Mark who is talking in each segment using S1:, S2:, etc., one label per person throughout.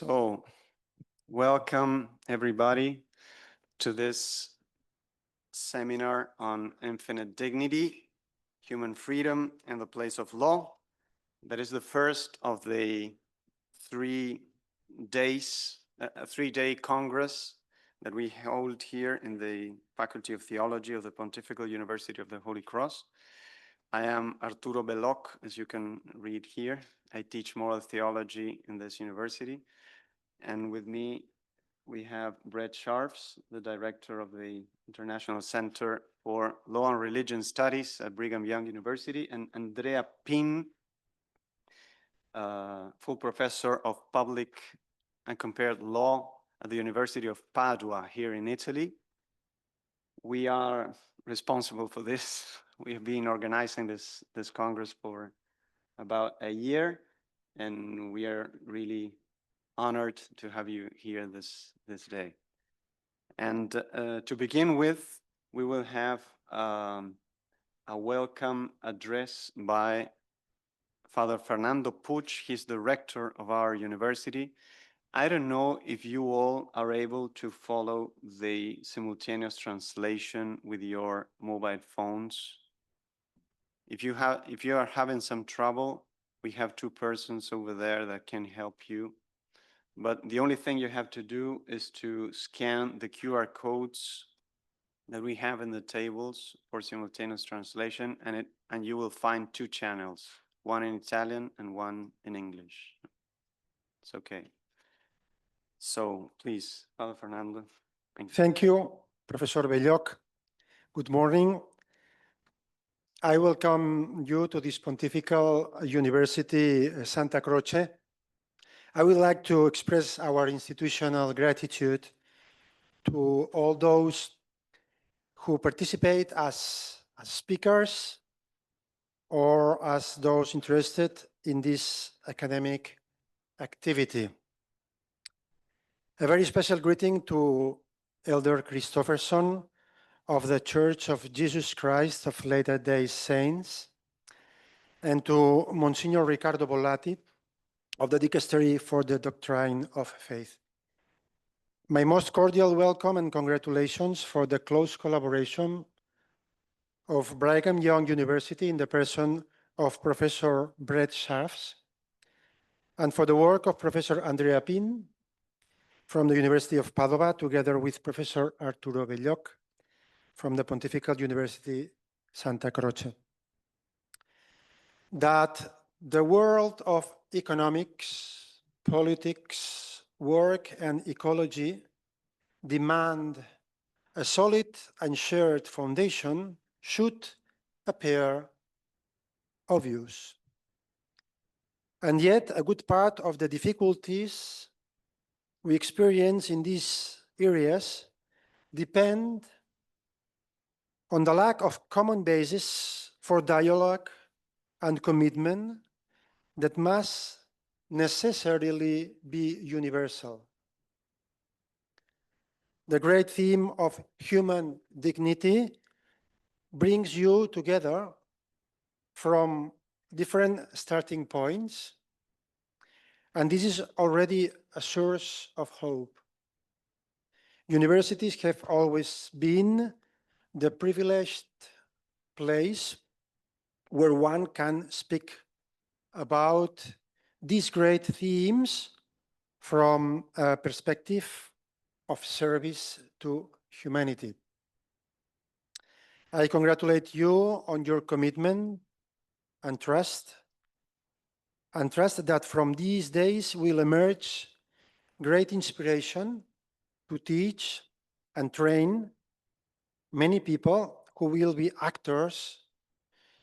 S1: So, welcome everybody to this seminar on infinite dignity, human freedom, and the place of law. That is the first of the 3 days, a 3-day Congress that we hold here in the Faculty of Theology of the Pontifical University of the Holy Cross. I am Arturo Belloc, as you can read here. I teach moral theology in this university. And with me, we have Brett Sharfs, the director of the International Center for Law and Religion Studies at Brigham Young University, and Andrea Pin, full professor of public and compared law at the University of Padua here in Italy. We are responsible for this. We have been organizing this Congress for about a year, and we are really honored to have you here this day. And to begin with, we will have a welcome address by Father Fernando Puig. He's the rector of our university. I don't know if you all are able to follow the simultaneous translation with your mobile phones. If you are having some trouble, we have 2 persons over there that can help you. But the only thing you have to do is to scan the QR codes that we have in the tables for simultaneous translation, and you will find 2 channels, one in Italian and one in English. It's okay. So please, Father Fernando.
S2: Thank you, Professor Belloc. Good morning. I welcome you to this Pontifical University, Santa Croce. I would like to express our institutional gratitude to all those who participate as speakers or as those interested in this academic activity. A very special greeting to Elder Christopherson of the Church of Jesus Christ of Latter-day Saints, and to Monsignor Riccardo Bollati of the Dicastery for the Doctrine of Faith. My most cordial welcome and congratulations for the close collaboration of Brigham Young University in the person of Professor Brett Sharfs, and for the work of Professor Andrea Pin from the University of Padua, together with Professor Arturo Belloc from the Pontifical University Santa Croce. That the world of economics, politics, work, and ecology demand a solid and shared foundation should appear obvious. And yet, a good part of the difficulties we experience in these areas depend on the lack of common basis for dialogue and commitment that must necessarily be universal. The great theme of human dignity brings you together from different starting points, and this is already a source of hope. Universities have always been the privileged place where one can speak about these great themes from a perspective of service to humanity. I congratulate you on your commitment and trust that from these days will emerge great inspiration to teach and train many people who will be actors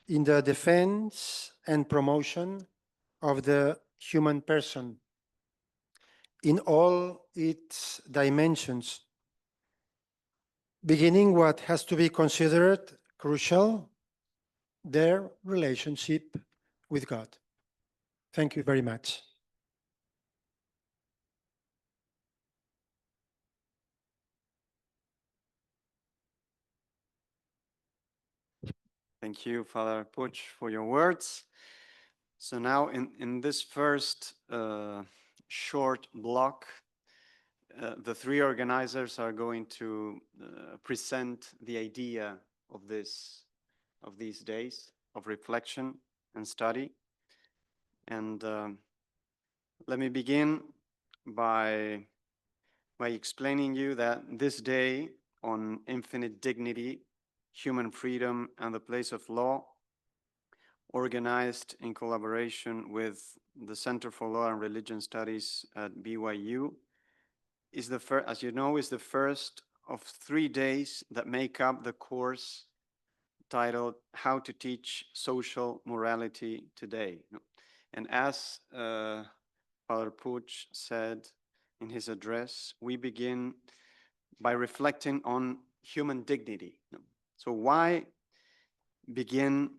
S2: in the defense and promotion of the human person in all its dimensions, beginning what has to be considered crucial, their relationship with God. Thank you very much.
S1: Thank you, Father Puig, for your words. So now in this first short block. The three organizers are going to present the idea of these days of reflection and study. And let me begin by explaining you that this day on infinite dignity, human freedom, and the place of law, organized in collaboration with the Center for Law and Religion Studies at BYU, is the first, as you know, is the first of 3 days that make up the course titled How to Teach Social Morality Today. And as Father Puig said in his address, we begin by reflecting on human dignity. So why begin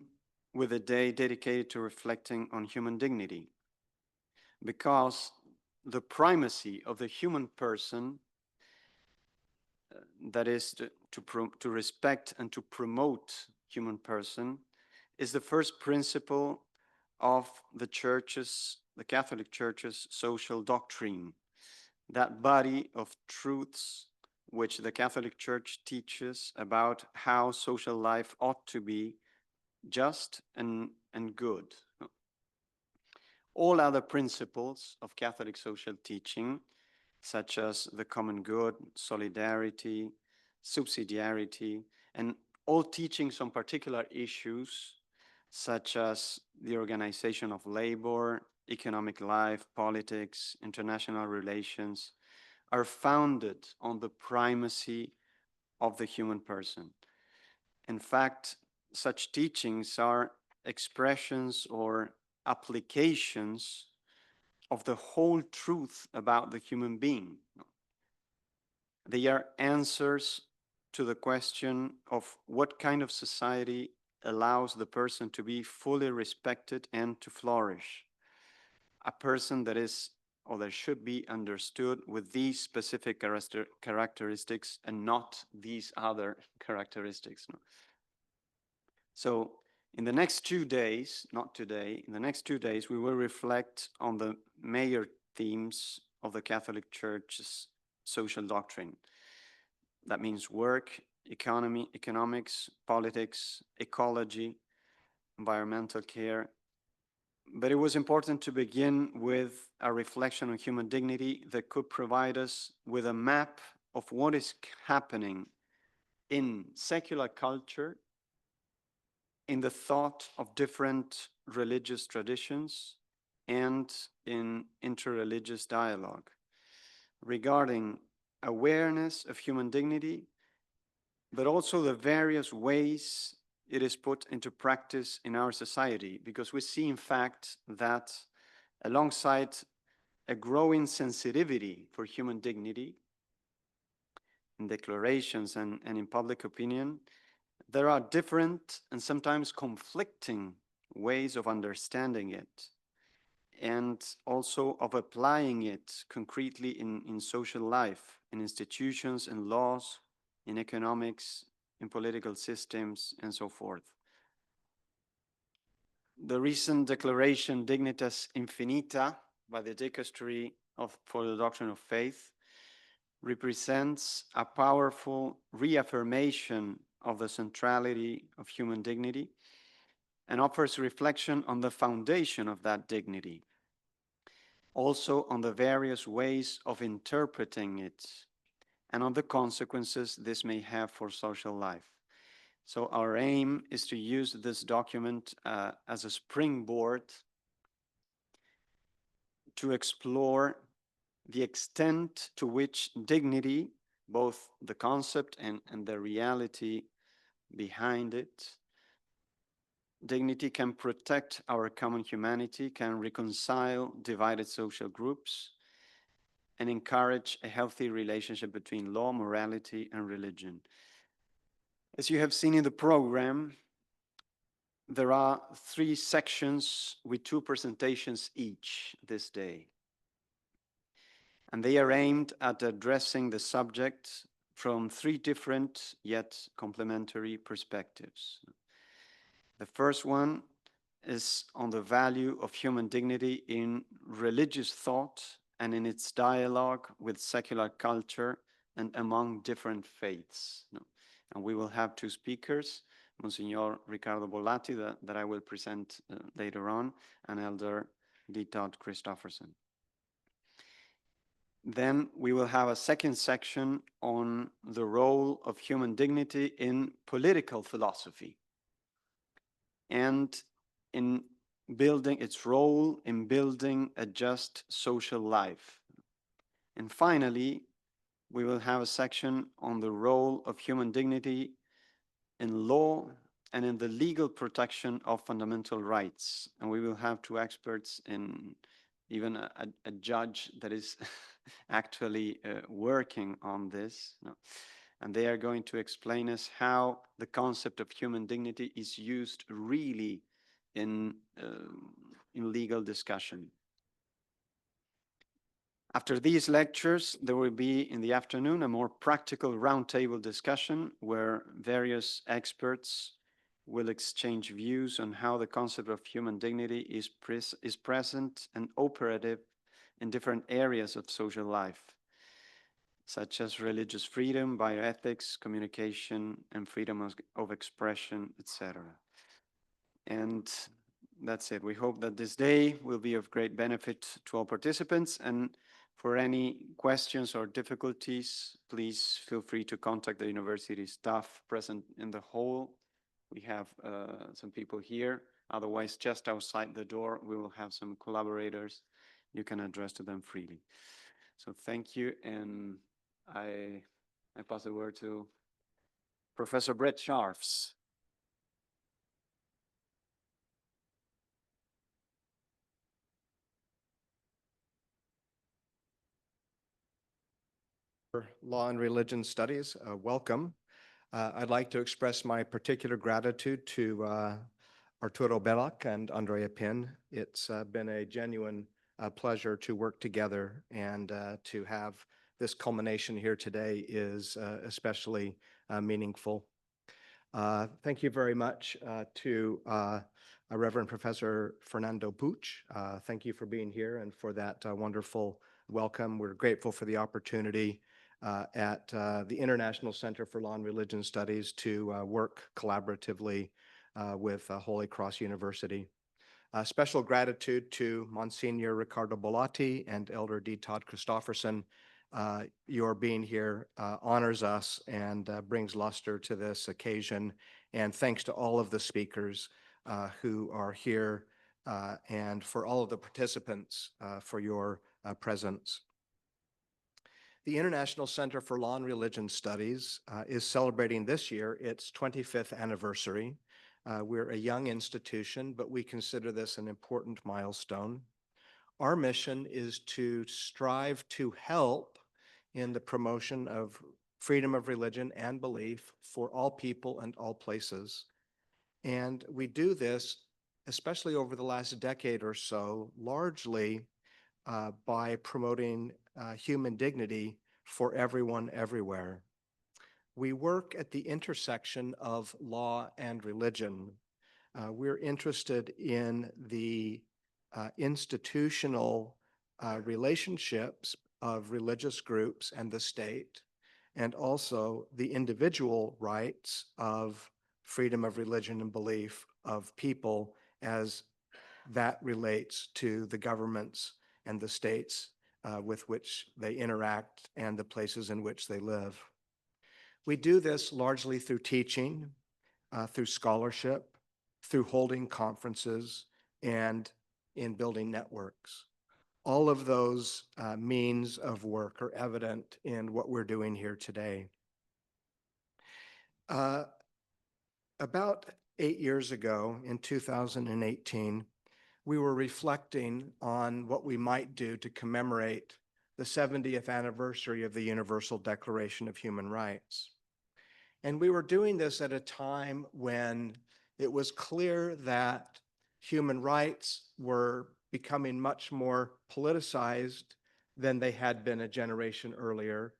S1: with a day dedicated to reflecting on human dignity? Because the primacy of the human person, that is to respect and to promote human person, is the first principle of the church's, the Catholic Church's social doctrine, that body of truths which the Catholic Church teaches about how social life ought to be just and good. All other principles of Catholic social teaching, such as the common good, solidarity, subsidiarity, and all teachings on particular issues, such as the organization of labor, economic life, politics, international relations, are founded on the primacy of the human person. In fact, such teachings are expressions or applications of the whole truth about the human being. They are answers to the question of what kind of society allows the person to be fully respected and to flourish. A person that is, or that should be understood with these specific characteristics and not these other characteristics. So in the next 2 days, not today, in the next 2 days, we will reflect on the major themes of the Catholic Church's social doctrine. That means work, economy, economics, politics, ecology, environmental care. But it was important to begin with a reflection on human dignity that could provide us with a map of what is happening in secular culture, in the thought of different religious traditions, and in interreligious dialogue regarding awareness of human dignity, but also the various ways it is put into practice in our society, because we see, in fact, that alongside a growing sensitivity for human dignity in declarations and in public opinion, there are different and sometimes conflicting ways of understanding it and also of applying it concretely in social life, in institutions and laws, in economics, in political systems, and so forth. The recent declaration Dignitas Infinita by the Dicastery for the Doctrine of Faith represents a powerful reaffirmation of the centrality of human dignity and offers reflection on the foundation of that dignity, also on the various ways of interpreting it and on the consequences this may have for social life. So our aim is to use this document as a springboard to explore the extent to which dignity, both the concept and the reality behind it, dignity can protect our common humanity, can reconcile divided social groups, and encourage a healthy relationship between law, morality, and religion. As you have seen in the program, there are 3 sections with 2 presentations each this day. And they are aimed at addressing the subject from 3 different yet complementary perspectives. The first one is on the value of human dignity in religious thought and in its dialogue with secular culture and among different faiths. And we will have two speakers, Monsignor Riccardo Bollati, that I will present later on, and Elder D. Todd Christofferson. Then we will have a second section on the role of human dignity in political philosophy and in building its role in building a just social life. And finally, we will have a section on the role of human dignity in law and in the legal protection of fundamental rights. And we will have two experts in even a judge that is actually working on this. And they are going to explain us how the concept of human dignity is used really in legal discussion. After these lectures, there will be in the afternoon a more practical roundtable discussion where various experts will exchange views on how the concept of human dignity is present and operative in different areas of social life, such as religious freedom, bioethics, communication, and freedom of expression, etc. And that's it. We hope that this day will be of great benefit to all participants. And for any questions or difficulties, please feel free to contact the university staff present in the hall. We have some people here. Otherwise, just outside the door, we will have some collaborators. You can address to them freely. So thank you. And I pass the word to Professor Brett Scharfs.
S3: Law and Religion Studies, welcome. I'd like to express my particular gratitude to Arturo Belloc and Andrea Pin. It's been a genuine pleasure to work together, and to have this culmination here today is especially meaningful. Thank you very much to Reverend Professor Fernando Puig. Thank you for being here and for that wonderful welcome. We're grateful for the opportunity at the International Center for Law and Religion Studies to work collaboratively with Holy Cross University. Special gratitude to Monsignor Riccardo Bollati and Elder D. Todd Christofferson. Your being here honors us and brings luster to this occasion. And thanks to all of the speakers who are here and for all of the participants for your presence. The International Center for Law and Religion Studies is celebrating this year its 25th anniversary. We're a young institution, but we consider this an important milestone. Our mission is to strive to help in the promotion of freedom of religion and belief for all people and all places. And we do this, especially over the last decade or so, largely by promoting human dignity for everyone, everywhere. We work at the intersection of law and religion. We're interested in the institutional relationships of religious groups and the state, and also the individual rights of freedom of religion and belief of people as that relates to the governments and the states with which they interact and the places in which they live. We do this largely through teaching, through scholarship, through holding conferences, and in building networks. All of those means of work are evident in what we're doing here today. About 8 years ago, in 2018, we were reflecting on what we might do to commemorate the 70th anniversary of the Universal Declaration of Human Rights. And we were doing this at a time when it was clear that human rights were becoming much more politicized than they had been a generation earlier,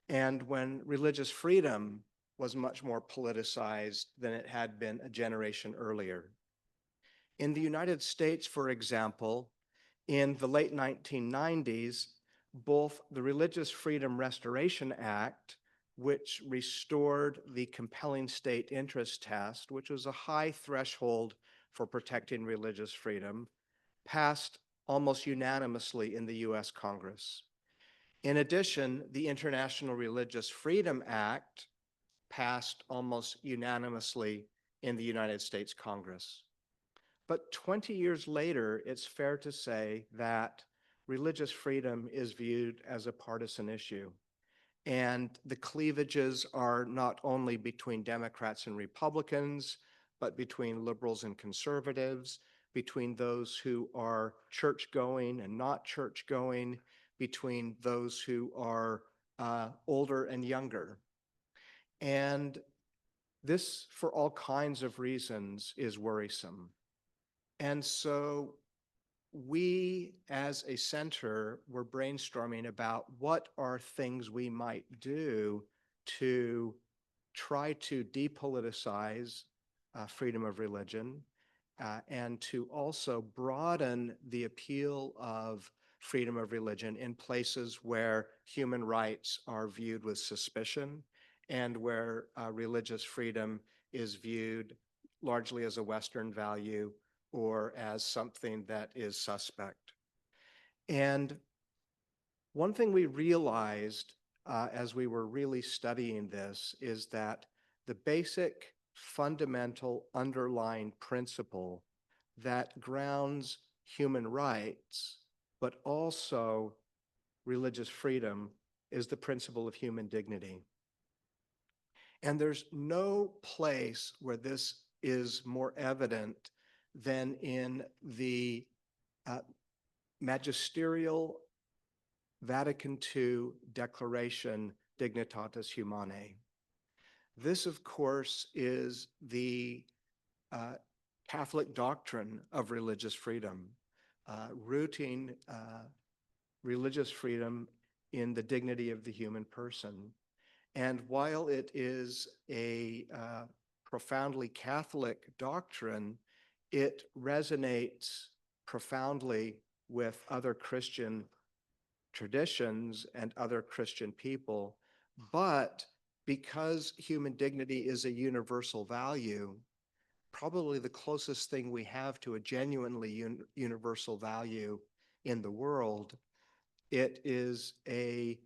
S3: and when religious freedom was much more politicized than it had been a generation earlier. In the United States, for example, in the late 1990s, both the Religious Freedom Restoration Act, which restored the compelling state interest test, which was a high threshold for protecting religious freedom, passed almost unanimously in the US Congress. In addition, the International Religious Freedom Act passed almost unanimously in the United States Congress. But 20 years later, it's fair to say that religious freedom is viewed as a partisan issue. And the cleavages are not only between Democrats and Republicans, but between liberals and conservatives, between those who are church-going and not church-going, between those who are older and younger. And this, for all kinds of reasons, is worrisome. And so we, as a center, were brainstorming about what are things we might do to try to depoliticize freedom of religion and to also broaden the appeal of freedom of religion in places where human rights are viewed with suspicion and where religious freedom is viewed largely as a Western value or as something that is suspect. And one thing we realized as we were really studying this is that the basic fundamental underlying principle that grounds human rights, but also religious freedom, is the principle of human dignity. And there's no place where this is more evident than in the magisterial Vatican II Declaration Dignitatis Humanae. This, of course, is the Catholic doctrine of religious freedom, rooting religious freedom in the dignity of the human person. And while it is a profoundly Catholic doctrine, it resonates profoundly with other Christian traditions and other Christian people. But because human dignity is a universal value, probably the closest thing we have to a genuinely universal value in the world, it is the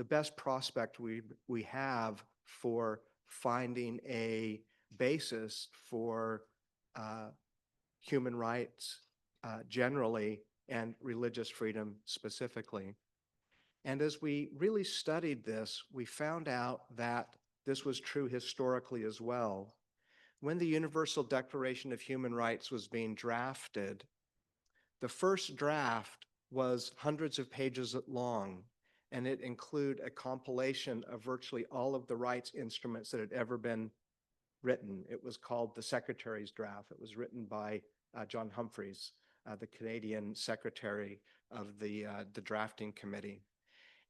S3: best prospect we have for finding a basis for human rights generally and religious freedom specifically. And as we really studied this, we found out that this was true historically as well. When the Universal Declaration of Human Rights was being drafted, the first draft was hundreds of pages long, and it included a compilation of virtually all of the rights instruments that had ever been written. It was called the Secretary's Draft. It was written by John Humphreys, the Canadian Secretary of the drafting committee.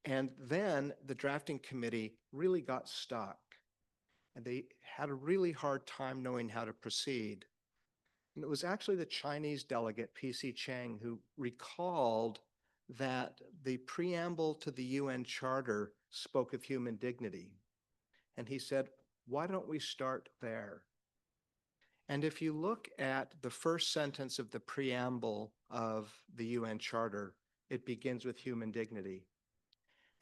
S3: And then the drafting committee really got stuck, and they had a really hard time knowing how to proceed. And it was actually the Chinese delegate, P.C. Chang, who recalled that the preamble to the UN Charter spoke of human dignity. And he said, why don't we start there? And if you look at the first sentence of the preamble of the UN Charter, it begins with human dignity.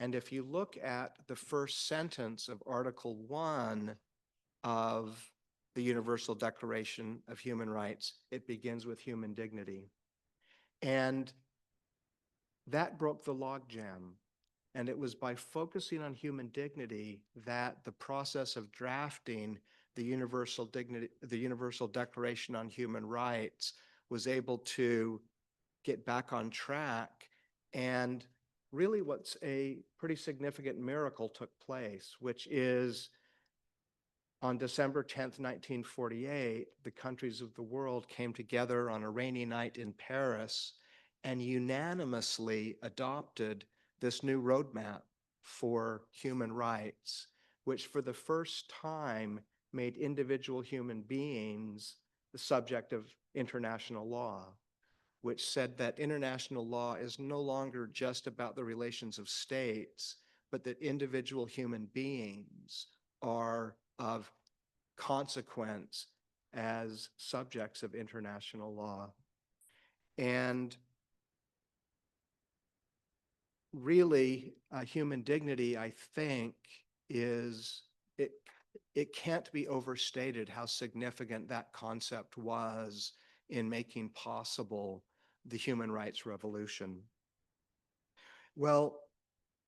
S3: And if you look at the first sentence of Article 1 of the Universal Declaration of Human Rights, it begins with human dignity. And that broke the logjam. And it was by focusing on human dignity that the process of drafting the Universal Declaration on Human Rights was able to get back on track. And really what's a pretty significant miracle took place, which is on December 10th, 1948, the countries of the world came together on a rainy night in Paris and unanimously adopted this new roadmap for human rights, which for the first time made individual human beings the subject of international law, which said that international law is no longer just about the relations of states, but that individual human beings are of consequence as subjects of international law. And really, human dignity, I think, it can't be overstated how significant that concept was in making possible the human rights revolution. Well,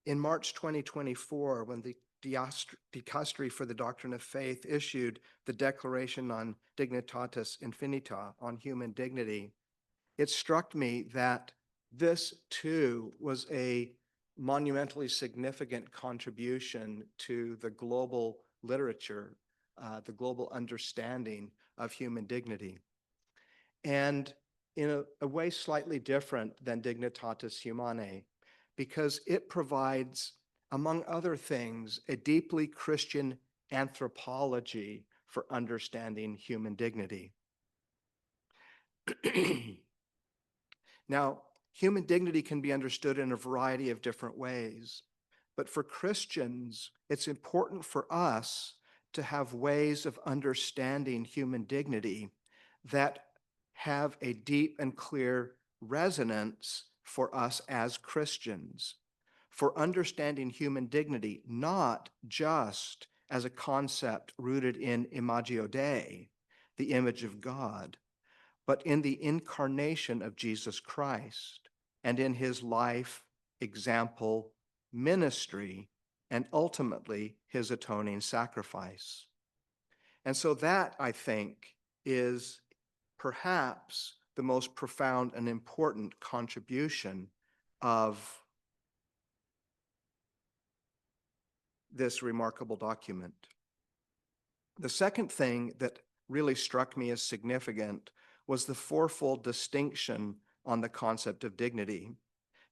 S3: in March 2024, when the Dicastery for the Doctrine of Faith issued the Declaration on Dignitatis Infinita, on human dignity, it struck me that this too was a monumentally significant contribution to the global literature, the global understanding of human dignity. And in a way slightly different than Dignitatis Humanae, because it provides, among other things, a deeply Christian anthropology for understanding human dignity. Now, human dignity can be understood in a variety of different ways, but for Christians, it's important for us to have ways of understanding human dignity that have a deep and clear resonance for us as Christians, for understanding human dignity, not just as a concept rooted in Imago Dei, the image of God, but in the incarnation of Jesus Christ and in his life, example, ministry, and ultimately his atoning sacrifice. And so that, I think, is perhaps the most profound and important contribution of this remarkable document. The second thing that really struck me as significant was the fourfold distinction on the concept of dignity,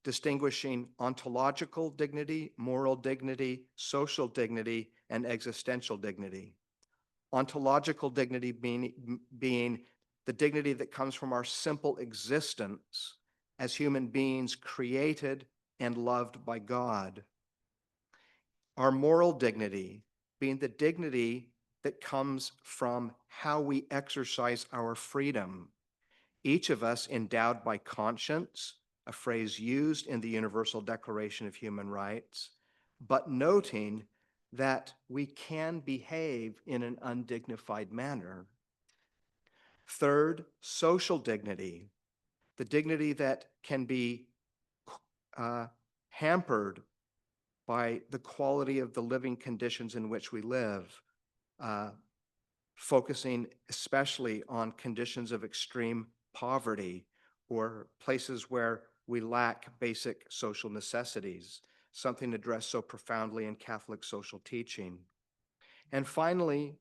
S3: distinguishing ontological dignity, moral dignity, social dignity, and existential dignity. Ontological dignity being the dignity that comes from our simple existence as human beings created and loved by God. Our moral dignity being the dignity that comes from how we exercise our freedom, each of us endowed by conscience, a phrase used in the Universal Declaration of Human Rights, but noting that we can behave in an undignified manner. Third, social dignity, the dignity that can be hampered by the quality of the living conditions in which we live, focusing especially on conditions of extreme poverty or places where we lack basic social necessities, something addressed so profoundly in Catholic social teaching. And finally,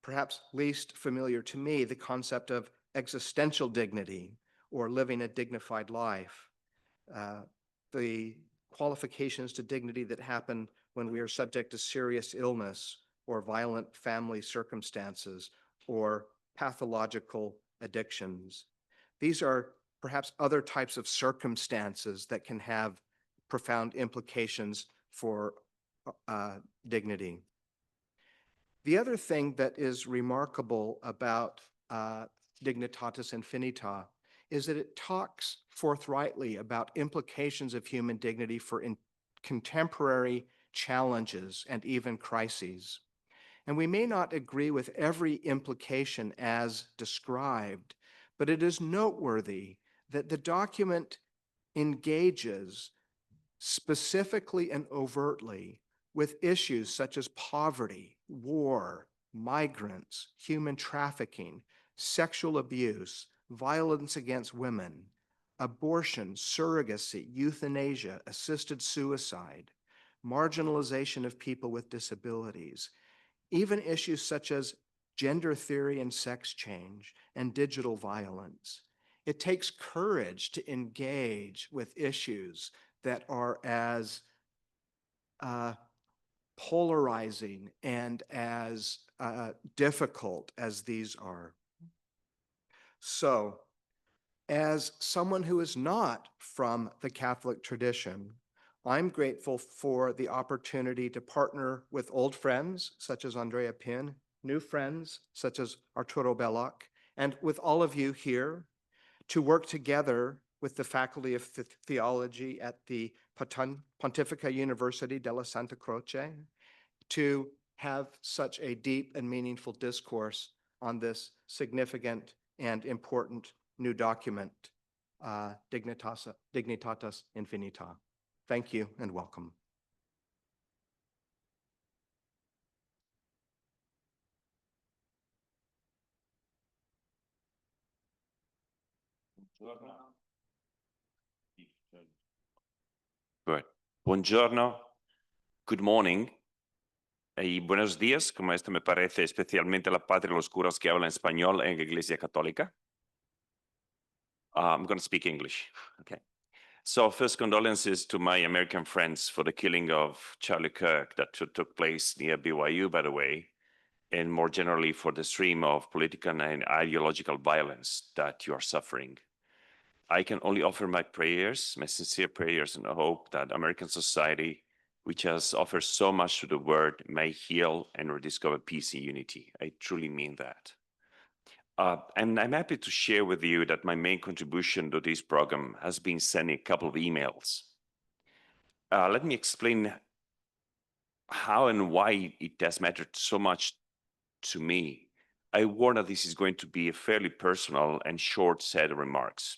S3: perhaps least familiar to me, the concept of existential dignity or living a dignified life. The qualifications to dignity that happen when we are subject to serious illness or violent family circumstances or pathological addictions. These are perhaps other types of circumstances that can have profound implications for dignity. The other thing that is remarkable about Dignitatis Infinita is that it talks forthrightly about implications of human dignity for contemporary challenges and even crises. And we may not agree with every implication as described, but it is noteworthy that the document engages specifically and overtly with issues such as poverty, war, migrants, human trafficking, sexual abuse, violence against women, abortion, surrogacy, euthanasia, assisted suicide, marginalization of people with disabilities, even issues such as gender theory and sex change and digital violence. It takes courage to engage with issues that are as polarizing and as difficult as these are. So, As someone who is not from the Catholic tradition, I'm grateful for the opportunity to partner with old friends such as Andrea Pin, new friends such as Arturo Belloc, and with all of you here to work together with the Faculty of Theology at the Pontificia University della Santa Croce to have such a deep and meaningful discourse on this significant and important new document, Dignitatis Infinita. Thank you and welcome.
S4: Good. Buongiorno, good morning, y buenos días, como esto me parece especialmente la patria de los curas que hablan español en la Iglesia Católica. I'm going to speak English, okay. So first, condolences to my American friends for the killing of Charlie Kirk that took place near BYU, by the way, and more generally for the stream of political and ideological violence that you are suffering. I can only offer my prayers, my sincere prayers, and hope that American society, which has offered so much to the world, may heal and rediscover peace and unity. I truly mean that. And I'm happy to share with you that my main contribution to this program has been sending a couple of emails. Let me explain how and why it has mattered so much to me. I warn that this is going to be a fairly personal and short set of remarks.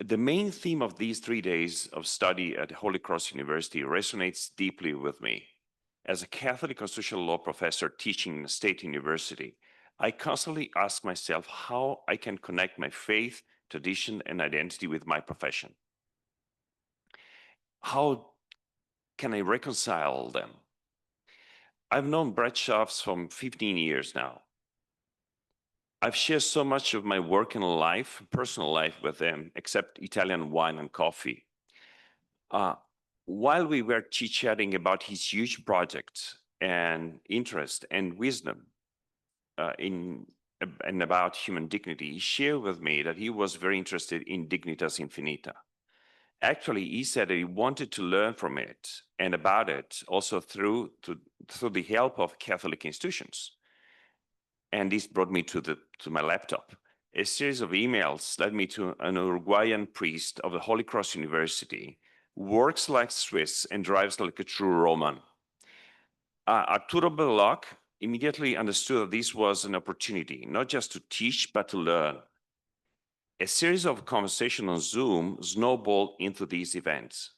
S4: The main theme of these 3 days of study at Holy Cross University resonates deeply with me. As a Catholic constitutional law professor teaching in a state university, I constantly ask myself how I can connect my faith, tradition, and identity with my profession. How can I reconcile them? I've known Brett Schaffs for 15 years now. I've shared so much of my work and life, personal life with him, except Italian wine and coffee. While we were chit-chatting about his huge projects and interest and wisdom and about human dignity, he shared with me that he was very interested in Dignitas Infinita. Actually, he said that he wanted to learn from it and about it also through the help of Catholic institutions. And this brought me to my laptop. A series of emails led me to an Uruguayan priest of the Holy Cross University who works like Swiss and drives like a true Roman. Arturo Belloc immediately understood that this was an opportunity, not just to teach, but to learn. A series of conversations on Zoom snowballed into these events.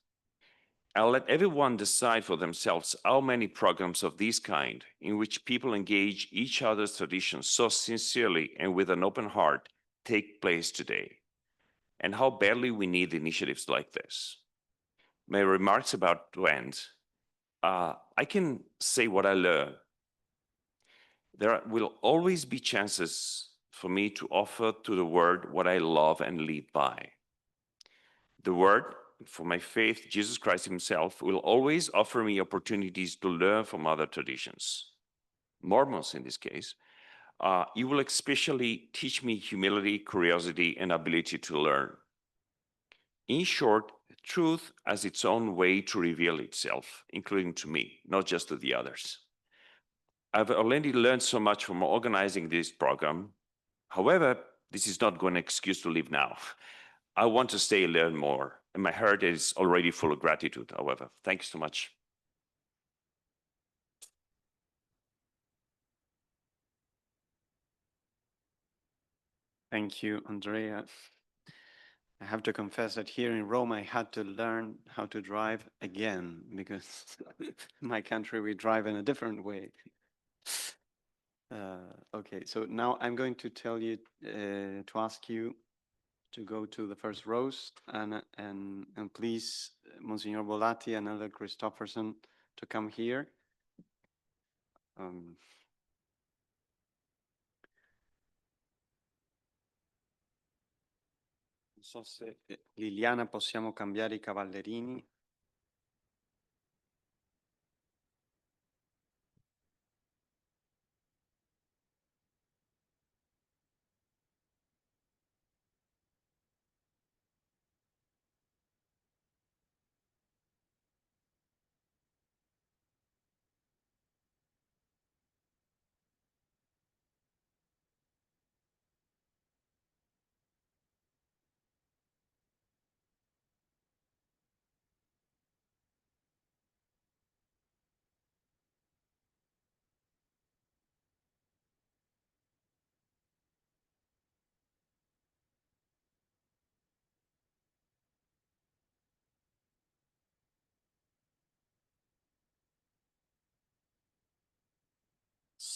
S4: I'll let everyone decide for themselves how many programs of this kind, in which people engage each other's traditions so sincerely and with an open heart, take place today, and how badly we need initiatives like this. My remarks about to end. I can say what I learned. There will always be chances for me to offer to the world what I love and live by. The word, for my faith, Jesus Christ himself, will always offer me opportunities to learn from other traditions. Mormons, in this case. He will especially teach me humility, curiosity, and ability to learn. In short, truth has its own way to reveal itself, including to me, not just to the others. I've already learned so much from organizing this program. However, this is not an excuse to leave now. I want to stay and learn more, and my heart is already full of gratitude, however. Thank you so much.
S1: Thank you, Andrea. I have to confess that here in Rome, I had to learn how to drive again, because in my country, we drive in a different way. Okay, so now I'm going to tell you, to ask you to go to the first rows, and please, Monsignor Volati and Elder Christofferson, to come here. Non so se Liliana possiamo cambiare i cavallerini.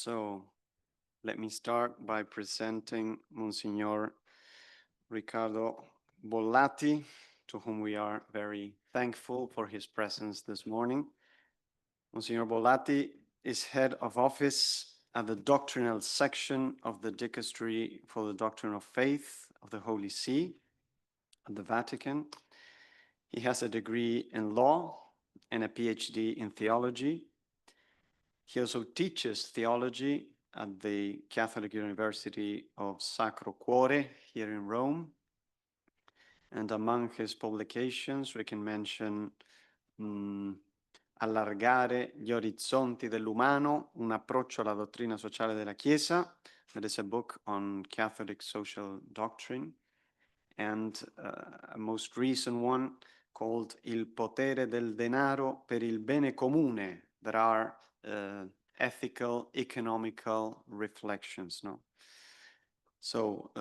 S1: So let me start by presenting Monsignor Riccardo Bollati, to whom we are very thankful for his presence this morning. Monsignor Bollati is head of office at the doctrinal section of the Dicastery for the Doctrine of Faith of the Holy See at the Vatican. He has a degree in law and a PhD in theology. He also teaches theology at the Catholic University of Sacro Cuore here in Rome. And among his publications, we can mention Allargare gli orizzonti dell'umano, un approccio alla dottrina sociale della Chiesa. That is a book on Catholic social doctrine. And a most recent one called Il potere del denaro per il bene comune. There are ethical, economical reflections, no? So,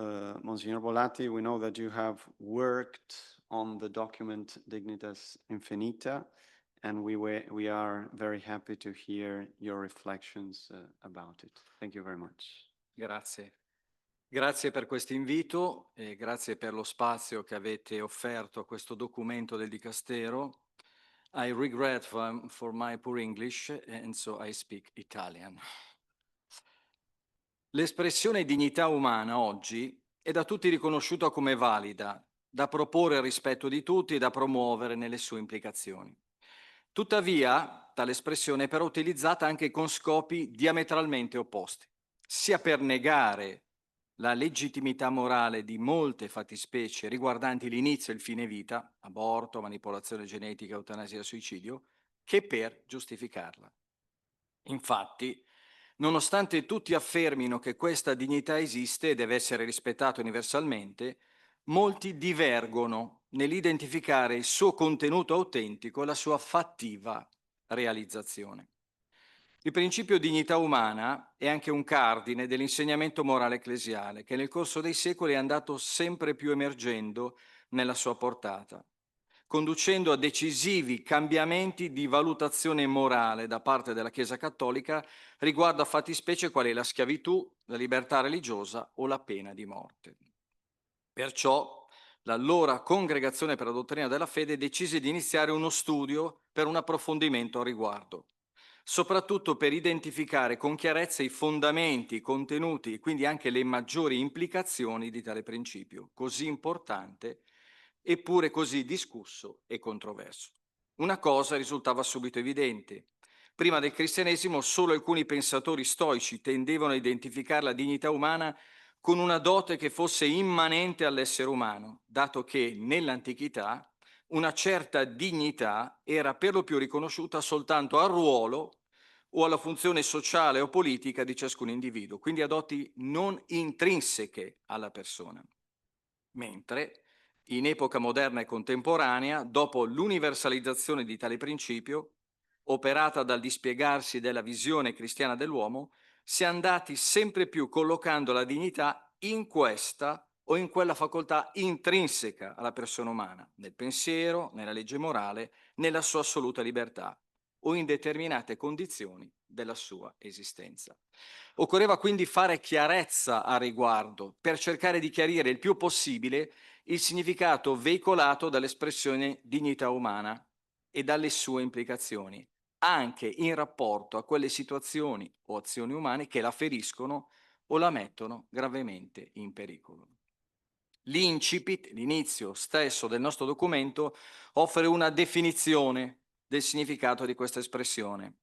S1: Monsignor Bollati, we know that you have worked on the document Dignitas Infinita, and we are very happy to hear your reflections about it. Thank you very much.
S5: Grazie. Grazie per questo invito e grazie per lo spazio che avete offerto a questo documento del Dicastero. I regret for my poor English, and so I speak Italian. L'espressione dignità umana oggi è da tutti riconosciuta come valida, da proporre al rispetto di tutti e da promuovere nelle sue implicazioni. Tuttavia, tale espressione è però utilizzata anche con scopi diametralmente opposti, sia per negare la legittimità morale di molte fattispecie riguardanti l'inizio e il fine vita, aborto, manipolazione genetica, eutanasia, suicidio, che per giustificarla. Infatti, nonostante tutti affermino che questa dignità esiste e deve essere rispettata universalmente, molti divergono nell'identificare il suo contenuto autentico e la sua fattiva realizzazione. Il principio dignità umana è anche un cardine dell'insegnamento morale ecclesiale che nel corso dei secoli è andato sempre più emergendo nella sua portata, conducendo a decisivi cambiamenti di valutazione morale da parte della Chiesa Cattolica riguardo a fattispecie quali la schiavitù, la libertà religiosa o la pena di morte. Perciò l'allora Congregazione per la Dottrina della Fede decise di iniziare uno studio per un approfondimento al riguardo, soprattutto per identificare con chiarezza i fondamenti, i contenuti e quindi anche le maggiori implicazioni di tale principio, così importante eppure così discusso e controverso. Una cosa risultava subito evidente. Prima del cristianesimo solo alcuni pensatori stoici tendevano a identificare la dignità umana con una dote che fosse immanente all'essere umano, dato che nell'antichità una certa dignità era per lo più riconosciuta soltanto al ruolo o alla funzione sociale o politica di ciascun individuo, quindi a doti non intrinseche alla persona. Mentre in epoca moderna e contemporanea, dopo l'universalizzazione di tale principio, operata dal dispiegarsi della visione cristiana dell'uomo, si è andati sempre più collocando la dignità in questa o in quella facoltà intrinseca alla persona umana, nel pensiero, nella legge morale, nella sua assoluta libertà o in determinate condizioni della sua esistenza. Occorreva quindi fare chiarezza a riguardo per cercare di chiarire il più possibile il significato veicolato dall'espressione dignità umana e dalle sue implicazioni, anche in rapporto a quelle situazioni o azioni umane che la feriscono o la mettono gravemente in pericolo. L'incipit, l'inizio stesso del nostro documento, offre una definizione del significato di questa espressione.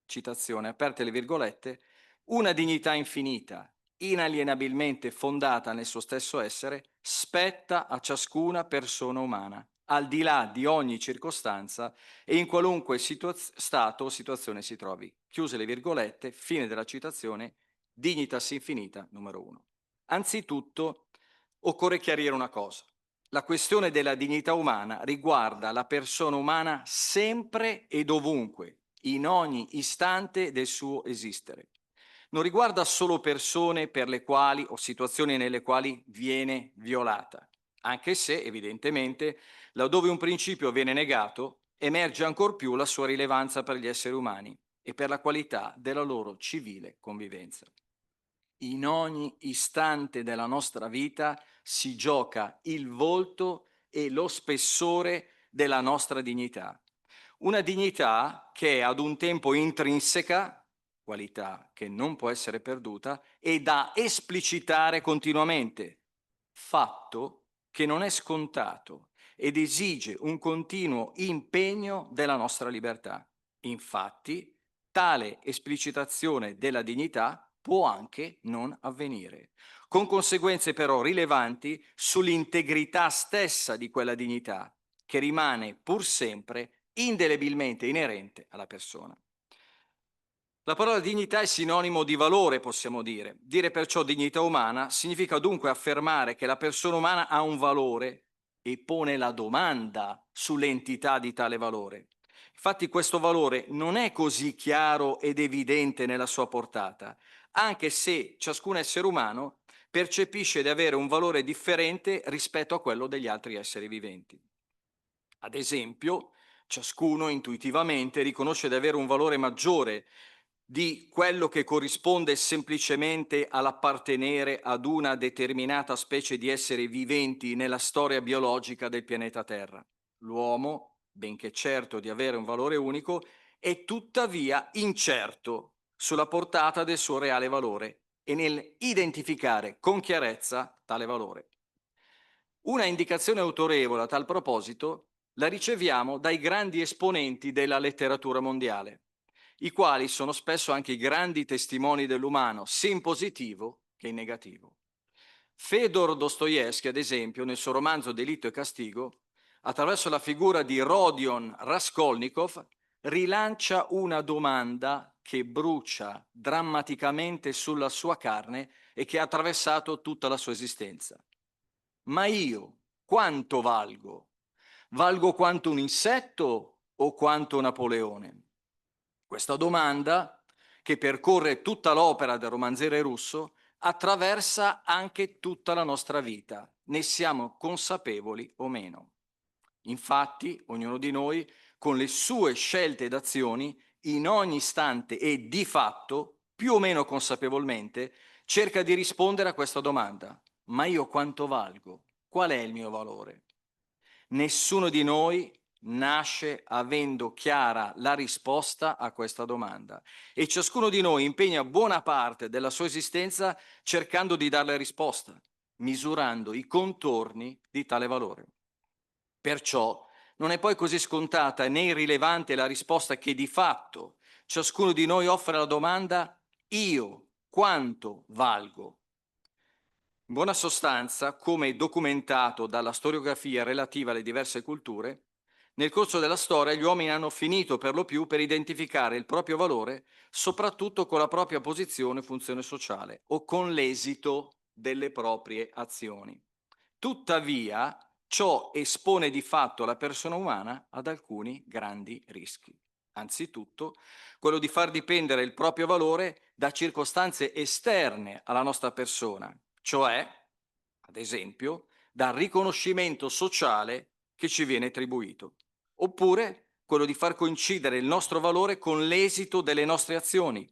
S5: Citazione, aperte le virgolette, una dignità infinita, inalienabilmente fondata nel suo stesso essere, spetta a ciascuna persona umana, al di là di ogni circostanza e in qualunque stato o situazione si trovi. Chiuse le virgolette, fine della citazione, Dignitas Infinita numero 1. Anzitutto, occorre chiarire una cosa. La questione della dignità umana riguarda la persona umana sempre e dovunque, in ogni istante del suo esistere. Non riguarda solo persone per le quali o situazioni nelle quali viene violata, anche se evidentemente laddove un principio viene negato emerge ancor più la sua rilevanza per gli esseri umani e per la qualità della loro civile convivenza. In ogni istante della nostra vita si gioca il volto e lo spessore della nostra dignità. Una dignità che è ad un tempo intrinseca, qualità che non può essere perduta, e da esplicitare continuamente, fatto che non è scontato ed esige un continuo impegno della nostra libertà. Infatti, tale esplicitazione della dignità può anche non avvenire, con conseguenze però rilevanti sull'integrità stessa di quella dignità, che rimane pur sempre indelebilmente inerente alla persona. La parola dignità è sinonimo di valore, possiamo dire. Dire perciò dignità umana significa dunque affermare che la persona umana ha un valore e pone la domanda sull'entità di tale valore. Infatti questo valore non è così chiaro ed evidente nella sua portata, anche se ciascun essere umano percepisce di avere un valore differente rispetto a quello degli altri esseri viventi. Ad esempio, ciascuno intuitivamente riconosce di avere un valore maggiore di quello che corrisponde semplicemente all'appartenere ad una determinata specie di esseri viventi nella storia biologica del pianeta Terra. L'uomo, benché certo di avere un valore unico, è tuttavia incerto sulla portata del suo reale valore e nel identificare con chiarezza tale valore. Una indicazione autorevole a tal proposito la riceviamo dai grandi esponenti della letteratura mondiale, i quali sono spesso anche i grandi testimoni dell'umano, sia in positivo che in negativo. Fëdor Dostoevskij, ad esempio, nel suo romanzo Delitto e Castigo, attraverso la figura di Rodion Raskolnikov, rilancia una domanda che brucia drammaticamente sulla sua carne e che ha attraversato tutta la sua esistenza. Ma io quanto valgo? Valgo quanto un insetto o quanto Napoleone? Questa domanda, che percorre tutta l'opera del romanziere russo, attraversa anche tutta la nostra vita, ne siamo consapevoli o meno. Infatti, ognuno di noi, con le sue scelte ed azioni, in ogni istante e di fatto, più o meno consapevolmente, cerca di rispondere a questa domanda. Ma io quanto valgo? Qual è il mio valore? Nessuno di noi nasce avendo chiara la risposta a questa domanda e ciascuno di noi impegna buona parte della sua esistenza cercando di darle risposta, misurando i contorni di tale valore. Perciò non è poi così scontata né irrilevante la risposta che di fatto ciascuno di noi offre alla domanda io quanto valgo? In buona sostanza, come documentato dalla storiografia relativa alle diverse culture, nel corso della storia gli uomini hanno finito per lo più per identificare il proprio valore soprattutto con la propria posizione e funzione sociale o con l'esito delle proprie azioni. Tuttavia, ciò espone di fatto la persona umana ad alcuni grandi rischi. Anzitutto, quello di far dipendere il proprio valore da circostanze esterne alla nostra persona, cioè, ad esempio, dal riconoscimento sociale che ci viene attribuito, oppure quello di far coincidere il nostro valore con l'esito delle nostre azioni.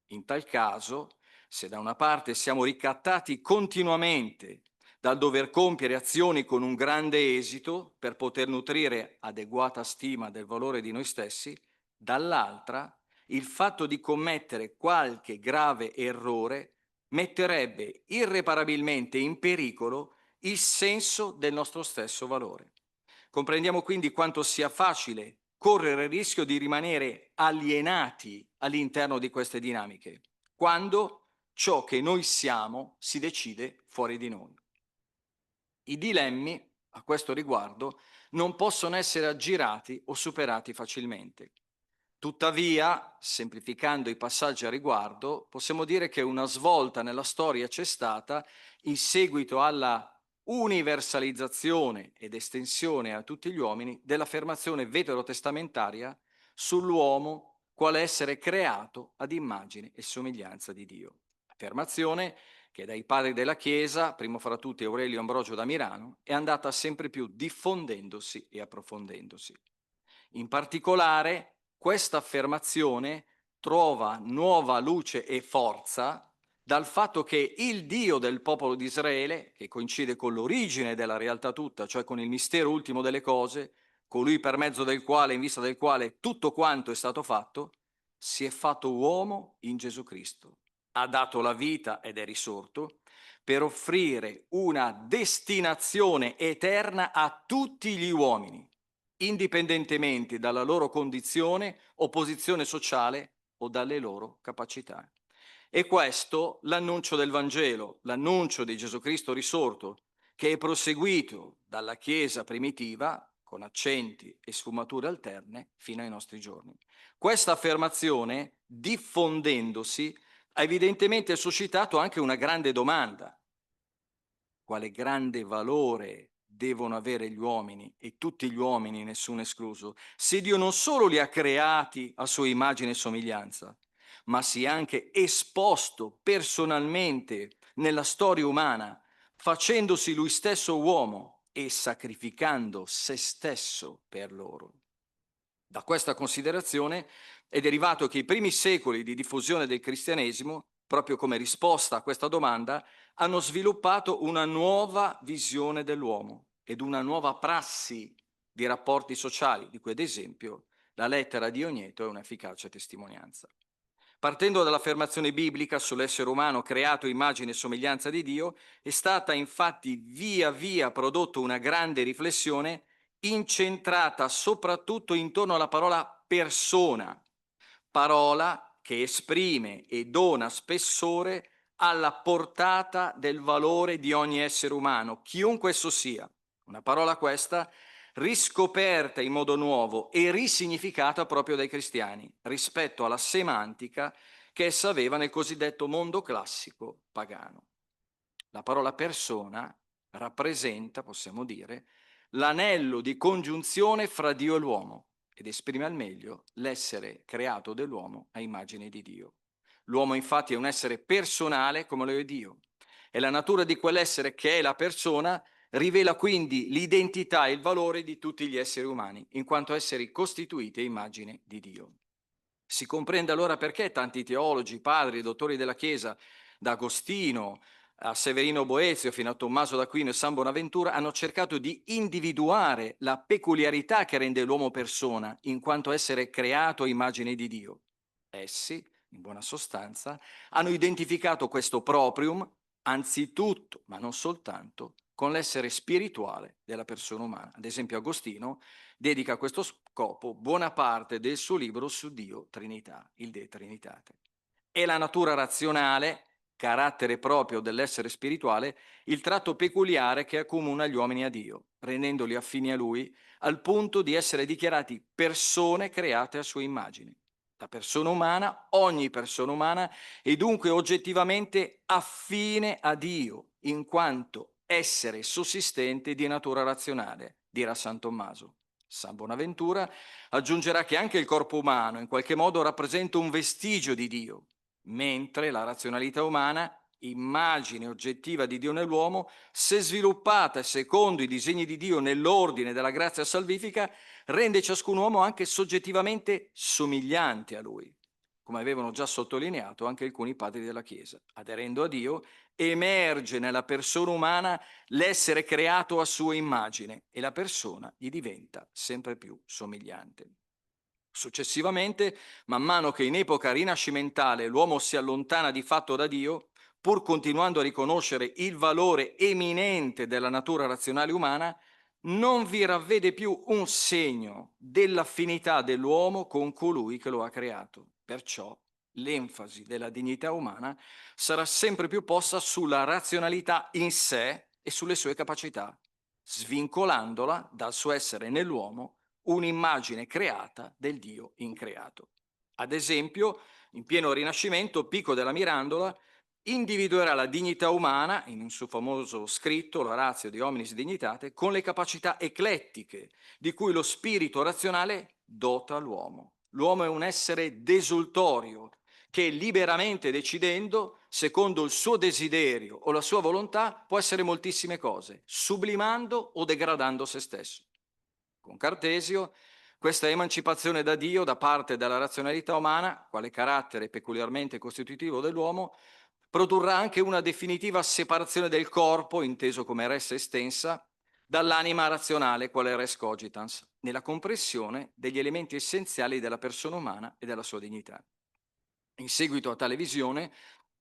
S5: In tal caso, se da una parte siamo ricattati continuamente dal dover compiere azioni con un grande esito per poter nutrire adeguata stima del valore di noi stessi, dall'altra il fatto di commettere qualche grave errore metterebbe irreparabilmente in pericolo il senso del nostro stesso valore. Comprendiamo quindi quanto sia facile correre il rischio di rimanere alienati all'interno di queste dinamiche, quando ciò che noi siamo si decide fuori di noi. I dilemmi, a questo riguardo, non possono essere aggirati o superati facilmente. Tuttavia, semplificando i passaggi a riguardo, possiamo dire che una svolta nella storia c'è stata in seguito alla universalizzazione ed estensione a tutti gli uomini dell'affermazione veterotestamentaria sull'uomo quale essere creato ad immagine e somiglianza di Dio. Affermazione che dai padri della Chiesa, primo fra tutti Aurelio Ambrogio da Milano, è andata sempre più diffondendosi e approfondendosi. In particolare, questa affermazione trova nuova luce e forza dal fatto che il Dio del popolo di Israele, che coincide con l'origine della realtà tutta, cioè con il mistero ultimo delle cose, colui per mezzo del quale, in vista del quale tutto quanto è stato fatto, si è fatto uomo in Gesù Cristo. Ha dato la vita ed è risorto per offrire una destinazione eterna a tutti gli uomini, indipendentemente dalla loro condizione o posizione sociale o dalle loro capacità. E questo l'annuncio del Vangelo, l'annuncio di Gesù Cristo risorto, che è proseguito dalla Chiesa primitiva, con accenti e sfumature alterne, fino ai nostri giorni. Questa affermazione, diffondendosi, ha evidentemente suscitato anche una grande domanda. Quale grande valore devono avere gli uomini, e tutti gli uomini, nessuno escluso, se Dio non solo li ha creati a sua immagine e somiglianza, ma si è anche esposto personalmente nella storia umana, facendosi lui stesso uomo e sacrificando se stesso per loro. Da questa considerazione è derivato che i primi secoli di diffusione del cristianesimo, proprio come risposta a questa domanda, hanno sviluppato una nuova visione dell'uomo ed una nuova prassi di rapporti sociali, di cui ad esempio la lettera di Ogneto è un'efficace testimonianza. Partendo dall'affermazione biblica sull'essere umano creato a immagine e somiglianza di Dio, è stata infatti via via prodotta una grande riflessione incentrata soprattutto intorno alla parola persona, parola che esprime e dona spessore alla portata del valore di ogni essere umano, chiunque esso sia. Una parola questa riscoperta in modo nuovo e risignificata proprio dai cristiani rispetto alla semantica che essa aveva nel cosiddetto mondo classico pagano. La parola persona rappresenta, possiamo dire, l'anello di congiunzione fra Dio e l'uomo ed esprime al meglio l'essere creato dell'uomo a immagine di Dio. L'uomo infatti è un essere personale come lo è Dio e la natura di quell'essere che è la persona rivela quindi l'identità e il valore di tutti gli esseri umani, in quanto esseri costituiti a immagine di Dio. Si comprende allora perché tanti teologi, padri, dottori della Chiesa, da Agostino a Severino Boezio fino a Tommaso d'Aquino e San Bonaventura, hanno cercato di individuare la peculiarità che rende l'uomo persona, in quanto essere creato a immagine di Dio. Essi, in buona sostanza, hanno identificato questo proprium, anzitutto, ma non soltanto, con l'essere spirituale della persona umana. Ad esempio Agostino dedica a questo scopo buona parte del suo libro su Dio Trinità, il De Trinitate. E la natura razionale, carattere proprio dell'essere spirituale, il tratto peculiare che accomuna gli uomini a Dio, rendendoli affini a Lui, al punto di essere dichiarati persone create a sua immagine. La persona umana, ogni persona umana, è dunque oggettivamente affine a Dio, in quanto essere sussistente di natura razionale, dirà San Tommaso. San Bonaventura aggiungerà che anche il corpo umano in qualche modo rappresenta un vestigio di Dio, mentre la razionalità umana, immagine oggettiva di Dio nell'uomo, se sviluppata secondo i disegni di Dio nell'ordine della grazia salvifica, rende ciascun uomo anche soggettivamente somigliante a Lui, come avevano già sottolineato anche alcuni padri della Chiesa. Aderendo a Dio, emerge nella persona umana l'essere creato a sua immagine e la persona gli diventa sempre più somigliante. Successivamente, man mano che in epoca rinascimentale l'uomo si allontana di fatto da Dio, pur continuando a riconoscere il valore eminente della natura razionale umana, non vi ravvede più un segno dell'affinità dell'uomo con colui che lo ha creato. Perciò l'enfasi della dignità umana sarà sempre più posta sulla razionalità in sé e sulle sue capacità, svincolandola dal suo essere nell'uomo un'immagine creata del Dio increato. Ad esempio, in pieno Rinascimento, Pico della Mirandola individuerà la dignità umana, in un suo famoso scritto, la ratio di hominis dignitate, con le capacità eclettiche di cui lo spirito razionale dota l'uomo. L'uomo è un essere desultorio che liberamente decidendo, secondo il suo desiderio o la sua volontà, può essere moltissime cose, sublimando o degradando se stesso. Con Cartesio Questa emancipazione da Dio da parte della razionalità umana, quale carattere peculiarmente costitutivo dell'uomo, produrrà anche una definitiva separazione del corpo, inteso come res estensa, dall'anima razionale, quale res cogitans, nella comprensione degli elementi essenziali della persona umana e della sua dignità. In seguito a tale visione,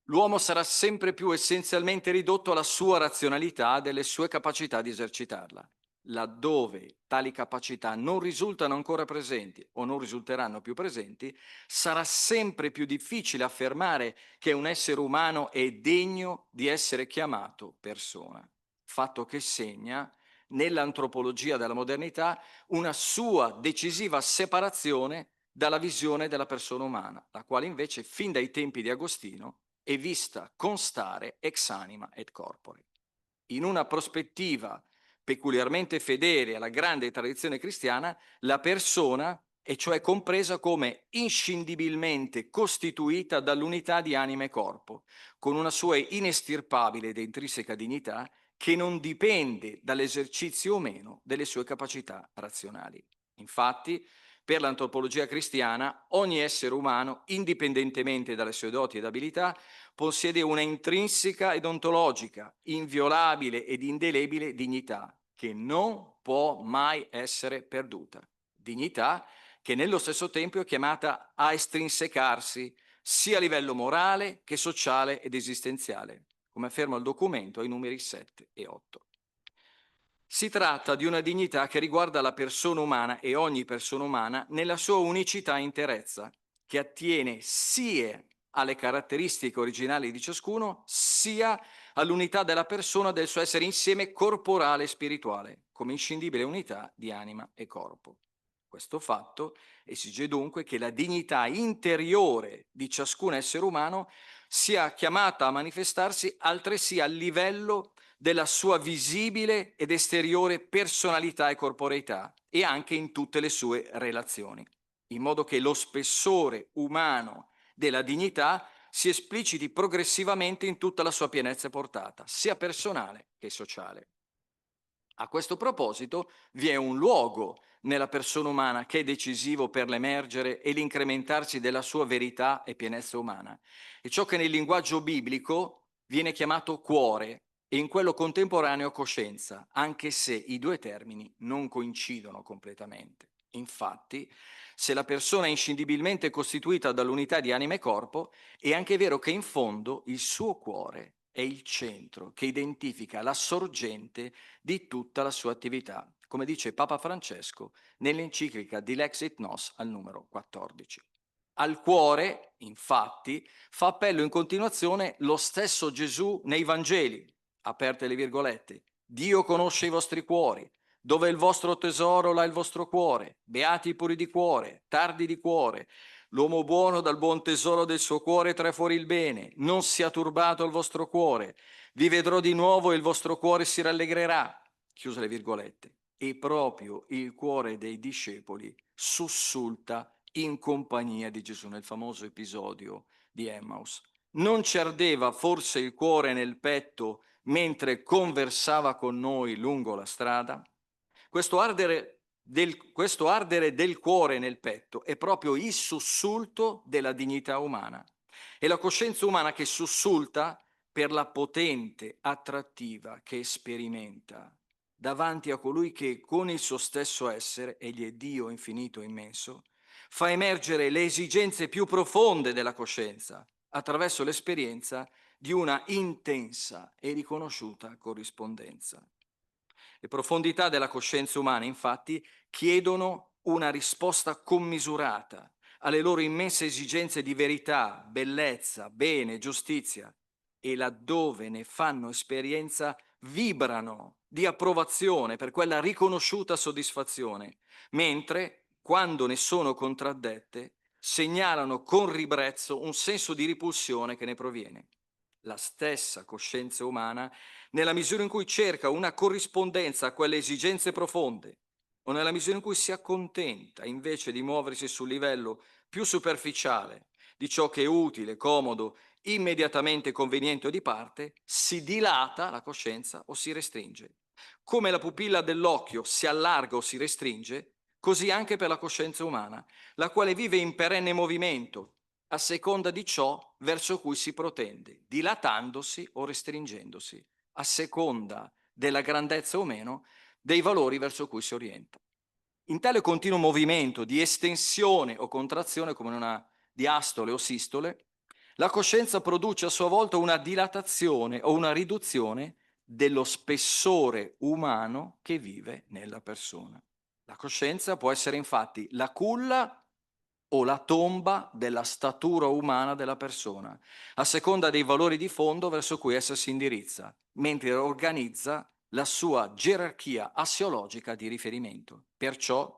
S5: l'uomo sarà sempre più essenzialmente ridotto alla sua razionalità e delle sue capacità di esercitarla. Laddove tali capacità non risultano ancora presenti o non risulteranno più presenti, sarà sempre più difficile affermare che un essere umano è degno di essere chiamato persona, fatto che segna, nell'antropologia della modernità, una sua decisiva separazione dalla visione della persona umana, la quale invece, fin dai tempi di Agostino, è vista constare ex anima et corpore. In una prospettiva peculiarmente fedele alla grande tradizione cristiana, la persona è cioè compresa come inscindibilmente costituita dall'unità di anima e corpo, con una sua inestirpabile ed intrinseca dignità che non dipende dall'esercizio o meno delle sue capacità razionali. Infatti, per l'antropologia cristiana, ogni essere umano, indipendentemente dalle sue doti ed abilità, possiede una intrinseca ed ontologica, inviolabile ed indelebile dignità, che non può mai essere perduta. Dignità che nello stesso tempo è chiamata a estrinsecarsi, sia a livello morale che sociale ed esistenziale, come afferma il documento ai numeri 7 e 8. Si tratta di una dignità che riguarda la persona umana e ogni persona umana nella sua unicità e interezza, che attiene sia alle caratteristiche originali di ciascuno, sia all'unità della persona del suo essere insieme corporale e spirituale, come inscindibile unità di anima e corpo. Questo fatto esige dunque che la dignità interiore di ciascun essere umano sia chiamata a manifestarsi altresì a livello della sua visibile ed esteriore personalità e corporeità e anche in tutte le sue relazioni, in modo che lo spessore umano della dignità si espliciti progressivamente in tutta la sua pienezza e portata, sia personale che sociale. A questo proposito vi è un luogo nella persona umana che è decisivo per l'emergere e l'incrementarsi della sua verità e pienezza umana, e ciò che nel linguaggio biblico viene chiamato cuore e in quello contemporaneo coscienza, anche se i due termini non coincidono completamente. Infatti, se la persona è inscindibilmente costituita dall'unità di anima e corpo, è anche vero che in fondo il suo cuore è il centro che identifica la sorgente di tutta la sua attività, come dice Papa Francesco nell'enciclica Dilexit Nos al numero 14. Al cuore, infatti, fa appello in continuazione lo stesso Gesù nei Vangeli, aperte le virgolette, Dio conosce i vostri cuori, dove è il vostro tesoro là è il vostro cuore, beati i puri di cuore, tardi di cuore, l'uomo buono dal buon tesoro del suo cuore trae fuori il bene, non sia turbato il vostro cuore, vi vedrò di nuovo e il vostro cuore si rallegrerà, chiuse le virgolette. E proprio il cuore dei discepoli sussulta in compagnia di Gesù nel famoso episodio di Emmaus. Non ci ardeva forse il cuore nel petto mentre conversava con noi lungo la strada? Questo ardere del cuore nel petto è proprio il sussulto della dignità umana. È la coscienza umana che sussulta per la potente attrattiva che sperimenta davanti a colui che con il suo stesso essere, egli è Dio infinito e immenso, fa emergere le esigenze più profonde della coscienza attraverso l'esperienza di una intensa e riconosciuta corrispondenza. Le profondità della coscienza umana, infatti, chiedono una risposta commisurata alle loro immense esigenze di verità, bellezza, bene, giustizia, e laddove ne fanno esperienza vibrano di approvazione per quella riconosciuta soddisfazione, mentre, quando ne sono contraddette, segnalano con ribrezzo un senso di ripulsione che ne proviene. La stessa coscienza umana, nella misura in cui cerca una corrispondenza a quelle esigenze profonde, o nella misura in cui si accontenta invece di muoversi sul livello più superficiale di ciò che è utile, comodo, immediatamente conveniente o di parte, si dilata la coscienza o si restringe. Come la pupilla dell'occhio si allarga o si restringe, così anche per la coscienza umana, la quale vive in perenne movimento, a seconda di ciò verso cui si protende, dilatandosi o restringendosi, a seconda della grandezza o meno dei valori verso cui si orienta. In tale continuo movimento di estensione o contrazione, come in una diastole o sistole, la coscienza produce a sua volta una dilatazione o una riduzione dello spessore umano che vive nella persona. La coscienza può essere infatti la culla o la tomba della statura umana della persona, a seconda dei valori di fondo verso cui essa si indirizza, mentre organizza la sua gerarchia assiologica di riferimento. Perciò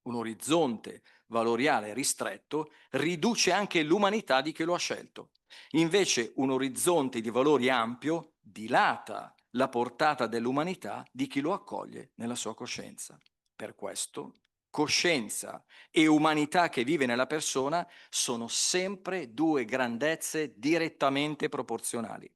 S5: un orizzonte valoriale ristretto riduce anche l'umanità di chi lo ha scelto. Invece un orizzonte di valori ampio dilata la portata dell'umanità di chi lo accoglie nella sua coscienza. Per questo, coscienza e umanità che vive nella persona sono sempre due grandezze direttamente proporzionali.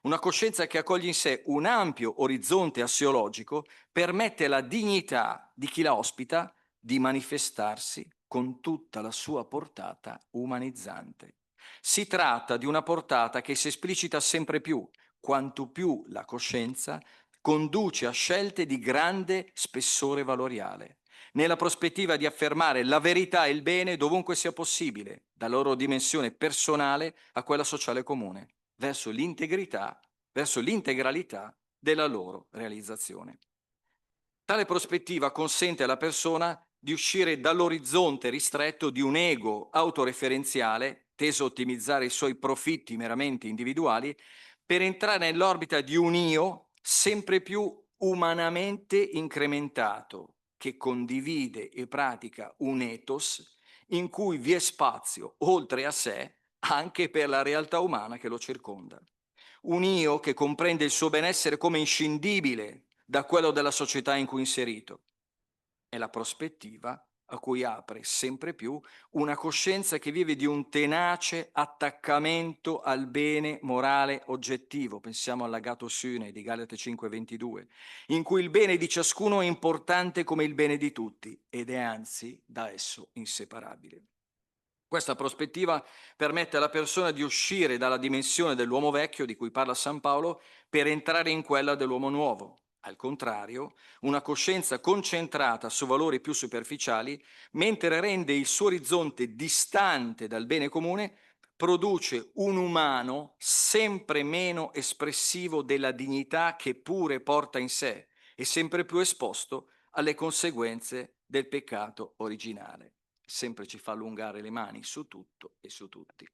S5: Una coscienza che accoglie in sé un ampio orizzonte assiologico permette alla dignità di chi la ospita di manifestarsi con tutta la sua portata umanizzante. Si tratta di una portata che si esplicita sempre più, quanto più la coscienza conduce a scelte di grande spessore valoriale, nella prospettiva di affermare la verità e il bene dovunque sia possibile, dalla loro dimensione personale a quella sociale comune, verso l'integralità della loro realizzazione. Tale prospettiva consente alla persona di uscire dall'orizzonte ristretto di un ego autoreferenziale teso a ottimizzare i suoi profitti meramente individuali per entrare nell'orbita di un io sempre più umanamente incrementato che condivide e pratica un ethos in cui vi è spazio, oltre a sé, anche per la realtà umana che lo circonda. Un io che comprende il suo benessere come inscindibile da quello della società in cui è inserito. È la prospettiva a cui apre sempre più una coscienza che vive di un tenace attaccamento al bene morale oggettivo. Pensiamo all'agato syne di Galate 5,22, in cui il bene di ciascuno è importante come il bene di tutti ed è anzi da esso inseparabile. Questa prospettiva permette alla persona di uscire dalla dimensione dell'uomo vecchio di cui parla San Paolo per entrare in quella dell'uomo nuovo. Al contrario, una coscienza concentrata su valori più superficiali, mentre rende il suo orizzonte distante dal bene comune, produce un umano sempre meno espressivo della dignità che pure porta in sé e sempre più esposto alle conseguenze del peccato originale. Sempre ci fa allungare le mani su tutto e su tutti.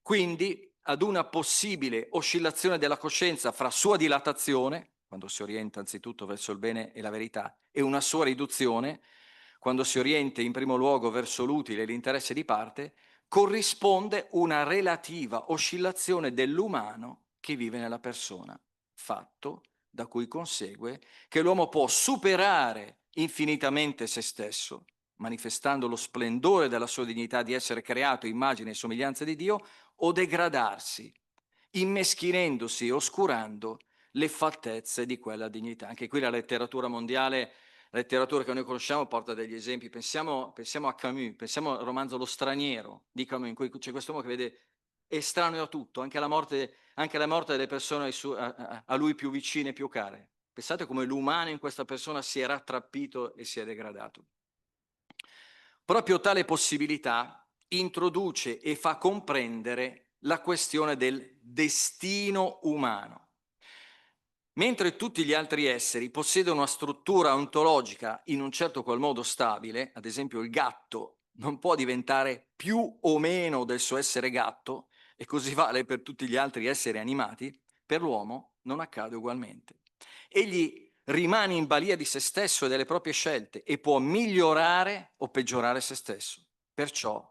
S5: Quindi, ad una possibile oscillazione della coscienza fra sua dilatazione, quando si orienta anzitutto verso il bene e la verità, e una sua riduzione, quando si orienta in primo luogo verso l'utile e l'interesse di parte, corrisponde una relativa oscillazione dell'umano che vive nella persona, fatto da cui consegue che l'uomo può superare infinitamente se stesso, manifestando lo splendore della sua dignità di essere creato immagine e somiglianza di Dio, o degradarsi, immeschinendosi e oscurando le fattezze di quella dignità. Anche qui la letteratura mondiale, la letteratura che noi conosciamo, porta degli esempi. Pensiamo a Camus, pensiamo al romanzo Lo straniero di Camus, in cui c'è quest'uomo che vede estraneo a tutto, anche la morte delle persone a lui più vicine e più care. Pensate come l'umano in questa persona si è rattrappito e si è degradato. Proprio tale possibilità introduce e fa comprendere la questione del destino umano. Mentre tutti gli altri esseri possiedono una struttura ontologica in un certo qual modo stabile, ad esempio il gatto non può diventare più o meno del suo essere gatto, e così vale per tutti gli altri esseri animati, per l'uomo non accade ugualmente. Egli rimane in balia di se stesso e delle proprie scelte e può migliorare o peggiorare se stesso. Perciò,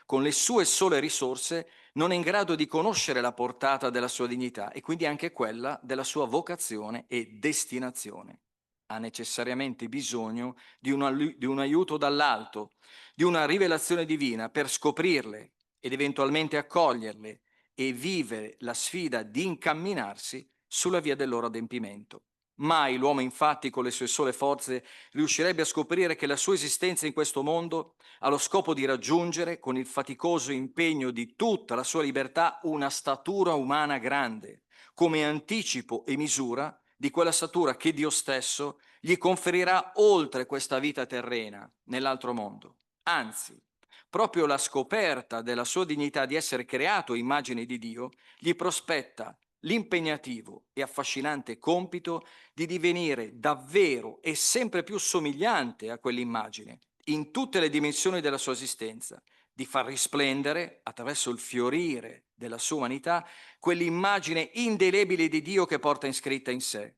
S5: con le sue sole risorse, non è in grado di conoscere la portata della sua dignità e quindi anche quella della sua vocazione e destinazione. Ha necessariamente bisogno di un aiuto dall'alto, di una rivelazione divina per scoprirle ed eventualmente accoglierle e vivere la sfida di incamminarsi sulla via del loro adempimento. Mai l'uomo infatti con le sue sole forze riuscirebbe a scoprire che la sua esistenza in questo mondo ha lo scopo di raggiungere, con il faticoso impegno di tutta la sua libertà, una statura umana grande, come anticipo e misura di quella statura che Dio stesso gli conferirà oltre questa vita terrena, nell'altro mondo. Anzi, proprio la scoperta della sua dignità di essere creato a immagine di Dio gli prospetta l'impegnativo e affascinante compito di divenire davvero e sempre più somigliante a quell'immagine, in tutte le dimensioni della sua esistenza, di far risplendere, attraverso il fiorire della sua umanità, quell'immagine indelebile di Dio che porta iscritta in sé,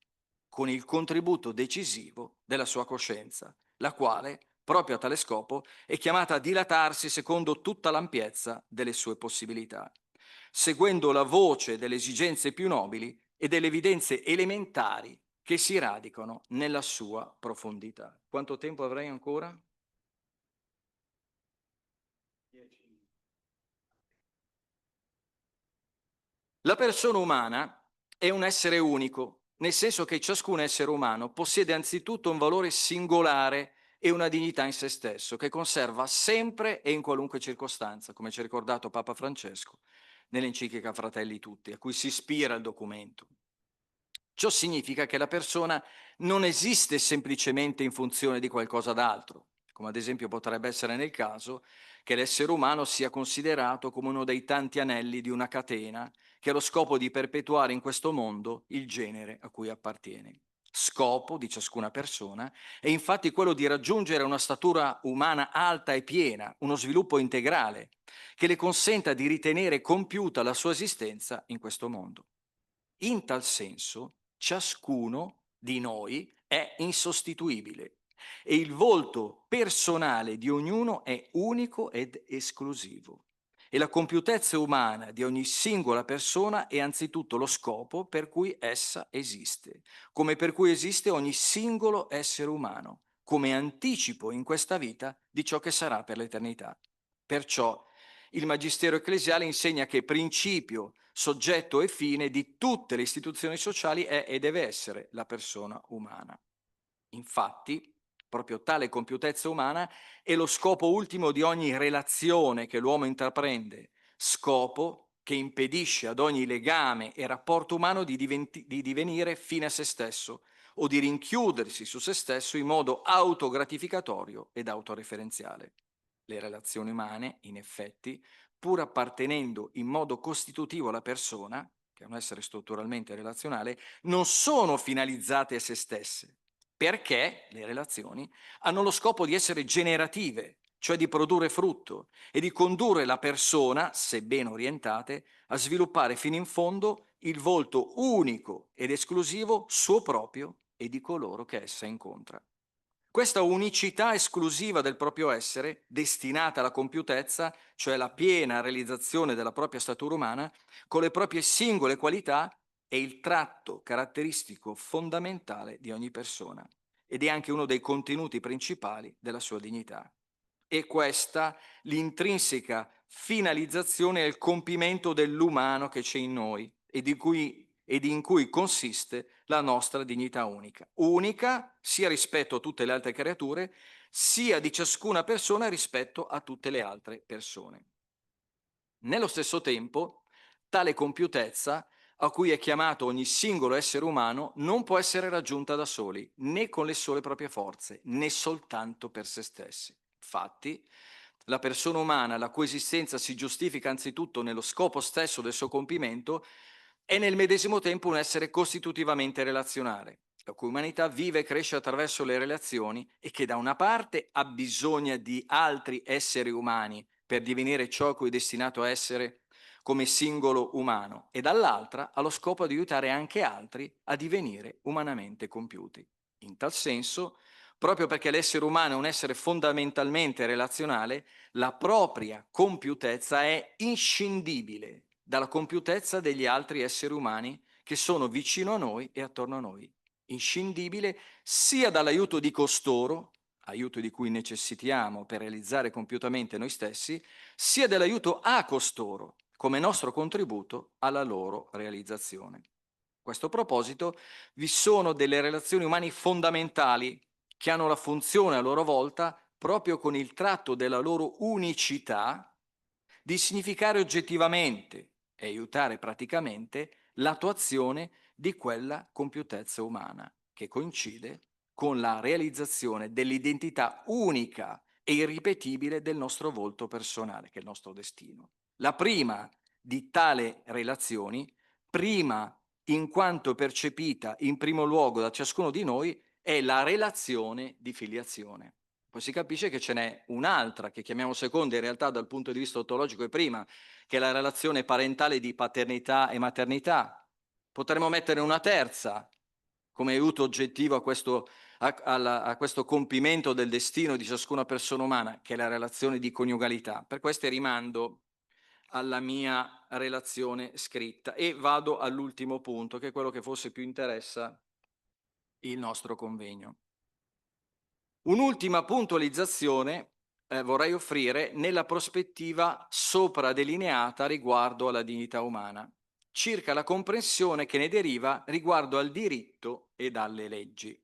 S5: con il contributo decisivo della sua coscienza, la quale, proprio a tale scopo, è chiamata a dilatarsi secondo tutta l'ampiezza delle sue possibilità, seguendo la voce delle esigenze più nobili e delle evidenze elementari che si radicano nella sua profondità. Quanto tempo avrei ancora? 10. La persona umana è un essere unico, nel senso che ciascun essere umano possiede anzitutto un valore singolare e una dignità in se stesso, che conserva sempre e in qualunque circostanza, come ci ha ricordato Papa Francesco nell'enciclica Fratelli Tutti, a cui si ispira il documento. Ciò significa che la persona non esiste semplicemente in funzione di qualcosa d'altro, come ad esempio potrebbe essere nel caso che l'essere umano sia considerato come uno dei tanti anelli di una catena che ha lo scopo di perpetuare in questo mondo il genere a cui appartiene. Scopo di ciascuna persona è infatti quello di raggiungere una statura umana alta e piena, uno sviluppo integrale, che le consenta di ritenere compiuta la sua esistenza in questo mondo. In tal senso, ciascuno di noi è insostituibile e il volto personale di ognuno è unico ed esclusivo. E la compiutezza umana di ogni singola persona è anzitutto lo scopo per cui essa esiste, come per cui esiste ogni singolo essere umano, come anticipo in questa vita di ciò che sarà per l'eternità. Perciò il Magistero ecclesiale insegna che principio, soggetto e fine di tutte le istituzioni sociali è e deve essere la persona umana. Infatti, proprio tale compiutezza umana è lo scopo ultimo di ogni relazione che l'uomo intraprende, scopo che impedisce ad ogni legame e rapporto umano di divenire fine a se stesso o di rinchiudersi su se stesso in modo autogratificatorio ed autoreferenziale. Le relazioni umane, in effetti, pur appartenendo in modo costitutivo alla persona, che è un essere strutturalmente relazionale, non sono finalizzate a se stesse, perché le relazioni hanno lo scopo di essere generative, cioè di produrre frutto e di condurre la persona, se ben orientate, a sviluppare fino in fondo il volto unico ed esclusivo suo proprio e di coloro che essa incontra. Questa unicità esclusiva del proprio essere, destinata alla compiutezza, cioè la piena realizzazione della propria statura umana, con le proprie singole qualità, è il tratto caratteristico fondamentale di ogni persona ed è anche uno dei contenuti principali della sua dignità. E questa l'intrinseca finalizzazione e il compimento dell'umano che c'è in noi ed in cui consiste la nostra dignità unica. Unica sia rispetto a tutte le altre creature, sia di ciascuna persona rispetto a tutte le altre persone. Nello stesso tempo, tale compiutezza, a cui è chiamato ogni singolo essere umano, non può essere raggiunta da soli, né con le sole proprie forze, né soltanto per se stessi. Infatti, la persona umana, la cui esistenza si giustifica anzitutto nello scopo stesso del suo compimento, è nel medesimo tempo un essere costitutivamente relazionale, la cui umanità vive e cresce attraverso le relazioni e che da una parte ha bisogno di altri esseri umani per divenire ciò a cui è destinato a essere come singolo umano e dall'altra ha lo scopo di aiutare anche altri a divenire umanamente compiuti. In tal senso, proprio perché l'essere umano è un essere fondamentalmente relazionale, la propria compiutezza è inscindibile dalla compiutezza degli altri esseri umani che sono vicino a noi e attorno a noi. Inscindibile sia dall'aiuto di costoro, aiuto di cui necessitiamo per realizzare compiutamente noi stessi, sia dell'aiuto a costoro, come nostro contributo alla loro realizzazione. questo proposito, vi sono delle relazioni umane fondamentali che hanno la funzione a loro volta, proprio con il tratto della loro unicità, di significare oggettivamente e aiutare praticamente l'attuazione di quella compiutezza umana, che coincide con la realizzazione dell'identità unica e irripetibile del nostro volto personale, che è il nostro destino. La prima di tale relazioni, prima in quanto percepita in primo luogo da ciascuno di noi, è la relazione di filiazione. Poi si capisce che ce n'è un'altra, che chiamiamo seconda, in realtà dal punto di vista ontologico è prima, che è la relazione parentale di paternità e maternità. Potremmo metterne una terza, come aiuto oggettivo a questo compimento del destino di ciascuna persona umana, che è la relazione di coniugalità. Per questo rimando alla mia relazione scritta e vado all'ultimo punto, che è quello che forse più interessa il nostro convegno. Un'ultima puntualizzazione vorrei offrire nella prospettiva sopra delineata riguardo alla dignità umana, circa la comprensione che ne deriva riguardo al diritto ed alle leggi.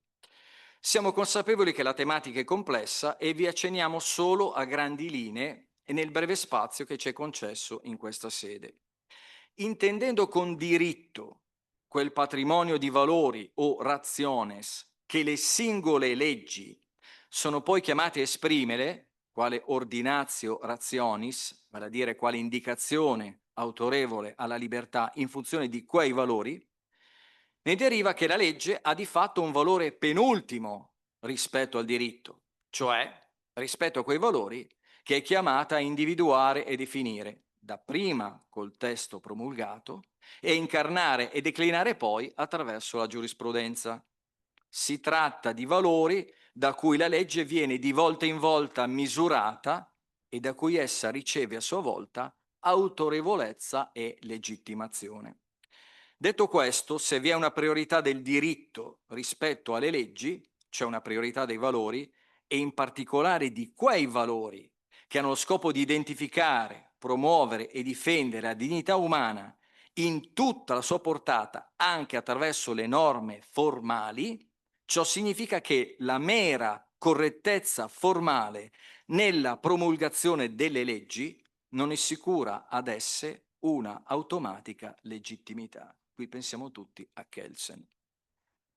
S5: Siamo consapevoli che la tematica è complessa e vi accenniamo solo a grandi linee e nel breve spazio che ci è concesso in questa sede. Intendendo con diritto quel patrimonio di valori o rationes che le singole leggi sono poi chiamate a esprimere, quale ordinatio rationis, vale a dire quale indicazione autorevole alla libertà in funzione di quei valori, ne deriva che la legge ha di fatto un valore penultimo rispetto al diritto, cioè rispetto a quei valori che è chiamata a individuare e definire, dapprima col testo promulgato e incarnare e declinare poi attraverso la giurisprudenza. Si tratta di valori da cui la legge viene di volta in volta misurata e da cui essa riceve a sua volta autorevolezza e legittimazione. Detto questo, se vi è una priorità del diritto rispetto alle leggi, c'è una priorità dei valori e in particolare di quei valori che hanno lo scopo di identificare, promuovere e difendere la dignità umana in tutta la sua portata, anche attraverso le norme formali. Ciò significa che la mera correttezza formale nella promulgazione delle leggi non assicura ad esse una automatica legittimità. Qui pensiamo tutti a Kelsen.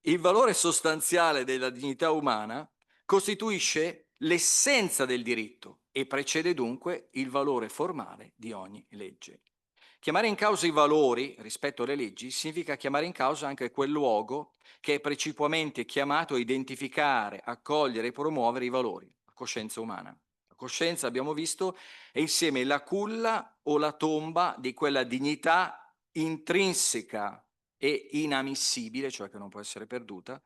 S5: Il valore sostanziale della dignità umana costituisce l'essenza del diritto e precede dunque il valore formale di ogni legge. Chiamare in causa i valori rispetto alle leggi significa chiamare in causa anche quel luogo che è precipuamente chiamato a identificare, accogliere e promuovere i valori, la coscienza umana. La coscienza, abbiamo visto, è insieme la culla o la tomba di quella dignità intrinseca e inammissibile, cioè che non può essere perduta,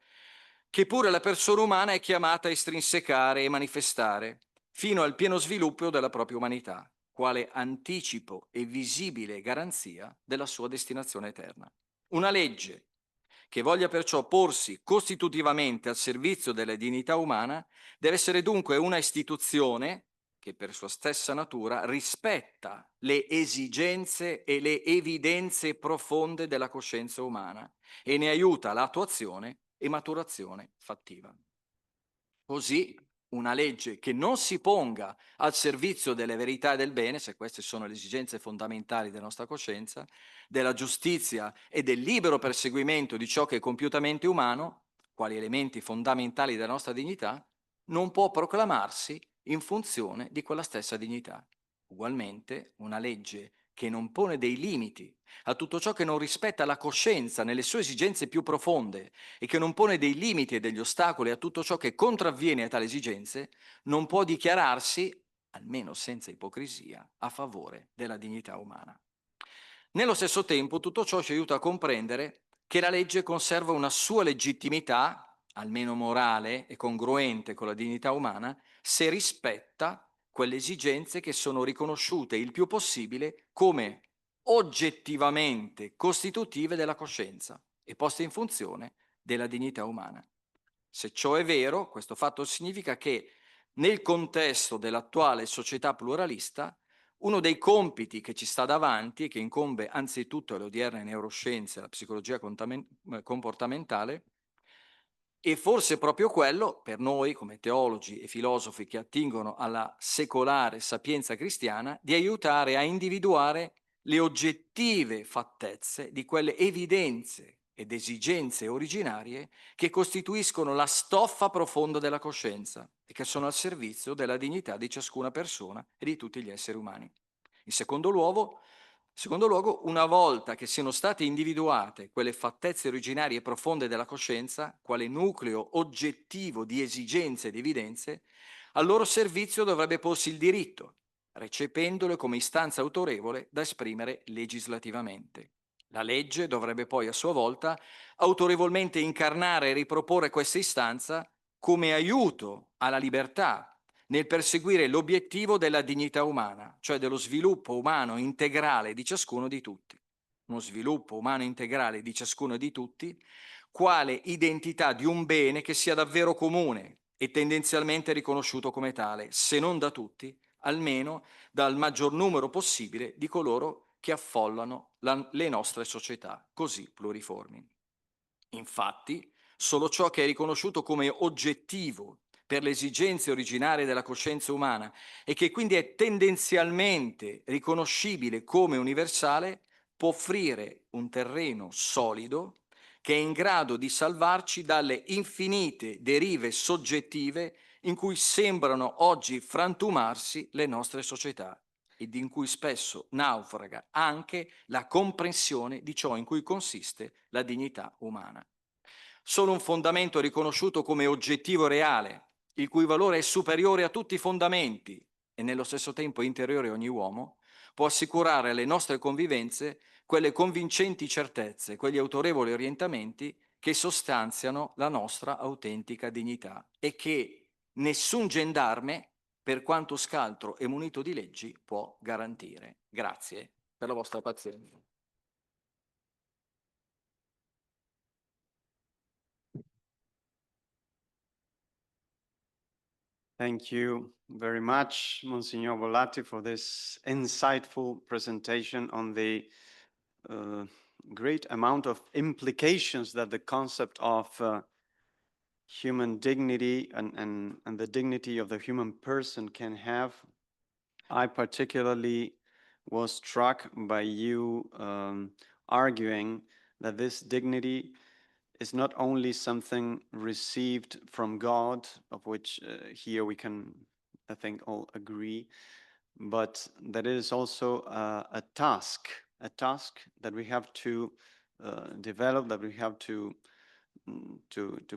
S5: che pure la persona umana è chiamata a estrinsecare e manifestare fino al pieno sviluppo della propria umanità, quale anticipo e visibile garanzia della sua destinazione eterna. Una legge che voglia perciò porsi costitutivamente al servizio della dignità umana deve essere dunque una istituzione che per sua stessa natura rispetta le esigenze e le evidenze profonde della coscienza umana e ne aiuta l'attuazione e maturazione fattiva. Così una legge che non si ponga al servizio delle verità e del bene, se queste sono le esigenze fondamentali della nostra coscienza, della giustizia e del libero perseguimento di ciò che è compiutamente umano, quali elementi fondamentali della nostra dignità, non può proclamarsi in funzione di quella stessa dignità. Ugualmente, una legge che non pone dei limiti a tutto ciò che non rispetta la coscienza nelle sue esigenze più profonde e che non pone dei limiti e degli ostacoli a tutto ciò che contravviene a tali esigenze, non può dichiararsi, almeno senza ipocrisia, a favore della dignità umana. Nello stesso tempo, tutto ciò ci aiuta a comprendere che la legge conserva una sua legittimità, almeno morale e congruente con la dignità umana, se rispetta quelle esigenze che sono riconosciute il più possibile come oggettivamente costitutive della coscienza e poste in funzione della dignità umana. Se ciò è vero, questo fatto significa che nel contesto dell'attuale società pluralista Uno dei compiti che ci sta davanti e che incombe anzitutto alle odierne neuroscienze, alla psicologia comportamentale, e forse proprio quello, per noi come teologi e filosofi che attingono alla secolare sapienza cristiana, di aiutare a individuare le oggettive fattezze di quelle evidenze ed esigenze originarie che costituiscono la stoffa profonda della coscienza e che sono al servizio della dignità di ciascuna persona e di tutti gli esseri umani. In secondo luogo, una volta che siano state individuate quelle fattezze originarie e profonde della coscienza, quale nucleo oggettivo di esigenze ed evidenze, al loro servizio dovrebbe porsi il diritto, recependole come istanza autorevole da esprimere legislativamente. La legge dovrebbe poi a sua volta autorevolmente incarnare e riproporre questa istanza come aiuto alla libertà nel perseguire l'obiettivo della dignità umana, cioè dello sviluppo umano integrale di ciascuno di tutti. Uno sviluppo umano integrale di ciascuno di tutti, quale identità di un bene che sia davvero comune e tendenzialmente riconosciuto come tale, se non da tutti, almeno dal maggior numero possibile di coloro che affollano le nostre società così pluriformi. Infatti, solo ciò che è riconosciuto come oggettivo per le esigenze originarie della coscienza umana e che quindi è tendenzialmente riconoscibile come universale, può offrire un terreno solido che è in grado di salvarci dalle infinite derive soggettive in cui sembrano oggi frantumarsi le nostre società ed in cui spesso naufraga anche la comprensione di ciò in cui consiste la dignità umana. Solo un fondamento riconosciuto come oggettivo reale, il cui valore è superiore a tutti i fondamenti e nello stesso tempo interiore a ogni uomo, può assicurare alle nostre convivenze quelle convincenti certezze, quegli autorevoli orientamenti che sostanziano la nostra autentica dignità e che nessun gendarme, per quanto scaltro e munito di leggi, può garantire. Grazie per la vostra pazienza.
S1: Thank you very much, Monsignor Volatti, for this insightful presentation on the great amount of implications that the concept of human dignity and the dignity of the human person can have. I particularly was struck by you arguing that this dignity is not only something received from God, of which here we can, I think, all agree, but that it is also a task that we have to develop, that we have to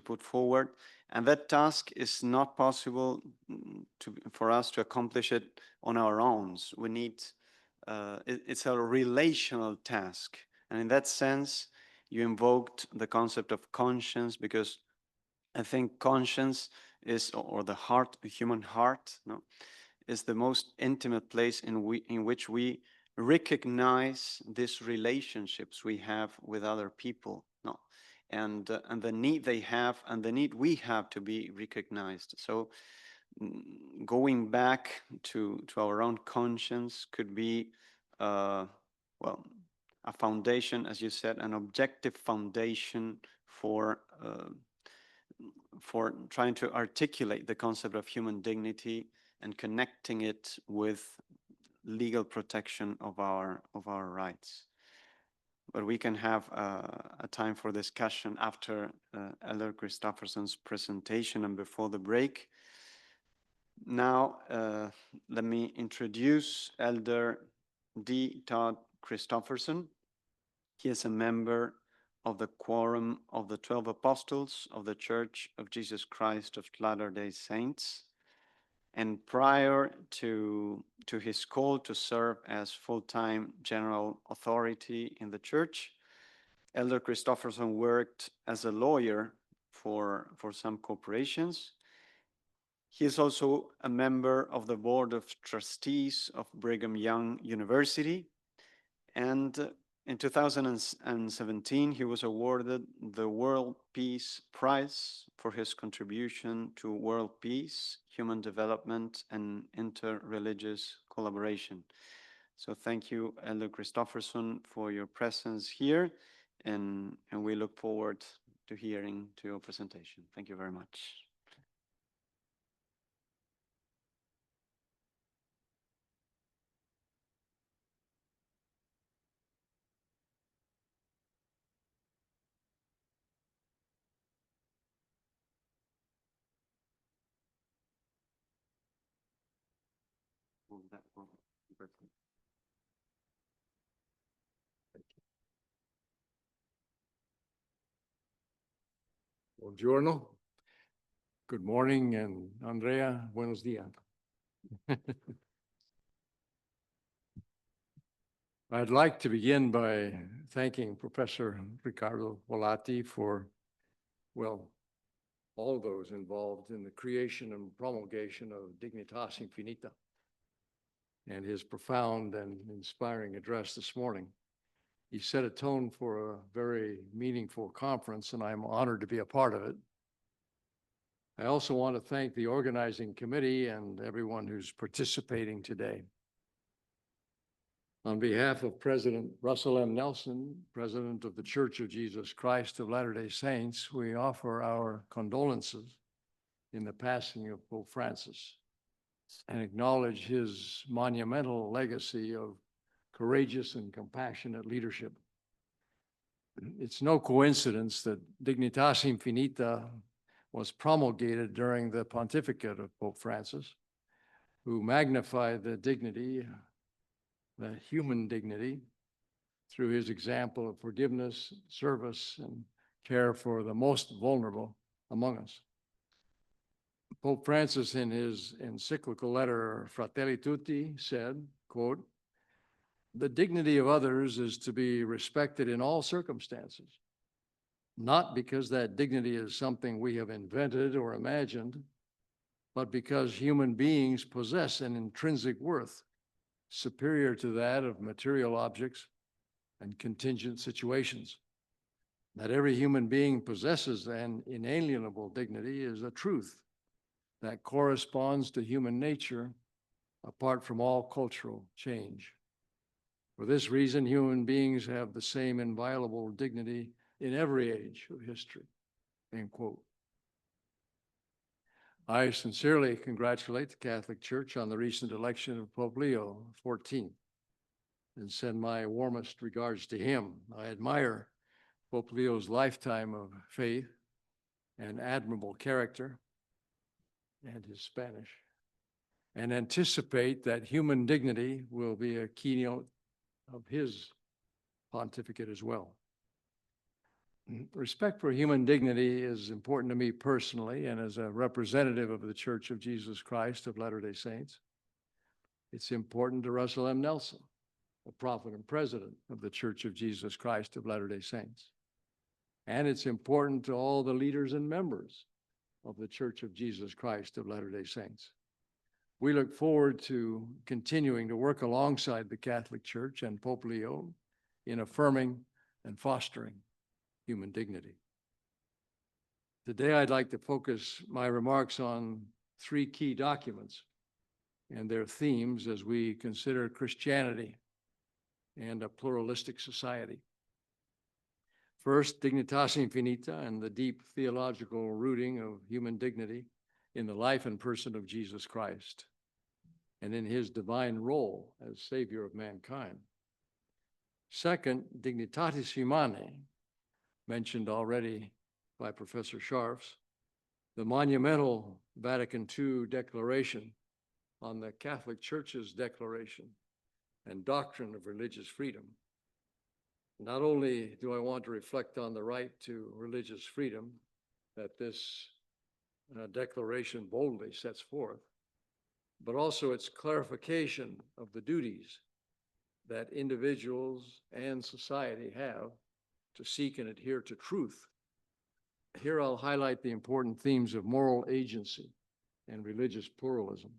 S1: put forward, and that task is not possible for us to accomplish it on our own. We need it's a relational task, and in that sense, you invoked the concept of conscience, because I think conscience is, or the heart, the human heart, no, is the most intimate place in which we recognize these relationships we have with other people, no, and the need they have and the need we have to be recognized. So going back to our own conscience could be, well, a foundation, as you said, an objective foundation for trying to articulate the concept of human dignity and connecting it with legal protection of our rights. But we can have a time for discussion after Elder Christofferson's presentation and before the break. Now, let me introduce Elder D. Todd Christofferson. He is a member of the Quorum of the 12 Apostles of the Church of Jesus Christ of Latter-day Saints. And prior to his call to serve as full-time general authority in the church, Elder Christofferson worked as a lawyer for some corporations. He is also a member of the Board of Trustees of Brigham Young University, and in 2017, he was awarded the World Peace Prize for his contribution to world peace, human development, and interreligious collaboration. So thank you, Elder Christofferson, for your presence here, and we look forward to hearing to your presentation. Thank you very much.
S6: Buongiorno. Good morning, and Andrea, buenos dias. I'd like to begin by thanking Professor Riccardo Volatti for, well, all those involved in the creation and promulgation of Dignitas Infinita and his profound and inspiring address this morning. He set a tone for a very meaningful conference, and I'm honored to be a part of it. I also want to thank the organizing committee and everyone who's participating today. On behalf of President Russell M. Nelson, President of the Church of Jesus Christ of Latter-day Saints, we offer our condolences in the passing of Pope Francis and acknowledge his monumental legacy of courageous and compassionate leadership. It's no coincidence that Dignitas Infinita was promulgated during the pontificate of Pope Francis, who magnified the dignity, the human dignity, through his example of forgiveness, service, and care for the most vulnerable among us. Pope Francis, in his encyclical letter Fratelli Tutti, said, quote, "The dignity of others is to be respected in all circumstances, not because that dignity is something we have invented or imagined, but because human beings possess an intrinsic worth superior to that of material objects and contingent situations. That every human being possesses an inalienable dignity is a truth that corresponds to human nature apart from all cultural change. For this reason, human beings have the same inviolable dignity in every age of history," end quote. I sincerely congratulate the Catholic Church on the recent election of Pope Leo XIV and send my warmest regards to him. I admire Pope Leo's lifetime of faith and admirable character, and his Spanish, and anticipate that human dignity will be a keynote of his pontificate as well. Respect for human dignity is important to me personally and as a representative of the Church of Jesus Christ of Latter-day Saints. It's important to Russell M. Nelson, the prophet and president of the Church of Jesus Christ of Latter-day Saints. And it's important to all the leaders and members of the Church of Jesus Christ of Latter-day Saints. We look forward to continuing to work alongside the Catholic Church and Pope Leo in affirming and fostering human dignity. Today, I'd like to focus my remarks on three key documents and their themes as we consider Christianity and a pluralistic society. First, Dignitas Infinita and the deep theological rooting of human dignity in the life and person of Jesus Christ and in his divine role as Savior of mankind. Second, Dignitatis Humanae, mentioned already by Professor Scharfs, the monumental Vatican II Declaration on the Catholic Church's declaration and doctrine of religious freedom. Not only do I want to reflect on the right to religious freedom that this declaration boldly sets forth, but also its clarification of the duties that individuals and society have to seek and adhere to truth. Here I'll highlight the important themes of moral agency and religious pluralism.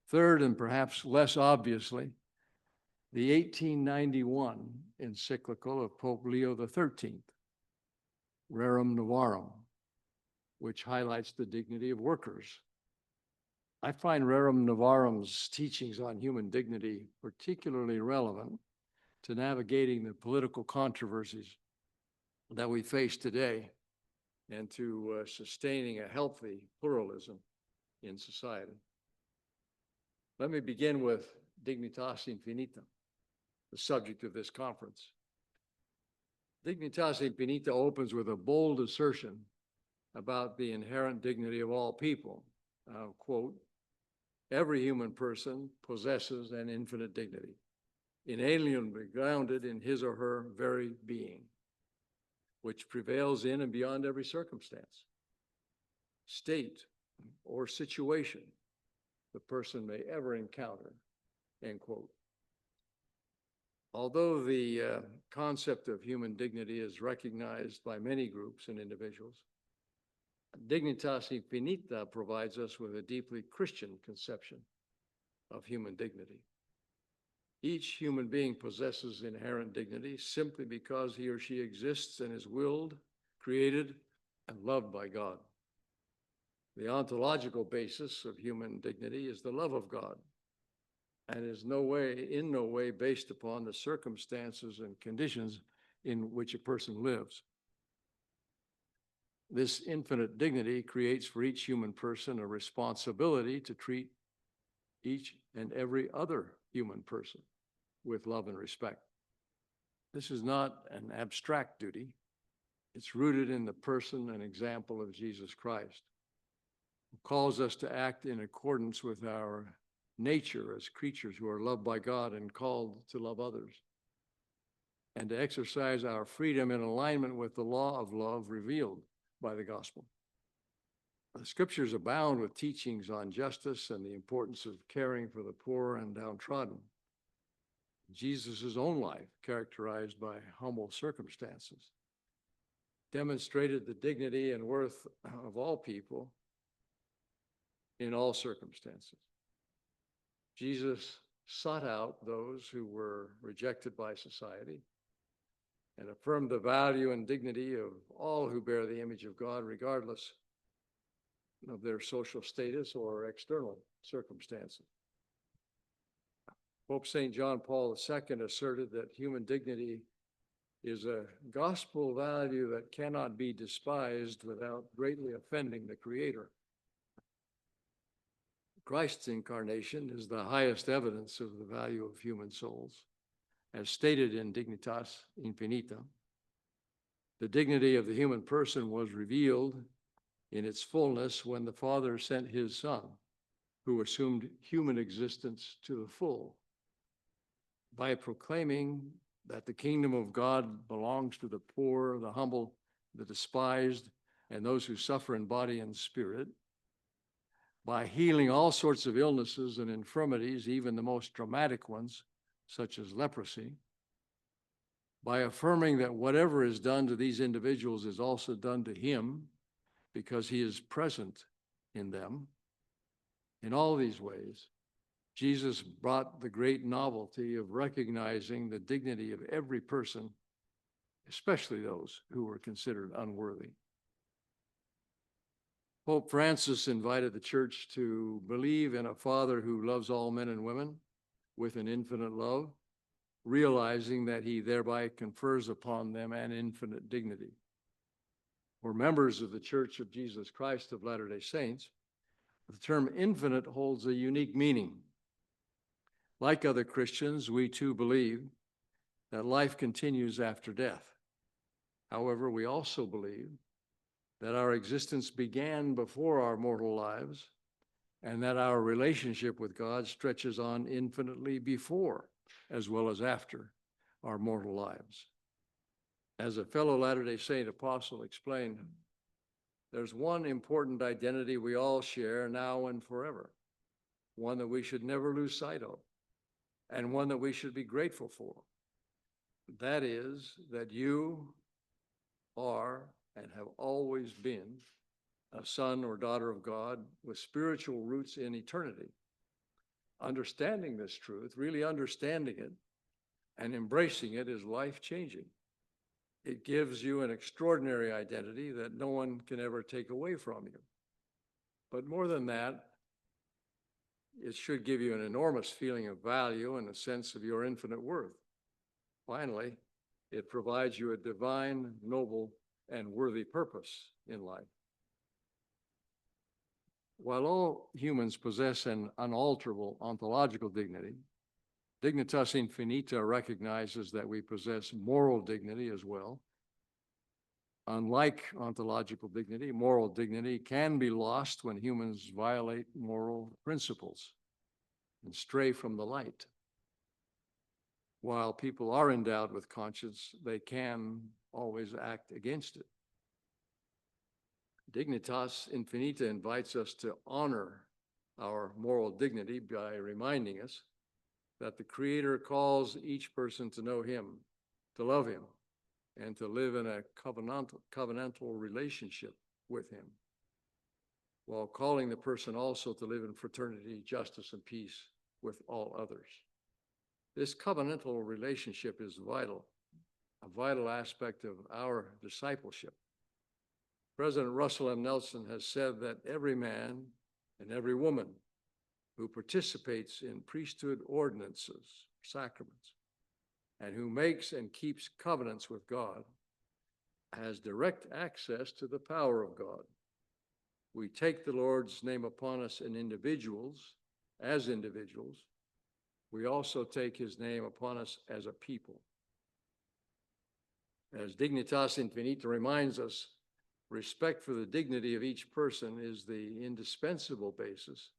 S6: Third, and perhaps less obviously, the 1891 encyclical of Pope Leo XIII, Rerum Novarum, which highlights the dignity of workers. I find Rerum Novarum's teachings on human dignity particularly relevant to navigating the political controversies that we face today and to sustaining a healthy pluralism in society. Let me begin with Dignitas Infinita, the subject of this conference. Dignitas Infinita opens with a bold assertion about the inherent dignity of all people. Quote, "Every human person possesses an infinite dignity, inalienably grounded in his or her very being, which prevails in and beyond every circumstance, state, or situation the person may ever encounter," end quote. Although the concept of human dignity is recognized by many groups and individuals, Dignitas Infinita provides us with a deeply Christian conception of human dignity. Each human being possesses inherent dignity simply because he or she exists and is willed, created, and loved by God. The ontological basis of human dignity is the love of God and is in no way based upon the circumstances and conditions in which a person lives. This infinite dignity creates for each human person a responsibility to treat each and every other human person with love and respect. This is not an abstract duty. It's rooted in the person and example of Jesus Christ, who calls us to act in accordance with our nature as creatures who are loved by God and called to love others, and to exercise our freedom in alignment with the law of love revealed by the gospel. The scriptures abound with teachings on justice and the importance of caring for the poor and downtrodden. Jesus' own life, characterized by humble circumstances, demonstrated the dignity and worth of all people in all circumstances. Jesus sought out those who were rejected by society and affirmed the value and dignity of all who bear the image of God, regardless of their social status or external circumstances. Pope St. John Paul II asserted that human dignity is a gospel value that cannot be despised without greatly offending the Creator. Christ's incarnation is the highest evidence of the value of human souls. As stated in Dignitas Infinita, the dignity of the human person was revealed in its fullness when the Father sent his Son, who assumed human existence to the full, by proclaiming that the kingdom of God belongs to the poor, the humble, the despised, and those who suffer in body and spirit, by healing all sorts of illnesses and infirmities, even the most dramatic ones, such as leprosy, by affirming that whatever is done to these individuals is also done to him because he is present in them. In all these ways, Jesus brought the great novelty of recognizing the dignity of every person, especially those who were considered unworthy. Pope Francis invited the church to believe in a Father who loves all men and women with an infinite love, realizing that he thereby confers upon them an infinite dignity. For members of the Church of Jesus Christ of Latter-day Saints, the term infinite holds a unique meaning. Like other Christians, we too believe that life continues after death. However, we also believe that our existence began before our mortal lives and that our relationship with God stretches on infinitely before as well as after our mortal lives. As a fellow Latter-day Saint apostle explained, there's one important identity we all share now and forever, one that we should never lose sight of, and one that we should be grateful for. That is that you are and have always been a son or daughter of God with spiritual roots in eternity. Understanding this truth, really understanding it and embracing it is life-changing. It gives you an extraordinary identity that no one can ever take away from you. But more than that, it should give you an enormous feeling of value and a sense of your infinite worth. Finally, it provides you a divine, noble, and worthy purpose in life. While all humans possess an unalterable ontological dignity, Dignitas Infinita recognizes that we possess moral dignity as well. Unlike ontological dignity, moral dignity can be lost when humans violate moral principles and stray from the light. While people are endowed with conscience, they can always act against it. Dignitas Infinita invites us to honor our moral dignity by reminding us that the Creator calls each person to know Him, to love Him, and to live in a covenantal relationship with Him, while calling the person also to live in fraternity, justice, and peace with all others. This covenantal relationship is vital, a vital aspect of our discipleship. President Russell M. Nelson has said that every man and every woman who participates in priesthood ordinances, sacraments, and who makes and keeps covenants with God has direct access to the power of God. We take the Lord's name upon us as individuals. We also take His name upon us as a people. As Dignitas Infinita reminds us, respect for the dignity of each person is the indispensable basis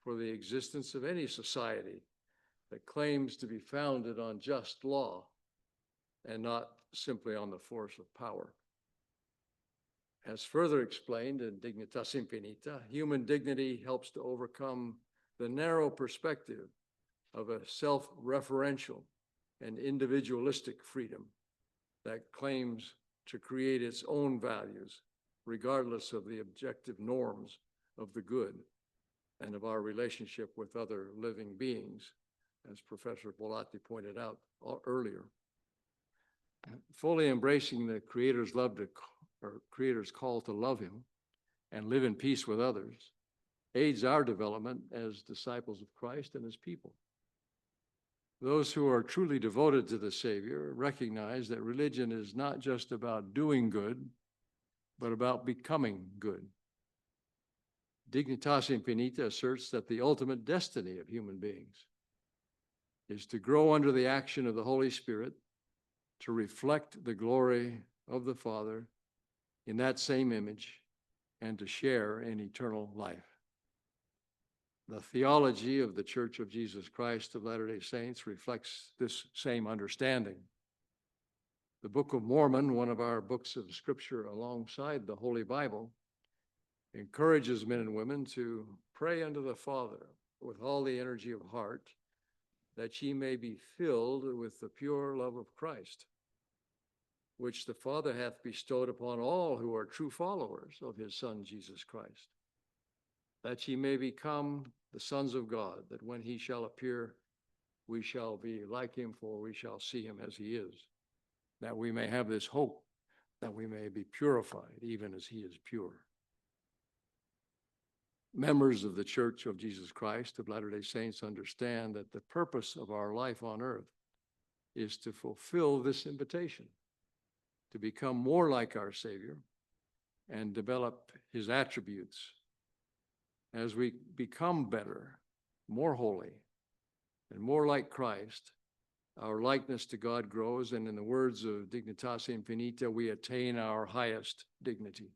S6: for the existence of any society that claims to be founded on just law and not simply on the force of power. As further explained in Dignitas Infinita, human dignity helps to overcome the narrow perspective of a self-referential and individualistic freedom that claims to create its own values, regardless of the objective norms of the good and of our relationship with other living beings, as Professor Bolatti pointed out earlier. Fully embracing the Creator's call to love Him and live in peace with others aids our development as disciples of Christ and as people. Those who are truly devoted to the Savior recognize that religion is not just about doing good, but about becoming good. Dignitas Infinita asserts that the ultimate destiny of human beings is to grow under the action of the Holy Spirit, to reflect the glory of the Father in that same image, and to share in eternal life. The theology of the Church of Jesus Christ of Latter-day Saints reflects this same understanding. The Book of Mormon, one of our books of scripture alongside the Holy Bible, encourages men and women to pray unto the Father with all the energy of heart, that ye may be filled with the pure love of Christ, which the Father hath bestowed upon all who are true followers of His Son, Jesus Christ, that ye may become the sons of God, that when He shall appear, we shall be like Him, for we shall see Him as He is, that we may have this hope, that we may be purified even as He is pure. Members of the Church of Jesus Christ of Latter-day Saints understand that the purpose of our life on earth is to fulfill this invitation, to become more like our Savior and develop His attributes. As we become better, more holy, and more like Christ, our likeness to God grows, and in the words of Dignitas Infinita, we attain our highest dignity.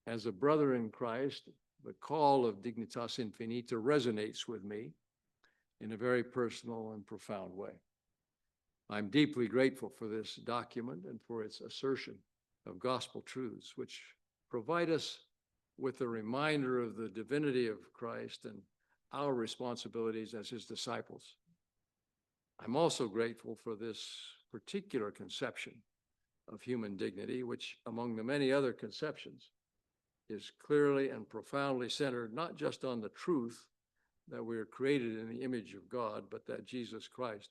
S6: As a brother in Christ, the call of Dignitas Infinita resonates with me in a very personal and profound way. I'm deeply grateful for this document and for its assertion of gospel truths, which provide us with a reminder of the divinity of Christ and our responsibilities as His disciples. I'm also grateful for this particular conception of human dignity, which, among the many other conceptions, is clearly and profoundly centered not just on the truth that we are created in the image of God, but that Jesus Christ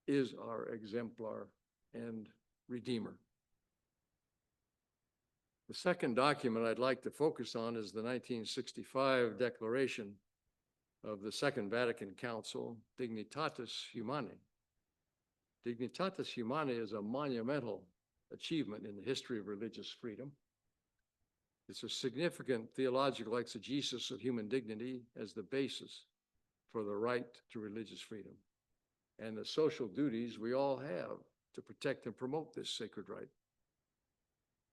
S6: is our exemplar and Redeemer. The second document I'd like to focus on is the 1965 Declaration of the Second Vatican Council, Dignitatis Humanae. Dignitatis Humanae is a monumental achievement in the history of religious freedom. It's a significant theological exegesis of human dignity as the basis for the right to religious freedom and the social duties we all have to protect and promote this sacred right.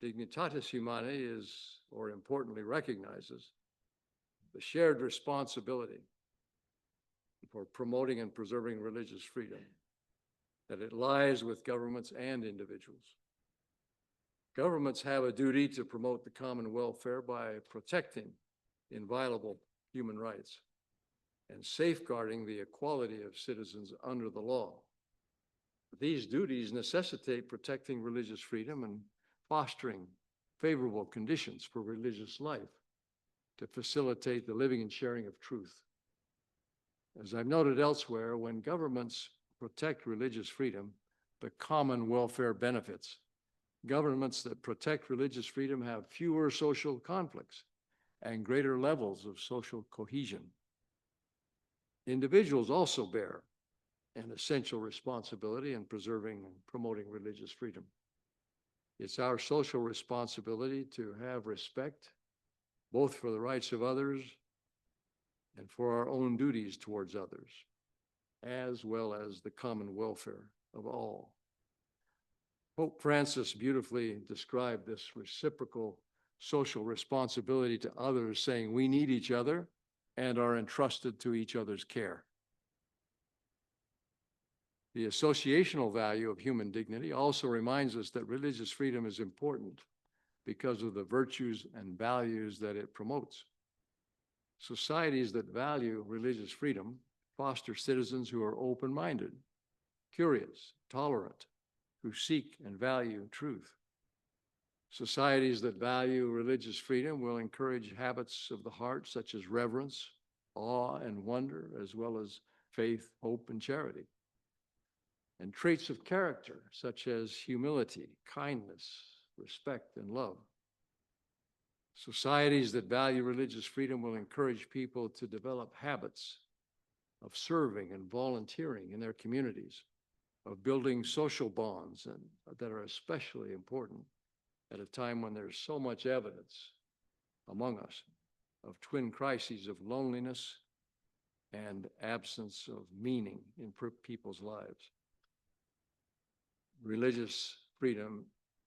S6: Dignitatis Humanae is, or importantly, recognizes the shared responsibility for promoting and preserving religious freedom, that it lies with governments and individuals. Governments have a duty to promote the common welfare by protecting inviolable human rights and safeguarding the equality of citizens under the law. These duties necessitate protecting religious freedom and fostering favorable conditions for religious life to facilitate the living and sharing of truth. As I've noted elsewhere, when governments protect religious freedom, the common welfare benefits. Governments that protect religious freedom have fewer social conflicts and greater levels of social cohesion. Individuals also bear an essential responsibility in preserving and promoting religious freedom. It's our social responsibility to have respect, both for the rights of others and for our own duties towards others, as well as the common welfare of all. Pope Francis beautifully described this reciprocal social responsibility to others, saying, "We need each other and are entrusted to each other's care." The associational value of human dignity also reminds us that religious freedom is important because of the virtues and values that it promotes. Societies that value religious freedom foster citizens who are open-minded, curious, tolerant, who seek and value truth. Societies that value religious freedom will encourage habits of the heart such as reverence, awe, and wonder, as well as faith, hope, and charity. And traits of character such as humility, kindness, respect, and love. Societies that value religious freedom will encourage people to develop habits of serving and volunteering in their communities, of building social bonds and that are especially important at a time when there's so much evidence among us of twin crises of loneliness and absence of meaning in people's lives. Religious freedom,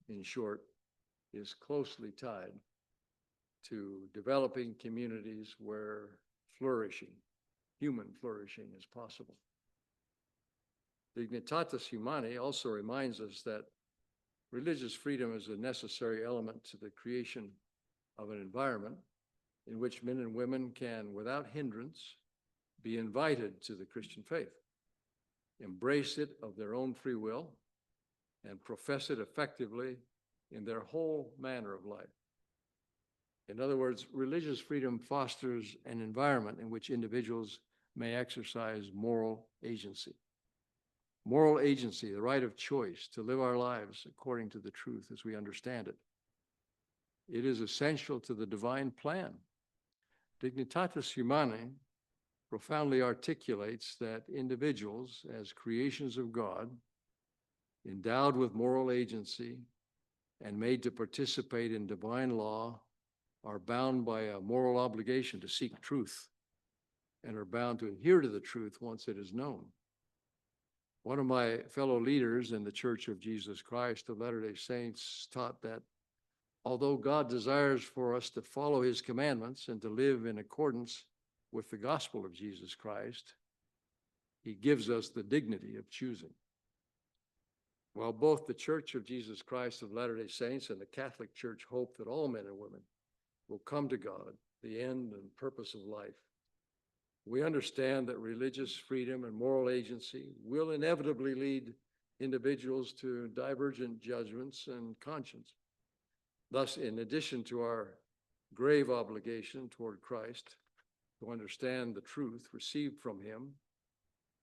S6: in short, is closely tied to developing communities where human flourishing is possible. Dignitatis Humanae also reminds us that religious freedom is a necessary element to the creation of an environment in which men and women can, without hindrance, be invited to the Christian faith, embrace it of their own free will, and profess it effectively in their whole manner of life. In other words, religious freedom fosters an environment in which individuals may exercise moral agency. Moral agency, the right of choice to live our lives according to the truth as we understand it. It is essential to the divine plan. Dignitatis Humanae profoundly articulates that individuals, as creations of God, endowed with moral agency and made to participate in divine law, are bound by a moral obligation to seek truth and are bound to adhere to the truth once it is known. One of my fellow leaders in the Church of Jesus Christ of Latter-day Saints taught that although God desires for us to follow his commandments and to live in accordance with the gospel of Jesus Christ, he gives us the dignity of choosing. While both the Church of Jesus Christ of Latter-day Saints and the Catholic Church hope that all men and women will come to God, the end and purpose of life, we understand that religious freedom and moral agency will inevitably lead individuals to divergent judgments and conscience. Thus, in addition to our grave obligation toward Christ to understand the truth received from him,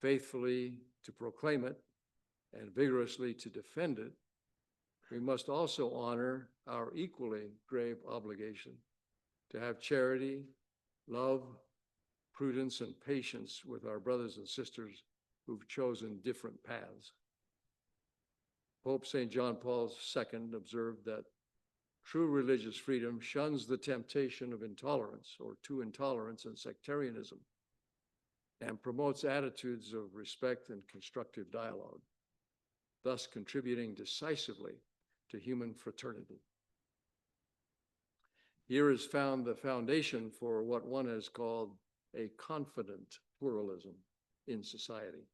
S6: faithfully to proclaim it, and vigorously to defend it, we must also honor our equally grave obligation to have charity, love, prudence and patience with our brothers and sisters who've chosen different paths. Pope St. John Paul II observed that true religious freedom shuns the temptation of intolerance or to intolerance and sectarianism, and promotes attitudes of respect and constructive dialogue, thus contributing decisively to human fraternity. Here is found the foundation for what one has called a confident pluralism in society.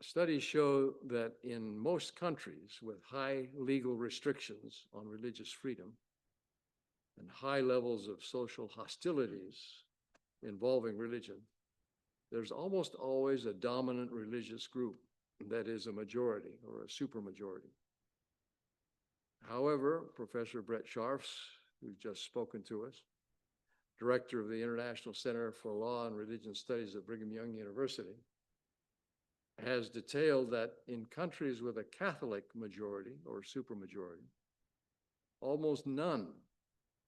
S6: Studies show that in most countries with high legal restrictions on religious freedom and high levels of social hostilities involving religion, there's almost always a dominant religious group that is a majority or a supermajority. However, Professor Brett Scharfs, who's just spoken to us, director of the International Center for Law and Religion Studies at Brigham Young University, has detailed that in countries with a Catholic majority or supermajority, almost none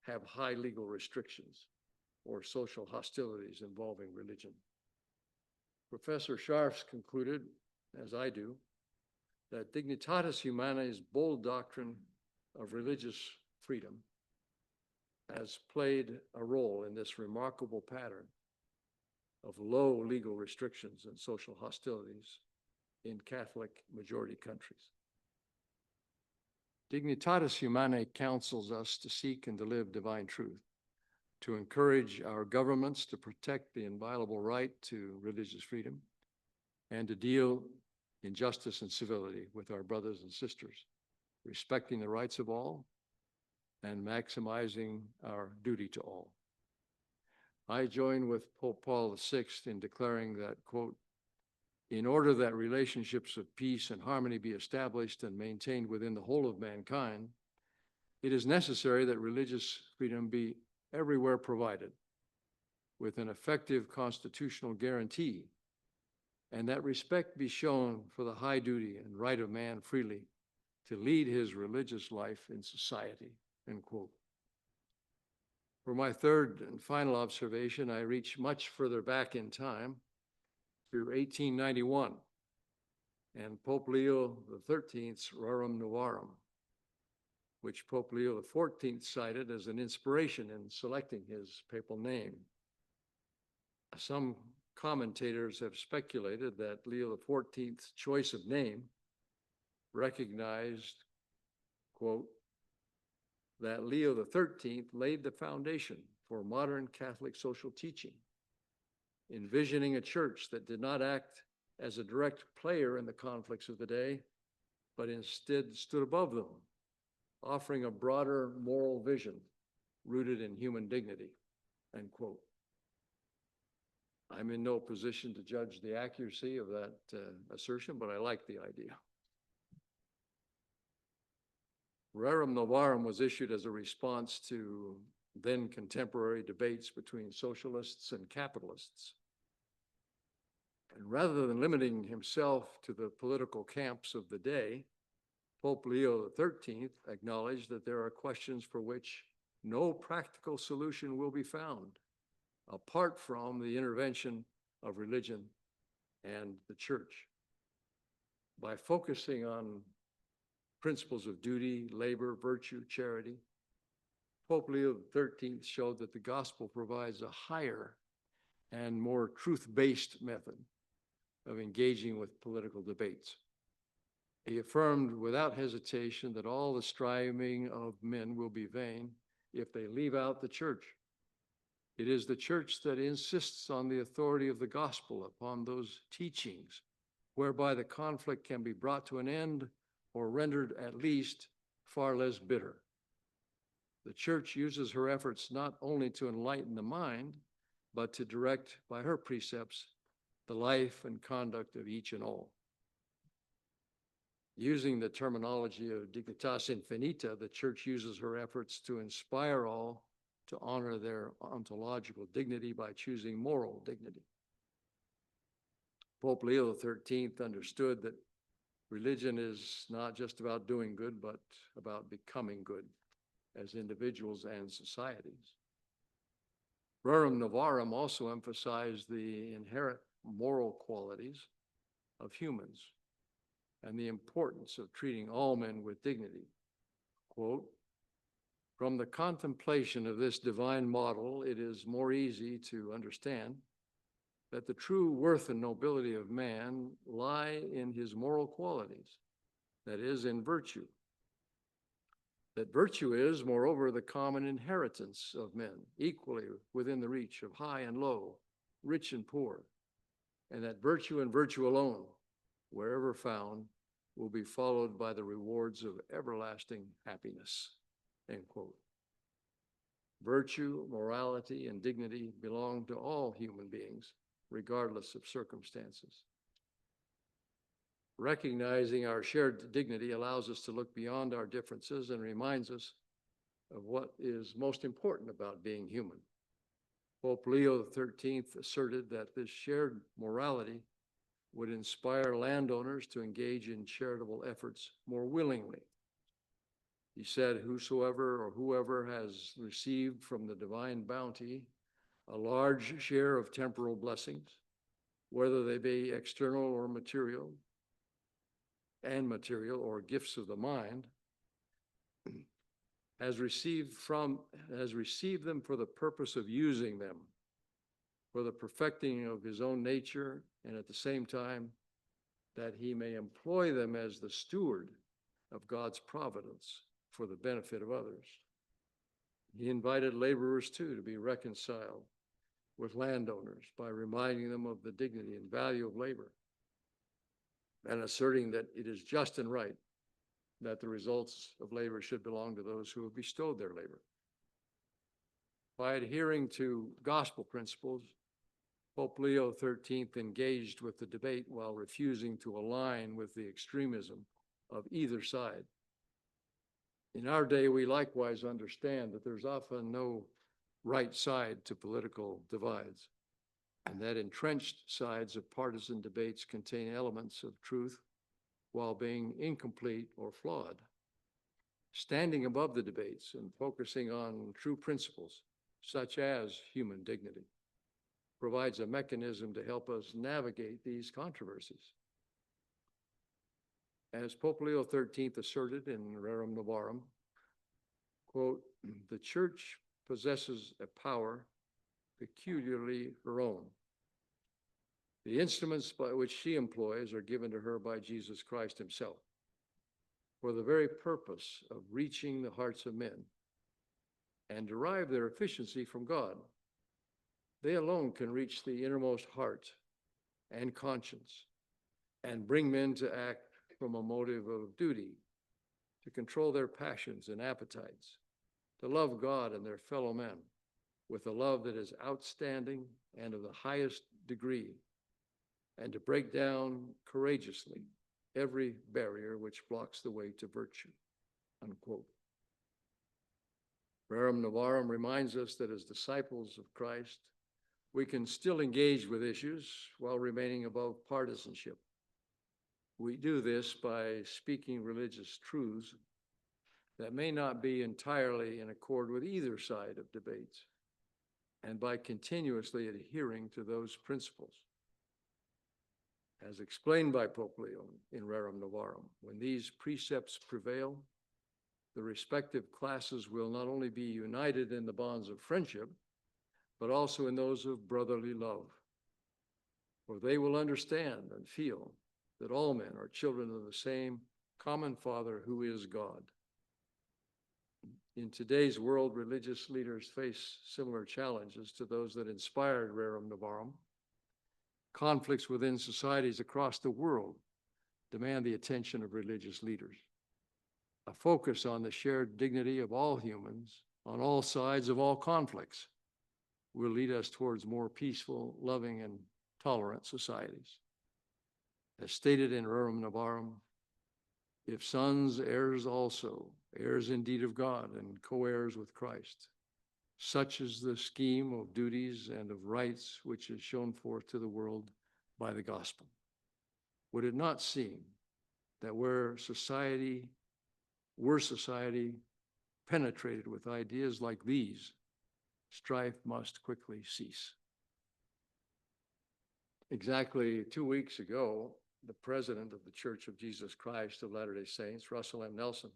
S6: have high legal restrictions or social hostilities involving religion. Professor Scharfs concluded, as I do, that Dignitatis Humanae's bold doctrine of religious freedom has played a role in this remarkable pattern of low legal restrictions and social hostilities in Catholic majority countries. Dignitatis Humanae counsels us to seek and to live divine truth, to encourage our governments to protect the inviolable right to religious freedom, and to deal in justice and civility with our brothers and sisters, respecting the rights of all and maximizing our duty to all. I join with Pope Paul VI in declaring that, quote, in order that relationships of peace and harmony be established and maintained within the whole of mankind, it is necessary that religious freedom be everywhere provided with an effective constitutional guarantee, and that respect be shown for the high duty and right of man freely to lead his religious life in society, end quote. For my third and final observation, I reach much further back in time to 1891 and Pope Leo XIII's Rerum Novarum, which Pope Leo XIV cited as an inspiration in selecting his papal name. Some commentators have speculated that Leo XIV's choice of name recognized, quote, that Leo XIII laid the foundation for modern Catholic social teaching, envisioning a church that did not act as a direct player in the conflicts of the day, but instead stood above them, offering a broader moral vision rooted in human dignity, end quote. I'm in no position to judge the accuracy of that assertion, but I like the idea. Rerum Novarum was issued as a response to then contemporary debates between socialists and capitalists. And rather than limiting himself to the political camps of the day, Pope Leo XIII acknowledged that there are questions for which no practical solution will be found apart from the intervention of religion and the church. By focusing on principles of duty, labor, virtue, charity, Pope Leo XIII showed that the gospel provides a higher and more truth-based method of engaging with political debates. He affirmed without hesitation that all the striving of men will be vain if they leave out the church. It is the church that insists on the authority of the gospel upon those teachings, whereby the conflict can be brought to an end or rendered at least far less bitter. The church uses her efforts not only to enlighten the mind, but to direct by her precepts the life and conduct of each and all. Using the terminology of Dignitas Infinita, the church uses her efforts to inspire all to honor their ontological dignity by choosing moral dignity. Pope Leo XIII understood that religion is not just about doing good, but about becoming good as individuals and societies. Rerum Novarum also emphasized the inherent moral qualities of humans and the importance of treating all men with dignity. Quote, "From the contemplation of this divine model, it is more easy to understand that the true worth and nobility of man lie in his moral qualities, that is, in virtue. That virtue is, moreover, the common inheritance of men, equally within the reach of high and low, rich and poor, and that virtue and virtue alone, wherever found, will be followed by the rewards of everlasting happiness." End quote. Virtue, morality, and dignity belong to all human beings, regardless of circumstances. Recognizing our shared dignity allows us to look beyond our differences and reminds us of what is most important about being human. Pope Leo XIII asserted that this shared morality would inspire landowners to engage in charitable efforts more willingly. He said, whoever has received from the divine bounty a large share of temporal blessings, whether they be external or material, or gifts of the mind, has received them for the purpose of using them for the perfecting of his own nature, and at the same time that he may employ them as the steward of God's providence for the benefit of others. He invited laborers too to be reconciled with landowners by reminding them of the dignity and value of labor, and asserting that it is just and right that the results of labor should belong to those who have bestowed their labor. By adhering to gospel principles, Pope Leo XIII engaged with the debate while refusing to align with the extremism of either side. In our day, we likewise understand that there's often no right side to political divides, and that entrenched sides of partisan debates contain elements of truth while being incomplete or flawed. Standing above the debates and focusing on true principles, such as human dignity, provides a mechanism to help us navigate these controversies. As Pope Leo XIII asserted in Rerum Novarum, quote, "The Church possesses a power peculiarly her own. The instruments by which she employs are given to her by Jesus Christ himself for the very purpose of reaching the hearts of men and derive their efficiency from God. They alone can reach the innermost heart and conscience and bring men to act from a motive of duty, to control their passions and appetites, to love God and their fellow men with a love that is outstanding and of the highest degree, and to break down courageously every barrier which blocks the way to virtue." Unquote. Rerum Novarum reminds us that as disciples of Christ, we can still engage with issues while remaining above partisanship. We do this by speaking religious truths that may not be entirely in accord with either side of debates, and by continuously adhering to those principles. As explained by Pope Leo in Rerum Novarum, when these precepts prevail, the respective classes will not only be united in the bonds of friendship, but also in those of brotherly love. For they will understand and feel that all men are children of the same common Father who is God. In today's world, religious leaders face similar challenges to those that inspired Rerum Novarum. Conflicts within societies across the world demand the attention of religious leaders. A focus on the shared dignity of all humans on all sides of all conflicts will lead us towards more peaceful, loving, and tolerant societies. As stated in Rerum Novarum, if sons, heirs also, heirs indeed of God and co-heirs with Christ. Such is the scheme of duties and of rights which is shown forth to the world by the gospel. Would it not seem that were society penetrated with ideas like these, strife must quickly cease. Exactly 2 weeks ago, the president of the Church of Jesus Christ of Latter-day Saints, Russell M. Nelson,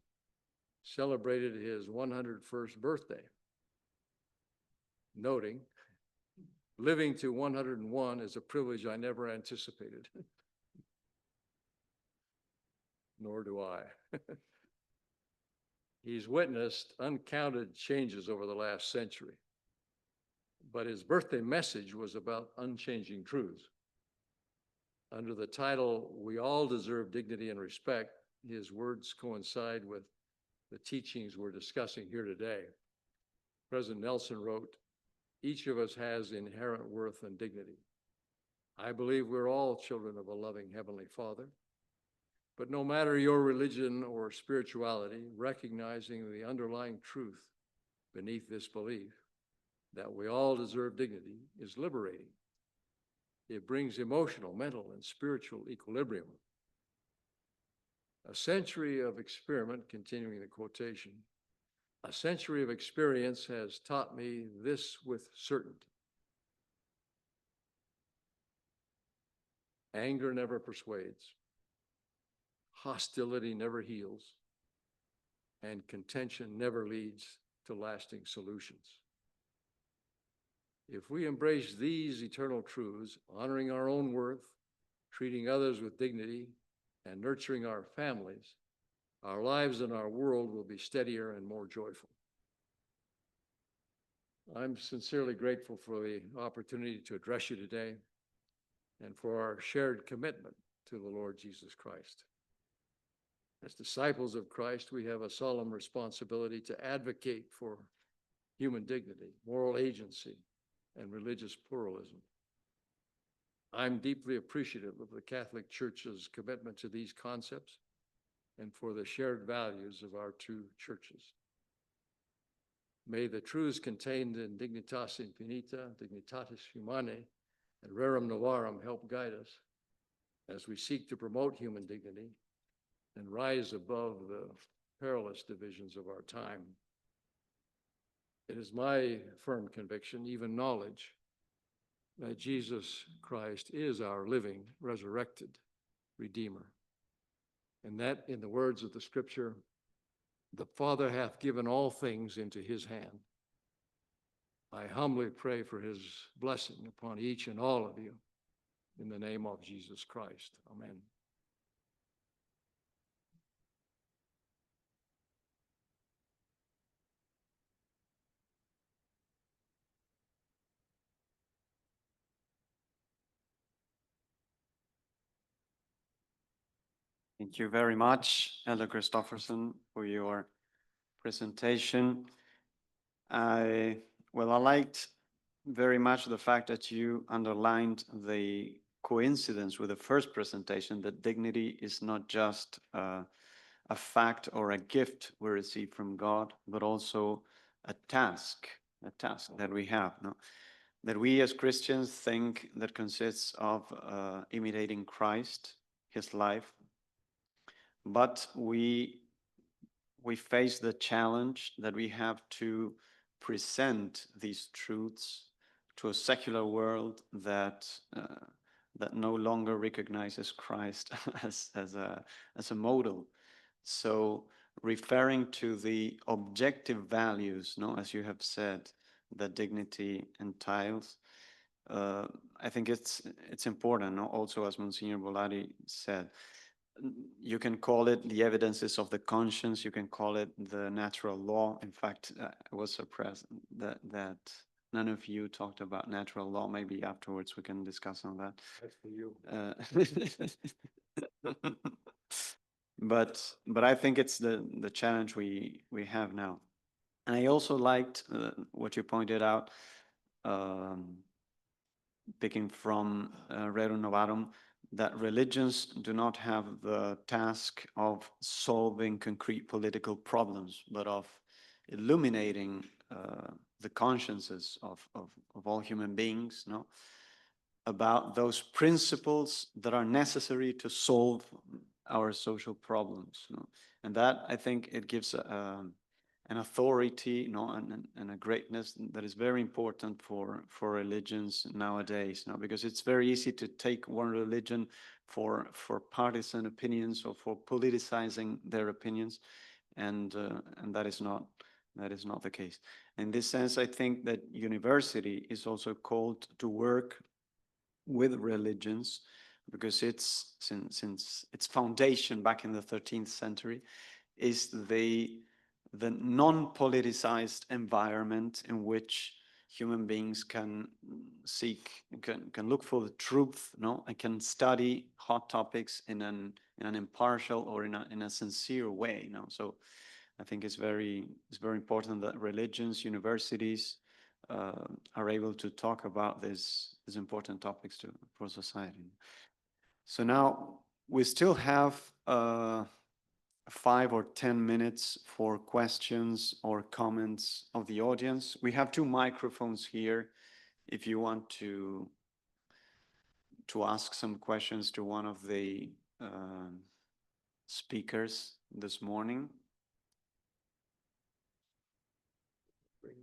S6: celebrated his 101st birthday, noting, "Living to 101 is a privilege I never anticipated." Nor do I. He's witnessed uncounted changes over the last century, but his birthday message was about unchanging truths. Under the title, "We All Deserve Dignity and Respect," his words coincide with the teachings we're discussing here today. President Nelson wrote, "Each of us has inherent worth and dignity. I believe we're all children of a loving Heavenly Father. But no matter your religion or spirituality, recognizing the underlying truth beneath this belief that we all deserve dignity is liberating. It brings emotional, mental, and spiritual equilibrium. A century of experiment," continuing the quotation, "a century of experience has taught me this with certainty. Anger never persuades. Hostility never heals, and contention never leads to lasting solutions. If we embrace these eternal truths, honoring our own worth, treating others with dignity, and nurturing our families, our lives and our world will be steadier and more joyful." I'm sincerely grateful for the opportunity to address you today and for our shared commitment to the Lord Jesus Christ. As disciples of Christ, we have a solemn responsibility to advocate for human dignity, moral agency, and religious pluralism. I'm deeply appreciative of the Catholic Church's commitment to these concepts and for the shared values of our two churches. May the truths contained in Dignitas Infinita, Dignitatis Humanae, and Rerum Novarum help guide us as we seek to promote human dignity and rise above the perilous divisions of our time. It is my firm conviction, even knowledge, that Jesus Christ is our living, resurrected Redeemer, and that, in the words of the Scripture, "The Father hath given all things into his hand." I humbly pray for his blessing upon each and all of you, in the name of Jesus Christ. Amen.
S1: Thank you very much, Elder Christofferson, for your presentation. I liked very much the fact that you underlined the coincidence with the first presentation, that dignity is not just a fact or a gift we receive from God, but also a task that we have, no? That we as Christians think that consists of imitating Christ, his life, but we face the challenge that we have to present these truths to a secular world that no longer recognizes Christ as a model. So referring to the objective values, no, as you have said, that dignity entails, I think it's important, no? Also, as Monsignor Bolari said, you can call it the evidences of the conscience, you can call it the natural law. In fact, I was surprised that none of you talked about natural law. Maybe afterwards we can discuss on that.
S6: That's for you.
S1: But I think it's the challenge we have now. And I also liked what you pointed out, picking from Rerum Novarum, that religions do not have the task of solving concrete political problems, but of illuminating the consciences of all human beings, no? About those principles that are necessary to solve our social problems, no? And that, I think, it gives a an authority, and a greatness that is very important for religions nowadays, because it's very easy to take one religion for partisan opinions or for politicizing their opinions, and that is not the case. In this sense, I think that university is also called to work with religions, because it's since its foundation back in the 13th century is the non-politicized environment in which human beings can look for the truth, and can study hot topics in an impartial or in a sincere way, So I think it's very important that religions, universities are able to talk about these important topics for society. So now we still have 5 or 10 minutes for questions or comments of the audience. We have 2 microphones here if you want to ask some questions to one of the speakers this morning.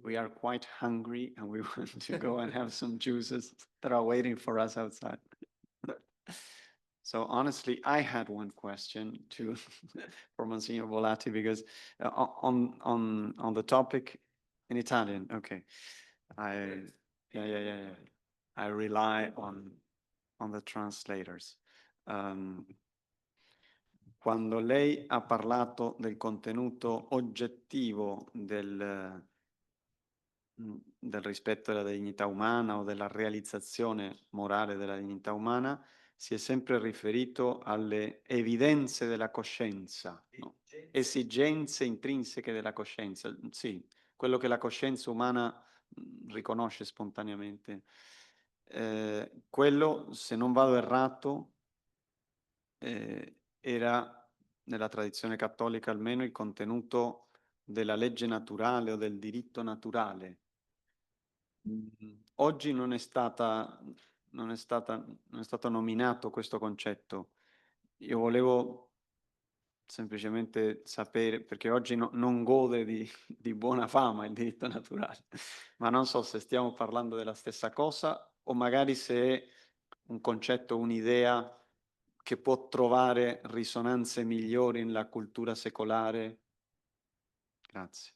S1: We are quite hungry and we want to go and have some juices that are waiting for us outside. So honestly, I had one question to for Monsignor Volati, because on the topic in Italian, okay. I rely on the translators. Quando lei ha parlato del contenuto oggettivo del rispetto della dignità umana o della realizzazione morale della dignità umana, si è sempre riferito alle evidenze della coscienza, esigenze intrinseche della coscienza, sì, quello che la coscienza umana riconosce spontaneamente. Quello, se non vado errato, era, nella tradizione cattolica almeno, il contenuto della legge naturale o del diritto naturale. Oggi non è stato nominato questo concetto. Io volevo semplicemente sapere, perché oggi non gode di buona fama il diritto naturale, ma non so se stiamo parlando della stessa cosa o magari se è un concetto, un'idea che può trovare risonanze migliori nella cultura secolare. Grazie.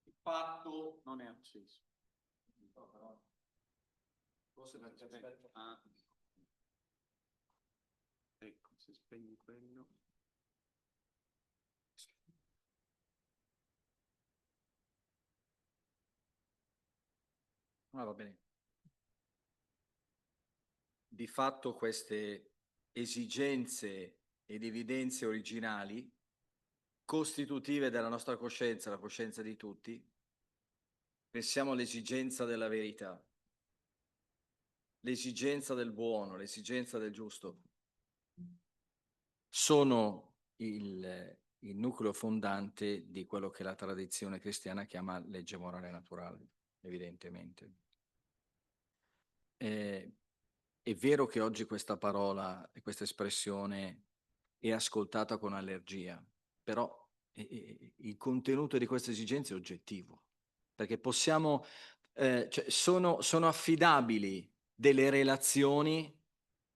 S1: Il patto non è acceso. Forse perché ecco, se spegni quello.
S5: Va bene. Di fatto queste esigenze ed evidenze originali, costitutive della nostra coscienza, la coscienza di tutti, pensiamo all'esigenza della verità, l'esigenza del buono, l'esigenza del giusto, sono il nucleo fondante di quello che la tradizione cristiana chiama legge morale naturale, evidentemente. È vero che oggi questa parola e questa espressione è ascoltata con allergia, però il contenuto di queste esigenze è oggettivo, perché possiamo, cioè sono affidabili delle relazioni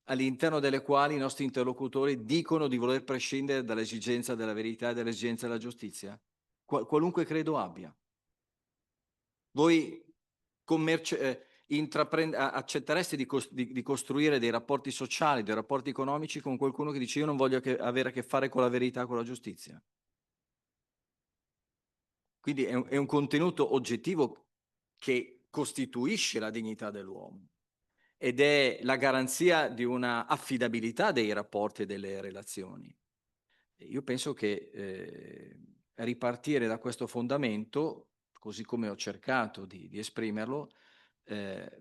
S5: all'interno delle quali i nostri interlocutori dicono di voler prescindere dall'esigenza della verità e dall'esigenza della giustizia, qualunque credo abbia. Voi accettereste di costruire dei rapporti sociali, dei rapporti economici con qualcuno che dice io non voglio avere a che fare con la verità, con la giustizia? Quindi è un contenuto oggettivo che costituisce la dignità dell'uomo ed è la garanzia di una affidabilità dei rapporti e delle relazioni. Io penso che ripartire da questo fondamento, così come ho cercato di esprimerlo,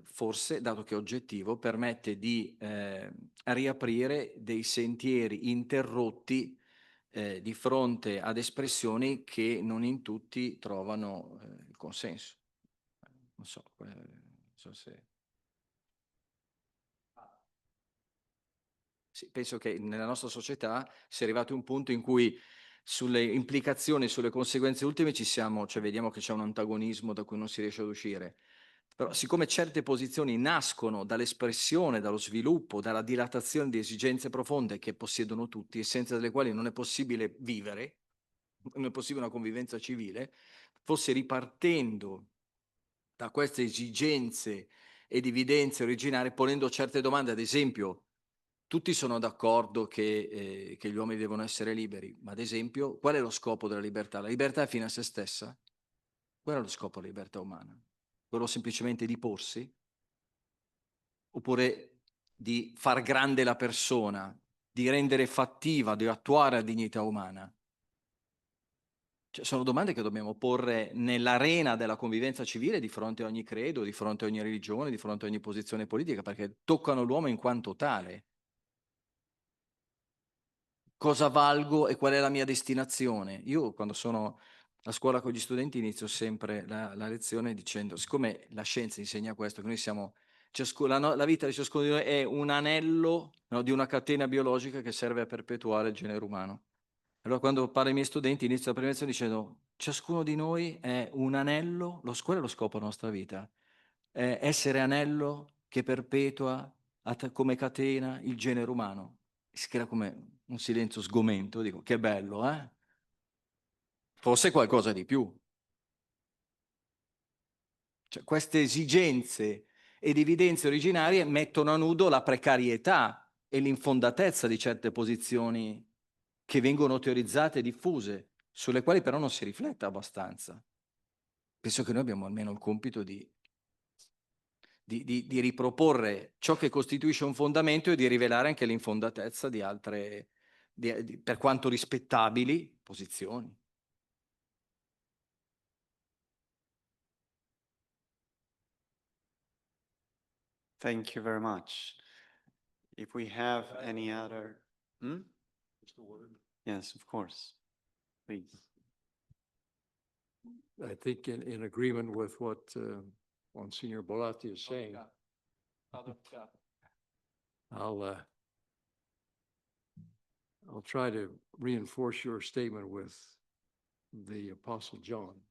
S5: forse, dato che è oggettivo, permette di riaprire dei sentieri interrotti di fronte ad espressioni che non in tutti trovano il consenso. Non so se... Sì, penso che nella nostra società si è arrivati a un punto in cui sulle implicazioni, sulle conseguenze ultime cioè vediamo che c'è un antagonismo da cui non si riesce ad uscire. Però siccome certe posizioni nascono dall'espressione, dallo sviluppo, dalla dilatazione di esigenze profonde che possiedono tutti e senza delle quali non è possibile vivere, non è possibile una convivenza civile, forse ripartendo da queste esigenze ed evidenze originarie, ponendo certe domande, ad esempio, tutti sono d'accordo che gli uomini devono essere liberi, ma ad esempio, qual è lo scopo della libertà? La libertà è fine a se stessa? Qual è lo scopo della libertà umana? Quello semplicemente di porsi? Oppure di far grande la persona, di rendere fattiva, di attuare la dignità umana? Cioè, sono domande che dobbiamo porre nell'arena della convivenza civile di fronte a ogni credo, di fronte a ogni religione, di fronte a ogni posizione politica, perché toccano l'uomo in quanto tale. Cosa valgo e qual è la mia destinazione? Io quando sono a scuola con gli studenti inizio sempre la lezione dicendo, siccome la scienza insegna questo, che noi siamo, la vita di ciascuno di noi è un anello, no, di una catena biologica che serve a perpetuare il genere umano. Allora quando parlo ai miei studenti inizio la prima lezione dicendo, ciascuno di noi è un anello, qual è lo scopo della nostra vita? È essere anello che perpetua come catena il genere umano. Si crea come un silenzio sgomento, dico, che bello, eh? Forse qualcosa di più. Cioè, queste esigenze ed evidenze originarie mettono a nudo la precarietà e l'infondatezza di certe posizioni che vengono teorizzate e diffuse, sulle quali però non si riflette abbastanza. Penso che noi abbiamo almeno il compito di riproporre ciò che costituisce un fondamento e di rivelare anche l'infondatezza di altre, per quanto rispettabili, posizioni.
S1: Thank you very much. If we have any other, Yes, of course. Please.
S6: I think in agreement with what Monsignor Bolatti is saying, I'll try to reinforce your statement with the Apostle John.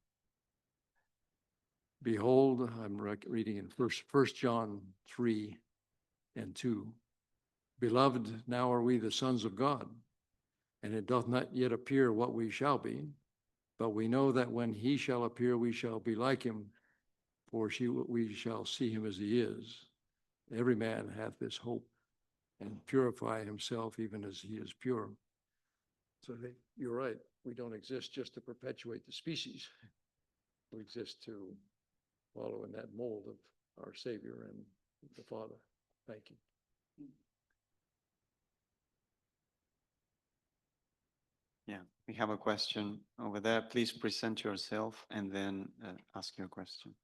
S6: Behold, I'm reading in First John 3:2. Beloved, now are we the sons of God, and it doth not yet appear what we shall be, but we know that when he shall appear, we shall be like him, for we shall see him as he is. Every man hath this hope, and purify himself even as he is pure. So you're right. We don't exist just to perpetuate the species. We exist to follow in that mold of our Savior and the Father. Thank you.
S1: Yeah, we have a question over there. Please present yourself and then ask your question.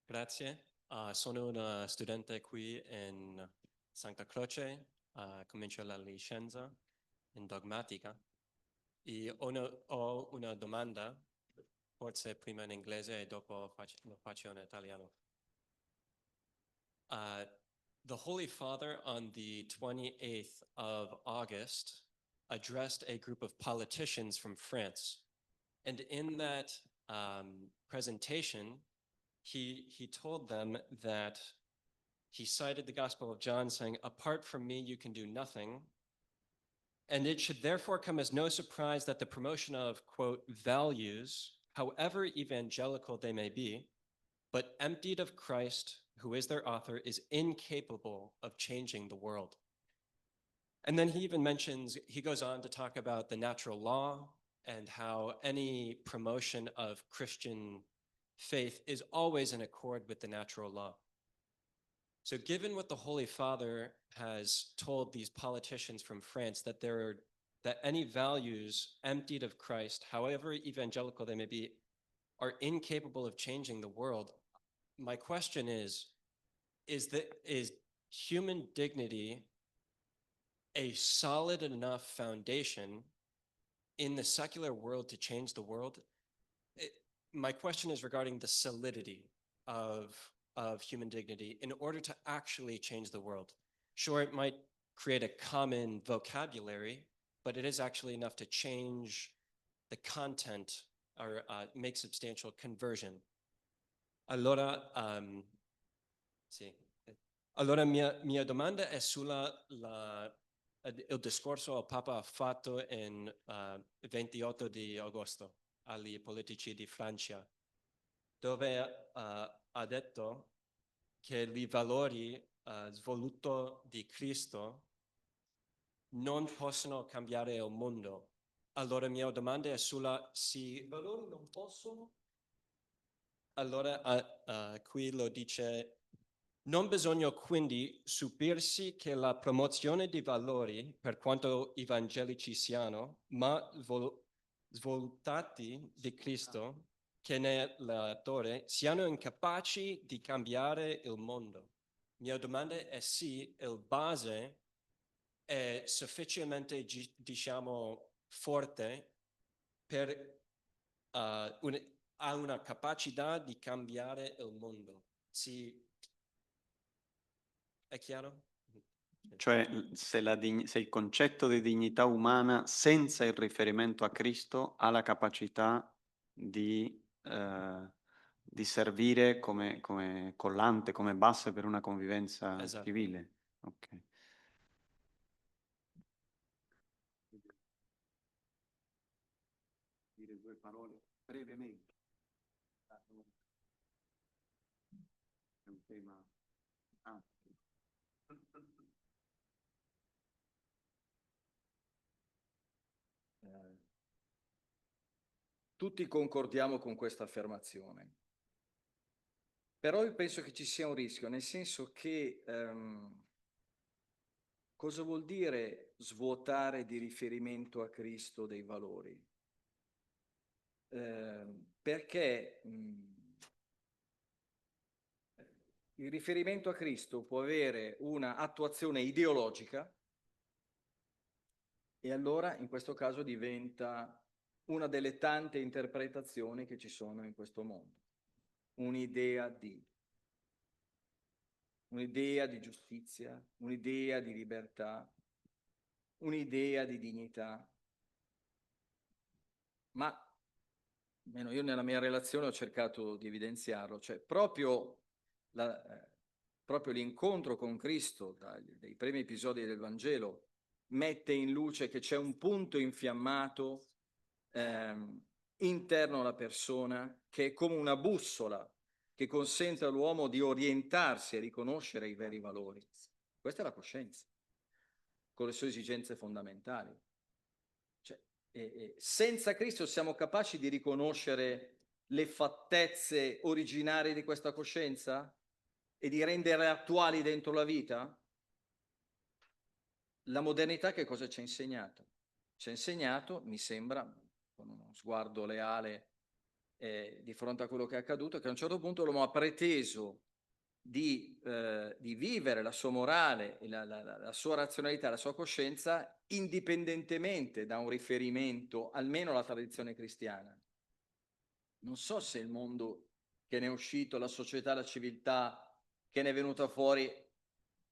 S7: Grazie, sono una studente qui in Santa Croce, comincio la licenza in dogmatica e ho una domanda, forse prima in inglese e dopo lo faccio in italiano. The Holy Father on the 28th of August addressed a group of politicians from France. And in that presentation, he told them that he cited the Gospel of John saying, apart from me, you can do nothing. And it should therefore come as no surprise that the promotion of, quote, values, however evangelical they may be, but emptied of Christ, who is their author, is incapable of changing the world. And then he even he goes on to talk about the natural law and how any promotion of Christian faith is always in accord with the natural law. So given what the Holy Father has told these politicians from France, that any values emptied of Christ, however evangelical they may be, are incapable of changing the world, my question is human dignity a solid enough foundation in the secular world to change the world? My question is regarding the solidity of of human dignity in order to actually change the world. Sure, it might create a common vocabulary, but it is actually enough to change the content or make substantial conversion. Allora, sì. Allora mia domanda è il discorso il Papa ha fatto in 28 di agosto agli politici di Francia, dove ha detto che i valori svoluto di Cristo non possono cambiare il mondo. Allora mia domanda è i valori non possono? Allora qui lo dice, non bisogna quindi stupirsi che la promozione di valori, per quanto evangelici siano, ma svoltati di Cristo, che nell'attore siano incapaci di cambiare il mondo. Mia domanda è sì, il base è sufficientemente, diciamo, forte per ha una capacità di cambiare il mondo. Sì. È chiaro?
S1: Cioè, se il concetto di dignità umana senza il riferimento a Cristo ha la capacità di servire come collante, come base per una convivenza
S7: Esatto.
S1: civile. Ok. Dire due parole brevemente. È un tema ampio.
S5: Tutti concordiamo con questa affermazione, però io penso che ci sia un rischio, nel senso che cosa vuol dire svuotare di riferimento a Cristo dei valori? Perché il riferimento a Cristo può avere una attuazione ideologica e allora in questo caso diventa una delle tante interpretazioni che ci sono in questo mondo. Un'idea di giustizia, un'idea di libertà, un'idea di dignità. Ma almeno io nella mia relazione ho cercato di evidenziarlo, cioè proprio l'incontro con Cristo dai primi episodi del Vangelo mette in luce che c'è un punto infiammato interno alla persona che è come una bussola che consente all'uomo di orientarsi e riconoscere i veri valori. Questa è la coscienza, con le sue esigenze fondamentali. Cioè, senza Cristo siamo capaci di riconoscere le fattezze originarie di questa coscienza e di renderle attuali dentro la vita? La modernità che cosa ci ha insegnato? Ci ha insegnato, mi sembra, con uno sguardo leale di fronte a quello che è accaduto, che a un certo punto l'uomo ha preteso di vivere la sua morale, la sua razionalità, la sua coscienza, indipendentemente da un riferimento, almeno alla tradizione cristiana. Non so se il mondo che ne è uscito, la società, la civiltà che ne è venuta fuori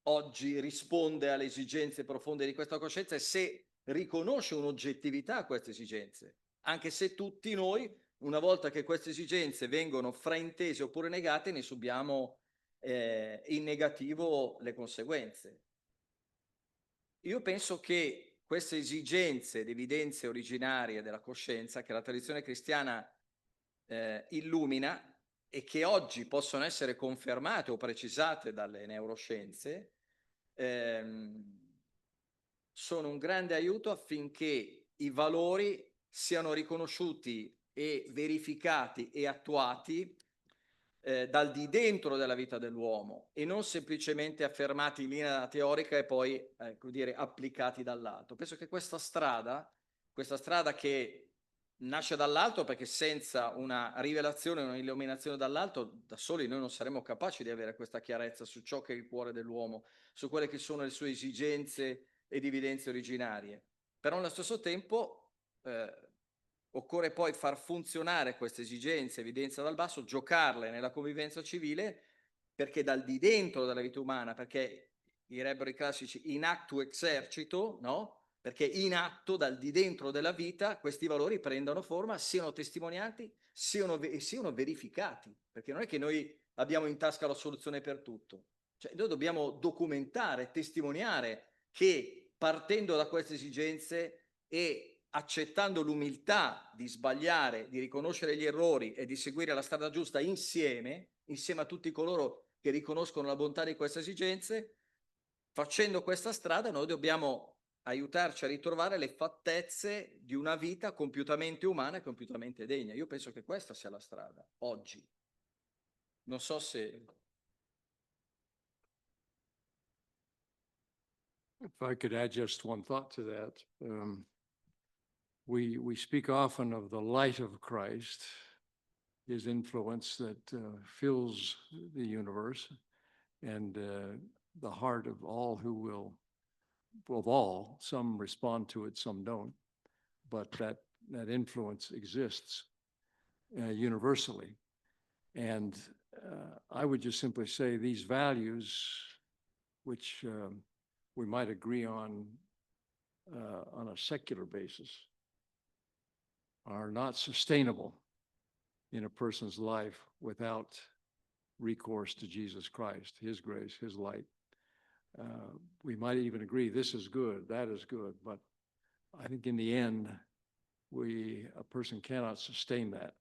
S5: oggi risponde alle esigenze profonde di questa coscienza e se riconosce un'oggettività a queste esigenze, anche se tutti noi, una volta che queste esigenze vengono fraintese oppure negate, ne subiamo in negativo le conseguenze. Io penso che queste esigenze ed evidenze originarie della coscienza che la tradizione cristiana illumina e che oggi possono essere confermate o precisate dalle neuroscienze, sono un grande aiuto affinché i valori siano riconosciuti e verificati e attuati dal di dentro della vita dell'uomo e non semplicemente affermati in linea teorica e poi applicati dall'alto. Penso che questa strada che nasce dall'alto, perché senza una rivelazione, un'illuminazione dall'alto, da soli noi non saremo capaci di avere questa chiarezza su ciò che è il cuore dell'uomo, su quelle che sono le sue esigenze ed evidenze originarie. Però allo stesso tempo occorre poi far funzionare queste esigenze, evidenze dal basso, giocarle nella convivenza civile perché dal di dentro della vita umana, perché direbbero i classici in actu exercito, no? Perché in atto, dal di dentro della vita, questi valori prendano forma, siano testimoniati, siano verificati, perché non è che noi abbiamo in tasca la soluzione per tutto. Cioè, noi dobbiamo documentare, testimoniare che partendo da queste esigenze e accettando l'umiltà di sbagliare, di riconoscere gli errori e di seguire la strada giusta insieme a tutti coloro che riconoscono la bontà di queste esigenze, facendo questa strada noi dobbiamo aiutarci a ritrovare le fattezze di una vita compiutamente umana e compiutamente degna. Io penso che questa sia la strada, oggi. Non so se...
S6: If I could add just one thought to that, we speak often of the light of Christ, his influence that fills the universe and the heart of all who will, of all, some respond to it, some don't, but that influence exists universally. And I would just simply say these values, which we might agree on a secular basis, are not sustainable in a person's life without recourse to Jesus Christ, his grace, his light. We might even agree this is good, that is good, but I think in the end, a person cannot sustain that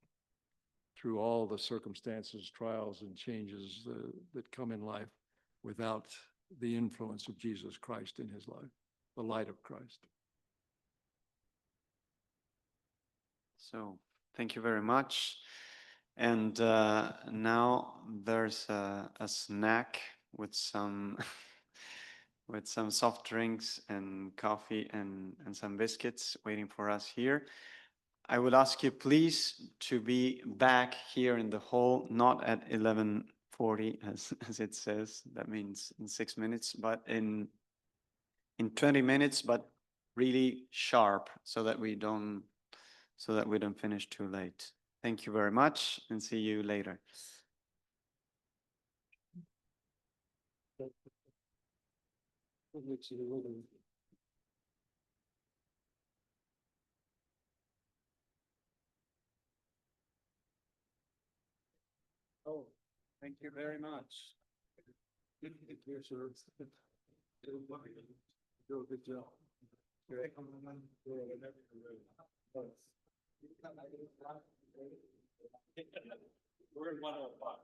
S6: through all the circumstances, trials, and changes that come in life without the influence of Jesus Christ in his life, the light of Christ.
S1: So thank you very much. And now there's a snack with some with some soft drinks and coffee and some biscuits waiting for us here. I would ask you please to be back here in the hall, not at 11:40 as it says. That means in 6 minutes, but in 20 minutes, but really sharp so that we don't finish too late. Thank you very much and see you later. Oh, thank you very much. Good job. We're in 105.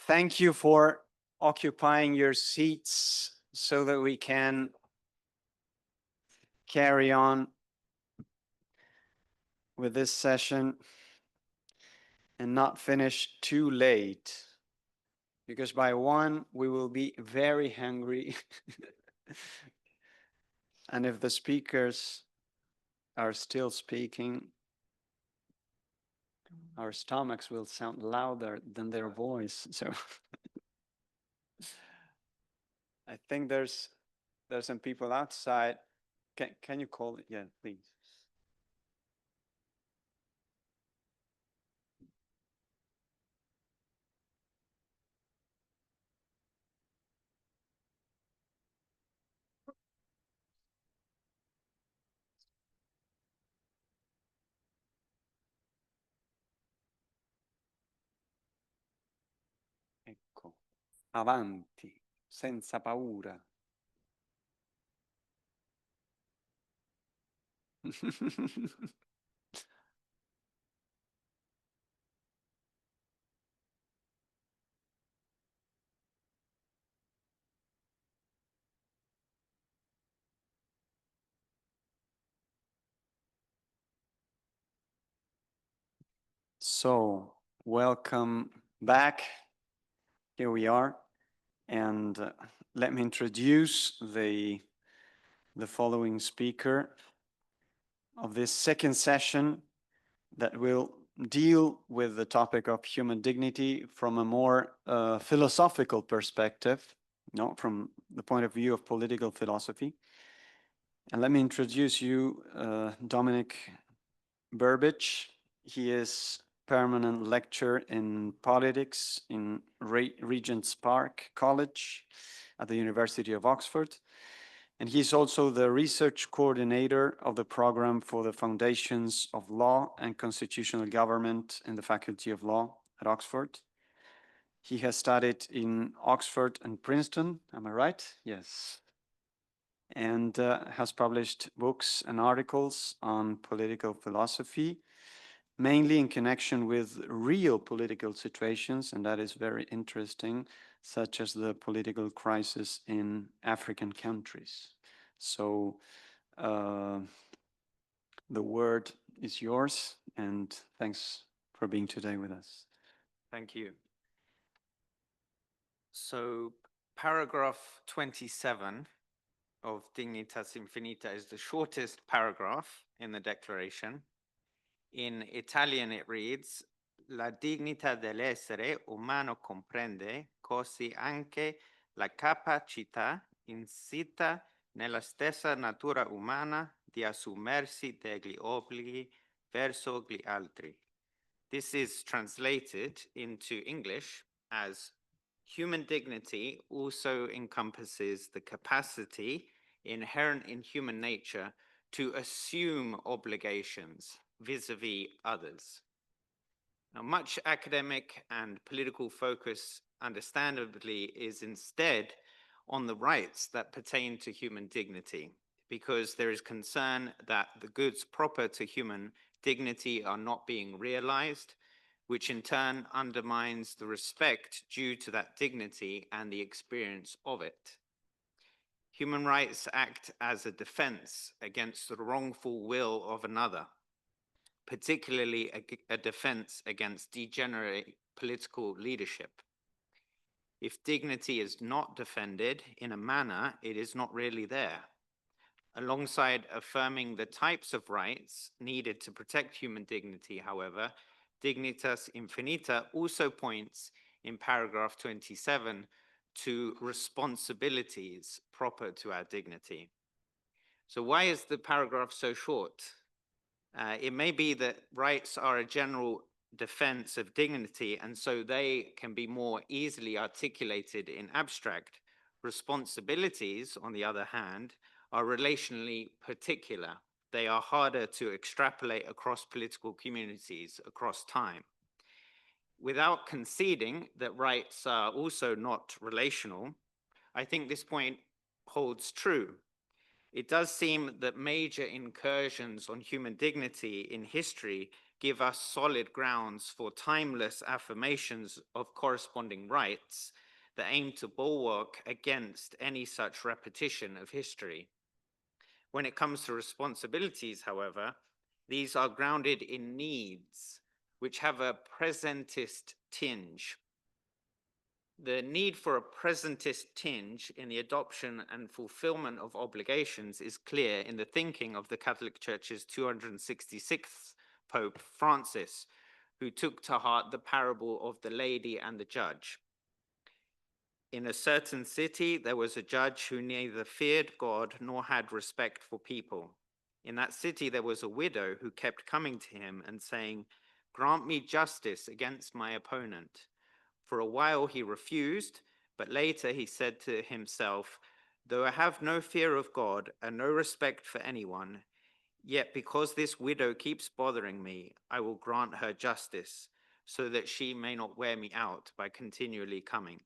S1: thank you for occupying your seats so that we can carry on with this session and not finish too late, because by 1 we will be very hungry. And if the speakers are still speaking, our stomachs will sound louder than their voice. So I think there's some people outside. Can you call it? Yeah, please. Ecco, avanti, senza paura. So, welcome back. Here we are. And let me introduce the following speaker of this second session that will deal with the topic of human dignity from a more philosophical perspective, from the point of view of political philosophy. And let me introduce you Dominic Burbidge. He is permanent lecturer in politics in Regent's Park College at the University of Oxford. And he's also the research coordinator of the program for the Foundations of Law and Constitutional Government in the Faculty of Law at Oxford. He has studied in Oxford and Princeton, am I right? Yes. And has published books and articles on political philosophy, mainly in connection with real political situations, and that is very interesting, such as the political crisis in African countries. So the word is yours, and thanks for being today with us.
S8: Thank you. So paragraph 27 of Dignitas Infinita is the shortest paragraph in the declaration. In Italian it reads, La dignità dell'essere umano comprende così anche la capacità insita nella stessa natura umana di assumersi degli obblighi verso gli altri. This is translated into English as human dignity also encompasses the capacity inherent in human nature to assume obligations vis-a-vis others. Now, much academic and political focus, understandably, is instead on the rights that pertain to human dignity, because there is concern that the goods proper to human dignity are not being realized, which in turn undermines the respect due to that dignity and the experience of it. Human rights act as a defense against the wrongful will of another, particularly a defense against degenerate political leadership. If dignity is not defended in a manner, it is not really there. Alongside affirming the types of rights needed to protect human dignity, however, Dignitas Infinita also points in paragraph 27 to responsibilities proper to our dignity. So why is the paragraph so short? It may be that rights are a general defense of dignity, and so they can be more easily articulated in abstract. Responsibilities, on the other hand, are relationally particular. They are harder to extrapolate across political communities, across time. Without conceding that rights are also not relational, I think this point holds true. It does seem that major incursions on human dignity in history give us solid grounds for timeless affirmations of corresponding rights that aim to bulwark against any such repetition of history. When it comes to responsibilities, however, these are grounded in needs, which have a presentist tinge. The need for a presentist tinge in the adoption and fulfillment of obligations is clear in the thinking of the Catholic Church's 266th Pope Francis, who took to heart the parable of the lady and the judge. In a certain city, there was a judge who neither feared God nor had respect for people. In that city, there was a widow who kept coming to him and saying, "Grant me justice against my opponent." For a while he refused, but later he said to himself, "Though I have no fear of God and no respect for anyone, yet because this widow keeps bothering me, I will grant her justice, so that she may not wear me out by continually coming."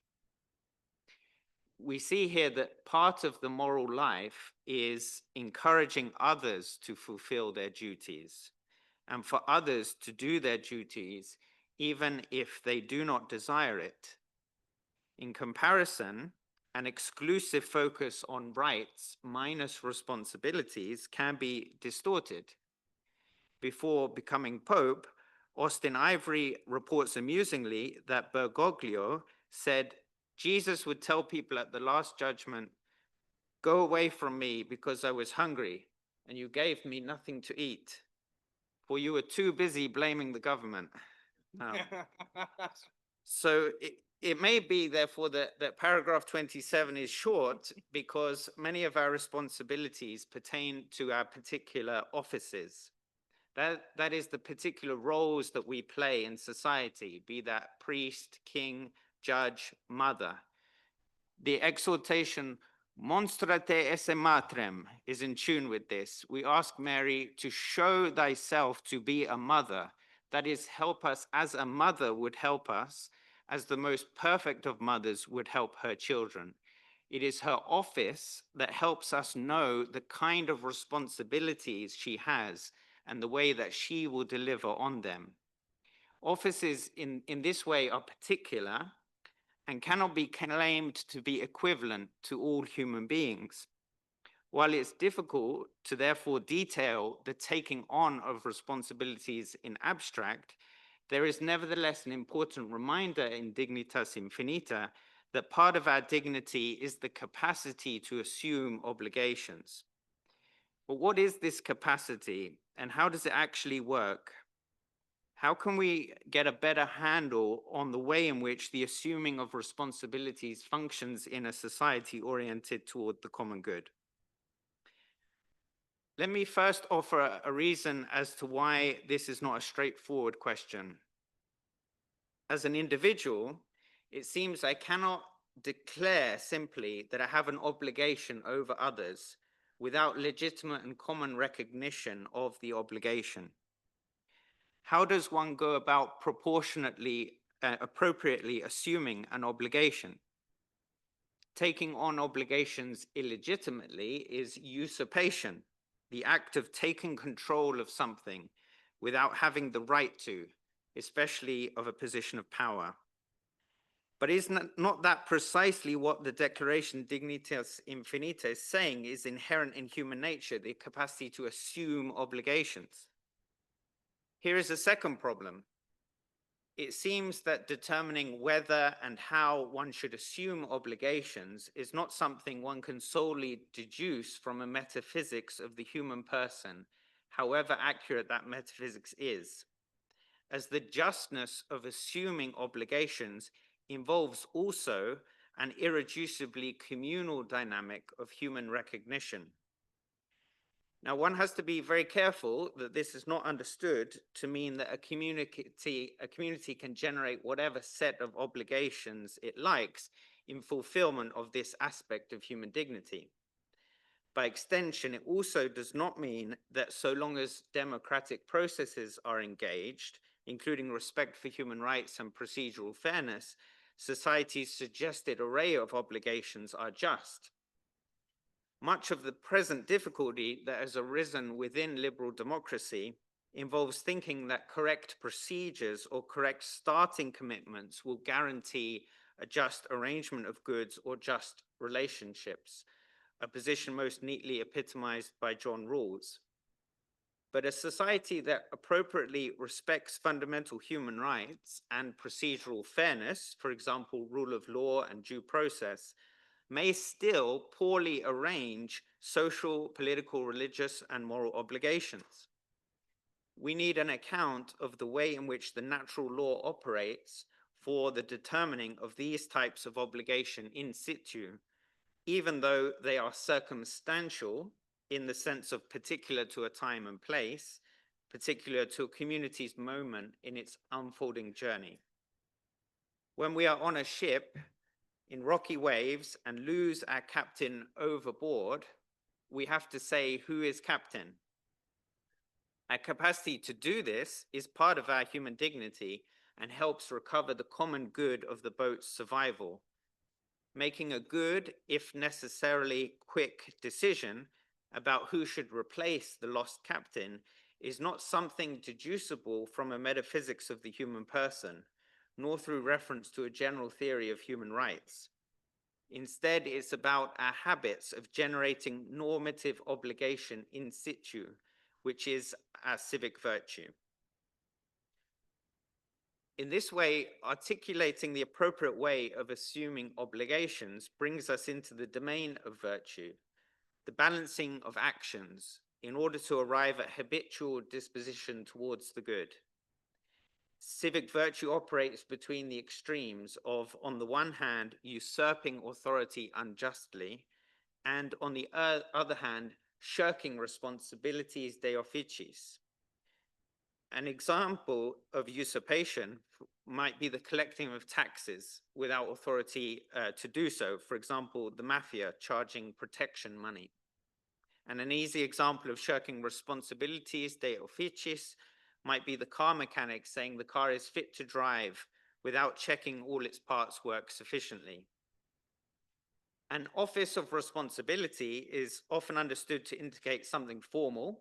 S8: We see here that part of the moral life is encouraging others to fulfill their duties, and for others to do their duties even if they do not desire it. In comparison, an exclusive focus on rights minus responsibilities can be distorted. Before becoming Pope, Austin Ivory reports amusingly that Bergoglio said, "Jesus would tell people at the Last Judgment, 'Go away from me because I was hungry, and you gave me nothing to eat, for you were too busy blaming the government.'" So it may be, therefore, that paragraph 27 is short because many of our responsibilities pertain to our particular offices. That is the particular roles that we play in society, be that priest, king, judge, mother. The exhortation, "Monstra te esse matrem," is in tune with this. We ask Mary to show thyself to be a mother. That is, help us as a mother would help us, as the most perfect of mothers would help her children. It is her office that helps us know the kind of responsibilities she has and the way that she will deliver on them. Offices in this way are particular and cannot be claimed to be equivalent to all human beings. While it's difficult to therefore detail the taking on of responsibilities in abstract, there is nevertheless an important reminder in Dignitas Infinita that part of our dignity is the capacity to assume obligations. But what is this capacity and how does it actually work? How can we get a better handle on the way in which the assuming of responsibilities functions in a society oriented toward the common good? Let me first offer a reason as to why this is not a straightforward question. As an individual, it seems I cannot declare simply that I have an obligation over others without legitimate and common recognition of the obligation. How does one go about appropriately assuming an obligation? Taking on obligations illegitimately is usurpation, the act of taking control of something without having the right to, especially of a position of power. But is not that precisely what the Declaration Dignitas Infinita is saying is inherent in human nature, the capacity to assume obligations? Here is a second problem. It seems that determining whether and how one should assume obligations is not something one can solely deduce from a metaphysics of the human person, however accurate that metaphysics is, as the justness of assuming obligations involves also an irreducibly communal dynamic of human recognition. Now, one has to be very careful that this is not understood to mean that a community can generate whatever set of obligations it likes in fulfillment of this aspect of human dignity. By extension, it also does not mean that so long as democratic processes are engaged, including respect for human rights and procedural fairness, society's suggested array of obligations are just. Much of the present difficulty that has arisen within liberal democracy involves thinking that correct procedures or correct starting commitments will guarantee a just arrangement of goods or just relationships, a position most neatly epitomized by John Rawls. But a society that appropriately respects fundamental human rights and procedural fairness, for example, rule of law and due process, may still poorly arrange social, political, religious, and moral obligations. We need an account of the way in which the natural law operates for the determining of these types of obligation in situ, even though they are circumstantial in the sense of particular to a time and place, particular to a community's moment in its unfolding journey. When we are on a ship in rocky waves and lose our captain overboard, we have to say, who is captain? Our capacity to do this is part of our human dignity and helps recover the common good of the boat's survival. Making a good, if necessarily quick, decision about who should replace the lost captain is not something deducible from a metaphysics of the human person, nor through reference to a general theory of human rights. Instead, it's about our habits of generating normative obligation in situ, which is our civic virtue. In this way, articulating the appropriate way of assuming obligations brings us into the domain of virtue, the balancing of actions in order to arrive at habitual disposition towards the good. Civic virtue operates between the extremes of, on the one hand, usurping authority unjustly, and on the other hand, shirking responsibilities de officiis. An example of usurpation might be the collecting of taxes without authority to do so. For example, the mafia charging protection money. And an easy example of shirking responsibilities de officiis might be the car mechanic saying the car is fit to drive without checking all its parts work sufficiently. An office of responsibility is often understood to indicate something formal,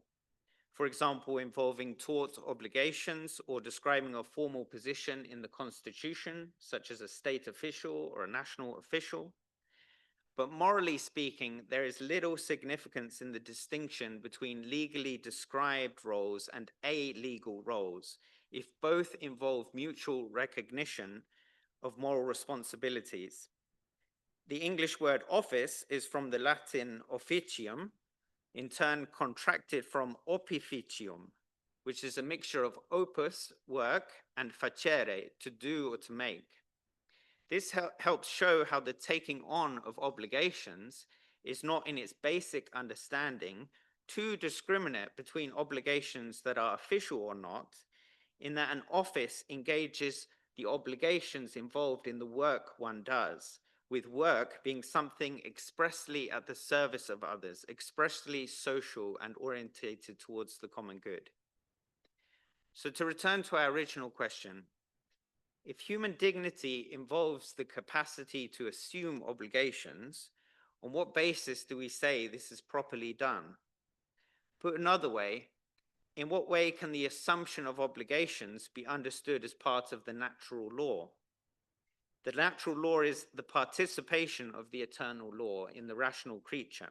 S8: for example, involving tort obligations or describing a formal position in the Constitution, such as a state official or a national official. But morally speaking, there is little significance in the distinction between legally described roles and illegal roles, if both involve mutual recognition of moral responsibilities. The English word office is from the Latin officium, in turn contracted from opificium, which is a mixture of opus, work, and facere, to do or to make. This helps show how the taking on of obligations is not in its basic understanding too discriminate between obligations that are official or not, in that an office engages the obligations involved in the work one does, with work being something expressly at the service of others, expressly social and orientated towards the common good. So to return to our original question, if human dignity involves the capacity to assume obligations, on what basis do we say this is properly done? Put another way, in what way can the assumption of obligations be understood as part of the natural law? The natural law is the participation of the eternal law in the rational creature.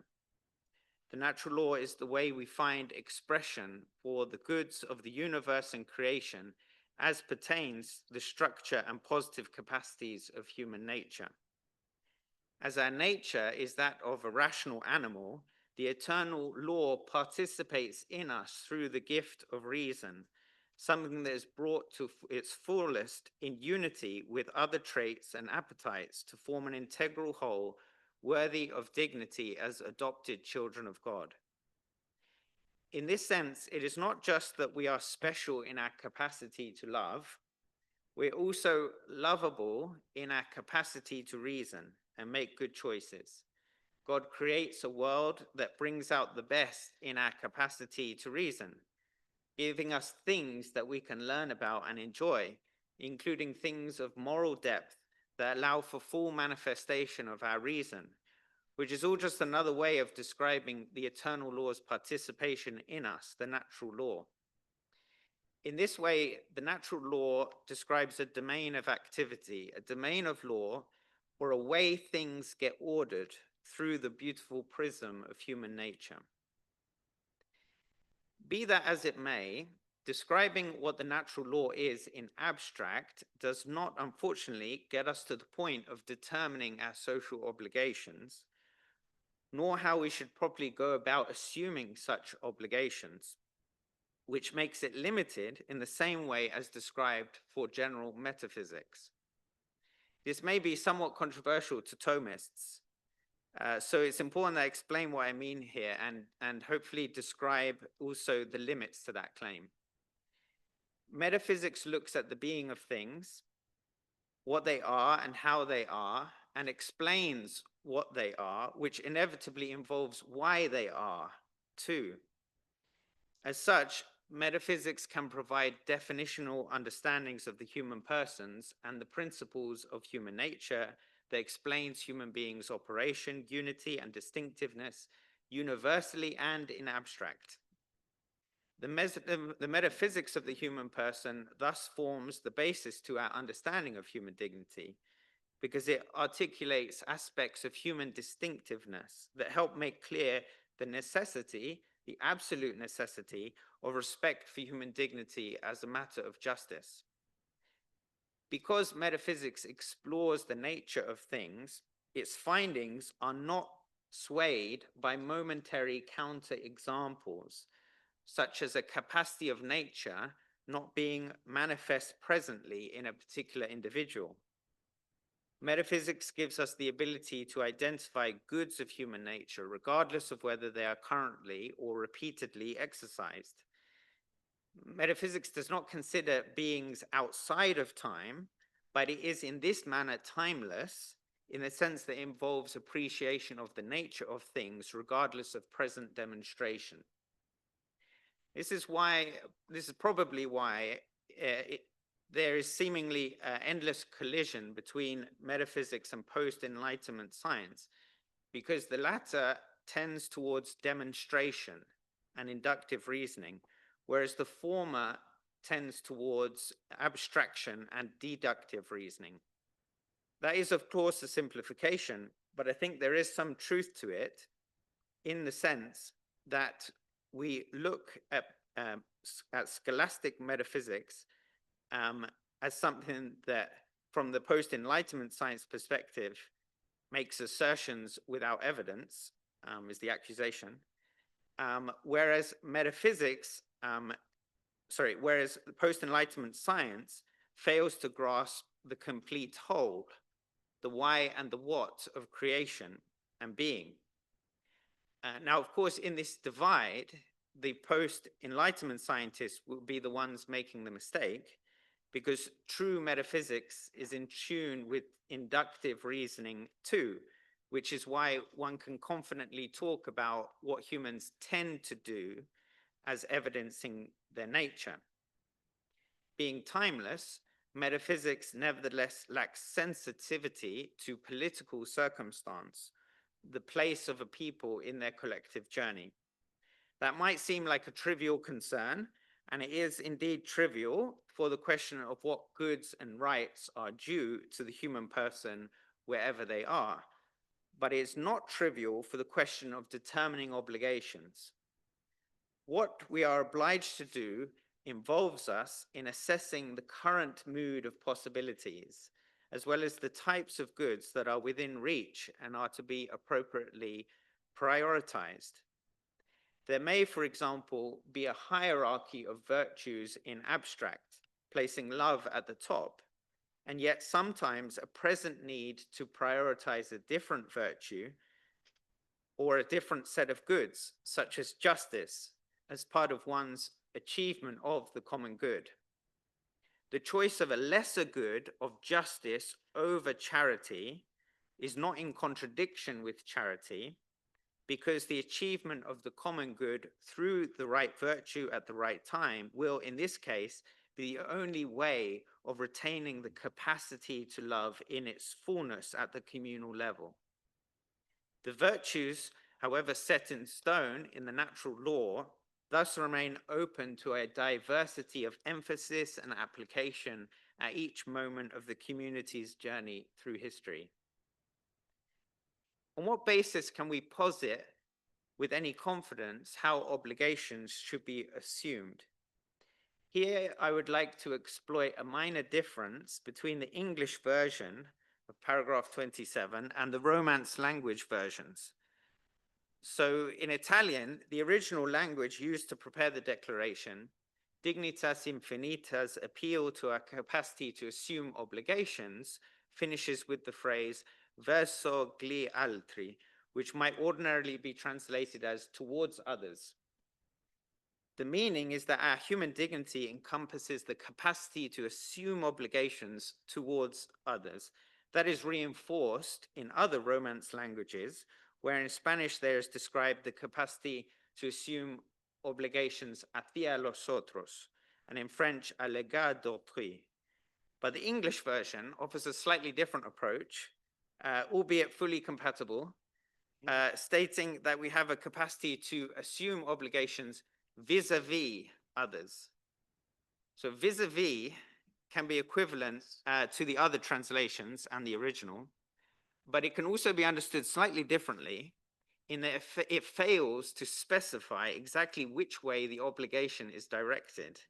S8: The natural law is the way we find expression for the goods of the universe and creation as pertains the structure and positive capacities of human nature. As our nature is that of a rational animal, the eternal law participates in us through the gift of reason, something that is brought to its fullest in unity with other traits and appetites to form an integral whole worthy of dignity as adopted children of God. In this sense, it is not just that we are special in our capacity to love, we're also lovable in our capacity to reason and make good choices. God creates a world that brings out the best in our capacity to reason, giving us things that we can learn about and enjoy, including things of moral depth that allow for full manifestation of our reason, which is all just another way of describing the eternal law's participation in us, the natural law. In this way, the natural law describes a domain of activity, a domain of law, or a way things get ordered through the beautiful prism of human nature. Be that as it may, describing what the natural law is in abstract does not, unfortunately, get us to the point of determining our social obligations, nor how we should properly go about assuming such obligations, which makes it limited in the same way as described for general metaphysics. This may be somewhat controversial to Thomists, so it's important that I explain what I mean here and hopefully describe also the limits to that claim. Metaphysics looks at the being of things, what they are and how they are, and explains what they are, which inevitably involves why they are too. As such, metaphysics can provide definitional understandings of the human persons and the principles of human nature that explains human beings' operation, unity, and distinctiveness universally and in abstract. The metaphysics of the human person thus forms the basis to our understanding of human dignity, because it articulates aspects of human distinctiveness that help make clear the necessity, the absolute necessity, of respect for human dignity as a matter of justice. Because metaphysics explores the nature of things, its findings are not swayed by momentary counter-examples, such as a capacity of nature not being manifest presently in a particular individual. Metaphysics gives us the ability to identify goods of human nature, regardless of whether they are currently or repeatedly exercised. Metaphysics does not consider beings outside of time, but it is in this manner timeless, in the sense that it involves appreciation of the nature of things, regardless of present demonstration. This is probably why there is seemingly endless collision between metaphysics and post-Enlightenment science, because the latter tends towards demonstration and inductive reasoning, whereas the former tends towards abstraction and deductive reasoning. That is, of course, a simplification, but I think there is some truth to it in the sense that we look at scholastic metaphysics as something that, from the post-Enlightenment science perspective, makes assertions without evidence, is the accusation, whereas whereas the post-Enlightenment science fails to grasp the complete whole, the why and the what of creation and being. Now, of course, in this divide, the post-Enlightenment scientists will be the ones making the mistake, because true metaphysics is in tune with inductive reasoning too, which is why one can confidently talk about what humans tend to do as evidencing their nature. Being timeless, metaphysics nevertheless lacks sensitivity to political circumstance, the place of a people in their collective journey. That might seem like a trivial concern, and it is indeed trivial for the question of what goods and rights are due to the human person wherever they are. But it is not trivial for the question of determining obligations. What we are obliged to do involves us in assessing the current mood of possibilities, as well as the types of goods that are within reach and are to be appropriately prioritized. There may, for example, be a hierarchy of virtues in abstract, placing love at the top, and yet sometimes a present need to prioritize a different virtue or a different set of goods, such as justice, as part of one's achievement of the common good. The choice of a lesser good of justice over charity is not in contradiction with charity, because the achievement of the common good through the right virtue at the right time will, in this case, be the only way of retaining the capacity to love in its fullness at the communal level. The virtues, however set in stone in the natural law, thus remain open to a diversity of emphasis and application at each moment of the community's journey through history. On what basis can we posit with any confidence how obligations should be assumed? Here, I would like to exploit a minor difference between the English version of paragraph 27 and the Romance language versions. So in Italian, the original language used to prepare the declaration, Dignitas Infinita's appeal to our capacity to assume obligations, finishes with the phrase verso gli altri, which might ordinarily be translated as towards others. The meaning is that our human dignity encompasses the capacity to assume obligations towards others. That is reinforced in other Romance languages, where in Spanish there is described the capacity to assume obligations hacia los otros, and in French, à l'égard d'autrui. But the English version offers a slightly different approach, albeit fully compatible, stating that we have a capacity to assume obligations vis-a-vis others. So vis-a-vis can be equivalent to the other translations and the original, but it can also be understood slightly differently in that it fails to specify exactly which way the obligation is directed,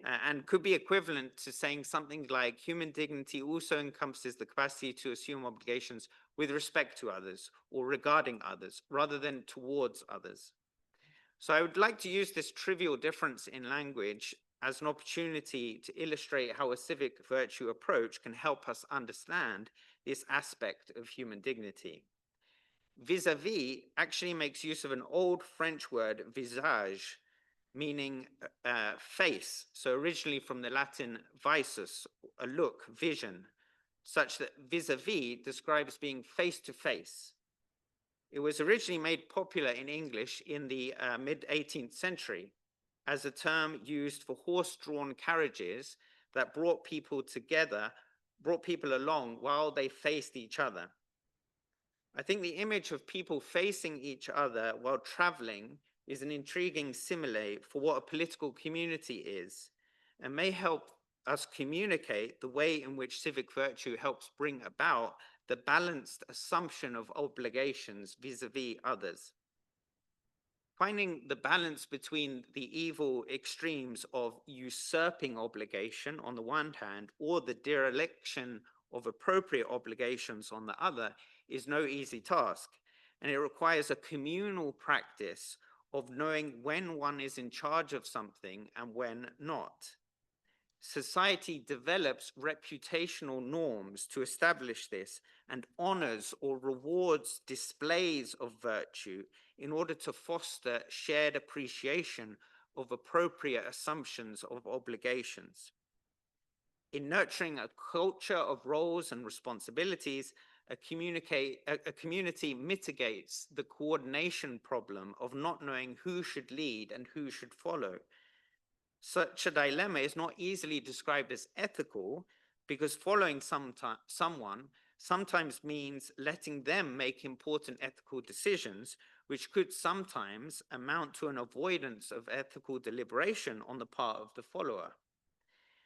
S8: and could be equivalent to saying something like human dignity also encompasses the capacity to assume obligations with respect to others or regarding others rather than towards others. So I would like to use this trivial difference in language as an opportunity to illustrate how a civic virtue approach can help us understand this aspect of human dignity. Vis-a-vis actually makes use of an old French word, visage, meaning face. So originally from the Latin visus, a look, vision, such that vis-a-vis describes being face to face. It was originally made popular in English in the mid-18th century as a term used for horse-drawn carriages that brought people together, brought people along while they faced each other. I think the image of people facing each other while traveling is an intriguing simile for what a political community is, and may help us communicate the way in which civic virtue helps bring about the balanced assumption of obligations vis-a-vis others. Finding the balance between the evil extremes of usurping obligation on the one hand, or the dereliction of appropriate obligations on the other, is no easy task, and it requires a communal practice of knowing when one is in charge of something and when not. Society develops reputational norms to establish this and honors or rewards displays of virtue in order to foster shared appreciation of appropriate assumptions of obligations. In nurturing a culture of roles and responsibilities, a community mitigates the coordination problem of not knowing who should lead and who should follow. Such a dilemma is not easily described as ethical because following someone sometimes means letting them make important ethical decisions, which could sometimes amount to an avoidance of ethical deliberation on the part of the follower.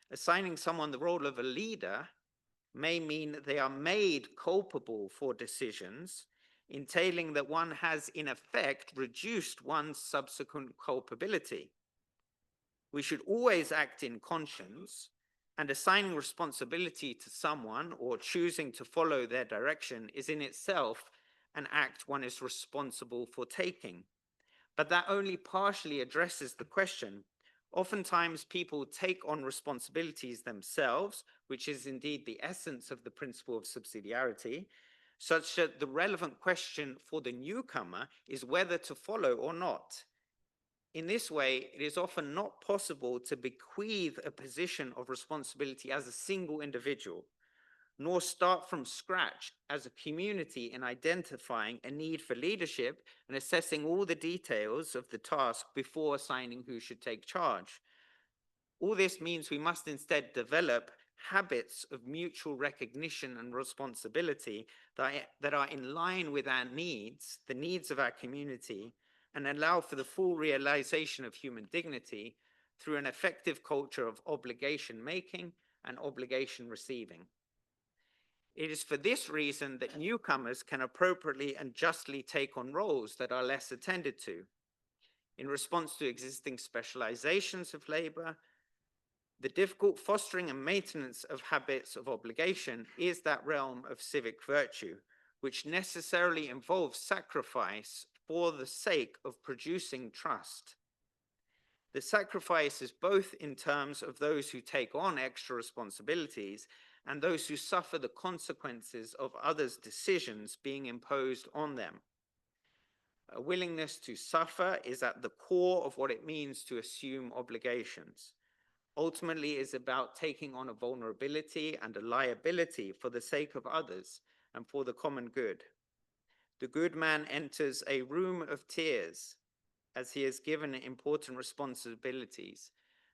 S8: Assigning someone the role of a leader may mean they are made culpable for decisions, entailing that one has in effect reduced one's subsequent culpability. We should always act in conscience, and assigning responsibility to someone or choosing to follow their direction is in itself an act one is responsible for taking. But that only partially addresses the question. Oftentimes people take on responsibilities themselves, which is indeed the essence of the principle of subsidiarity, such that the relevant question for the newcomer is whether to follow or not. In this way, it is often not possible to bequeath a position of responsibility as a single individual, nor start from scratch as a community in identifying a need for leadership and assessing all the details of the task before assigning who should take charge. All this means we must instead develop habits of mutual recognition and responsibility that are in line with our needs, the needs of our community, and allow for the full realization of human dignity through an effective culture of obligation making and obligation receiving. It is for this reason that newcomers can appropriately and justly take on roles that are less attended to. In response to existing specializations of labor, the difficult fostering and maintenance of habits of obligation is that realm of civic virtue, which necessarily involves sacrifice for the sake of producing trust. The sacrifice is both in terms of those who take on extra responsibilities and those who suffer the consequences of others' decisions being imposed on them. A willingness to suffer is at the core of what it means to assume obligations. Ultimately, it is about taking on a vulnerability and a liability for the sake of others and for the common good. The good man enters a room of tears as he is given important responsibilities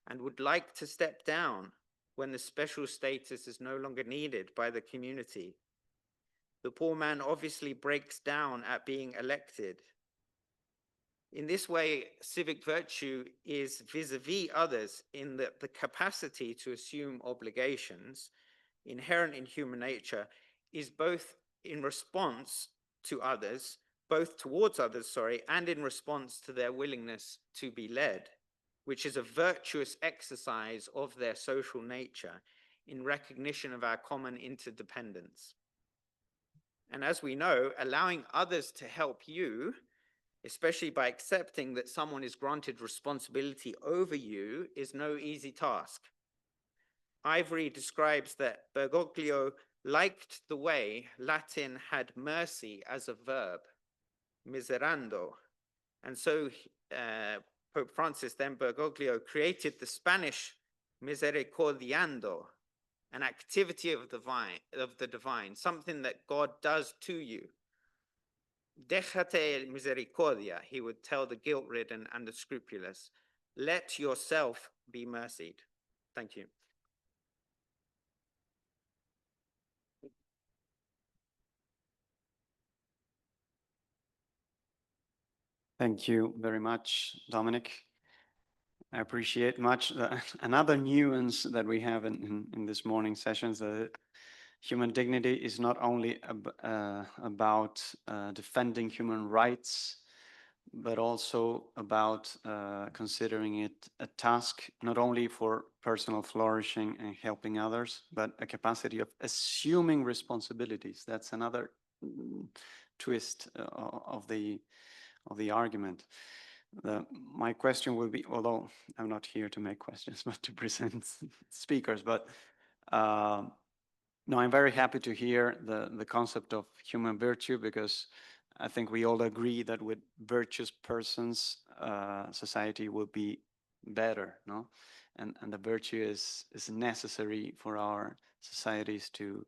S8: and would like to step down when the special status is no longer needed by the community. The poor man obviously breaks down at being elected. In this way, civic virtue is vis-a-vis others in that the capacity to assume obligations inherent in human nature is both in response to others, both towards others, and in response to their willingness to be led, which is a virtuous exercise of their social nature in recognition of our common interdependence. And as we know, allowing others to help you, especially by accepting that someone is granted responsibility over you, is no easy task. Ivory describes that Bergoglio liked the way Latin had mercy as a verb, miserando. And so Pope Francis, then Bergoglio, created the Spanish misericordiando, an activity of the divine, something that God does to you. Déjate misericordia, he would tell the guilt-ridden and the scrupulous. Let yourself be mercied. Thank you.
S1: Thank you very much, Dominic. I appreciate much another nuance that we have in this morning's sessions. Human dignity is not only about defending human rights, but also about considering it a task not only for personal flourishing and helping others, but a capacity of assuming responsibilities. That's another twist of the argument. My question will be, although I'm not here to make questions, but to present speakers, but no, I'm very happy to hear the concept of human virtue, because I think we all agree that with virtuous persons, society will be better, no? And the virtue is necessary for our societies to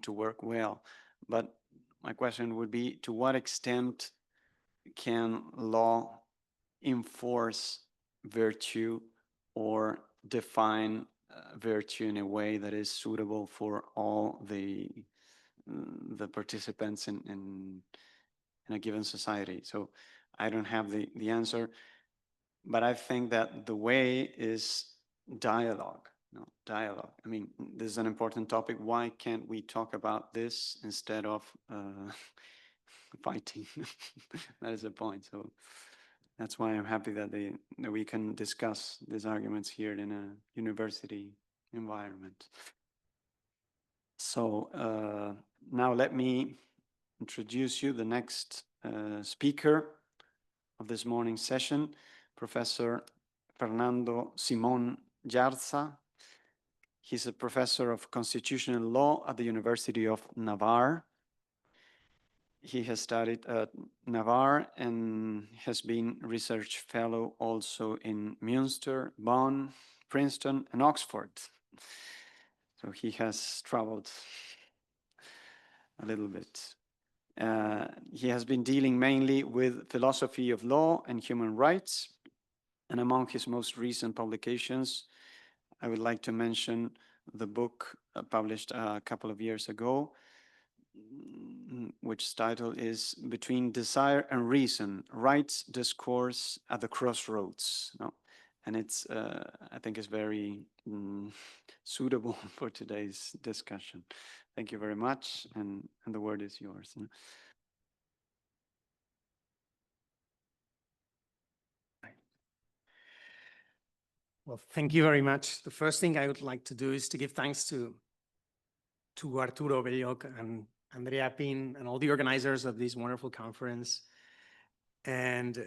S1: work well. But my question would be, to what extent can law enforce virtue or define virtue in a way that is suitable for all the participants in a given society? So I don't have the answer, but I think that the way is dialogue. Dialogue. I mean, this is an important topic. Why can't we talk about this instead of fighting? That is the point. So that's why I'm happy that we can discuss these arguments here in a university environment. So now let me introduce you the next speaker of this morning's session, Professor Fernando Simón Yarza. He's a professor of constitutional law at the University of Navarre. He has studied at Navarre and has been research fellow also in Münster, Bonn, Princeton, and Oxford. So he has traveled a little bit. He has been dealing mainly with philosophy of law and human rights. And among his most recent publications, I would like to mention the book published a couple of years ago, which title is Between Desire and Reason, Rights Discourse at the Crossroads. No? And it's, I think it's very suitable for today's discussion. Thank you very much, and the word is yours.
S9: Well, thank you very much. The first thing I would like to do is to give thanks to Arturo Belloc and Andrea Pin and all the organizers of this wonderful conference. And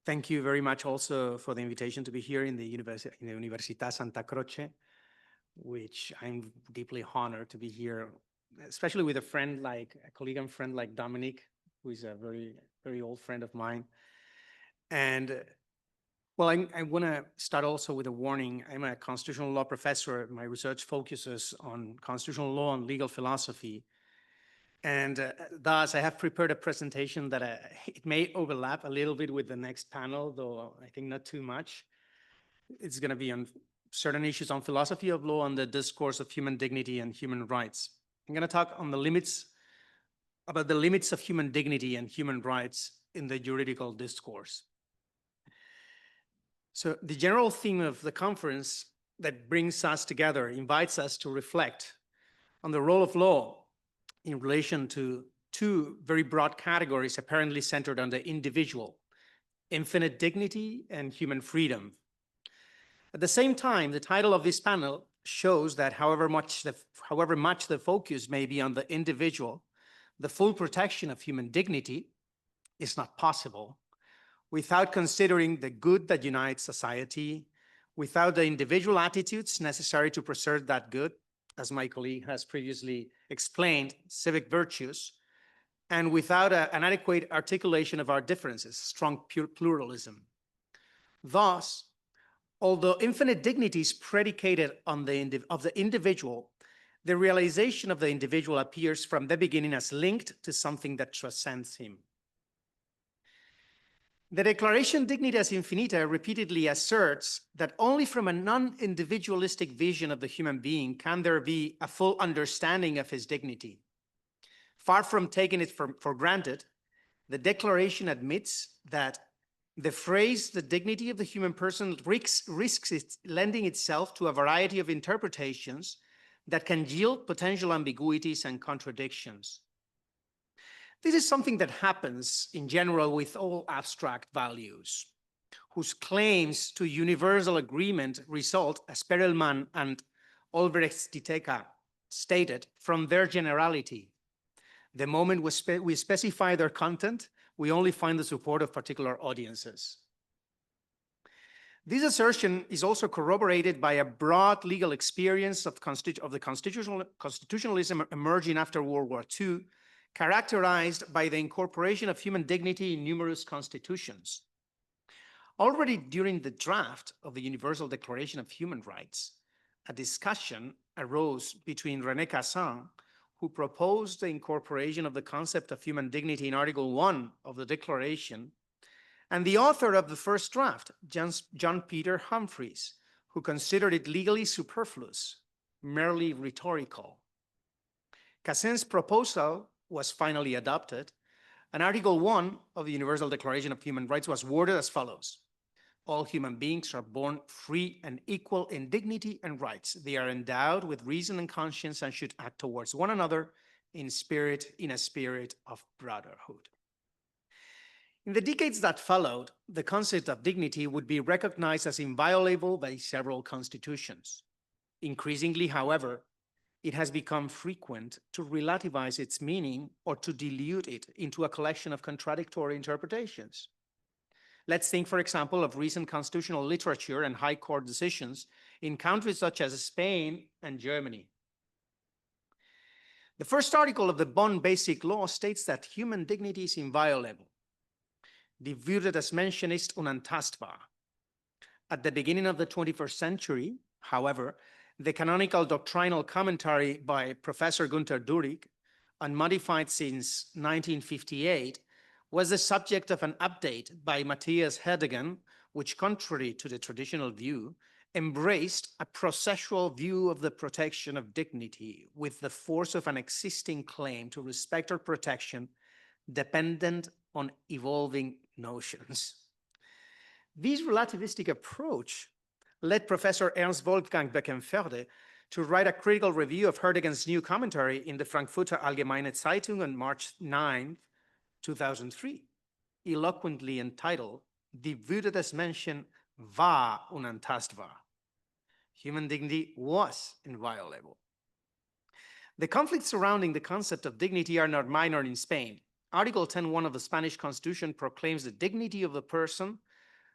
S9: thank you very much also for the invitation to be here in the Università Santa Croce, which I'm deeply honored to be here, especially with a colleague and friend like Dominic, who is a very, very old friend of mine. And well, I want to start also with a warning. I'm a constitutional law professor. My research focuses on constitutional law and legal philosophy. And thus, I have prepared a presentation that it may overlap a little bit with the next panel, though I think not too much. It's going to be on certain issues on philosophy of law and the discourse of human dignity and human rights. I'm going to talk on about the limits of human dignity and human rights in the juridical discourse. So the general theme of the conference that brings us together invites us to reflect on the role of law in relation to two very broad categories apparently centered on the individual: infinite dignity and human freedom. At the same time, the title of this panel shows that however much the focus may be on the individual, the full protection of human dignity is not possible without considering the good that unites society, without the individual attitudes necessary to preserve that good, as my colleague has previously explained, civic virtues, and without an adequate articulation of our differences, strong pluralism. Thus, although infinite dignity is predicated on the individual, the realization of the individual appears from the beginning as linked to something that transcends him. The Declaration Dignitas Infinita repeatedly asserts that only from a non-individualistic vision of the human being can there be a full understanding of his dignity. Far from taking it for granted, the Declaration admits that the phrase, the dignity of the human person, risks lending itself to a variety of interpretations that can yield potential ambiguities and contradictions. This is something that happens in general with all abstract values, whose claims to universal agreement result, as Perelman and Olbrecht-Diteka stated, from their generality. The moment we specify their content, we only find the support of particular audiences. This assertion is also corroborated by a broad legal experience of the constitutionalism emerging after World War II, characterized by the incorporation of human dignity in numerous constitutions. Already during the draft of the Universal Declaration of Human Rights, a discussion arose between René Cassin, who proposed the incorporation of the concept of human dignity in Article 1 of the Declaration, and the author of the first draft, John Peter Humphreys, who considered it legally superfluous, merely rhetorical. Cassin's proposal was finally adopted, and Article 1 of the Universal Declaration of Human Rights was worded as follows: all human beings are born free and equal in dignity and rights. They are endowed with reason and conscience and should act towards one another in a spirit of brotherhood. In the decades that followed, the concept of dignity would be recognized as inviolable by several constitutions. Increasingly, however, it has become frequent to relativize its meaning or to dilute it into a collection of contradictory interpretations. Let's think, for example, of recent constitutional literature and high court decisions in countries such as Spain and Germany. The first article of the Bonn Basic Law states that human dignity is inviolable. Die Würde des Menschen ist unantastbar. At the beginning of the 21st century, however, the canonical doctrinal commentary by Professor Günter Dürig, unmodified since 1958, was the subject of an update by Matthias Hedegan, which, contrary to the traditional view, embraced a processual view of the protection of dignity with the force of an existing claim to respect or protection dependent on evolving notions. This relativistic approach led Professor Ernst Wolfgang Beckenförde to write a critical review of Heurdegen's new commentary in the Frankfurter Allgemeine Zeitung on March 9, 2003, eloquently entitled, Die Würde des Menschen war unantastbar. Human dignity was inviolable. The conflicts surrounding the concept of dignity are not minor in Spain. Article 10.1 of the Spanish Constitution proclaims the dignity of the person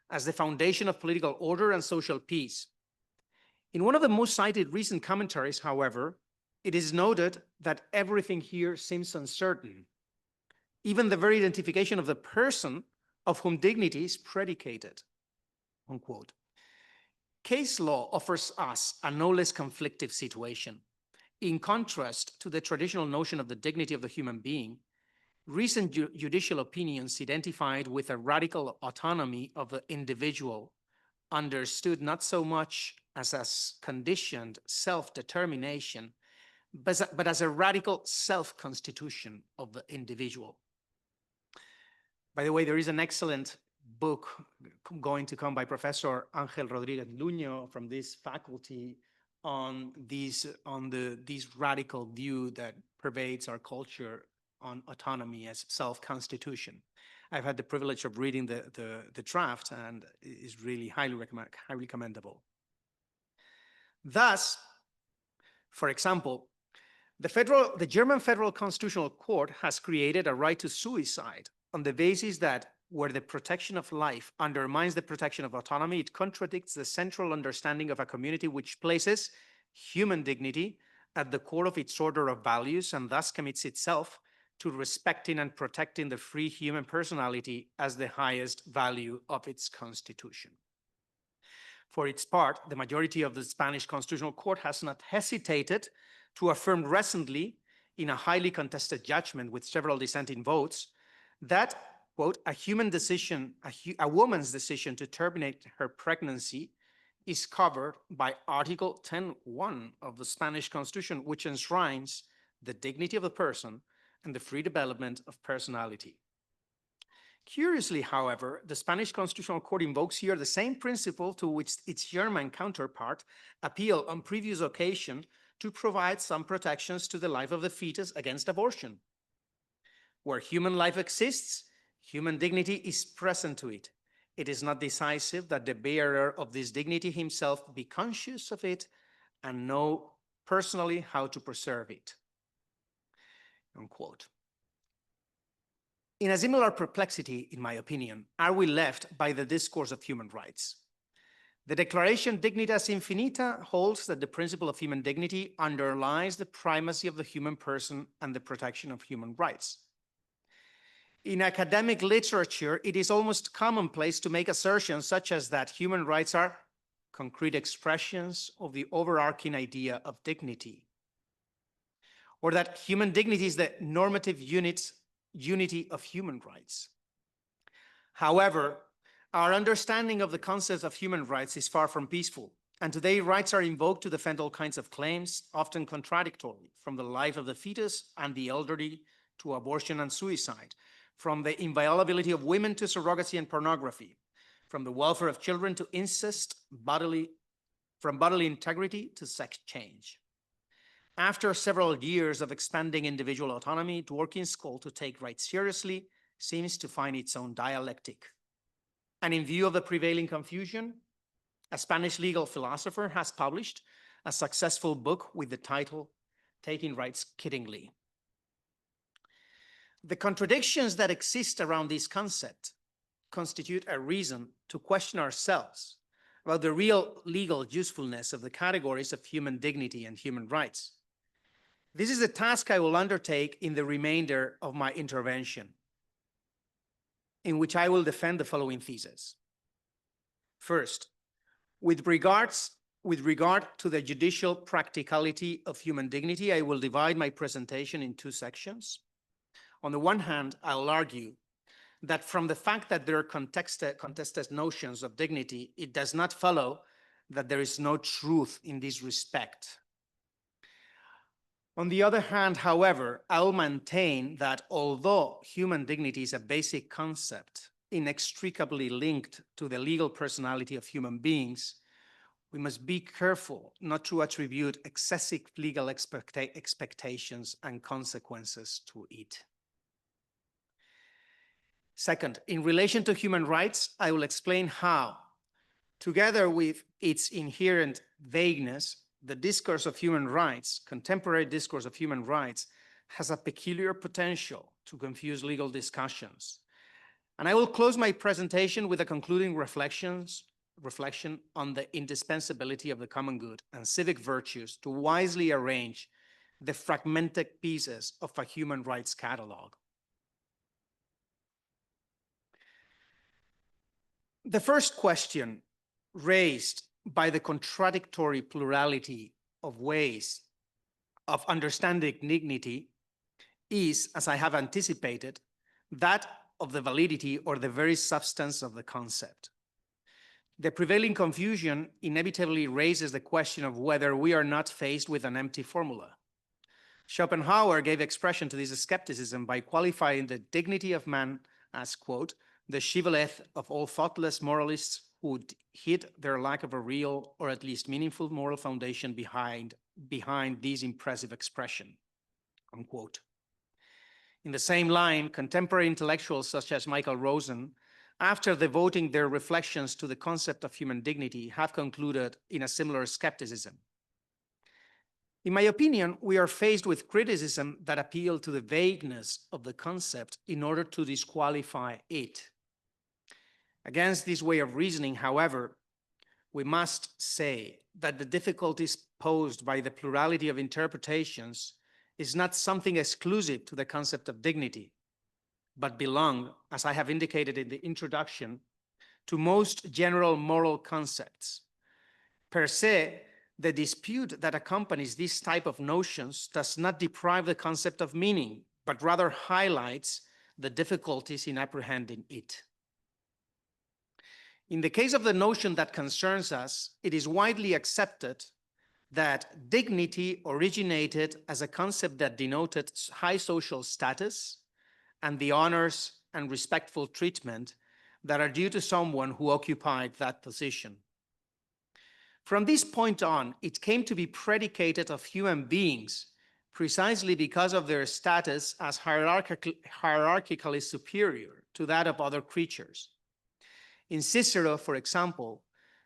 S9: as the foundation of political order and social peace. In one of the most cited recent commentaries, however, it is noted that everything here seems uncertain. Even the very identification of the person of whom dignity is predicated, unquote. Case law offers us a no less conflictive situation. In contrast to the traditional notion of the dignity of the human being, recent judicial opinions identified with a radical autonomy of the individual, understood not so much as a conditioned self-determination, but as a radical self-constitution of the individual. By the way, there is an excellent book going to come by Professor Ángel Rodríguez Luño from this faculty on this radical view that pervades our culture on autonomy as self-constitution. I've had the privilege of reading the draft, and it is really highly commendable. Thus, for example, the German Federal Constitutional Court has created a right to suicide on the basis that where the protection of life undermines the protection of autonomy, it contradicts the central understanding of a community which places human dignity at the core of its order of values and thus commits itself to respecting and protecting the free human personality as the highest value of its constitution. For its part, the majority of the Spanish Constitutional Court has not hesitated to affirm recently in a highly contested judgment with several dissenting votes that, quote, a woman's decision to terminate her pregnancy is covered by Article 10.1 of the Spanish Constitution, which enshrines the dignity of the person and the free development of personality. Curiously, however, the Spanish Constitutional Court invokes here the same principle to which its German counterpart appealed on previous occasion to provide some protections to the life of the fetus against abortion. Where human life exists, human dignity is present to it. It is not decisive that the bearer of this dignity himself be conscious of it and know personally how to preserve it. Unquote. In a similar perplexity, in my opinion, are we left by the discourse of human rights. The Declaration Dignitas Infinita holds that the principle of human dignity underlies the primacy of the human person and the protection of human rights. In academic literature, it is almost commonplace to make assertions such as that human rights are concrete expressions of the overarching idea of dignity, or that human dignity is the normative unity of human rights. However, our understanding of the concept of human rights is far from peaceful, and today rights are invoked to defend all kinds of claims, often contradictory, from the life of the fetus and the elderly to abortion and suicide, from the inviolability of women to surrogacy and pornography, from the welfare of children to incest, from bodily integrity to sex change. After several years of expanding individual autonomy, the working school to take rights seriously seems to find its own dialectic. And in view of the prevailing confusion, a Spanish legal philosopher has published a successful book with the title, Taking Rights Kiddingly. The contradictions that exist around this concept constitute a reason to question ourselves about the real legal usefulness of the categories of human dignity and human rights. This is a task I will undertake in the remainder of my intervention, in which I will defend the following thesis. First, with regard to the judicial practicality of human dignity, I will divide my presentation in two sections. On the one hand, I'll argue that from the fact that there are contested notions of dignity, it does not follow that there is no truth in this respect. On the other hand, however, I'll maintain that although human dignity is a basic concept inextricably linked to the legal personality of human beings, we must be careful not to attribute excessive legal expectations and consequences to it. Second, in relation to human rights, I will explain how, together with its inherent vagueness, the discourse of human rights, contemporary discourse of human rights, has a peculiar potential to confuse legal discussions. And I will close my presentation with a concluding reflection on the indispensability of the common good and civic virtues to wisely arrange the fragmented pieces of a human rights catalog. The first question raised by the contradictory plurality of ways of understanding dignity is, as I have anticipated, that of the validity or the very substance of the concept. The prevailing confusion inevitably raises the question of whether we are not faced with an empty formula. Schopenhauer gave expression to this skepticism by qualifying the dignity of man as, quote, the shibboleth of all thoughtless moralists who hid their lack of a real or at least meaningful moral foundation behind this impressive expression, unquote. In the same line, contemporary intellectuals such as Michael Rosen, after devoting their reflections to the concept of human dignity, have concluded in a similar skepticism. In my opinion, we are faced with criticism that appeal to the vagueness of the concept in order to disqualify it. Against this way of reasoning, however, we must say that the difficulties posed by the plurality of interpretations is not something exclusive to the concept of dignity, but belong, as I have indicated in the introduction, to most general moral concepts. Per se, the dispute that accompanies this type of notions does not deprive the concept of meaning, but rather highlights the difficulties in apprehending it. In the case of the notion that concerns us, it is widely accepted that dignity originated as a concept that denoted high social status and the honors and respectful treatment that are due to someone who occupied that position. From this point on, it came to be predicated of human beings precisely because of their status as hierarchically superior to that of other creatures. In Cicero, for example,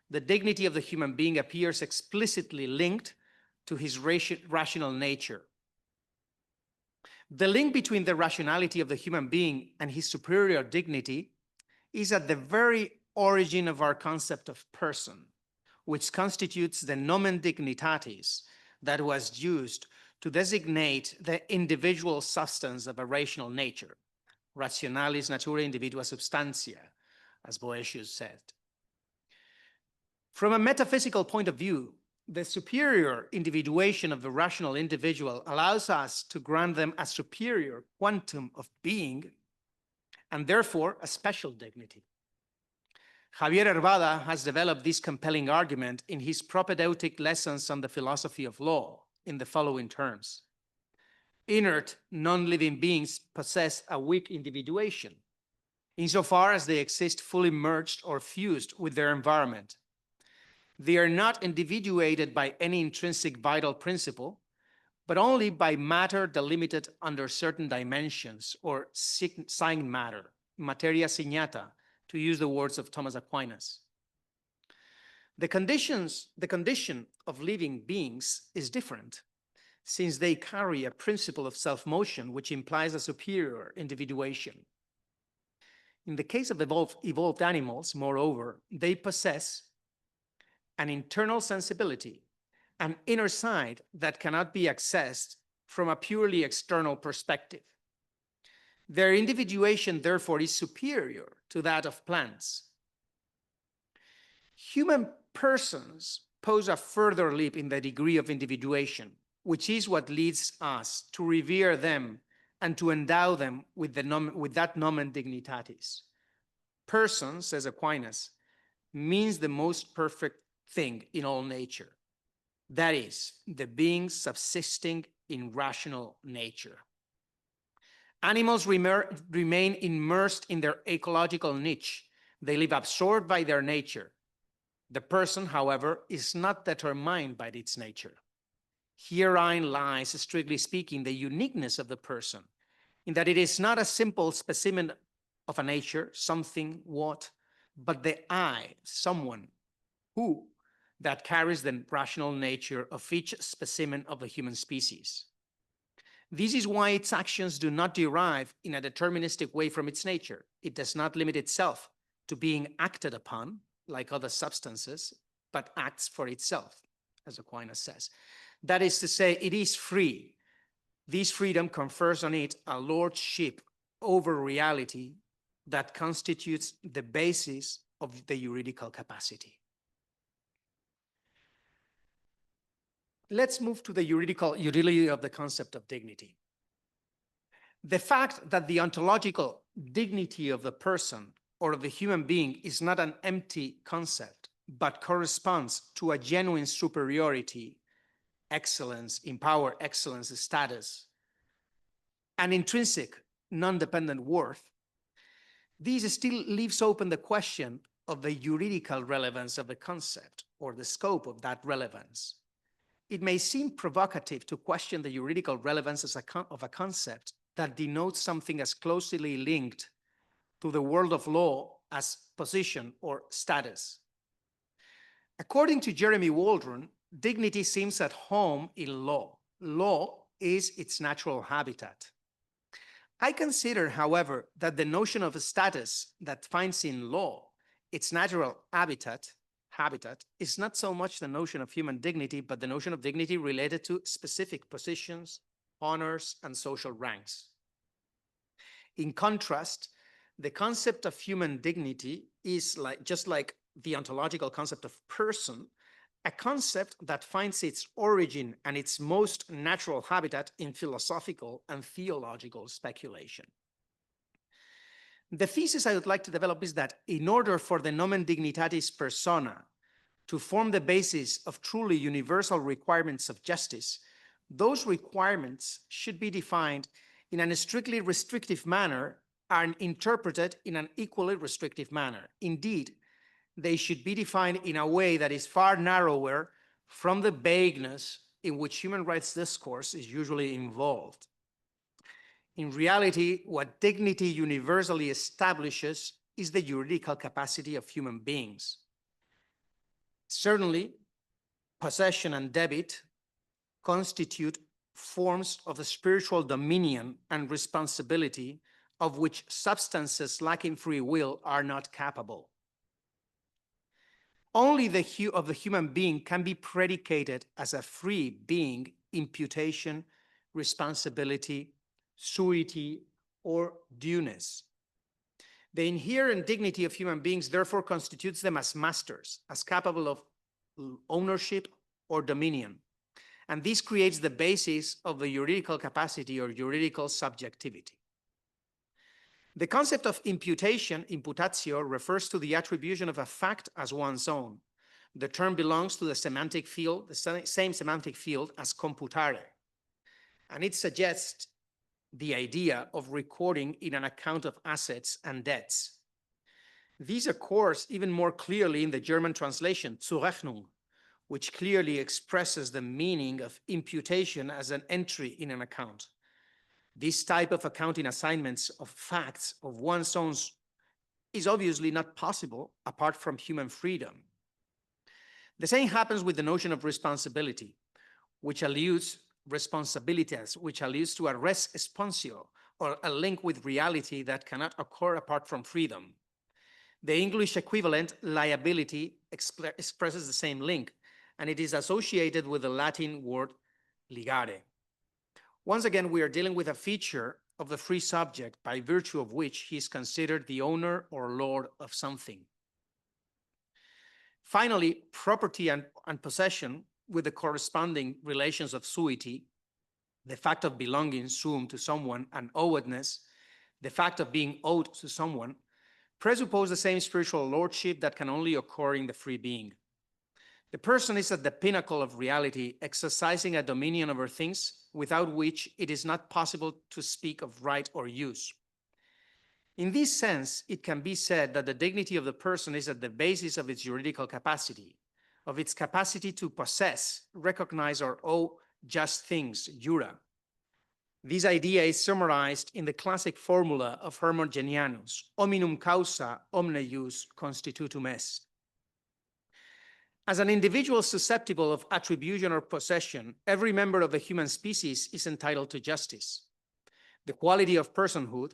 S9: the dignity of the human being appears explicitly linked to his rational nature. The link between the rationality of the human being and his superior dignity is at the very origin of our concept of person, which constitutes the nomen dignitatis that was used to designate the individual substance of a rational nature, rationalis naturae individua substantia, as Boëtius said. From a metaphysical point of view, the superior individuation of the rational individual allows us to grant them a superior quantum of being and therefore a special dignity. Javier Hervada has developed this compelling argument in his propedeutic lessons on the philosophy of law in the following terms. Inert, non-living beings possess a weak individuation, insofar as they exist fully merged or fused with their environment. They are not individuated by any intrinsic vital principle, but only by matter delimited under certain dimensions or sign matter, materia signata, to use the words of Thomas Aquinas. The condition of living beings is different, since they carry a principle of self-motion which implies a superior individuation. In the case of evolved animals, moreover, they possess an internal sensibility, an inner side that cannot be accessed from a purely external perspective. Their individuation, therefore, is superior to that of plants. Human persons pose a further leap in the degree of individuation, which is what leads us to revere them and to endow them with that nomen dignitatis. Person, says Aquinas, means the most perfect thing in all nature. That is, the beings subsisting in rational nature. Animals remain immersed in their ecological niche. They live absorbed by their nature. The person, however, is not determined by its nature. Herein lies, strictly speaking, the uniqueness of the person, in that it is not a simple specimen of a nature, something, what, but the I, someone, who, that carries the rational nature of each specimen of the human species. This is why its actions do not derive in a deterministic way from its nature. It does not limit itself to being acted upon, like other substances, but acts for itself, as Aquinas says. That is to say, it is free. This freedom confers on it a lordship over reality that constitutes the basis of the juridical capacity. Let's move to the juridical utility of the concept of dignity. The fact that the ontological dignity of the person or of the human being is not an empty concept, but corresponds to a genuine superiority, excellence, in power, excellence, status, an intrinsic, non-dependent worth, this still leaves open the question of the juridical relevance of the concept or the scope of that relevance. It may seem provocative to question the juridical relevance of a concept that denotes something as closely linked to the world of law as position or status. According to Jeremy Waldron, dignity seems at home in law. Law is its natural habitat. I consider, however, that the notion of a status that finds in law its natural habitat is not so much the notion of human dignity, but the notion of dignity related to specific positions, honors, and social ranks. In contrast, the concept of human dignity is just like the ontological concept of person, a concept that finds its origin and its most natural habitat in philosophical and theological speculation. The thesis I would like to develop is that in order for the nomen dignitatis persona to form the basis of truly universal requirements of justice, those requirements should be defined in a strictly restrictive manner and interpreted in an equally restrictive manner. Indeed, they should be defined in a way that is far narrower from the vagueness in which human rights discourse is usually involved. In reality, what dignity universally establishes is the juridical capacity of human beings. Certainly, possession and debit constitute forms of the spiritual dominion and responsibility of which substances lacking free will are not capable. Only the human being can be predicated as a free being, imputation, responsibility, suity, or dueness. The inherent dignity of human beings therefore constitutes them as masters, as capable of ownership or dominion. And this creates the basis of the juridical capacity or juridical subjectivity. The concept of imputation, imputatio, refers to the attribution of a fact as one's own. The term belongs to the semantic field, the same semantic field as computare. And it suggests the idea of recording in an account of assets and debts. This occurs even more clearly in the German translation, Zurechnung, which clearly expresses the meaning of imputation as an entry in an account. This type of accounting assignments of facts of one's own is obviously not possible apart from human freedom. The same happens with the notion of responsibility, which alludes to a res esponsio, or a link with reality that cannot occur apart from freedom. The English equivalent, liability, expresses the same link, and it is associated with the Latin word ligare. Once again, we are dealing with a feature of the free subject by virtue of which he is considered the owner or lord of something. Finally, property and possession with the corresponding relations of suity, the fact of belonging sum to someone, and owedness, the fact of being owed to someone, presuppose the same spiritual lordship that can only occur in the free being. The person is at the pinnacle of reality, exercising a dominion over things without which it is not possible to speak of right or use. In this sense, it can be said that the dignity of the person is at the basis of its juridical capacity, of its capacity to possess, recognize, or owe just things, jura. This idea is summarized in the classic formula of Hermann Genianus, hominum causa omne jus constitutum est. As an individual susceptible of attribution or possession, every member of the human species is entitled to justice. The quality of personhood,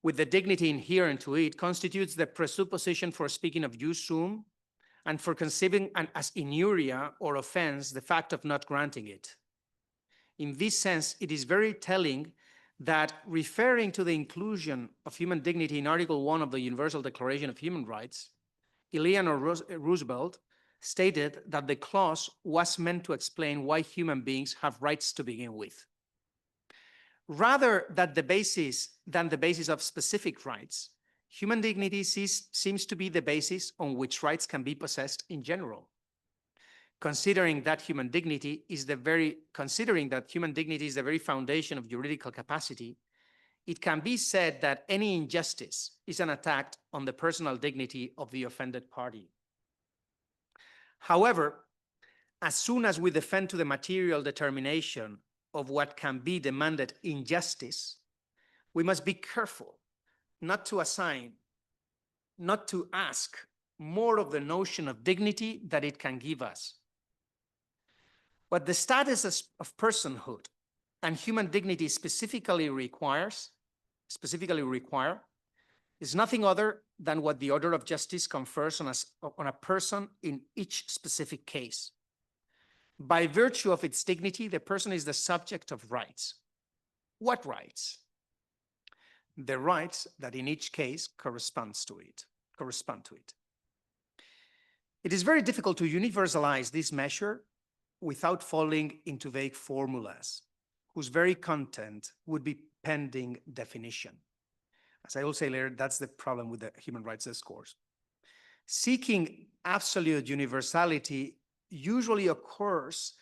S9: with the dignity inherent to it, constitutes the presupposition for speaking of jus sum and for conceiving as inuria or offense the fact of not granting it. In this sense, it is very telling that, referring to the inclusion of human dignity in Article 1 of the Universal Declaration of Human Rights, Eleanor Roosevelt stated that the clause was meant to explain why human beings have rights to begin with. Rather than the basis of specific rights, human dignity seems to be the basis on which rights can be possessed in general. Considering that human dignity is the very foundation of juridical capacity, it can be said that any injustice is an attack on the personal dignity of the offended party. However, as soon as we defend to the material determination of what can be demanded injustice, we must be careful not to ask more of the notion of dignity that it can give us. What the status of personhood and human dignity specifically require is nothing other than what the order of justice confers on a person in each specific case. By virtue of its dignity, the person is the subject of rights. What rights? The rights that in each case correspond to it. It is very difficult to universalize this measure without falling into vague formulas, whose very content would be pending definition. As I will say later, that's the problem with the human rights discourse. Seeking absolute universality usually occurs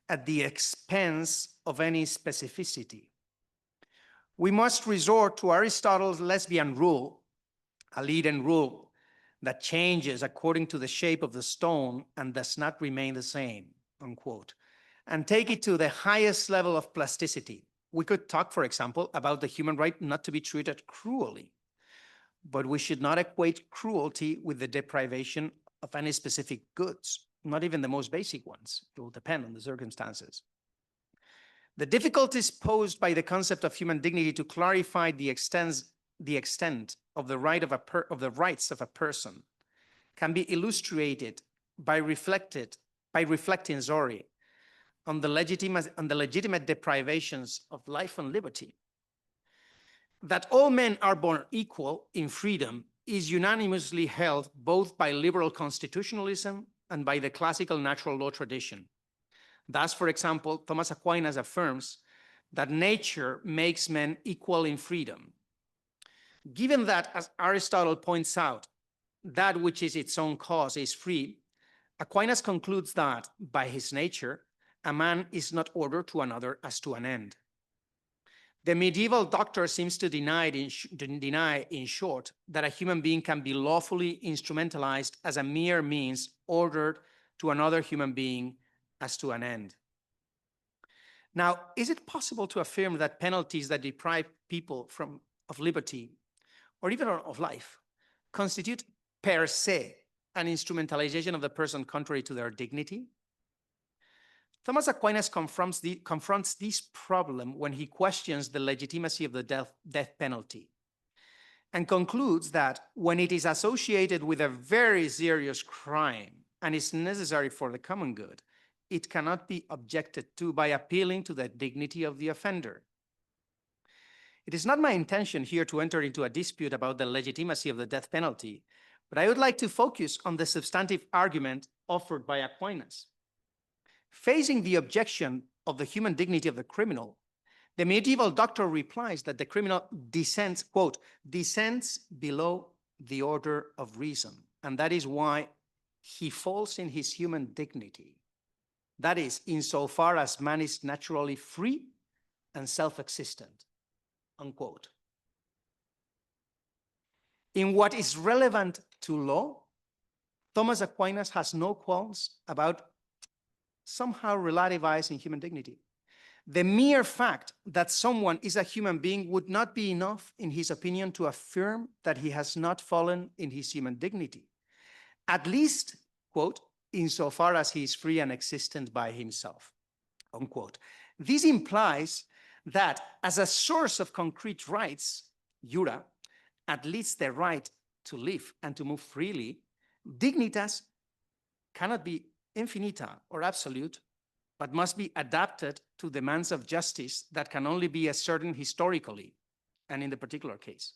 S9: at the expense of any specificity. We must resort to Aristotle's lesbian rule, a leaden rule that changes according to the shape of the stone and does not remain the same, unquote, and take it to the highest level of plasticity. We could talk, for example, about the human right not to be treated cruelly, but we should not equate cruelty with the deprivation of any specific goods, not even the most basic ones. It will depend on the circumstances. The difficulties posed by the concept of human dignity to clarify the extent of the rights of a person can be illustrated by reflecting on the legitimate deprivations of life and liberty. That all men are born equal in freedom is unanimously held both by liberal constitutionalism and by the classical natural law tradition. Thus, for example, Thomas Aquinas affirms that nature makes men equal in freedom. Given that, as Aristotle points out, that which is its own cause is free, Aquinas concludes that, by his nature, a man is not ordered to another as to an end. The medieval doctor seems to deny, in short, that a human being can be lawfully instrumentalized as a mere means ordered to another human being as to an end. Now, is it possible to affirm that penalties that deprive people of liberty or even of life constitute per se an instrumentalization of the person contrary to their dignity? Thomas Aquinas confronts this problem when he questions the legitimacy of the death penalty and concludes that when it is associated with a very serious crime and is necessary for the common good, it cannot be objected to by appealing to the dignity of the offender. It is not my intention here to enter into a dispute about the legitimacy of the death penalty, but I would like to focus on the substantive argument offered by Aquinas. Facing the objection of the human dignity of the criminal, the medieval doctor replies that the criminal descends, quote, descends below the order of reason, and that is why he falls in his human dignity. That is, insofar as man is naturally free and self-existent, unquote. In what is relevant to law, Thomas Aquinas has no qualms about somehow relativizing human dignity. The mere fact that someone is a human being would not be enough, in his opinion, to affirm that he has not fallen in his human dignity, at least, quote, insofar as he is free and existent by himself, unquote. This implies that as a source of concrete rights, jura, at least the right to live and to move freely, dignitas cannot be infinita or absolute, but must be adapted to demands of justice that can only be ascertained historically, and in the particular case.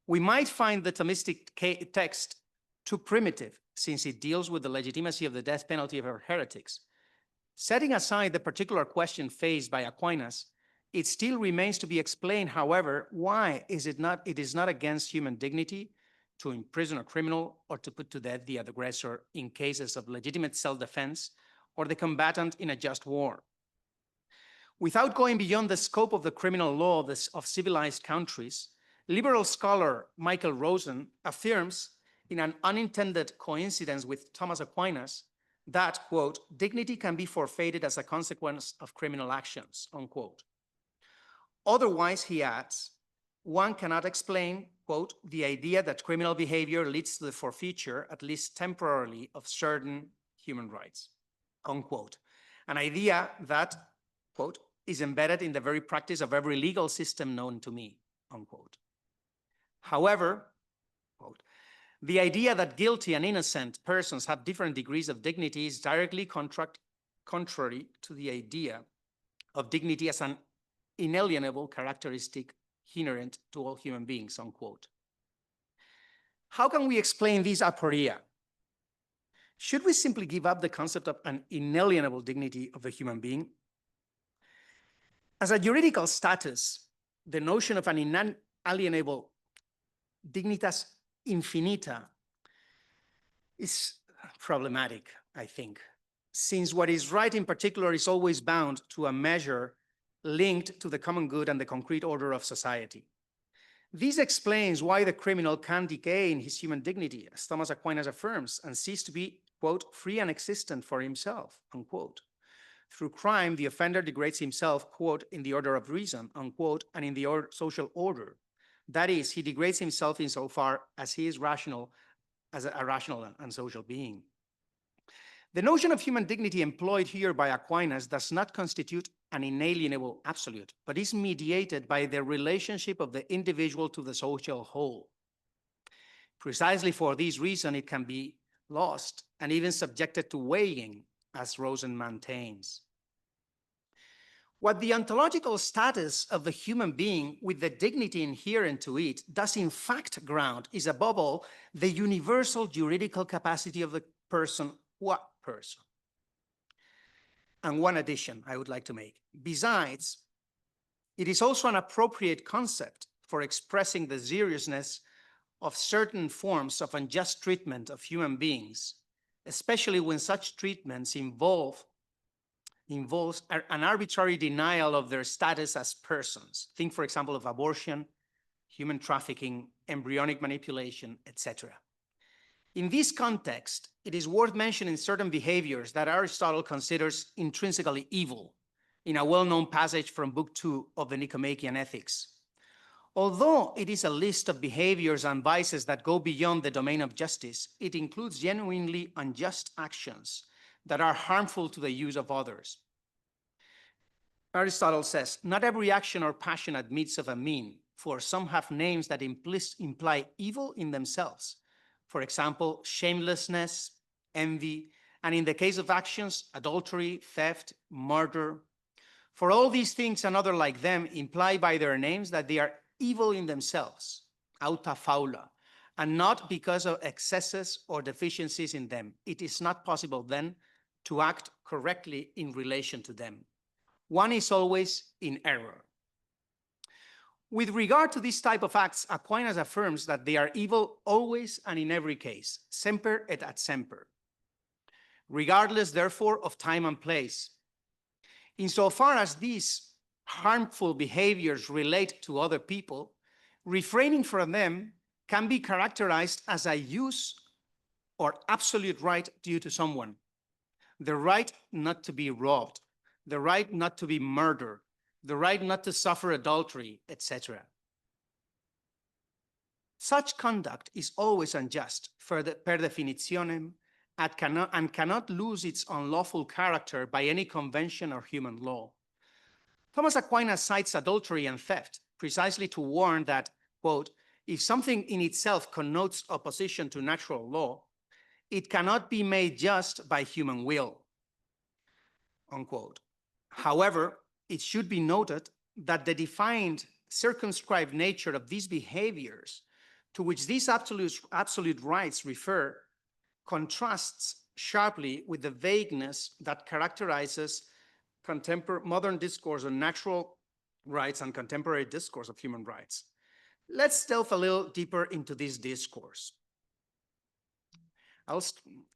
S9: We might find the Thomistic text too primitive, since it deals with the legitimacy of the death penalty of heretics. Setting aside the particular question faced by Aquinas, it still remains to be explained, however, why it is not against human dignity to imprison a criminal or to put to death the aggressor in cases of legitimate self-defense or the combatant in a just war. Without going beyond the scope of the criminal law of civilized countries, liberal scholar Michael Rosen affirms, in an unintended coincidence with Thomas Aquinas, that, quote, dignity can be forfeited as a consequence of criminal actions, unquote. Otherwise, he adds, one cannot explain, quote, the idea that criminal behavior leads to the forfeiture, at least temporarily, of certain human rights, unquote. An idea that, quote, is embedded in the very practice of every legal system known to me, unquote. However, quote, the idea that guilty and innocent persons have different degrees of dignity is directly contrary to the idea of dignity as an inalienable characteristic inherent to all human beings, unquote. How can we explain this aporia? Should we simply give up the concept of an inalienable dignity of the human being? As a juridical status, the notion of an inalienable dignitas infinita is problematic, I think, since what is right in particular is always bound to a measure linked to the common good and the concrete order of society. This explains why the criminal can decay in his human dignity, as Thomas Aquinas affirms, and cease to be, quote, free and existent for himself, unquote. Through crime, the offender degrades himself, quote, in the order of reason, unquote, and in the social order. That is, he degrades himself insofar as he is rational, as a rational and social being. The notion of human dignity employed here by Aquinas does not constitute an inalienable absolute, but is mediated by the relationship of the individual to the social whole. Precisely for this reason, it can be lost and even subjected to weighing, as Rosen maintains. What the ontological status of the human being with the dignity inherent to it does in fact ground is above all the universal juridical capacity of the person, what person. And one addition I would like to make. Besides, it is also an appropriate concept for expressing the seriousness of certain forms of unjust treatment of human beings, especially when such treatments involves an arbitrary denial of their status as persons. Think, for example, of abortion, human trafficking, embryonic manipulation, etc. In this context, it is worth mentioning certain behaviors that Aristotle considers intrinsically evil in a well-known passage from Book 2 of the Nicomachean Ethics. Although it is a list of behaviors and vices that go beyond the domain of justice, it includes genuinely unjust actions that are harmful to the use of others. Aristotle says, not every action or passion admits of a mean, for some have names that imply evil in themselves. For example, shamelessness, envy, and in the case of actions, adultery, theft, murder. For all these things and other like them imply by their names that they are evil in themselves, auta faula, and not because of excesses or deficiencies in them. It is not possible then to act correctly in relation to them. One is always in error. With regard to this type of acts, Aquinas affirms that they are evil always and in every case, semper et ad semper, regardless, therefore, of time and place. Insofar as these harmful behaviors relate to other people, refraining from them can be characterized as a use or absolute right due to someone. The right not to be robbed, the right not to be murdered, the right not to suffer adultery, etc. Such conduct is always unjust per definitionem and cannot lose its unlawful character by any convention or human law. Thomas Aquinas cites adultery and theft precisely to warn that, quote, if something in itself connotes opposition to natural law, it cannot be made just by human will, unquote. However, it should be noted that the defined, circumscribed nature of these behaviors to which these absolute rights refer contrasts sharply with the vagueness that characterizes modern discourse on natural rights and contemporary discourse of human rights. Let's delve a little deeper into this discourse.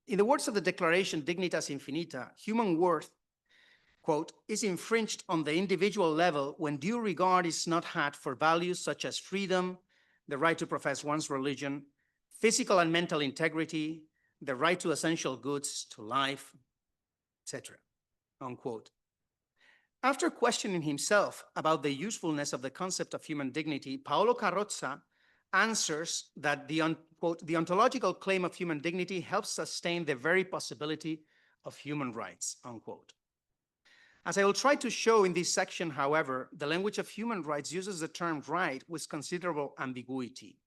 S9: In the words of the Declaration Dignitas Infinita, human worth, quote, is infringed on the individual level when due regard is not had for values such as freedom, the right to profess one's religion, physical and mental integrity, the right to essential goods, to life, etc., unquote. After questioning himself about the usefulness of the concept of human dignity, Paolo Carrozza answers that the ontological claim of human dignity helps sustain the very possibility of human rights, unquote. As I will try to show in this section, however, the language of human rights uses the term right with considerable ambiguity.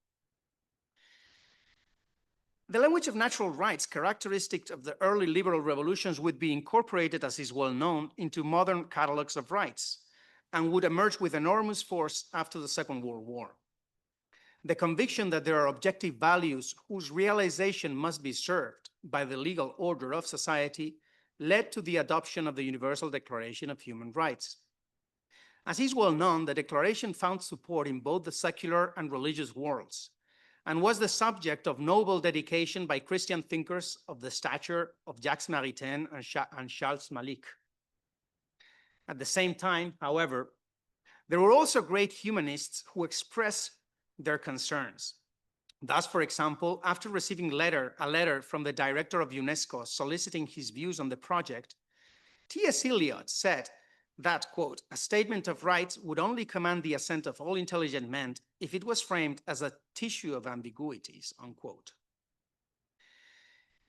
S9: The language of natural rights, characteristic of the early liberal revolutions, would be incorporated, as is well known, into modern catalogs of rights and would emerge with enormous force after the Second World War. The conviction that there are objective values whose realization must be served by the legal order of society led to the adoption of the Universal Declaration of Human Rights. As is well known, the Declaration found support in both the secular and religious worlds, and was the subject of noble dedication by Christian thinkers of the stature of Jacques Maritain and Charles Malik. At the same time, however, there were also great humanists who expressed their concerns. Thus, for example, after receiving a letter from the director of UNESCO soliciting his views on the project, T.S. Eliot said that, quote, a statement of rights would only command the assent of all intelligent men if it was framed as a tissue of ambiguities, unquote.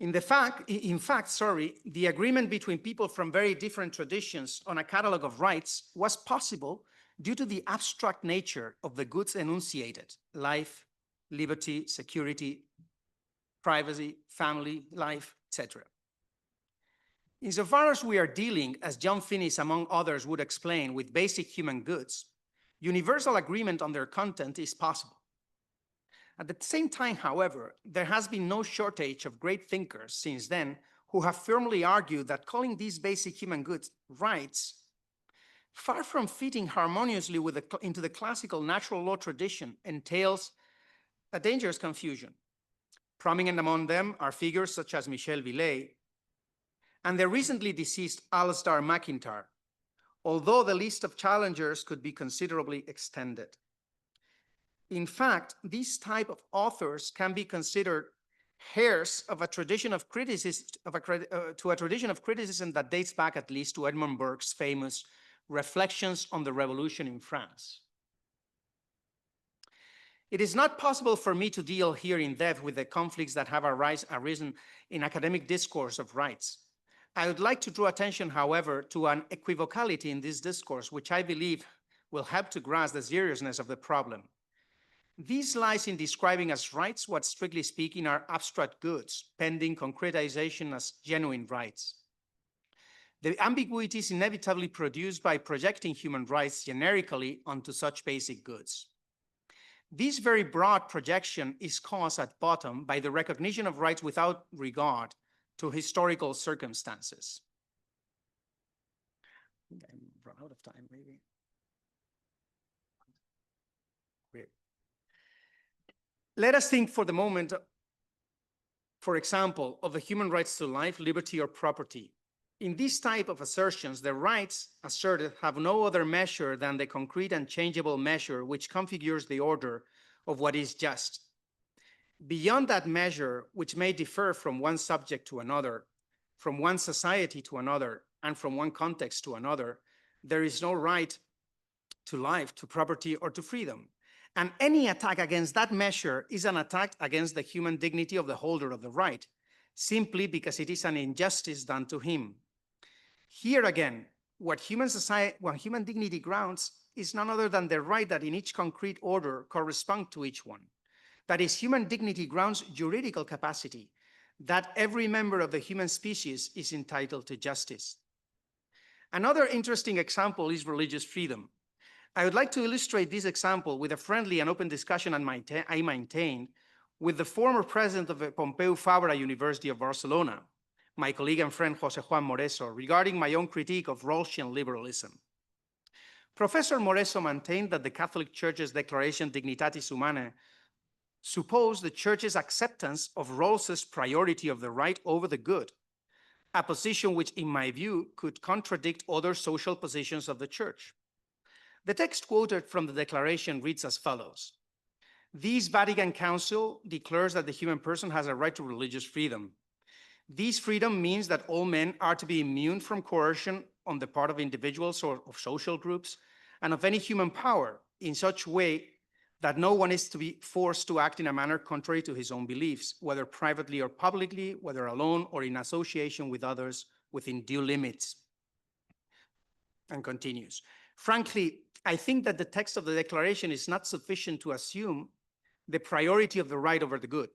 S9: In fact, the agreement between people from very different traditions on a catalog of rights was possible due to the abstract nature of the goods enunciated: life, liberty, security, privacy, family, life, etc. Insofar as we are dealing, as John Finnis, among others, would explain, with basic human goods, universal agreement on their content is possible. At the same time, however, there has been no shortage of great thinkers since then who have firmly argued that calling these basic human goods rights, far from fitting harmoniously into the classical natural law tradition, entails a dangerous confusion. Prominent among them are figures such as Michel Villet and the recently deceased Alistair McIntyre, although the list of challengers could be considerably extended. In fact, these type of authors can be considered heirs of a tradition of criticism, that dates back at least to Edmund Burke's famous Reflections on the Revolution in France. It is not possible for me to deal here in depth with the conflicts that have arisen in academic discourse of rights. I would like to draw attention, however, to an equivocality in this discourse, which I believe will help to grasp the seriousness of the problem. This lies in describing as rights what, strictly speaking, are abstract goods, pending concretization as genuine rights. The ambiguity is inevitably produced by projecting human rights generically onto such basic goods. This very broad projection is caused at bottom by the recognition of rights without regard to historical circumstances. I think I'm run out of time, maybe. Let us think for the moment, for example, of the human rights to life, liberty, or property. In this type of assertions, the rights asserted have no other measure than the concrete and changeable measure which configures the order of what is just. Beyond that measure, which may differ from one subject to another, from one society to another, and from one context to another, there is no right to life, to property, or to freedom. And any attack against that measure is an attack against the human dignity of the holder of the right, simply because it is an injustice done to him. Here again, what human dignity grounds is none other than the right that in each concrete order correspond to each one. That is, human dignity grounds juridical capacity, that every member of the human species is entitled to justice. Another interesting example is religious freedom. I would like to illustrate this example with a friendly and open discussion I maintained with the former president of the Pompeu Fabra University of Barcelona, my colleague and friend José Juan Moreso, regarding my own critique of Rawlsian liberalism. Professor Moreso maintained that the Catholic Church's Declaration Dignitatis Humanae supposed the Church's acceptance of Rawls's priority of the right over the good, a position which, in my view, could contradict other social positions of the Church. The text quoted from the declaration reads as follows: "This Vatican Council declares that the human person has a right to religious freedom. This freedom means that all men are to be immune from coercion on the part of individuals or of social groups and of any human power in such way that no one is to be forced to act in a manner contrary to his own beliefs, whether privately or publicly, whether alone or in association with others, within due limits." And continues, "Frankly, I think that the text of the declaration is not sufficient to assume the priority of the right over the good.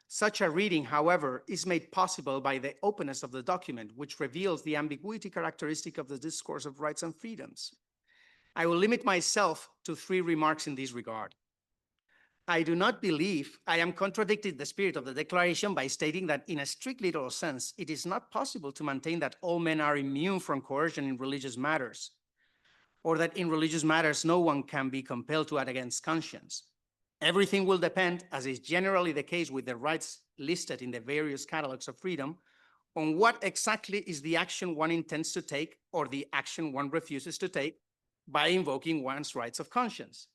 S9: Such a reading, however, is made possible by the openness of the document, which reveals the ambiguity characteristic of the discourse of rights and freedoms. I will limit myself to 3 remarks in this regard. I do not believe I am contradicting the spirit of the declaration by stating that in a strict literal sense, it is not possible to maintain that all men are immune from coercion in religious matters, or that in religious matters no one can be compelled to act against conscience. Everything will depend, as is generally the case with the rights listed in the various catalogs of freedom, on what exactly is the action one intends to take or the action one refuses to take by invoking one's rights of conscience.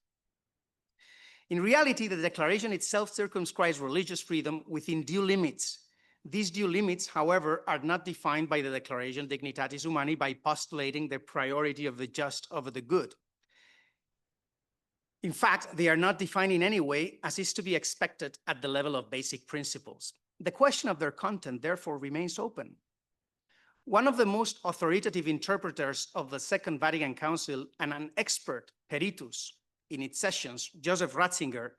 S9: In reality, the declaration itself circumscribes religious freedom within due limits. These due limits, however, are not defined by the Declaration Dignitatis Humanae by postulating the priority of the just over the good. In fact, they are not defined in any way as is to be expected at the level of basic principles. The question of their content, therefore, remains open. One of the most authoritative interpreters of the Second Vatican Council and an expert peritus in its sessions, Joseph Ratzinger,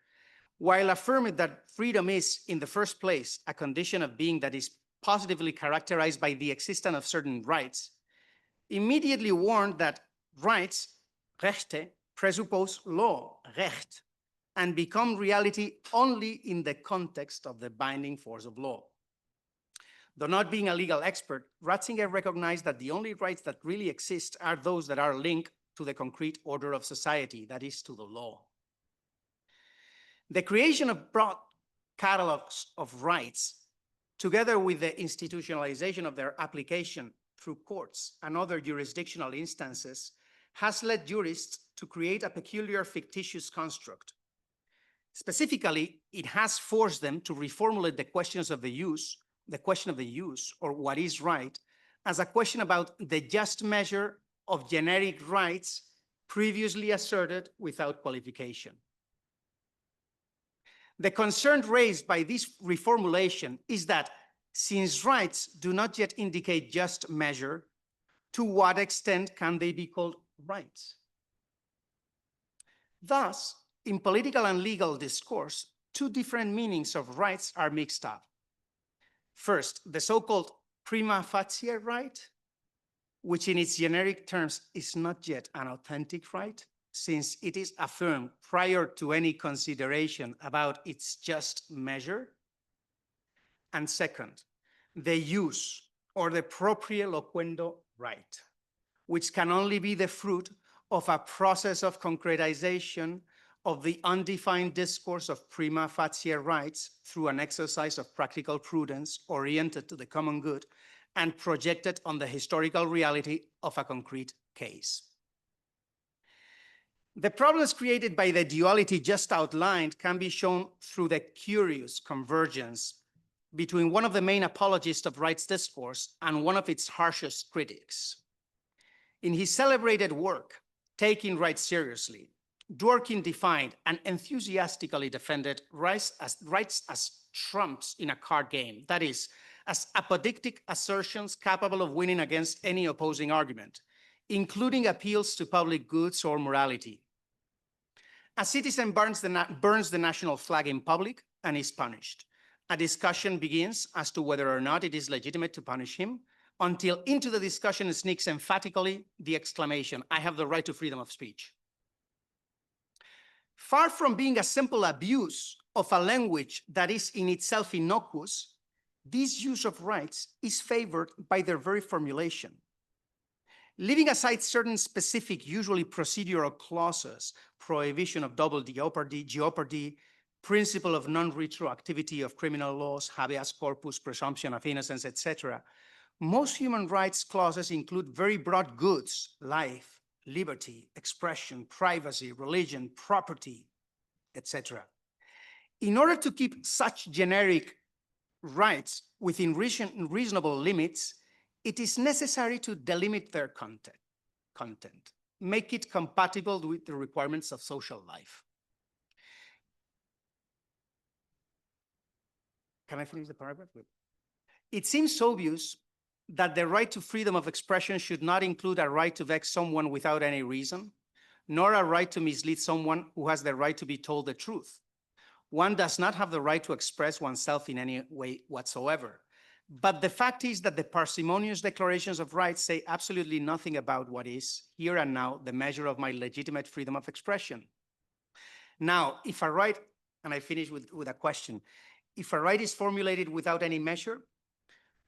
S9: while affirming that freedom is, in the first place, a condition of being that is positively characterized by the existence of certain rights, immediately warned that rights, Rechte, presuppose law, Recht, and become reality only in the context of the binding force of law. Though not being a legal expert, Ratzinger recognized that the only rights that really exist are those that are linked to the concrete order of society, that is, to the law. The creation of broad catalogs of rights, together with the institutionalization of their application through courts and other jurisdictional instances, has led jurists to create a peculiar fictitious construct. Specifically, it has forced them to reformulate the question of the use, or what is right, as a question about the just measure of generic rights previously asserted without qualification. The concern raised by this reformulation is that since rights do not yet indicate just measure, to what extent can they be called rights? Thus, in political and legal discourse, 2 different meanings of rights are mixed up. First, the so-called prima facie right, which in its generic terms is not yet an authentic right, since it is affirmed prior to any consideration about its just measure. And second, the use or the proprie loquendo right, which can only be the fruit of a process of concretization of the undefined discourse of prima facie rights through an exercise of practical prudence oriented to the common good and projected on the historical reality of a concrete case. The problems created by the duality just outlined can be shown through the curious convergence between one of the main apologists of rights discourse and one of its harshest critics. In his celebrated work, Taking Rights Seriously, Dworkin defined and enthusiastically defended rights as trumps in a card game, that is, as apodictic assertions capable of winning against any opposing argument, including appeals to public goods or morality. A citizen burns the national flag in public and is punished. A discussion begins as to whether or not it is legitimate to punish him, until into the discussion sneaks emphatically the exclamation, "I have the right to freedom of speech." Far from being a simple abuse of a language that is in itself innocuous, this use of rights is favored by their very formulation. Leaving aside certain specific, usually procedural clauses, prohibition of double jeopardy, principle of non-retroactivity of criminal laws, habeas corpus, presumption of innocence, etc., most human rights clauses include very broad goods: life, liberty, expression, privacy, religion, property, etc. In order to keep such generic rights within reasonable limits, it is necessary to delimit their content, make it compatible with the requirements of social life. Can I finish the paragraph? It seems obvious that the right to freedom of expression should not include a right to vex someone without any reason, nor a right to mislead someone who has the right to be told the truth. One does not have the right to express oneself in any way whatsoever. But the fact is that the parsimonious declarations of rights say absolutely nothing about what is, here and now, the measure of my legitimate freedom of expression. Now, if a right, and I finish with a question, if a right is formulated without any measure,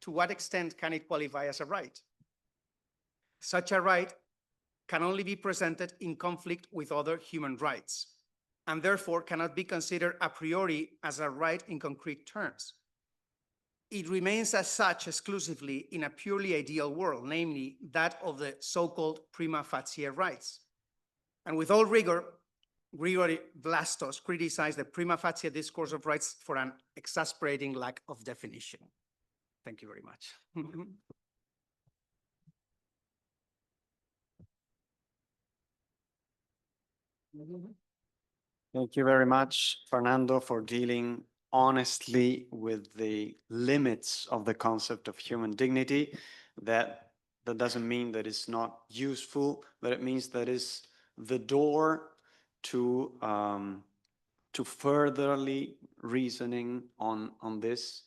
S9: to what extent can it qualify as a right? Such a right can only be presented in conflict with other human rights, and therefore cannot be considered a priori as a right in concrete terms. It remains as such exclusively in a purely ideal world, namely that of the so-called prima facie rights. And with all rigor, Grigory Vlastos criticized the prima facie discourse of rights for an exasperating lack of definition. Thank you very much.
S1: Thank you very much, Fernando, for dealing honestly with the limits of the concept of human dignity. That doesn't mean that it's not useful, but it means that it's the door to furtherly reasoning on this.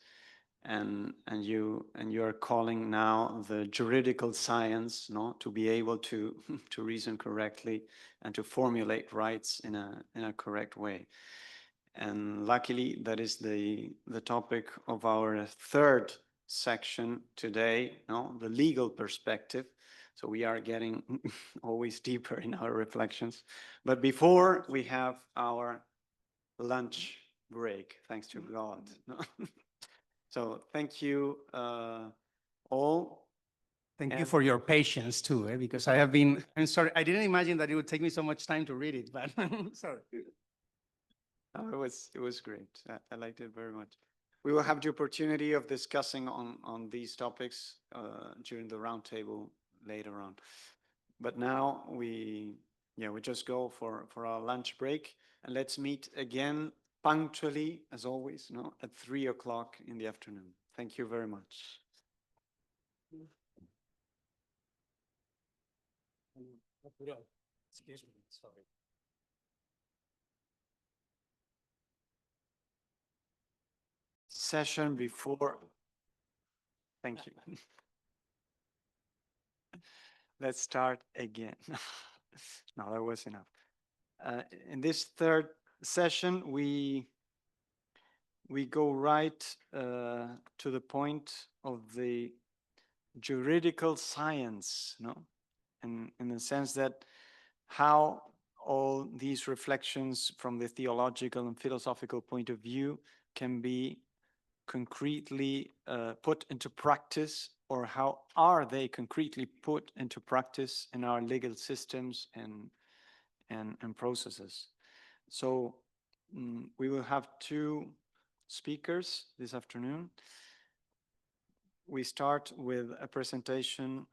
S1: And you are calling now the juridical science, no, to be able to reason correctly and to formulate rights in a correct way. And luckily, that is the topic of our third section today, no, the legal perspective. So we are getting always deeper in our reflections. But before we have our lunch break, thanks to God. No? So thank you all.
S9: Thank you for your patience too, because I'm sorry, I didn't imagine that it would take me so much time to read it, but sorry.
S1: Oh, it was great. I liked it very much. We will have the opportunity of discussing on these topics during the roundtable later on. But now we just go for our lunch break, and let's meet again punctually, as always, no, at 3 o'clock in the afternoon. Thank you very much.
S9: Excuse me, sorry.
S1: Session before. Thank you. Let's start again. No, that was enough. In this third session, we go right to the point of the juridical science, no? In the sense that how all these reflections from the theological and philosophical point of view can be concretely put into practice, or how are they concretely put into practice in our legal systems and processes. So we will have two speakers this afternoon. We start with a presentation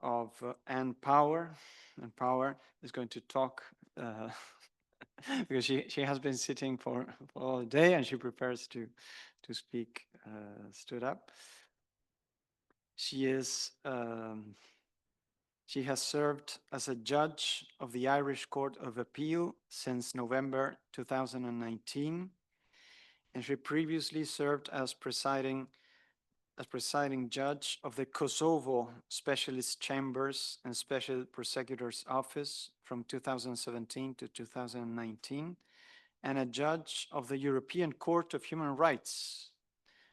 S1: of Anne Power. And Power is going to talk because she has been sitting for all day and she prepares to speak stood up. She has served as a judge of the Irish Court of Appeal since November 2019, and she previously served as presiding judge of the Kosovo Specialist Chambers and Special Prosecutor's Office from 2017 to 2019, and a judge of the European Court of Human Rights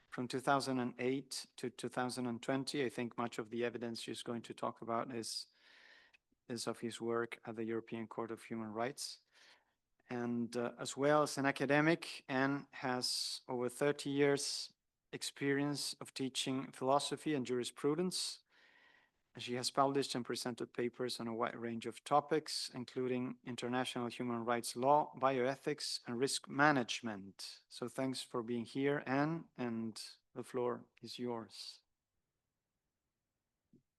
S1: from 2008 to 2020. I think much of the evidence she's going to talk about is of his work at the European Court of Human Rights. And as well as an academic, Anne has over 30 years experience of teaching philosophy and jurisprudence. She has published and presented papers on a wide range of topics, including international human rights law, bioethics, and risk management. So thanks for being here, Anne, and the floor is yours.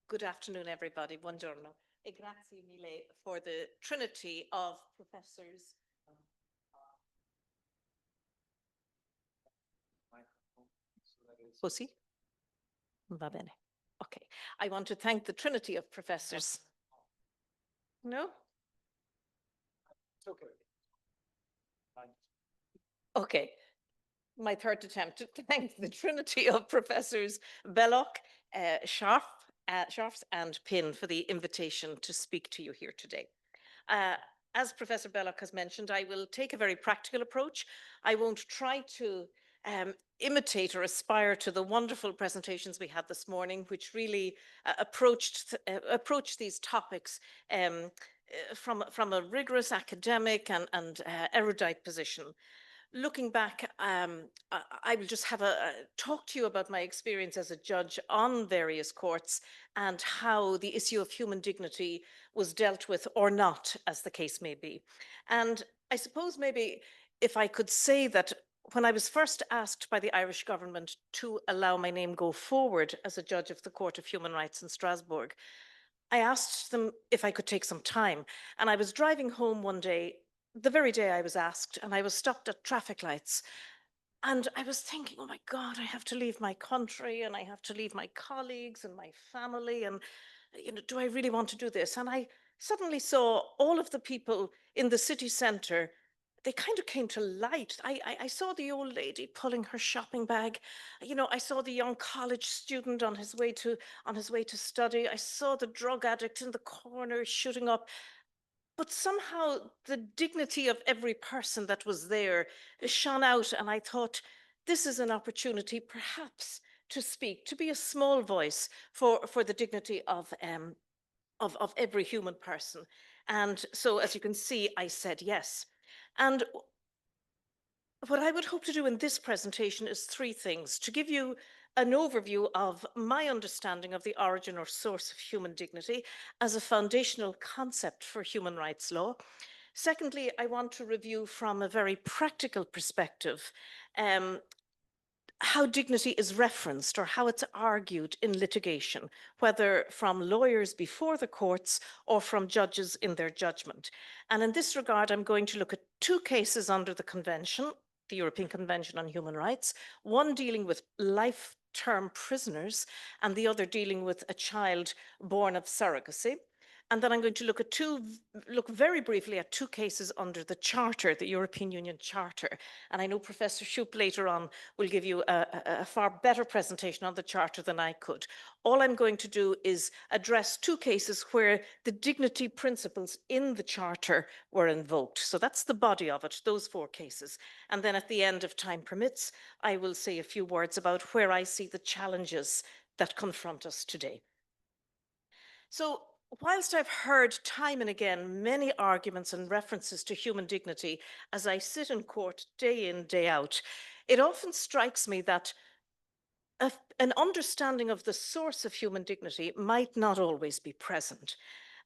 S10: Good afternoon, everybody. Buongiorno. E grazie mille for the trinity of professors. Così? Va bene. Okay. I want to thank the trinity of professors. No?
S1: It's okay.
S10: Okay. My third attempt to thank the trinity of professors Belloc, Scharfs and Pinn for the invitation to speak to you here today. As Professor Belloc has mentioned, I will take a very practical approach. I won't try to imitate or aspire to the wonderful presentations we had this morning, which really approached these topics from a rigorous academic and erudite position. Looking back, I will just have a talk to you about my experience as a judge on various courts and how the issue of human dignity was dealt with or not, as the case may be. And I suppose maybe if I could say that when I was first asked by the Irish government to allow my name go forward as a judge of the Court of Human Rights in Strasbourg, I asked them if I could take some time. And I was driving home one day, the very day I was asked, and I was stopped at traffic lights. And I was thinking, oh my God, I have to leave my country and I have to leave my colleagues and my family. And, you know, do I really want to do this? And I suddenly saw all of the people in the city centre. They kind of came to light. I saw the old lady pulling her shopping bag. You know, I saw the young college student on his way to study. I saw the drug addict in the corner shooting up. But somehow the dignity of every person that was there shone out, and I thought, this is an opportunity perhaps to speak, to be a small voice for the dignity of every human person. And so, as you can see, I said yes. And what I would hope to do in this presentation is three things: to give you an overview of my understanding of the origin or source of human dignity as a foundational concept for human rights law. Secondly, I want to review from a very practical perspective how dignity is referenced or how it's argued in litigation, whether from lawyers before the courts or from judges in their judgment. And in this regard, I'm going to look at two cases under the Convention, the European Convention on Human Rights, one dealing with life-term prisoners and the other dealing with a child born of surrogacy. And then I'm going to look very briefly at two cases under the Charter, the European Union Charter. And I know Professor Shoup later on will give you a far better presentation on the Charter than I could. All I'm going to do is address two cases where the dignity principles in the Charter were invoked. So that's the body of it, those four cases. And then at the end, if time permits, I will say a few words about where I see the challenges that confront us today. So whilst I've heard time and again many arguments and references to human dignity as I sit in court day in, day out, it often strikes me that an understanding of the source of human dignity might not always be present.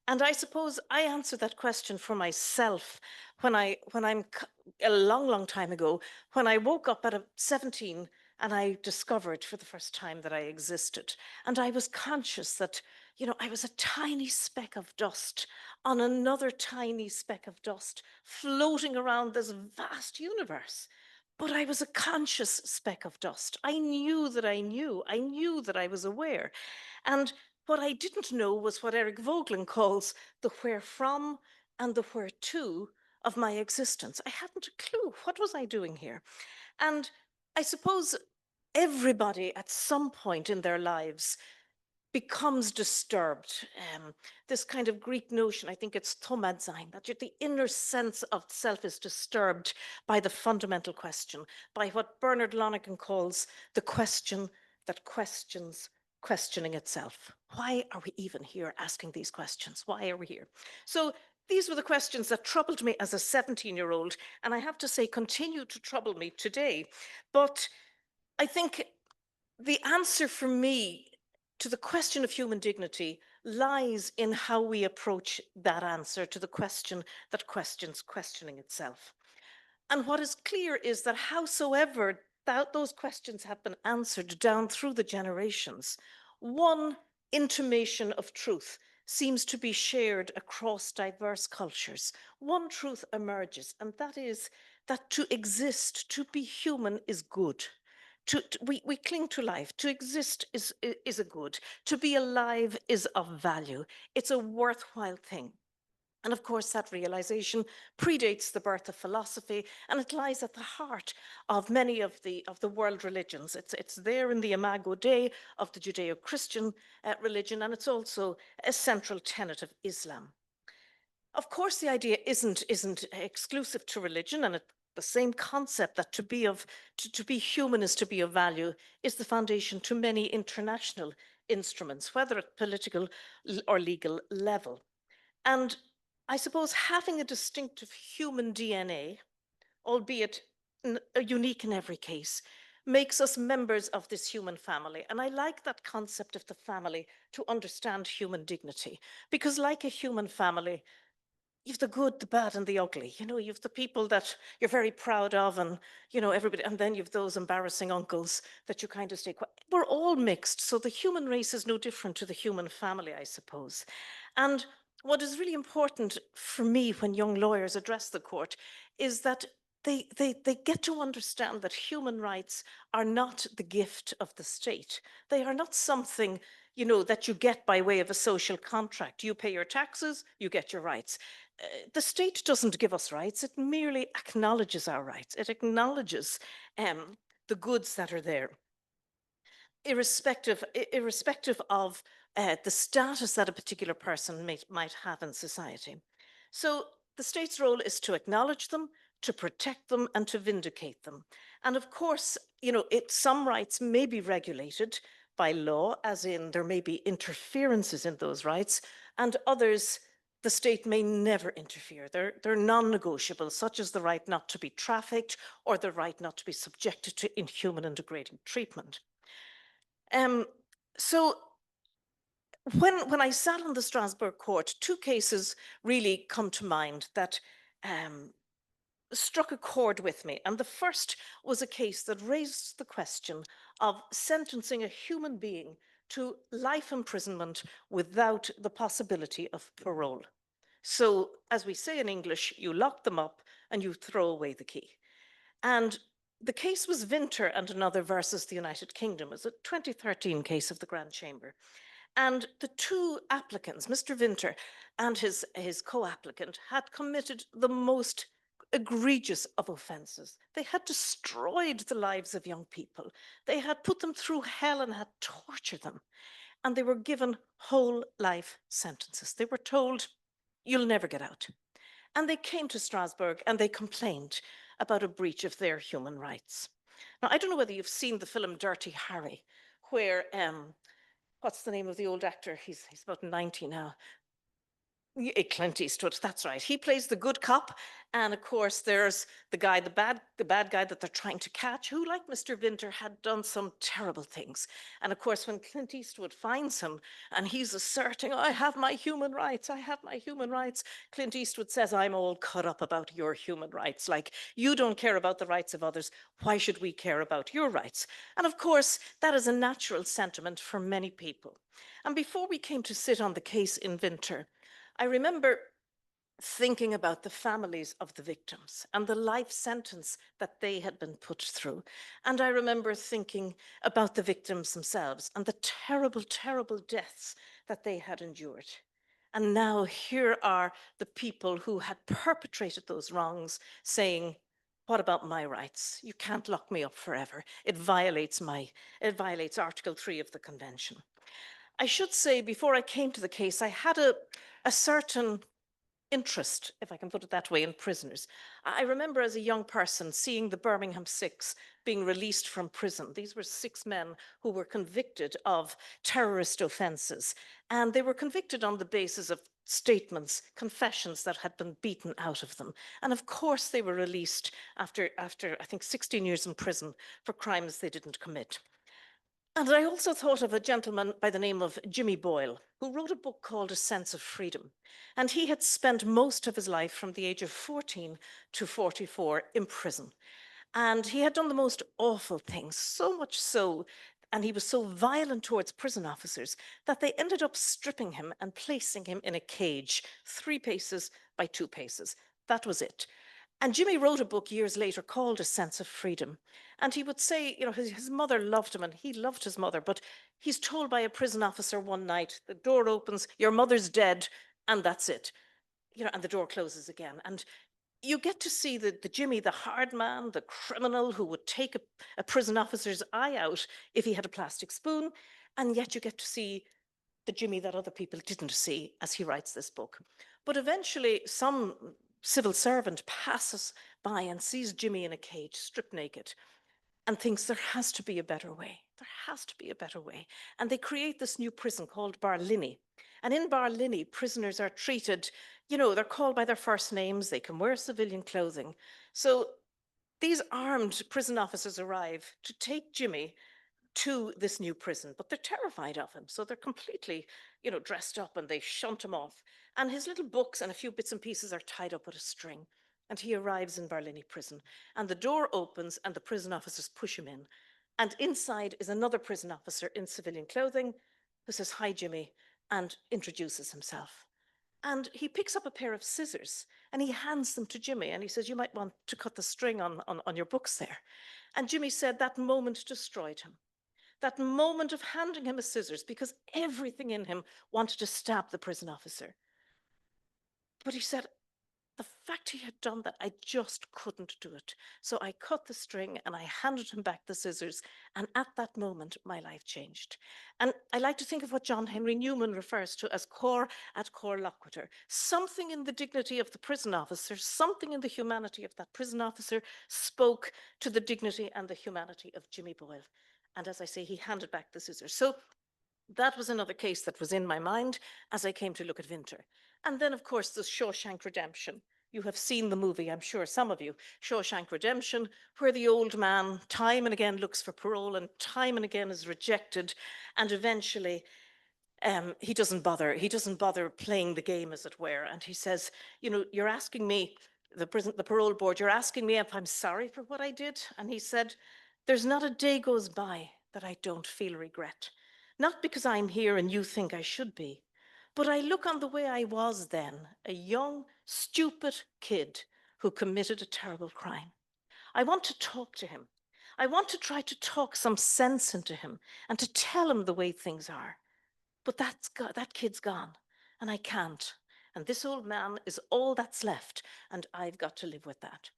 S10: And I suppose I answered that question for myself when I'm a long, long time ago, when I woke up at 17 and I discovered for the first time that I existed. And I was conscious that, you know, I was a tiny speck of dust on another tiny speck of dust floating around this vast universe. But I was a conscious speck of dust. I knew that I knew. I knew that I was aware. And what I didn't know was what Eric Vogelin calls the where from and the where to of my existence. I hadn't a clue. What was I doing here? And I suppose everybody at some point in their lives becomes disturbed. This kind of Greek notion, I think it's thomadzine, that the inner sense of self is disturbed by the fundamental question, by what Bernard Lonergan calls the question that questions questioning itself. Why are we even here asking these questions? Why are we here? So these were the questions that troubled me as a 17-year-old, and I have to say continue to trouble me today. But I think the answer for me to the question of human dignity lies in how we approach that answer to the question that questions questioning itself. And what is clear is that howsoever those questions have been answered down through the generations, one intimation of truth seems to be shared across diverse cultures. One truth emerges, and that is that to exist, to be human, is good. We cling to life. To exist is a good. To be alive is of value. It's a worthwhile thing. And of course, that realization predates the birth of philosophy, and it lies at the heart of many of the world religions. It's there in the Imago Dei of the Judeo-Christian religion, and it's also a central tenet of Islam. Of course, the idea isn't exclusive to religion, and the same concept that to be human is to be of value is the foundation to many international instruments, whether at political or legal level. And I suppose having a distinctive human DNA, albeit unique in every case, makes us members of this human family. And I like that concept of the family to understand human dignity, because like a human family, you've the good, the bad, and the ugly. You know, you've the people that you're very proud of, and you know everybody, and then you've those embarrassing uncles that you kind of stay quiet. We're all mixed, so the human race is no different to the human family, I suppose. And what is really important for me when young lawyers address the court is that they get to understand that human rights are not the gift of the state. They are not something, you know, that you get by way of a social contract. You pay your taxes, you get your rights. The state doesn't give us rights, it merely acknowledges our rights. It acknowledges the goods that are there, irrespective of the status that a particular person might have in society. So the state's role is to acknowledge them, to protect them, and to vindicate them. And of course, you know, some rights may be regulated by law, as in there may be interferences in those rights, and others the state may never interfere. They're non-negotiable, such as the right not to be trafficked or the right not to be subjected to inhuman and degrading treatment. So when I sat on the Strasbourg court, two cases really come to mind that struck a chord with me. And the first was a case that raised the question of sentencing a human being to life imprisonment without the possibility of parole. So, as we say in English, you lock them up and you throw away the key. And the case was Winter and Another versus the United Kingdom. It was a 2013 case of the Grand Chamber. And the two applicants, Mr. Winter and his co-applicant, had committed the most egregious of offences. They had destroyed the lives of young people. They had put them through hell and had tortured them. And they were given whole life sentences. They were told, you'll never get out. And they came to Strasbourg and they complained about a breach of their human rights. Now, I don't know whether you've seen the film Dirty Harry, where, what's the name of the old actor? He's about 90 now. Clint Eastwood, that's right. He plays the good cop. And of course, there's the guy, the bad guy that they're trying to catch, who, like Mr. Winter, had done some terrible things. And of course, when Clint Eastwood finds him and he's asserting, I have my human rights, I have my human rights, Clint Eastwood says, I'm all cut up about your human rights. Like, you don't care about the rights of others. Why should we care about your rights? And of course, that is a natural sentiment for many people. And before we came to sit on the case in Winter, I remember thinking about the families of the victims and the life sentence that they had been put through. And I remember thinking about the victims themselves and the terrible, terrible deaths that they had endured. And now here are the people who had perpetrated those wrongs saying, what about my rights? You can't lock me up forever. It violates Article 3 of the Convention. I should say, before I came to the case, I had a certain interest, if I can put it that way, in prisoners. I remember as a young person seeing the Birmingham Six being released from prison. These were 6 men who were convicted of terrorist offences, and they were convicted on the basis of statements, confessions that had been beaten out of them. And of course they were released after I think 16 years in prison for crimes they didn't commit. And I also thought of a gentleman by the name of Jimmy Boyle, who wrote a book called A Sense of Freedom. And he had spent most of his life from the age of 14 to 44 in prison. And he had done the most awful things, so much so, and he was so violent towards prison officers that they ended up stripping him and placing him in a cage, 3 paces by 2 paces. That was it. And Jimmy wrote a book years later called A Sense of Freedom. And he would say, you know, his mother loved him and he loved his mother, but he's told by a prison officer one night, the door opens, your mother's dead, and that's it. You know, and the door closes again. And you get to see the Jimmy, the hard man, the criminal who would take a prison officer's eye out if he had a plastic spoon. And yet you get to see the Jimmy that other people didn't see as he writes this book. But eventually some civil servant passes by and sees Jimmy in a cage, stripped naked, and thinks there has to be a better way. There has to be a better way. And they create this new prison called Barlinnie. And in Barlinnie, prisoners are treated, you know, they're called by their first names, they can wear civilian clothing. So these armed prison officers arrive to take Jimmy to this new prison, but they're terrified of him. So they're completely, you know, dressed up and they shunt him off. And his little books and a few bits and pieces are tied up with a string. And he arrives in Barlinnie prison. And the door opens and the prison officers push him in. And inside is another prison officer in civilian clothing who says, hi, Jimmy, and introduces himself. And he picks up a pair of scissors and he hands them to Jimmy. And he says, you might want to cut the string on your books there. And Jimmy said that moment destroyed him. That moment of handing him a scissors, because everything in him wanted to stab the prison officer. But he said, the fact he had done that, I just couldn't do it. So I cut the string and I handed him back the scissors. And at that moment, my life changed. And I like to think of what John Henry Newman refers to as cor ad cor loquitur. Something in the dignity of the prison officer, something in the humanity of that prison officer spoke to the dignity and the humanity of Jimmy Boyle. And as I say, he handed back the scissors. So that was another case that was in my mind as I came to look at Winter. And then, of course, the Shawshank Redemption. You have seen the movie, I'm sure some of you, Shawshank Redemption, where the old man time and again looks for parole and time and again is rejected. And eventually he doesn't bother playing the game, as it were. And he says, you know, you're asking me, the parole board, you're asking me if I'm sorry for what I did. And he said, there's not a day goes by that I don't feel regret. Not because I'm here and you think I should be, but I look on the way I was then, a young, stupid kid who committed a terrible crime. I want to talk to him. I want to try to talk some sense into him and to tell him the way things are. But that kid's gone, and I can't. And this old man is all that's left, and I've got to live with that.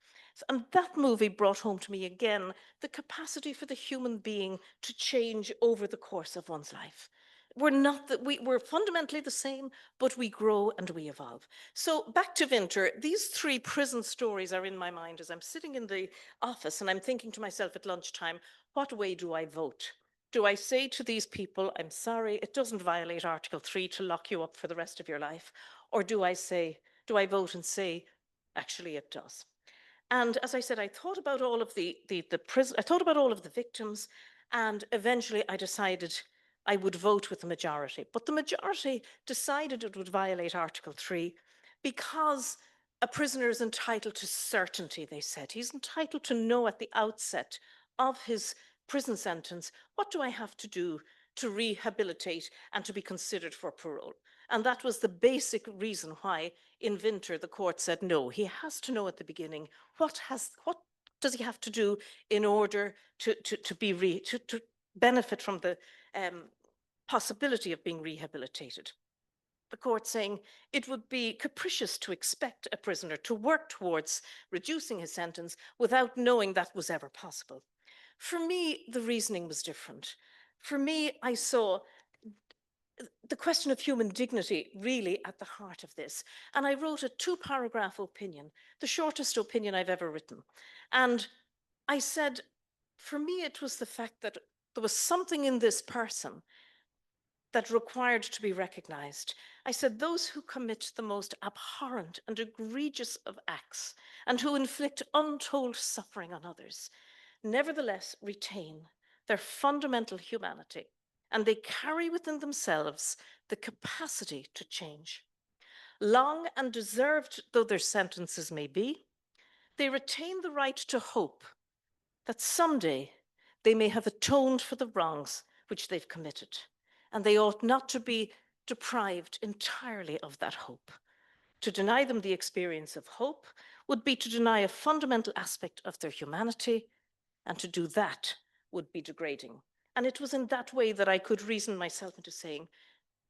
S10: And that movie brought home to me again the capacity for the human being to change over the course of one's life. We're fundamentally the same, but we grow and we evolve. So back to Winter, these 3 prison stories are in my mind as I'm sitting in the office and I'm thinking to myself at lunchtime, what way do I vote? Do I say to these people, I'm sorry, it doesn't violate Article 3 to lock you up for the rest of your life? Or do I vote and say, actually it does? And as I said, I thought about all of I thought about all of the victims, and eventually I decided I would vote with the majority. But the majority decided it would violate Article 3 because a prisoner is entitled to certainty, they said. He's entitled to know at the outset of his prison sentence, what do I have to do to rehabilitate and to be considered for parole? And that was the basic reason why in Winter the court said no. He has to know at the beginning what does he have to do in order to benefit from the possibility of being rehabilitated. The court saying it would be capricious to expect a prisoner to work towards reducing his sentence without knowing that was ever possible. For me, the reasoning was different. For me, I saw the question of human dignity really at the heart of this. And I wrote a 2-paragraph opinion, the shortest opinion I've ever written. And I said, for me, it was the fact that there was something in this person that required to be recognized. I said, those who commit the most abhorrent and egregious of acts and who inflict untold suffering on others, nevertheless retain their fundamental humanity, and they carry within themselves the capacity to change. Long and deserved though their sentences may be, they retain the right to hope that someday they may have atoned for the wrongs which they've committed, and they ought not to be deprived entirely of that hope. To deny them the experience of hope would be to deny a fundamental aspect of their humanity, and to do that would be degrading. And it was in that way that I could reason myself into saying,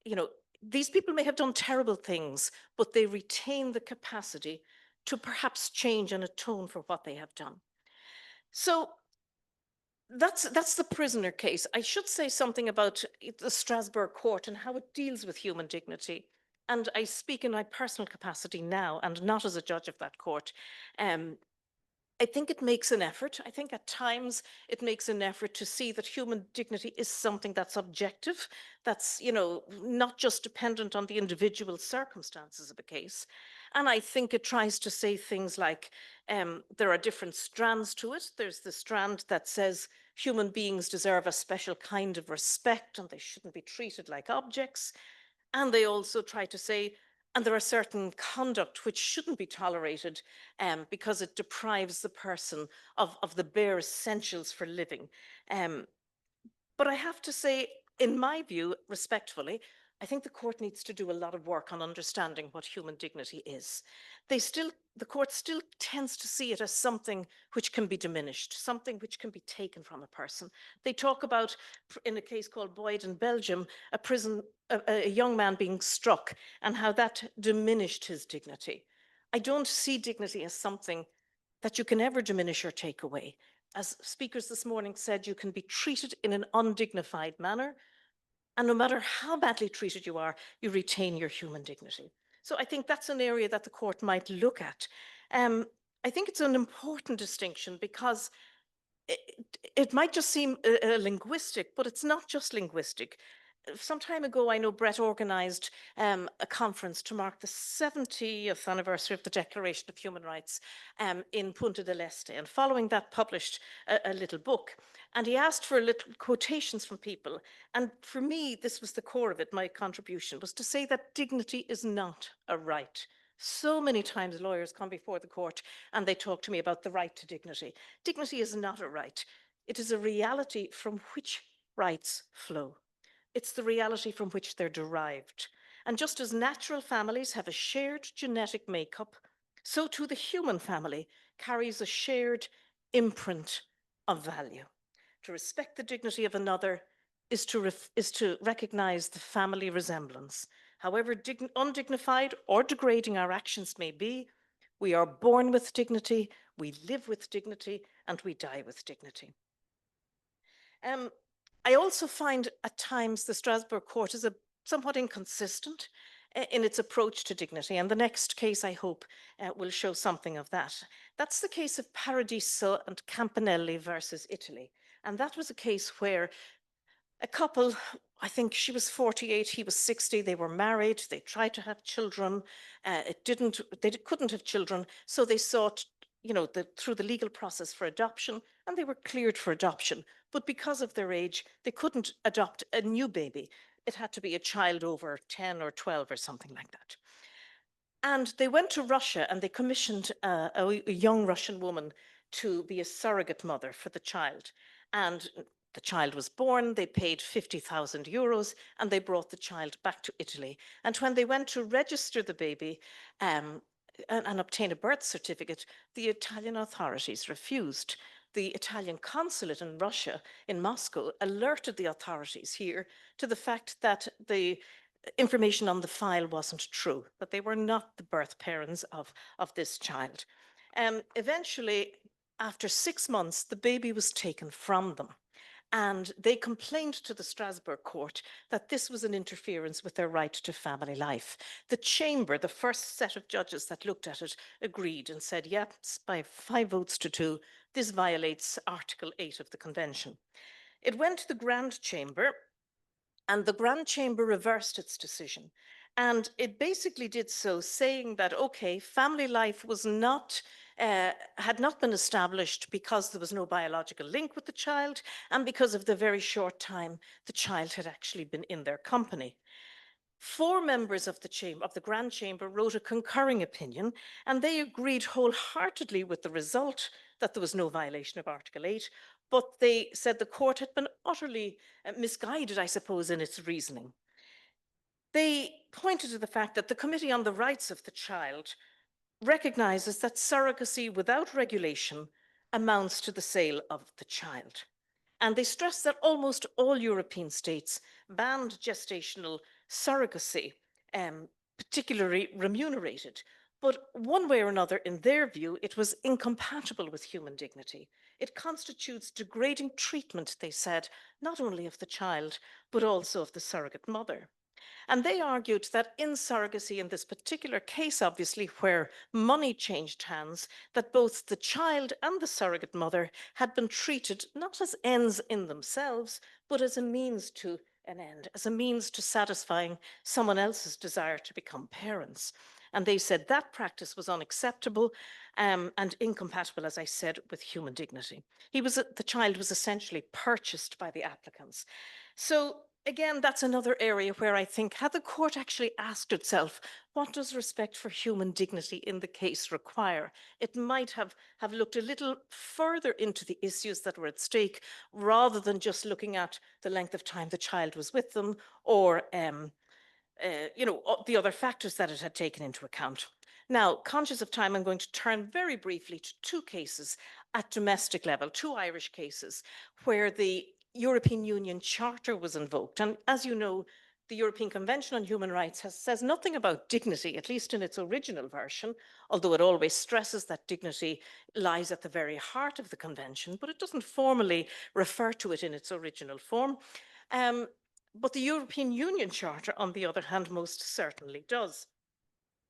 S10: you know, these people may have done terrible things, but they retain the capacity to perhaps change and atone for what they have done. So that's the prisoner case. I should say something about the Strasbourg court and how it deals with human dignity. And I speak in my personal capacity now and not as a judge of that court. I think it makes an effort. I think at times it makes an effort to see that human dignity is something that's objective, that's, you know, not just dependent on the individual circumstances of a case. And I think it tries to say things like there are different strands to it. There's the strand that says human beings deserve a special kind of respect and they shouldn't be treated like objects. And they also try to say, and there are certain conduct which shouldn't be tolerated because it deprives the person of the bare essentials for living. But I have to say, in my view, respectfully, I think the court needs to do a lot of work on understanding what human dignity is. The court still tends to see it as something which can be diminished, something which can be taken from a person. They talk about, in a case called Boyd in Belgium, a young man being struck and how that diminished his dignity. I don't see dignity as something that you can ever diminish or take away. As speakers this morning said, you can be treated in an undignified manner, and no matter how badly treated you are, you retain your human dignity. So I think that's an area that the court might look at. I think it's an important distinction because it might just seem linguistic, but it's not just linguistic. Some time ago, I know Brett organised a conference to mark the 70th anniversary of the Declaration of Human Rights in Punta del Este, and following that published a little book. And he asked for little quotations from people. And for me, this was the core of it, my contribution, was to say that dignity is not a right. So many times lawyers come before the court and they talk to me about the right to dignity. Dignity is not a right. It is a reality from which rights flow. It's the reality from which they're derived. And just as natural families have a shared genetic makeup, so too the human family carries a shared imprint of value. To respect the dignity of another is to recognize the family resemblance. However undignified or degrading our actions may be, we are born with dignity, we live with dignity, and we die with dignity. I also find at times the Strasbourg court is somewhat inconsistent in its approach to dignity. And the next case, I hope, will show something of that. That's the case of Paradiso and Campanelli versus Italy. And that was a case where A couple, I think she was 48, he was 60, they were married, they tried to have children, they couldn't have children, so they sought, through the legal process for adoption, and they were cleared for adoption. But because of their age, they couldn't adopt a new baby. It had to be a child over 10 or 12 or something like that. And they went to Russia and they commissioned a young Russian woman to be a surrogate mother for the child. And the child was born, they paid 50,000 euros, and they brought the child back to Italy. And when they went to register the baby and obtain a birth certificate, the Italian authorities refused. The Italian consulate in Russia, in Moscow, alerted the authorities here to the fact that the information on the file wasn't true, that they were not the birth parents of this child. Eventually, after 6 months, the baby was taken from them. And they complained to the Strasbourg court that this was an interference with their right to family life. The chamber, the first set of judges that looked at it, agreed and said, yep, by 5 votes to 2, this violates Article 8 of the Convention. It went to the Grand Chamber, and the Grand Chamber reversed its decision. And it basically did so saying that, okay, family life was not, had not been established because there was no biological link with the child and because of the very short time the child had actually been in their company. 4 members of the Grand Chamber wrote a concurring opinion, and they agreed wholeheartedly with the result that there was no violation of Article 8, but they said the court had been utterly misguided, I suppose, in its reasoning. They pointed to the fact that the Committee on the Rights of the Child recognises that surrogacy without regulation amounts to the sale of the child. And they stressed that almost all European states banned gestational surrogacy, particularly remunerated. But one way or another, in their view, it was incompatible with human dignity. It constitutes degrading treatment, they said, not only of the child, but also of the surrogate mother. And they argued that in surrogacy, in this particular case, obviously, where money changed hands, that both the child and the surrogate mother had been treated not as ends in themselves, but as a means to an end, as a means to satisfying someone else's desire to become parents. And they said that practice was unacceptable and incompatible, as I said, with human dignity. The child was essentially purchased by the applicants. So again, that's another area where I think, had the court actually asked itself, what does respect for human dignity in the case require? It might have looked a little further into the issues that were at stake, rather than just looking at the length of time the child was with them, or the other factors that it had taken into account. Now, conscious of time, I'm going to turn very briefly to 2 cases at domestic level, 2 Irish cases, where the European Union Charter was invoked. And as you know, the European Convention on Human Rights says nothing about dignity, at least in its original version, although it always stresses that dignity lies at the very heart of the Convention, but it doesn't formally refer to it in its original form. But the European Union Charter, on the other hand, most certainly does.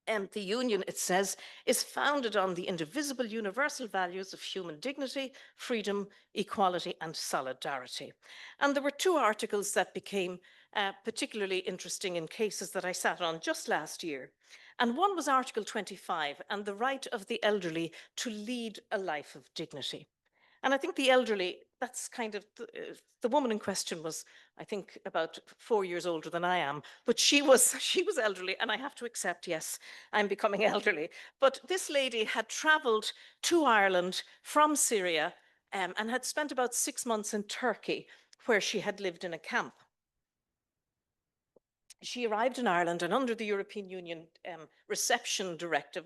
S10: And the Union, it says, is founded on the indivisible universal values of human dignity, freedom, equality, and solidarity. And there were 2 articles that became particularly interesting in cases that I sat on just last year. And one was Article 25, and the right of the elderly to lead a life of dignity. And I think the elderly, that's kind of, the woman in question was, I think, about 4 years older than I am, but she was elderly, and I have to accept, yes, I'm becoming elderly. But this lady had traveled to Ireland from Syria and had spent about 6 months in Turkey, where she had lived in a camp. She arrived in Ireland, and under the European Union reception directive,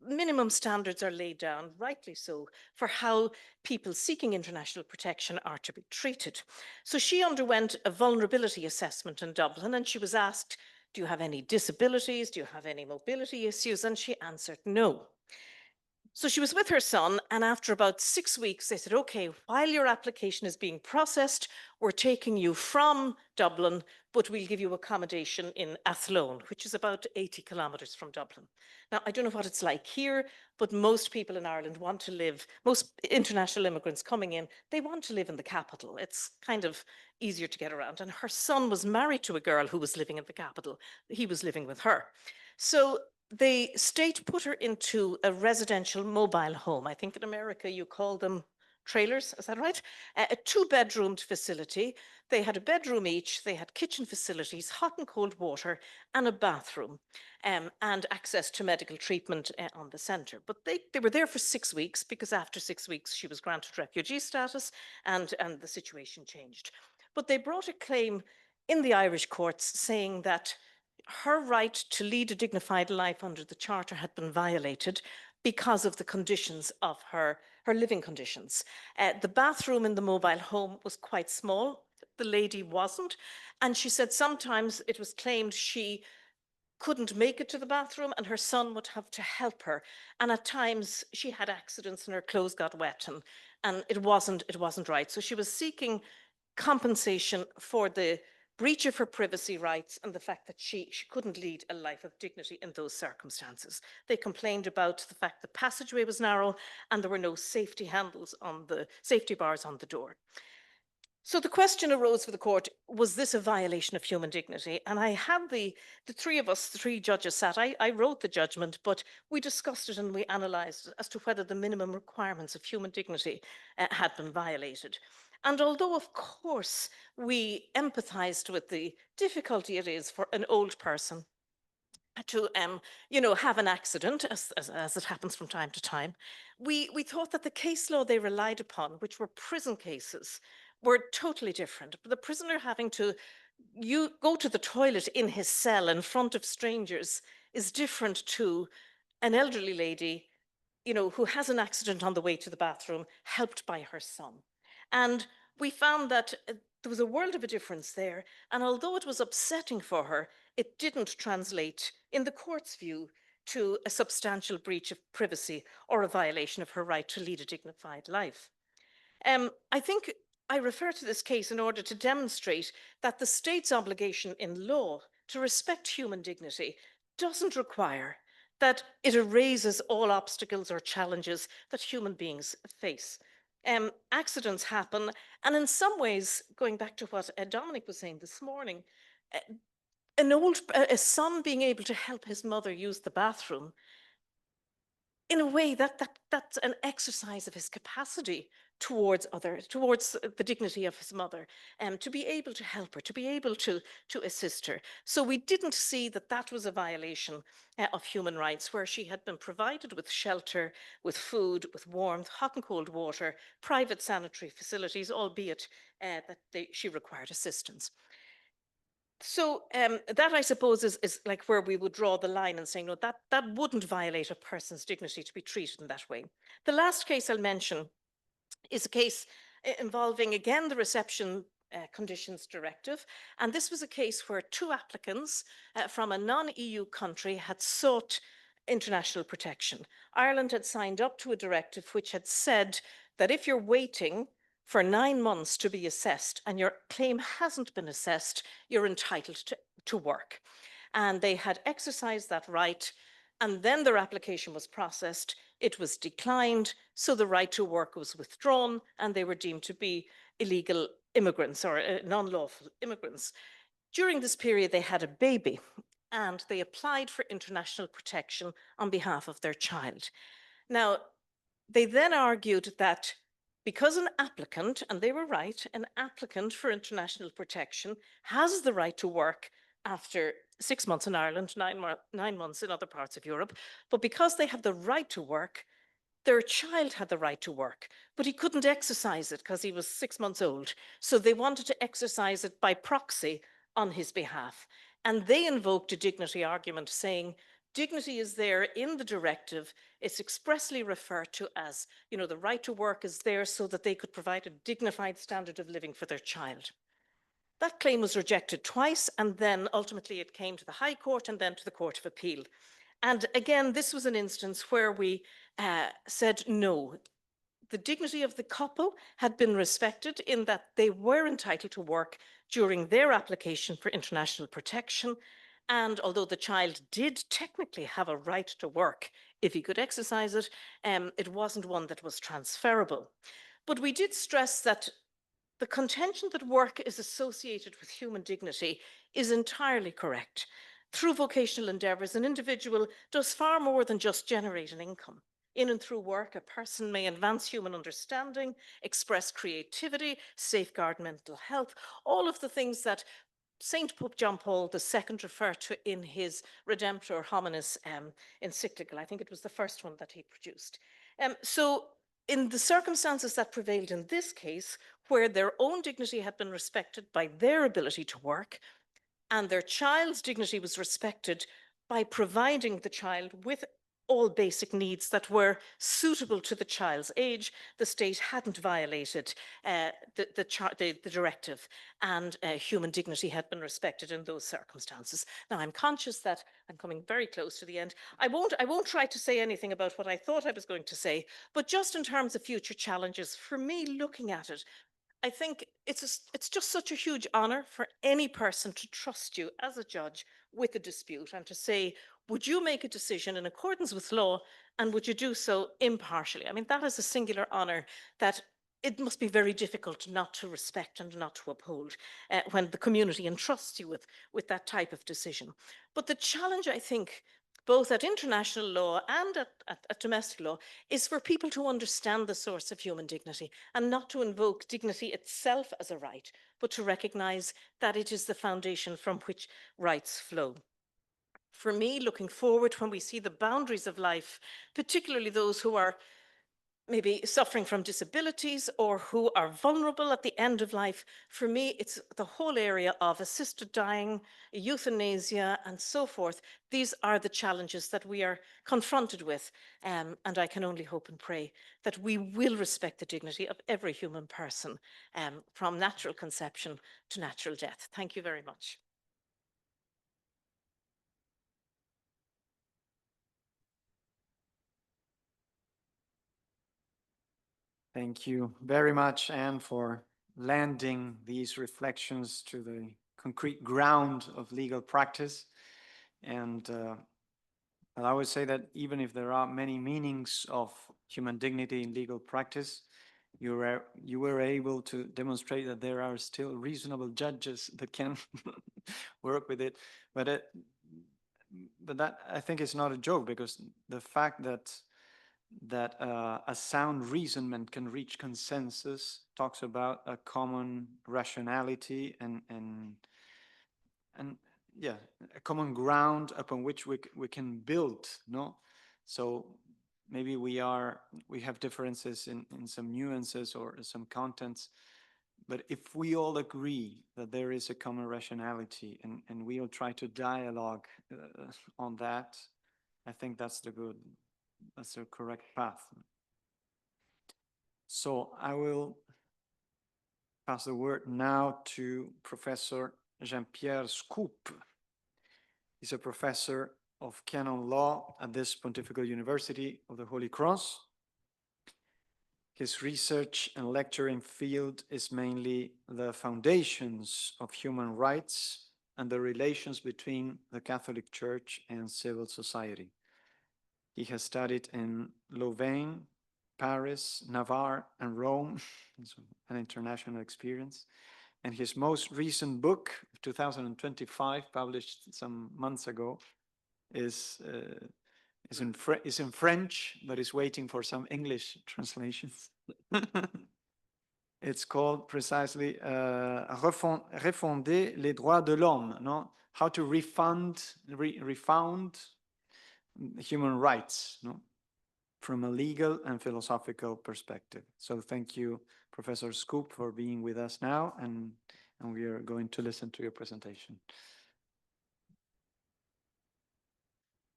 S10: minimum standards are laid down, rightly so, for how people seeking international protection are to be treated. So she underwent a vulnerability assessment in Dublin, and she was asked, do you have any disabilities? Do you have any mobility issues? And she answered no. So she was with her son, and after about 6 weeks, they said, okay, while your application is being processed, we're taking you from Dublin, but we'll give you accommodation in Athlone, which is about 80 kilometres from Dublin. Now, I don't know what it's like here, but most people in Ireland want to live, most international immigrants coming in, they want to live in the capital. It's kind of easier to get around. And her son was married to a girl who was living in the capital. He was living with her. So the state put her into a residential mobile home. I think in America you call them trailers, is that right? A two-bedroomed facility. They had a bedroom each, they had kitchen facilities, hot and cold water, and a bathroom, and access to medical treatment on the centre. But they were there for 6 weeks, because after 6 weeks she was granted refugee status, and the situation changed. But they brought a claim in the Irish courts saying that her right to lead a dignified life under the Charter had been violated because of the conditions of her living conditions. The bathroom in the mobile home was quite small. The lady wasn't. And she said sometimes it was claimed she couldn't make it to the bathroom and her son would have to help her. And at times she had accidents and her clothes got wet, and it wasn't right. So she was seeking compensation for the breach of her privacy rights and the fact that she couldn't lead a life of dignity in those circumstances. They complained about the fact the passageway was narrow and there were no safety bars on the door. So the question arose for the court, was this a violation of human dignity? And I had the three of us, the three judges sat, I wrote the judgment, but we discussed it and we analysed as to whether the minimum requirements of human dignity had been violated. And although, of course, we empathised with the difficulty it is for an old person to have an accident, as it happens from time to time, we thought that the case law they relied upon, which were prison cases, were totally different. The prisoner having to go to the toilet in his cell in front of strangers is different to an elderly lady, who has an accident on the way to the bathroom, helped by her son. And we found that there was a world of a difference there. And although it was upsetting for her, it didn't translate, in the court's view, to a substantial breach of privacy or a violation of her right to lead a dignified life. I think I refer to this case in order to demonstrate that the state's obligation in law to respect human dignity doesn't require that it erases all obstacles or challenges that human beings face. Accidents happen, and in some ways, going back to what Dominic was saying this morning, a son being able to help his mother use the bathroom, in a way that's an exercise of his capacity towards others, towards the dignity of his mother, to be able to help her, to be able to assist her. So we didn't see that was a violation of human rights, where she had been provided with shelter, with food, with warmth, hot and cold water, private sanitary facilities, albeit that she required assistance. So that, I suppose, is like where we would draw the line and saying, no, that wouldn't violate a person's dignity to be treated in that way. The last case I'll mention is a case involving, again, the Reception Conditions Directive. And this was a case where two applicants from a non-EU country had sought international protection. Ireland had signed up to a directive which had said that if you're waiting for 9 months to be assessed and your claim hasn't been assessed, you're entitled to work. And they had exercised that right, and then their application was processed, it was declined, so the right to work was withdrawn, and they were deemed to be illegal immigrants or non-lawful immigrants. During this period, they had a baby, and they applied for international protection on behalf of their child. Now, they then argued that because an applicant, and they were right, an applicant for international protection has the right to work after 6 months in Ireland, 9 months in other parts of Europe, but because they have the right to work, their child had the right to work, but he couldn't exercise it because he was 6 months old. So they wanted to exercise it by proxy on his behalf. And they invoked a dignity argument, saying, dignity is there in the directive. It's expressly referred to as, the right to work is there so that they could provide a dignified standard of living for their child. That claim was rejected twice, and then ultimately it came to the High Court and then to the Court of Appeal. And again, this was an instance where we said no. The dignity of the couple had been respected in that they were entitled to work during their application for international protection. And although the child did technically have a right to work if he could exercise it, it wasn't one that was transferable. But we did stress that the contention that work is associated with human dignity is entirely correct. Through vocational endeavours, an individual does far more than just generate an income. In and through work, a person may advance human understanding, express creativity, safeguard mental health, all of the things that Saint Pope John Paul II referred to in his Redemptor Hominis encyclical. I think it was the first one that he produced. So in the circumstances that prevailed in this case, where their own dignity had been respected by their ability to work, and their child's dignity was respected by providing the child with all basic needs that were suitable to the child's age, the state hadn't violated the directive, and human dignity had been respected in those circumstances. Now, I'm conscious that I'm coming very close to the end. I won't try to say anything about what I thought I was going to say, but just in terms of future challenges, for me, looking at it, I think it's just such a huge honor for any person to trust you as a judge with a dispute and to say, would you make a decision in accordance with law, and would you do so impartially? I mean, that is a singular honor that it must be very difficult not to respect and not to uphold when the community entrusts you with that type of decision. But the challenge, I think, both at international law and at domestic law, is for people to understand the source of human dignity and not to invoke dignity itself as a right, but to recognise that it is the foundation from which rights flow. For me, looking forward, when we see the boundaries of life, particularly those who are maybe suffering from disabilities or who are vulnerable at the end of life, for me, it's the whole area of assisted dying, euthanasia, and so forth. These are the challenges that we are confronted with. And I can only hope and pray that we will respect the dignity of every human person from natural conception to natural death. Thank you very much.
S11: Thank you very much, Anne, for landing these reflections to the concrete ground of legal practice. And I would say that even if there are many meanings of human dignity in legal practice, you were able to demonstrate that there are still reasonable judges that can work with it. But that, I think, is not a joke, because the fact that a sound reasonment can reach consensus talks about a common rationality and yeah, a common ground upon which we can build, no? So maybe we have differences in some nuances or some contents, but if we all agree that there is a common rationality and we all try to dialogue on that, I think that's the correct path. So I will pass the word now to Professor Jean-Pierre Scoop. He's a professor of canon law at this Pontifical University of the Holy Cross. His research and lecturing field is mainly the foundations of human rights and the relations between the Catholic Church and civil society. He has studied in Louvain, Paris, Navarre, and Rome. It's an international experience. And his most recent book, 2025, published some months ago, is in French, but is waiting for some English translations. It's called precisely Refonder les droits de l'homme, no? How to refound human rights, no? From a legal and philosophical perspective. So thank you, Professor Scoop, for being with us now, and we are going to listen to your presentation.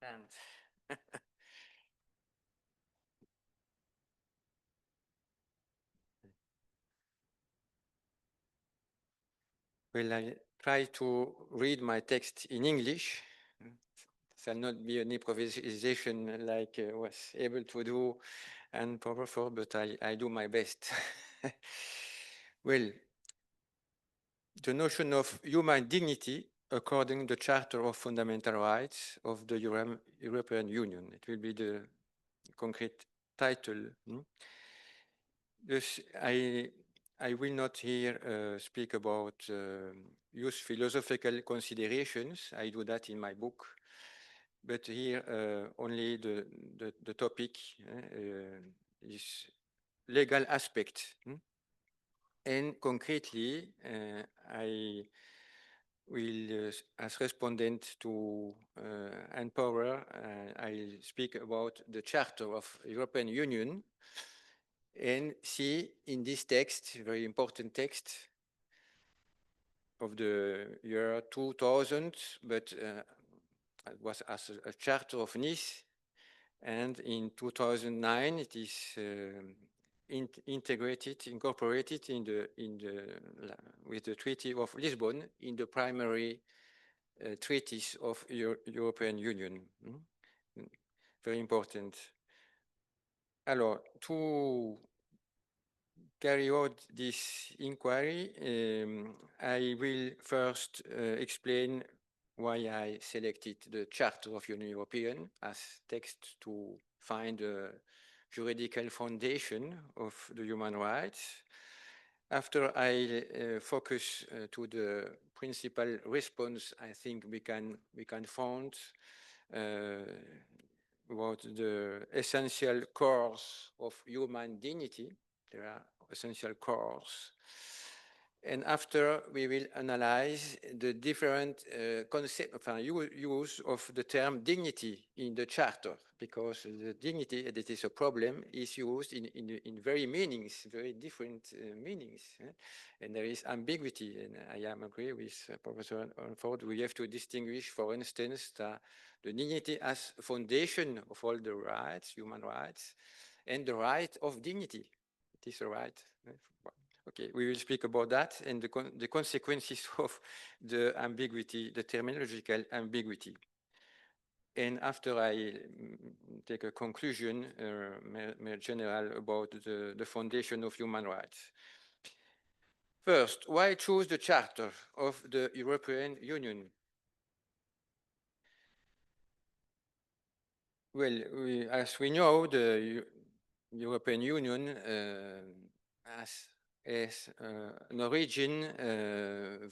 S8: And
S12: Well, I try to read my text in English. shall not be an improvisation like was able to do and powerful, but I do my best. Well, the notion of human dignity according to the Charter of Fundamental Rights of the European Union. It will be the concrete title. Thus, I will not here speak about use philosophical considerations. I do that in my book. But here only the topic is legal aspect. And concretely, I will, as respondent to Empower, I'll speak about the Charter of European Union and see in this text, very important text of the year 2000, but it was as a Charter of Nice, and in 2009 it is incorporated with the Treaty of Lisbon in the primary treaties of European Union. Very important. Alors, to carry out this inquiry, I will first explain why I selected the Charter of Union European as text to find a juridical foundation of the human rights. After I focus to the principal response, I think we can found about the essential cores of human dignity. There are essential cores. And after we will analyze the different use of the term dignity in the Charter, because the dignity that is a problem is used in very different meanings. And there is ambiguity, and I am agree with Professor Unford. We have to distinguish, for instance, the dignity as foundation of all the rights, human rights, and the right of dignity. It is a right. Okay, we will speak about that and the consequences of the ambiguity, the terminological ambiguity. And after I take a conclusion, more general about the foundation of human rights. First, why choose the Charter of the European Union? Well, as we know, the European Union has an origin,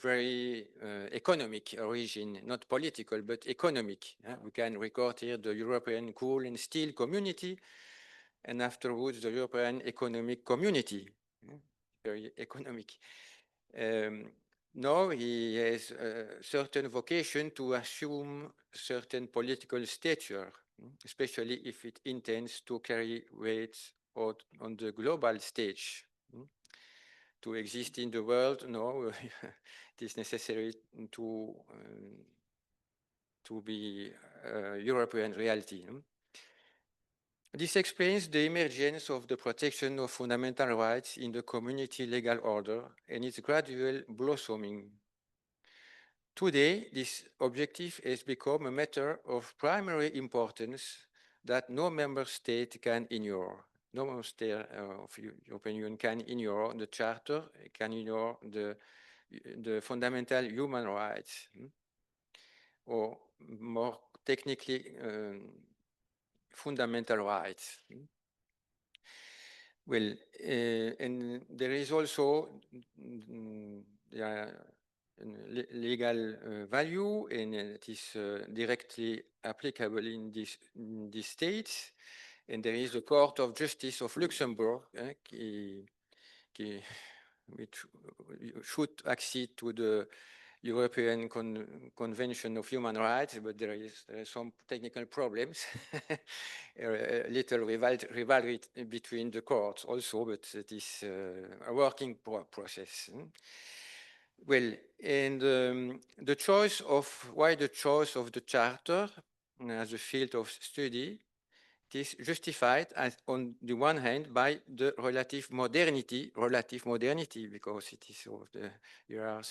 S12: very economic origin, not political, but economic. We can record here the European Coal and Steel Community, and afterwards the European Economic Community, very economic. Now he has a certain vocation to assume certain political stature, especially if it intends to carry weight on the global stage. To exist in the world, no, it is necessary to be a European reality. This explains the emergence of the protection of fundamental rights in the community legal order and its gradual blossoming. Today, this objective has become a matter of primary importance that no member state can ignore. No member state of European Union can ignore the Charter, can ignore the fundamental human rights, or more technically, fundamental rights. Well, and there is also legal value, and it is directly applicable in these states. And there is the Court of Justice of Luxembourg, which should accede to the European Convention of Human Rights, but there are some technical problems, a little rivalry between the courts also, but it is a working process. Well, and why the choice of the Charter as a field of study? It it is justified as on the one hand by the relative modernity, because it is of the year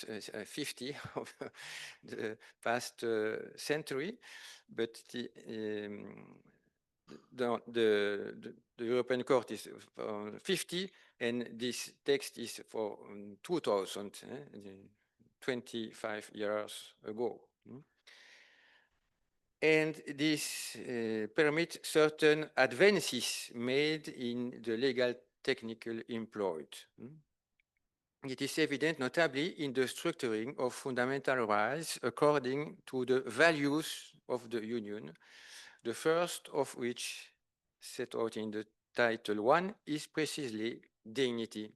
S12: 50 of the past century, but the European Court is 50, and this text is for 2000, 25 years ago. And this permits certain advances made in the legal technical employed. It is evident notably in the structuring of fundamental rights according to the values of the Union, the first of which, set out in the Title 1, is precisely dignity.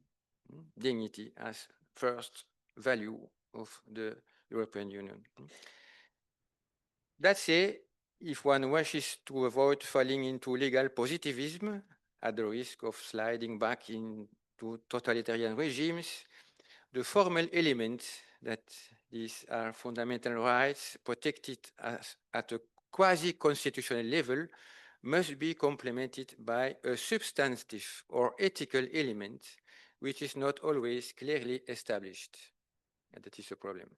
S12: Dignity as first value of the European Union. That said, if one wishes to avoid falling into legal positivism at the risk of sliding back into totalitarian regimes, the formal elements that these are fundamental rights protected at a quasi-constitutional level must be complemented by a substantive or ethical element which is not always clearly established. And that is a problem.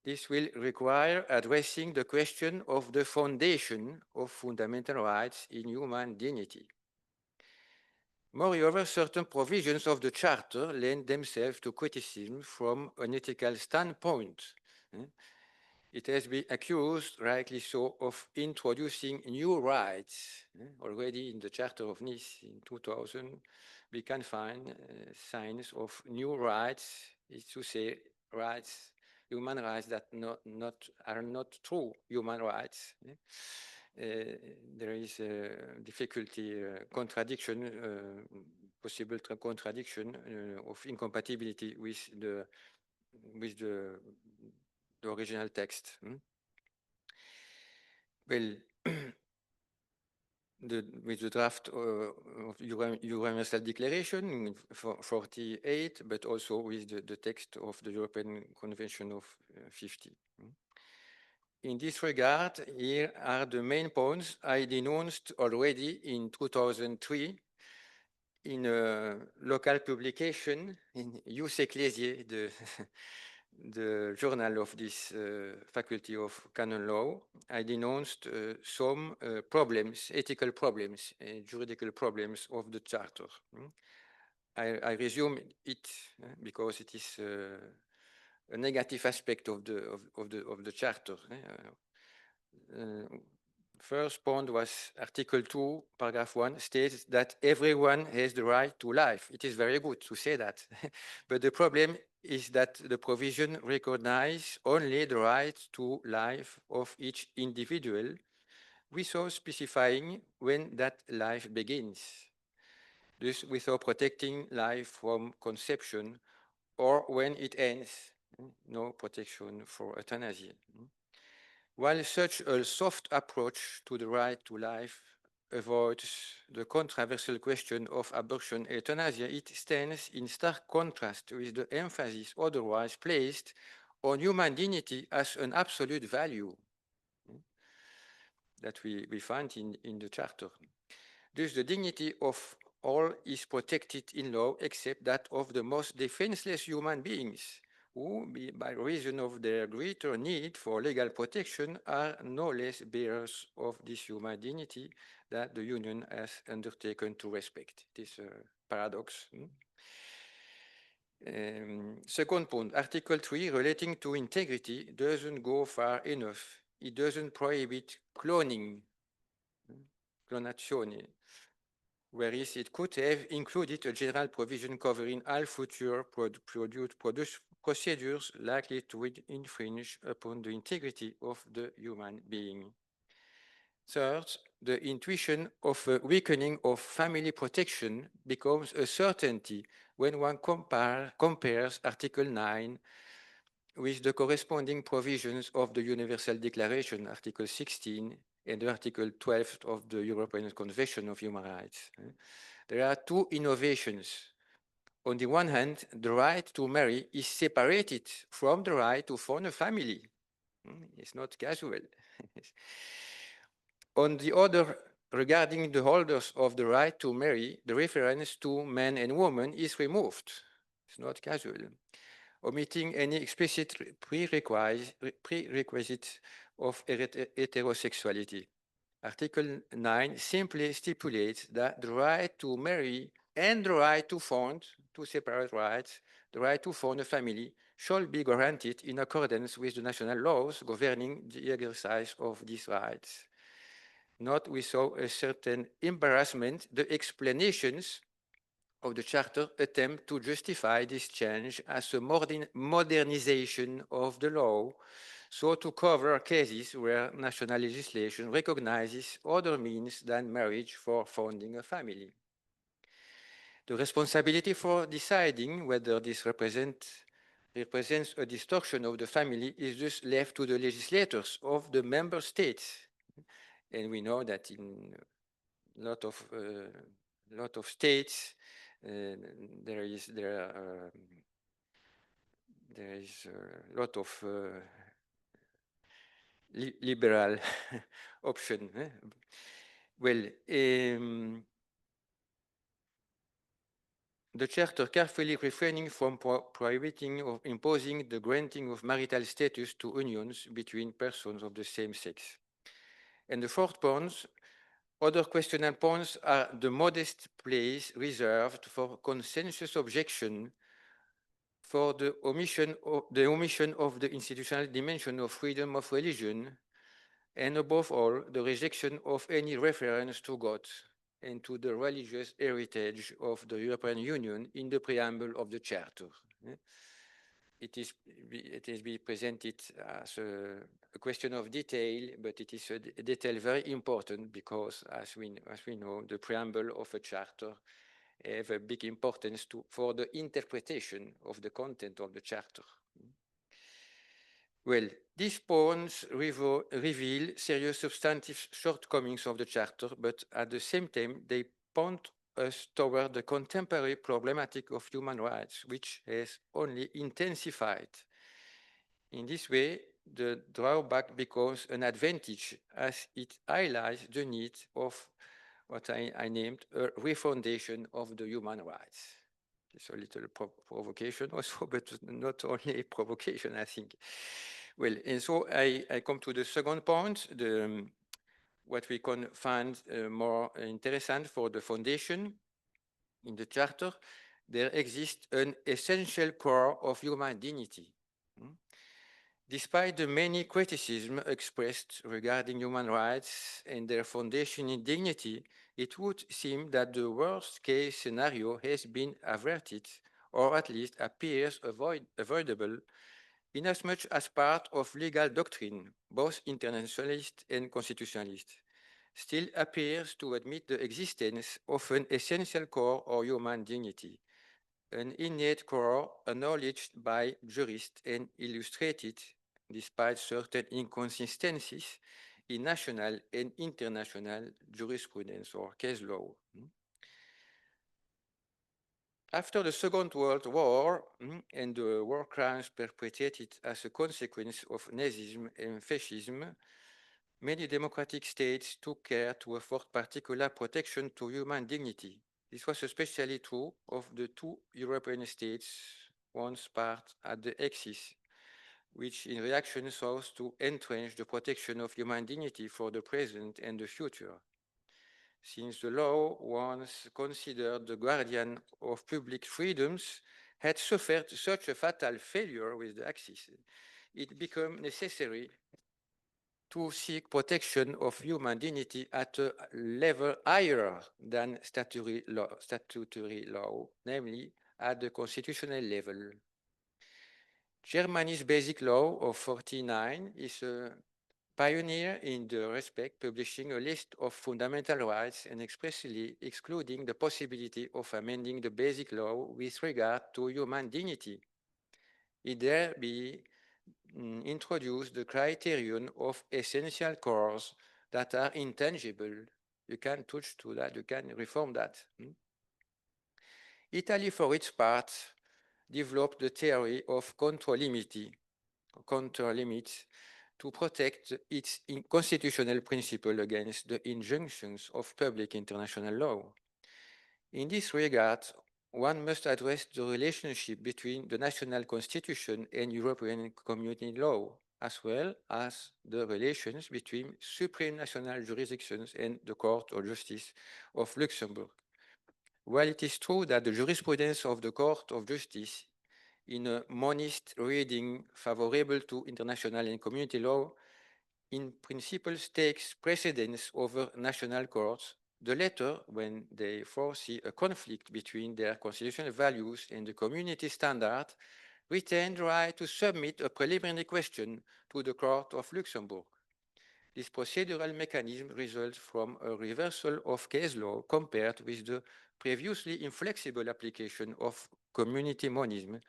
S12: This will require addressing the question of the foundation of fundamental rights in human dignity. Moreover, certain provisions of the Charter lend themselves to criticism from an ethical standpoint. It has been accused, rightly so, of introducing new rights. Already in the Charter of Nice in 2000, we can find signs of new rights, is to say rights, human rights that are not true human rights. There is a difficulty, contradiction, possible contradiction of incompatibility with the original text. Well, with the draft of Universal Declaration for 48, but also with the text of the European Convention of 50. In this regard, here are the main points I denounced already in 2003 in a local publication in Ius Ecclesiae, the journal of this Faculty of Canon Law. I denounced some problems, ethical problems, juridical problems of the Charter. I resume it because it is a negative aspect of the Charter. First point was Article 2, paragraph 1, states that everyone has the right to life. It is very good to say that. But the problem is that the provision recognizes only the right to life of each individual, without specifying when that life begins, thus without protecting life from conception, or when it ends, no protection for euthanasia. While such a soft approach to the right to life avoids the controversial question of abortion euthanasia, it stands in stark contrast with the emphasis otherwise placed on human dignity as an absolute value that we find in the Charter. Thus, the dignity of all is protected in law except that of the most defenseless human beings, who, by reason of their greater need for legal protection, are no less bearers of this human dignity that the Union has undertaken to respect. It is a paradox. Second point, Article 3 relating to integrity doesn't go far enough. It doesn't prohibit cloning, clonazione, whereas it could have included a general provision covering all future procedures likely to infringe upon the integrity of the human being. Third, the intuition of a weakening of family protection becomes a certainty when one compares Article 9 with the corresponding provisions of the Universal Declaration, Article 16, and Article 12 of the European Convention of Human Rights. There are two innovations. On the one hand, the right to marry is separated from the right to form a family. It's not casual. On the other regarding the holders of the right to marry, the reference to man and woman is removed. It's not casual. Omitting any explicit prerequisite of heterosexuality. Article 9 simply stipulates that the right to marry and the right to found, two separate rights, the right to found a family shall be granted in accordance with the national laws governing the exercise of these rights. Not without a certain embarrassment, the explanations of the Charter attempt to justify this change as a modernization of the law, so to cover cases where national legislation recognizes other means than marriage for founding a family. The responsibility for deciding whether this represents a distortion of the family is thus left to the legislators of the member states. And we know that in a lot of states, there is a lot of liberal option. Well, the Charter carefully refraining from prohibiting or imposing the granting of marital status to unions between persons of the same sex. And the fourth point, other questionable points are the modest place reserved for consensus objection for the omission of the institutional dimension of freedom of religion, and above all, the rejection of any reference to God and to the religious heritage of the European Union in the preamble of the Charter. It is be presented as a question of detail, but it is a detail very important because, as we know, the preamble of a charter have a big importance for the interpretation of the content of the charter. Well, these points reveal serious substantive shortcomings of the charter, but at the same time, they point us toward the contemporary problematic of human rights, which has only intensified. In this way, the drawback becomes an advantage as it highlights the need of what I named a refoundation of the human rights. It's a little provocation also, but not only a provocation, I think. Well, and so I come to the second point, what we can find more interesting for the foundation in the Charter. There exists an essential core of human dignity. Despite the many criticisms expressed regarding human rights and their foundation in dignity, it would seem that the worst-case scenario has been averted, or at least appears avoidable, inasmuch as part of legal doctrine, both internationalist and constitutionalist, still appears to admit the existence of an essential core of human dignity, an innate core acknowledged by jurists and illustrated, despite certain inconsistencies, in national and international jurisprudence or case law. After the Second World War and the war crimes perpetrated as a consequence of Nazism and fascism, many democratic states took care to afford particular protection to human dignity. This was especially true of the two European states once part at the Axis, which in reaction sought to entrench the protection of human dignity for the present and the future. Since the law, once considered the guardian of public freedoms, had suffered such a fatal failure with the Axis, it became necessary to seek protection of human dignity at a level higher than statutory law, namely at the constitutional level. Germany's Basic Law of 1949 is a pioneer in the respect, publishing a list of fundamental rights and expressly excluding the possibility of amending the Basic Law with regard to human dignity. It there be introduced the criterion of essential cores that are intangible. You can touch to that, you can reform that. Italy, for its part, developed the theory of counter limits to protect its constitutional principle against the injunctions of public international law. In this regard, one must address the relationship between the national constitution and European community law, as well as the relations between supreme national jurisdictions and the Court of Justice of Luxembourg. While it is true that the jurisprudence of the Court of Justice, in a monist reading favorable to international and community law, in principle takes precedence over national courts, the latter, when they foresee a conflict between their constitutional values and the community standard, retain the right to submit a preliminary question to the Court of Luxembourg. This procedural mechanism results from a reversal of case law compared with the previously inflexible application of community monism,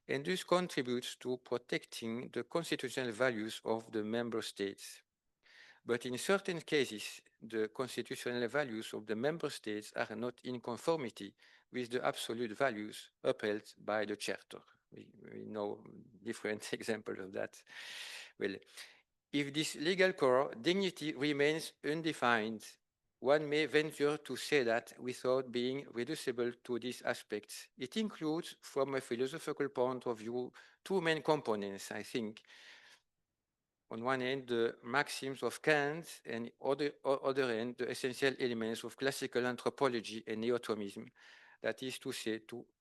S12: and thus contributes to protecting the constitutional values of the member states. But in certain cases, the constitutional values of the member states are not in conformity with the absolute values upheld by the Charter. We know different examples of that. Well, if this legal core dignity remains undefined, one may venture to say that without being reducible to these aspects. It includes, from a philosophical point of view, two main components, I think. On one hand, the maxims of Kant, and other hand, the essential elements of classical anthropology and neo-Thomism, that is to say,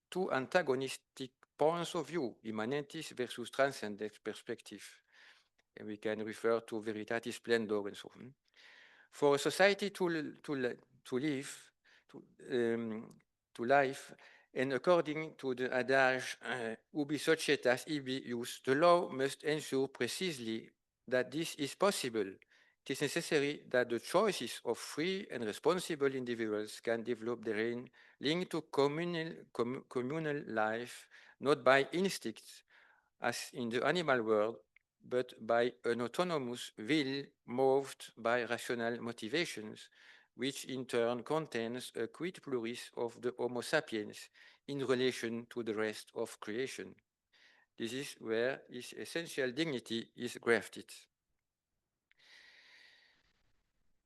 S12: two antagonistic points of view, immanentis versus transcendent perspective. And we can refer to veritatis splendor and so on. For a society to life, and according to the adage, ubi societas ibi ius, the law must ensure precisely that this is possible. It is necessary that the choices of free and responsible individuals can develop therein linked to communal life, not by instinct, as in the animal world, but by an autonomous will moved by rational motivations, which in turn contains a quid pluris of the Homo sapiens in relation to the rest of creation. This is where his essential dignity is grafted.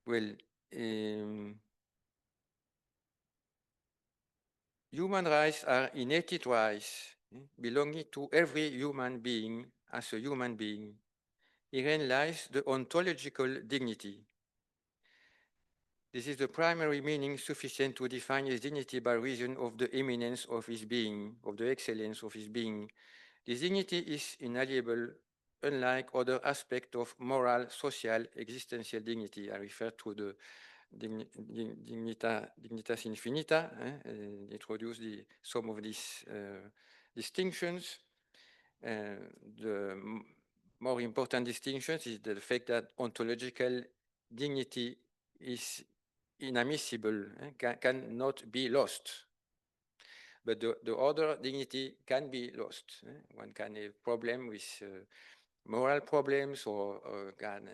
S12: Well, human rights are innate rights belonging to every human being as a human being. Herein lies the ontological dignity. This is the primary meaning sufficient to define his dignity by reason of the eminence of his being, of the excellence of his being. This dignity is inalienable, unlike other aspects of moral, social, existential dignity. I refer to the dignitas infinita, introduce some of these distinctions. The more important distinction is the fact that ontological dignity is inadmissible, cannot be lost. But the other dignity can be lost. One can have problem with moral problems, or can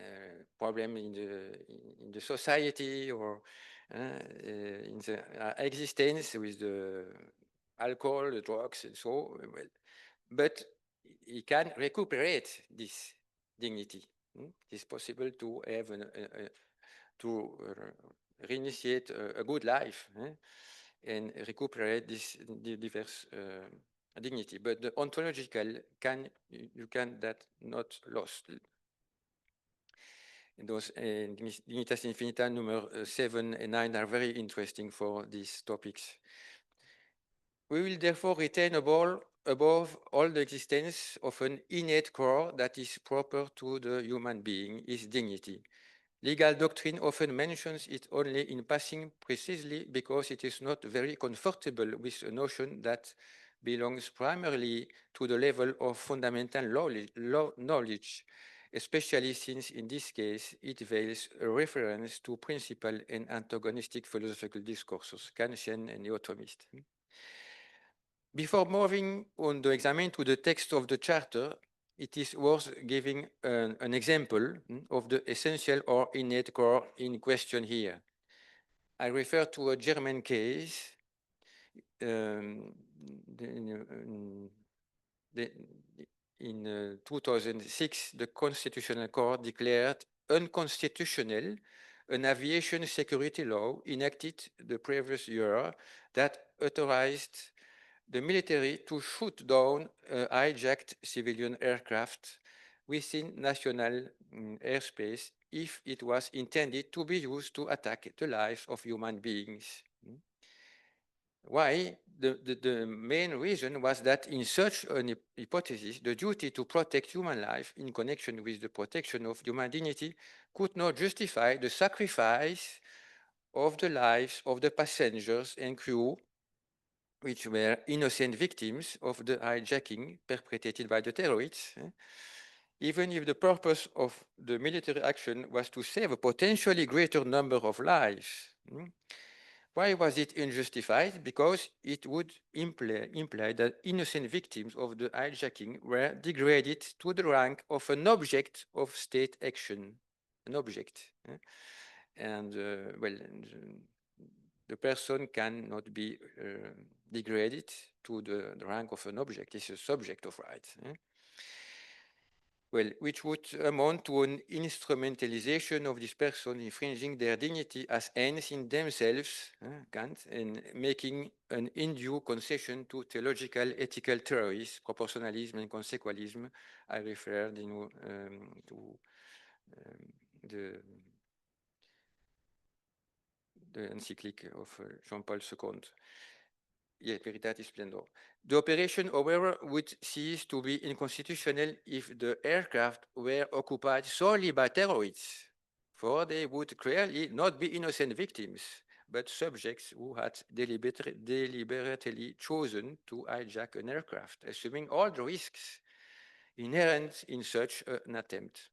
S12: problem in the society, or in the existence with the alcohol, the drugs, and so. Well, but he can recuperate this dignity. It is possible to have reinitiate a good life and recuperate this diverse dignity. But the ontological you can that not lost. Those dignitas infinita number 7 and 9 are very interesting for these topics. We will therefore retain above all the existence of an innate core that is proper to the human being, his dignity. Legal doctrine often mentions it only in passing, precisely because it is not very comfortable with a notion that belongs primarily to the level of fundamental knowledge, especially since in this case it veils a reference to principal and antagonistic philosophical discourses, Kantian and neo-Thomist. Before moving on the examine to the text of the Charter, it is worth giving an example of the essential or innate core in question here. I refer to a German case. In in 2006, the Constitutional Court declared unconstitutional an aviation security law enacted the previous year that authorized the military to shoot down hijacked civilian aircraft within national airspace if it was intended to be used to attack the lives of human beings. Why? The main reason was that in such an hypothesis, the duty to protect human life in connection with the protection of human dignity could not justify the sacrifice of the lives of the passengers and crew, which were innocent victims of the hijacking perpetrated by the terrorists, even if the purpose of the military action was to save a potentially greater number of lives. Why was it unjustified? Because it would imply that innocent victims of the hijacking were degraded to the rank of an object of state action, an object. And well, the person cannot be degraded to the rank of an object. It's a subject of rights. Well, which would amount to an instrumentalization of this person infringing their dignity as ends in themselves, Kant, and making an undue concession to theological ethical theories, proportionalism and consequentialism. I referred to the encyclic of Jean-Paul II. Yeah, Veritatis Splendor. The operation, however, would cease to be unconstitutional if the aircraft were occupied solely by terrorists, for they would clearly not be innocent victims, but subjects who had deliberately chosen to hijack an aircraft, assuming all the risks inherent in such an attempt.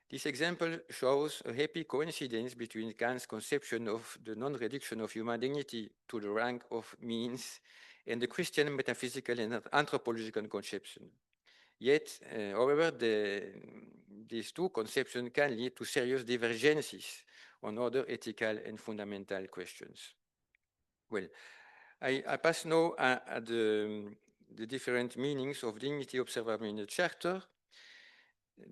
S12: This example shows a happy coincidence between Kant's conception of the non-reduction of human dignity to the rank of means and the Christian metaphysical and anthropological conception. Yet, however, these two conceptions can lead to serious divergences on other ethical and fundamental questions. Well, I pass now at the different meanings of dignity observable in the Charter.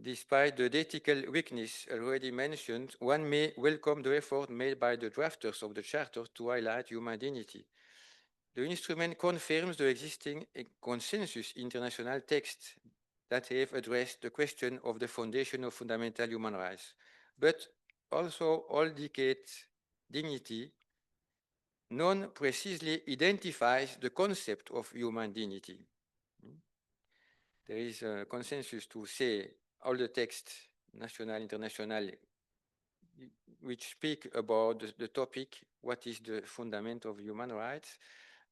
S12: Despite the ethical weakness already mentioned, one may welcome the effort made by the drafters of the Charter to highlight human dignity. The instrument confirms the existing consensus international texts that have addressed the question of the foundation of fundamental human rights, but also all decade dignity. None precisely identifies the concept of human dignity. There is a consensus to say all the texts, national, international, which speak about the topic, what is the fundament of human rights,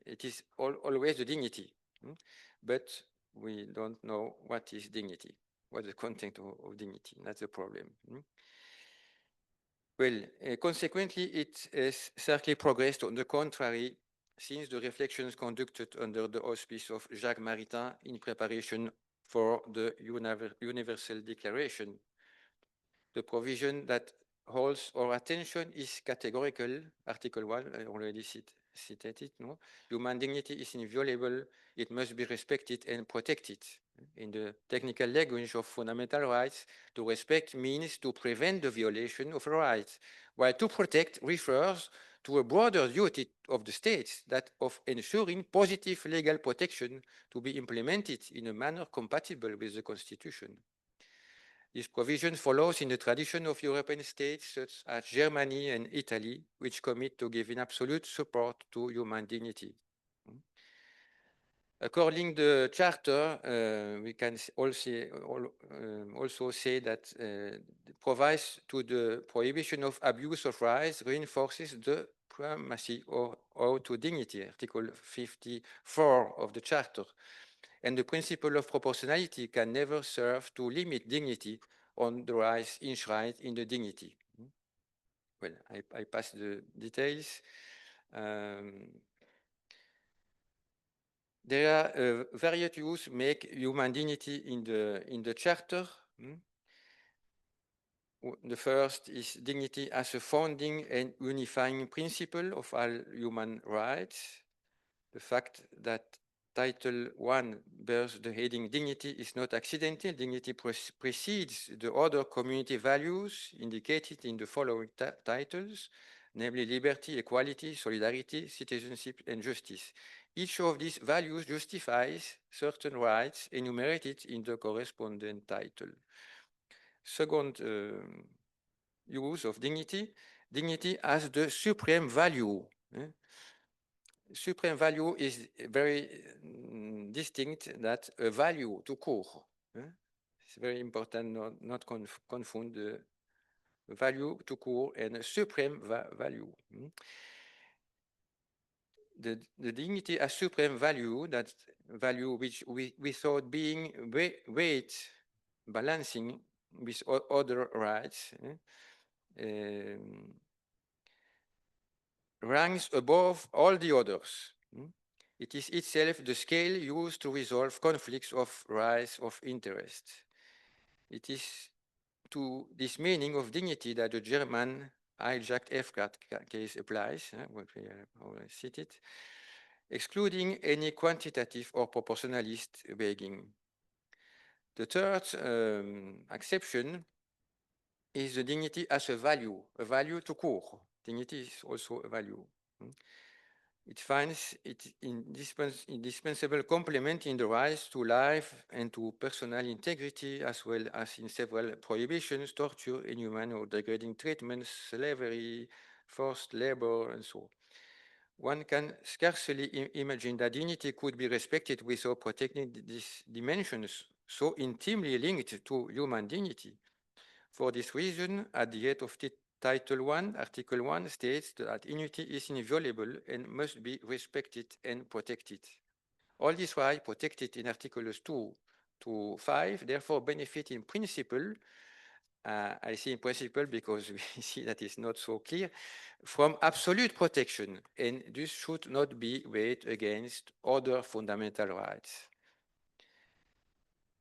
S12: it is always the dignity. But we don't know what is dignity, what is the content of dignity. That's the problem. Well, consequently, it has certainly progressed on the contrary since the reflections conducted under the auspice of Jacques Maritain in preparation for the Universal Declaration. The provision that holds our attention is categorical. Article 1, I already cited it. No? Human dignity is inviolable. It must be respected and protected. In the technical language of fundamental rights, to respect means to prevent the violation of rights, while to protect refers to a broader duty of the states, that of ensuring positive legal protection to be implemented in a manner compatible with the Constitution. This provision follows in the tradition of European states such as Germany and Italy, which commit to giving absolute support to human dignity. According to the Charter, we can also say that it provides to the prohibition of abuse of rights, reinforces the primacy of to dignity, Article 54 of the Charter. And the principle of proportionality can never serve to limit dignity on the rights enshrined in the dignity. Well, I pass the details. There are various views make human dignity in the Charter. The first is dignity as a founding and unifying principle of all human rights. The fact that Title 1 bears the heading Dignity is not accidental. Dignity precedes the other community values indicated in the following titles, namely liberty, equality, solidarity, citizenship, and justice. Each of these values justifies certain rights enumerated in the corresponding title. Second use of dignity, dignity as the supreme value. Supreme value is very distinct that a value to court. It's very important not confund the value to court and a supreme value. The dignity as supreme value, that value which we thought being weight balancing with other rights, ranks above all the others. It is itself the scale used to resolve conflicts of rights of interest. It is to this meaning of dignity that the German hijacked F-card case applies, what we already cited, excluding any quantitative or proportionalist weighing. The third exception is the dignity as a value to court. Dignity is also a value. It finds it indispensable complement in the rights to life and to personal integrity, as well as in several prohibitions, torture, inhuman or degrading treatments, slavery, forced labor, and so on. One can scarcely imagine that dignity could be respected without protecting these dimensions so intimately linked to human dignity. For this reason, at the end of Title 1, Article 1 states that dignity is inviolable and must be respected and protected. All these rights protected in Articles 2 to 5 therefore benefit in principle, I say in principle because we see that it's not so clear, from absolute protection, and this should not be weighed against other fundamental rights.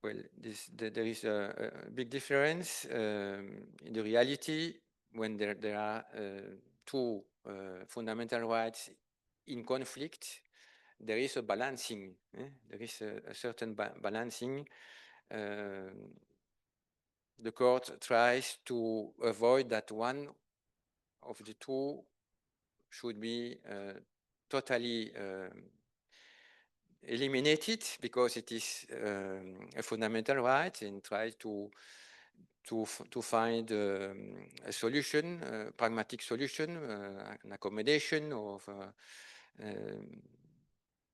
S12: Well, there is a big difference in the reality when there are two fundamental rights in conflict. There is a balancing. There is a certain balancing. The court tries to avoid that one of the two should be totally eliminated because it is a fundamental right, and try to find a solution, a pragmatic solution, an accommodation of.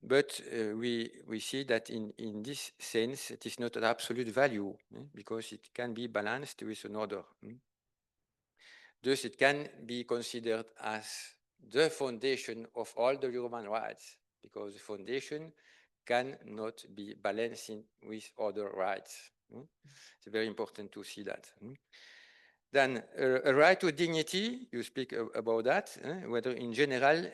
S12: But we see that in this sense it is not an absolute value because it can be balanced with another. Thus, it can be considered as the foundation of all the human rights, because the foundation cannot be balancing with other rights. It's very important to see that. Then a right to dignity, you speak about that, whether in general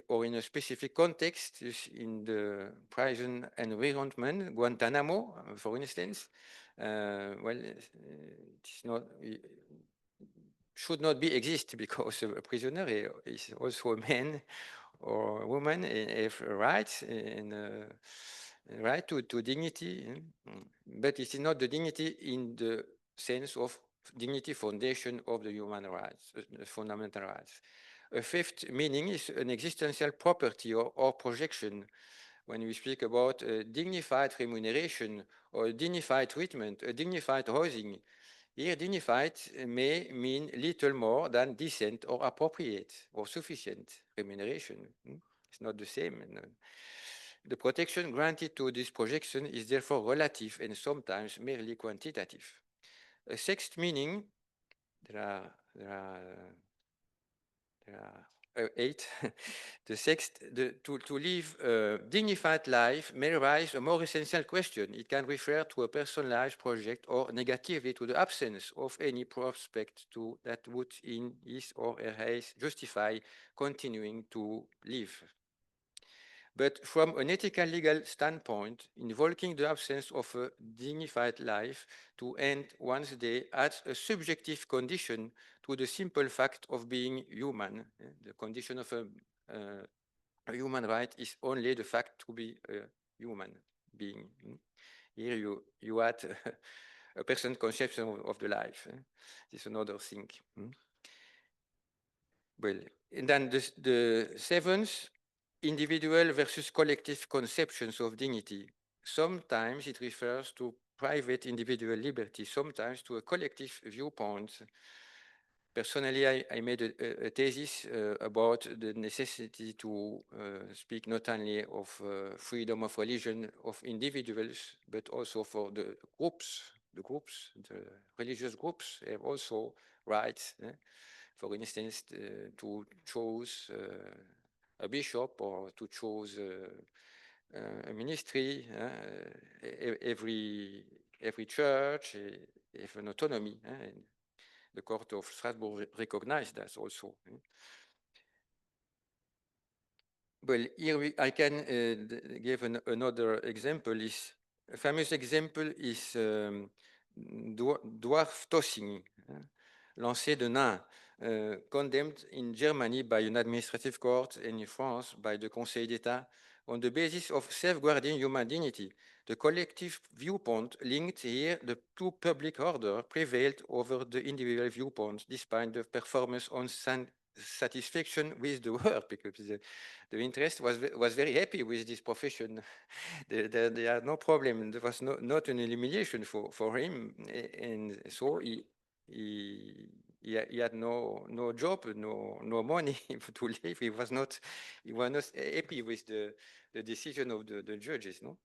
S12: or in a specific context, in the prison environment, Guantanamo, for instance, well, it's not, should not be exist because a prisoner is also a man or a woman and have rights and right to dignity, but it is not the dignity in the sense of dignity foundation of the human rights, fundamental rights. A fifth meaning is an existential property or projection. When we speak about dignified remuneration or dignified treatment, a dignified housing, here dignified may mean little more than decent or appropriate or sufficient remuneration. It's not the same. The protection granted to this projection is therefore relative and sometimes merely quantitative. A sixth meaning, there are 8. The sixth, to live a dignified life may raise a more essential question. It can refer to a personalized project or negatively to the absence of any prospect that would in his or her case justify continuing to live. But from an ethical legal standpoint, invoking the absence of a dignified life to end one's day adds a subjective condition to the simple fact of being human. The condition of a human right is only the fact to be human being. Here you add a person's conception of the life. This is another thing. Well, and then the seventh, individual versus collective conceptions of dignity. Sometimes it refers to private individual liberty, sometimes to a collective viewpoint. Personally, I made a thesis about the necessity to speak not only of freedom of religion of individuals, but also for the religious groups have also rights. For instance, to choose a bishop or to choose a ministry. Every church have an autonomy. And the Court of Strasbourg recognized that also. Well, here I can give another example. A famous example is dwarf tossing, lancer de nains, condemned in Germany by an administrative court and in France by the Conseil d'État on the basis of safeguarding human dignity. The collective viewpoint linked here the two public order prevailed over the individual viewpoints despite the performance on satisfaction with the work, because the interest was very happy with this profession. There had no problem. There was not an elimination for him, and so he had no job, no money to live. He was not happy with the decision of the judges, no.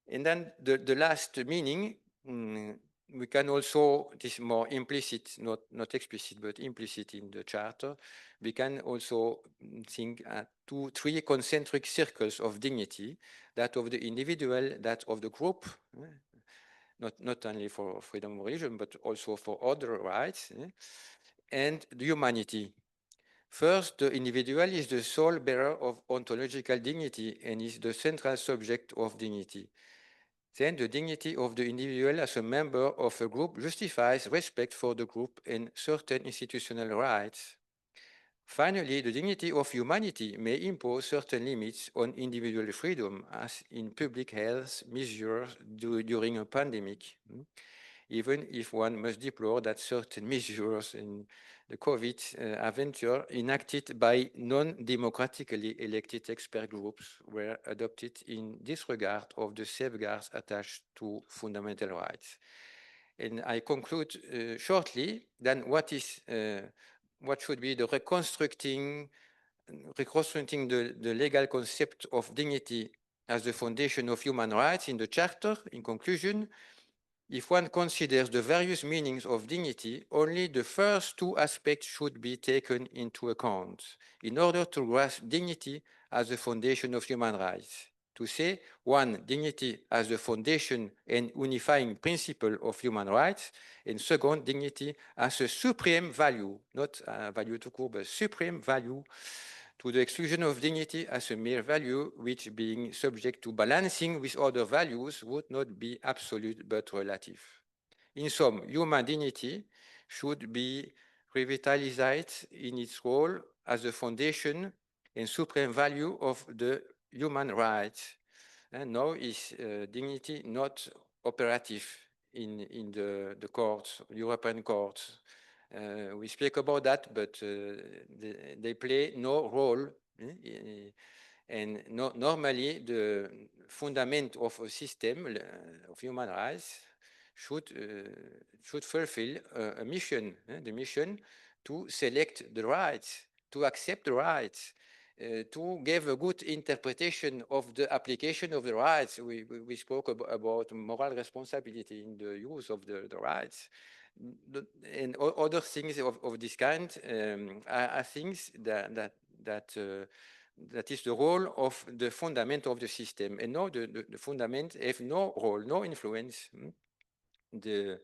S12: And then the last meaning, we can also, this is more implicit, not explicit, but implicit in the charter. We can also think at three concentric circles of dignity: that of the individual, that of the group, not only for freedom of religion, but also for other rights, and the humanity. First, the individual is the sole bearer of ontological dignity and is the central subject of dignity. Then the dignity of the individual as a member of a group justifies respect for the group and certain institutional rights. Finally, the dignity of humanity may impose certain limits on individual freedom, as in public health measures during a pandemic, even if one must deplore that certain measures in the COVID adventure enacted by non-democratically elected expert groups were adopted in disregard of the safeguards attached to fundamental rights. And I conclude shortly, then what should be the reconstructing the legal concept of dignity as the foundation of human rights in the Charter. In conclusion, if one considers the various meanings of dignity, only the first two aspects should be taken into account in order to grasp dignity as the foundation of human rights. To say, one, dignity as the foundation and unifying principle of human rights, and second, dignity as a supreme value, not a value to court, but supreme value, to the exclusion of dignity as a mere value, which, being subject to balancing with other values, would not be absolute but relative. In sum, human dignity should be revitalized in its role as the foundation and supreme value of the human rights. And now is dignity not operative in the courts, European courts. We speak about that, but they play no role. And normally, the fundament of a system of human rights should fulfill a mission, the mission to select the rights, to accept the rights, to give a good interpretation of the application of the rights. We spoke about moral responsibility in the use of the rights. And other things of this kind are things that is the role of the fundament of the system. And now the fundament have no role, no influence. The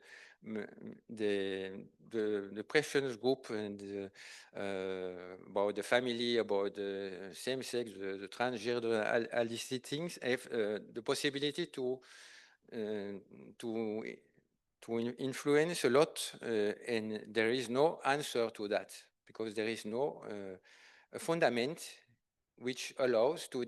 S12: preference group and about the family, about the same sex, the transgender, all these things have the possibility to influence a lot, and there is no answer to that because there is no a fundament which allows to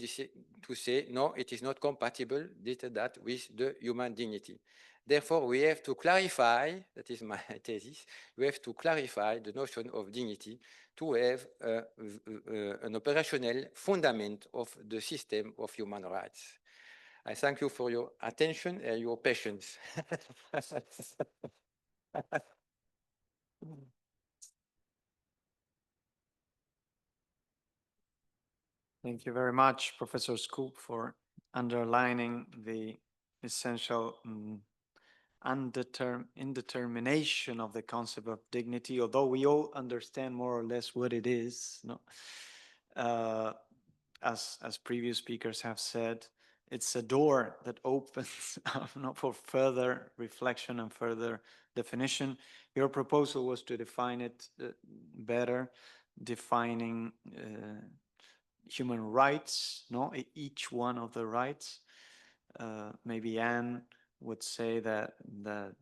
S12: say, no, it is not compatible, that with the human dignity. Therefore, we have to clarify, that is my thesis, we have to clarify the notion of dignity to have an operational fundament of the system of human rights. I thank you for your attention and your patience.
S11: Thank you very much, Professor Scoop, for underlining the essential indetermination of the concept of dignity, although we all understand more or less what it is. No? As previous speakers have said, it's a door that opens up for further reflection and further definition. Your proposal was to define it better, defining human rights, no, each one of the rights. Maybe Anne would say that the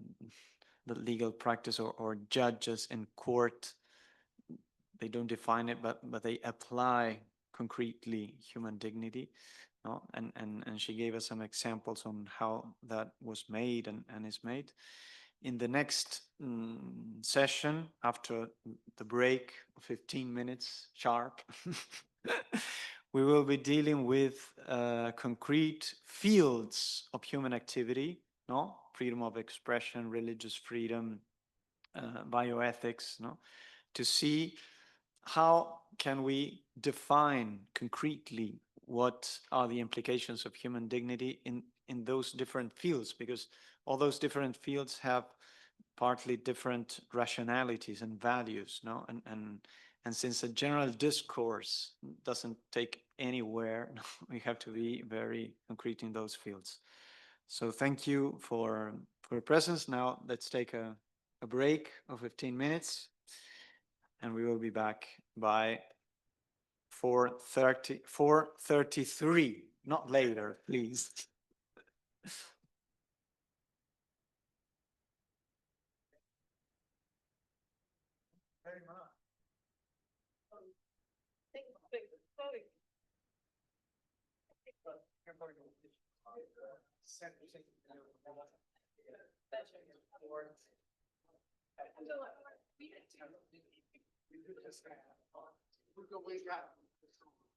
S11: legal practice or judges in court, they don't define it, but they apply concretely human dignity. No? And she gave us some examples on how that was made and is made. In the next session, after the break of 15 minutes sharp, we will be dealing with concrete fields of human activity, no? Freedom of expression, religious freedom, bioethics, no? To see how can we define concretely what are the implications of human dignity in those different fields, because all those different fields have partly different rationalities and values, no? And since a general discourse doesn't take anywhere, we have to be very concrete in those fields. So thank you for your presence. Now let's take a break of 15 minutes, and we will be back by 4:33, not later, please. Very much.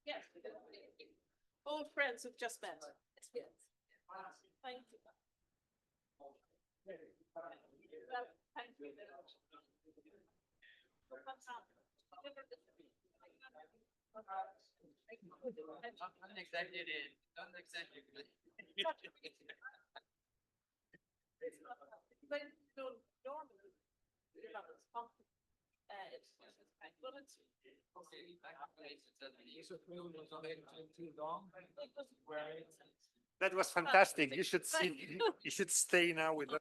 S10: Yes. Old friends who've just met. Yes. Thank you. Thank you. But no, normally, it's but it's
S13: That was fantastic. You should see. You should stay now with us.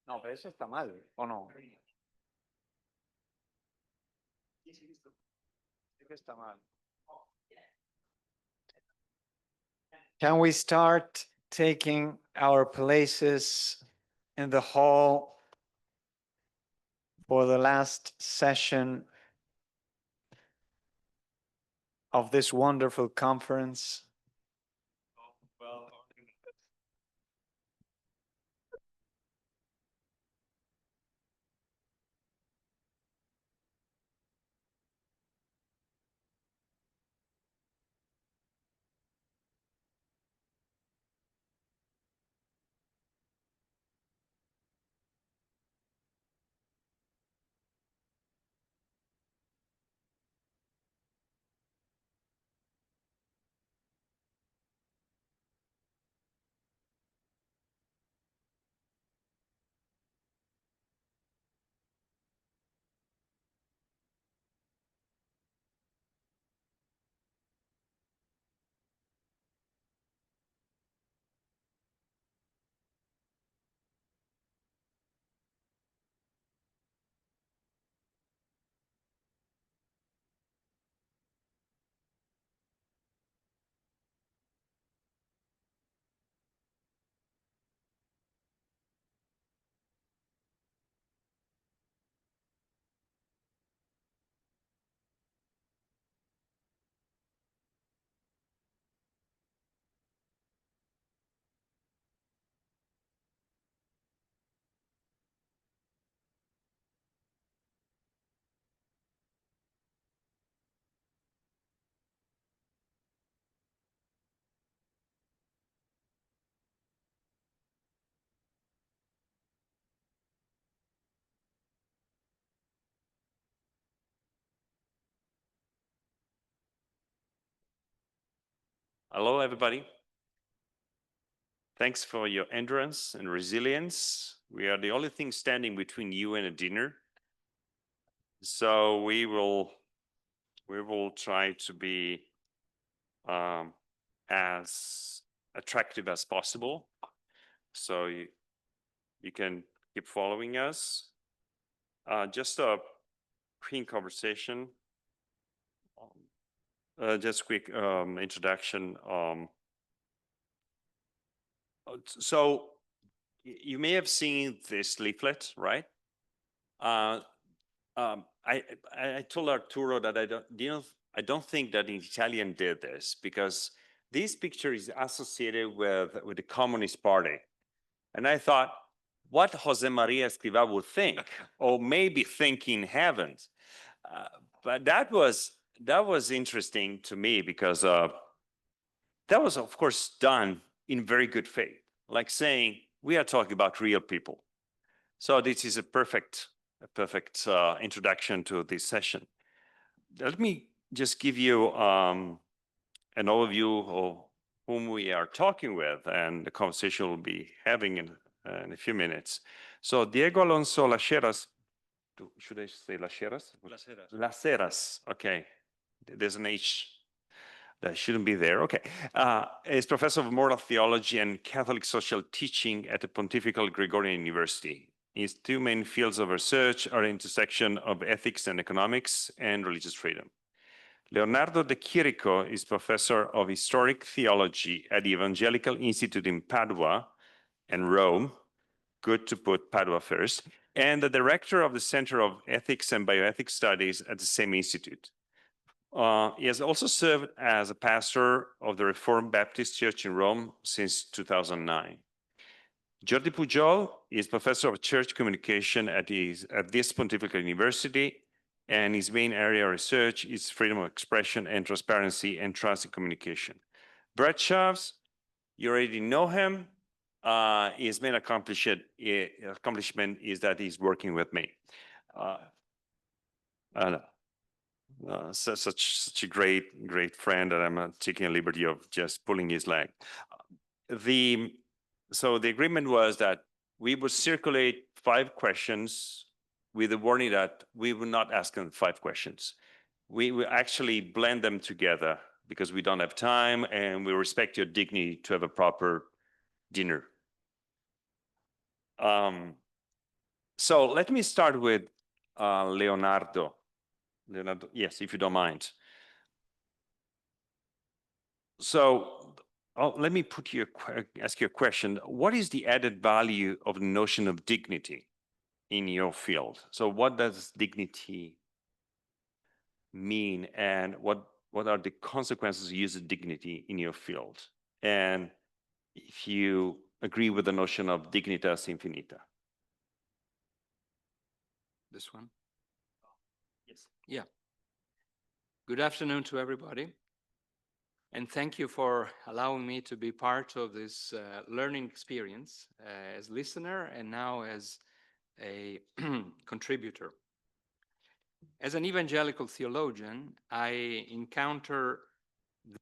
S8: No, pero eso está mal, ¿o no? Está mal. Can we start taking our places in the hall for the last session of this wonderful conference?
S4: Hello, everybody. Thanks for your endurance and resilience. We are the only thing standing between you and a dinner. So we will try to be as attractive as possible. So you can keep following us. Just a quick conversation. Just quick introduction. So you may have seen this leaflet, right? I told Arturo that I don't think that an Italian did this, because this picture is associated with the Communist Party. And I thought, what Jose Maria Escrivá would think, or maybe think in heavens. But that was interesting to me, because that was, of course, done in very good faith, like saying, we are talking about real people. So this is a perfect introduction to this session. Let me just give you an overview of whom we are talking with, and the conversation we'll be having in a few minutes. So Diego Alonso Lacheras, should I say Lacheras? Laceras, okay. There's an H that shouldn't be there, okay. Is professor of moral theology and Catholic social teaching at the Pontifical Gregorian University. His two main fields of research are intersection of ethics and economics and religious freedom. Leonardo De Chirico is professor of historic theology at the Evangelical Institute in Padua and Rome. Good to put Padua first. And the director of the Center of Ethics and Bioethics Studies at the same institute. He has also served as a pastor of the Reformed Baptist Church in Rome since 2009. Jordi Pujol is professor of church communication at this Pontifical University, and his main area of research is freedom of expression and transparency and trust in communication. Brett Schaafs, you already know him. His main accomplishment is that he's working with me. Such a great friend that I'm taking a liberty of just pulling his leg. So the agreement was that we would circulate 5 questions with the warning that we will not ask them 5 questions. We will actually blend them together because we don't have time, and we respect your dignity to have a proper dinner. So let me start with Leonardo. Leonardo, yes, if you don't mind. So let me ask you a question. What is the added value of the notion of dignity in your field? So what does dignity mean, and what are the consequences of using dignity in your field? And if you agree with the notion of dignitas infinita.
S14: This one?
S4: Yes.
S14: Yeah. Good afternoon to everybody. And thank you for allowing me to be part of this learning experience as listener and now as a contributor. As an evangelical theologian, I encounter the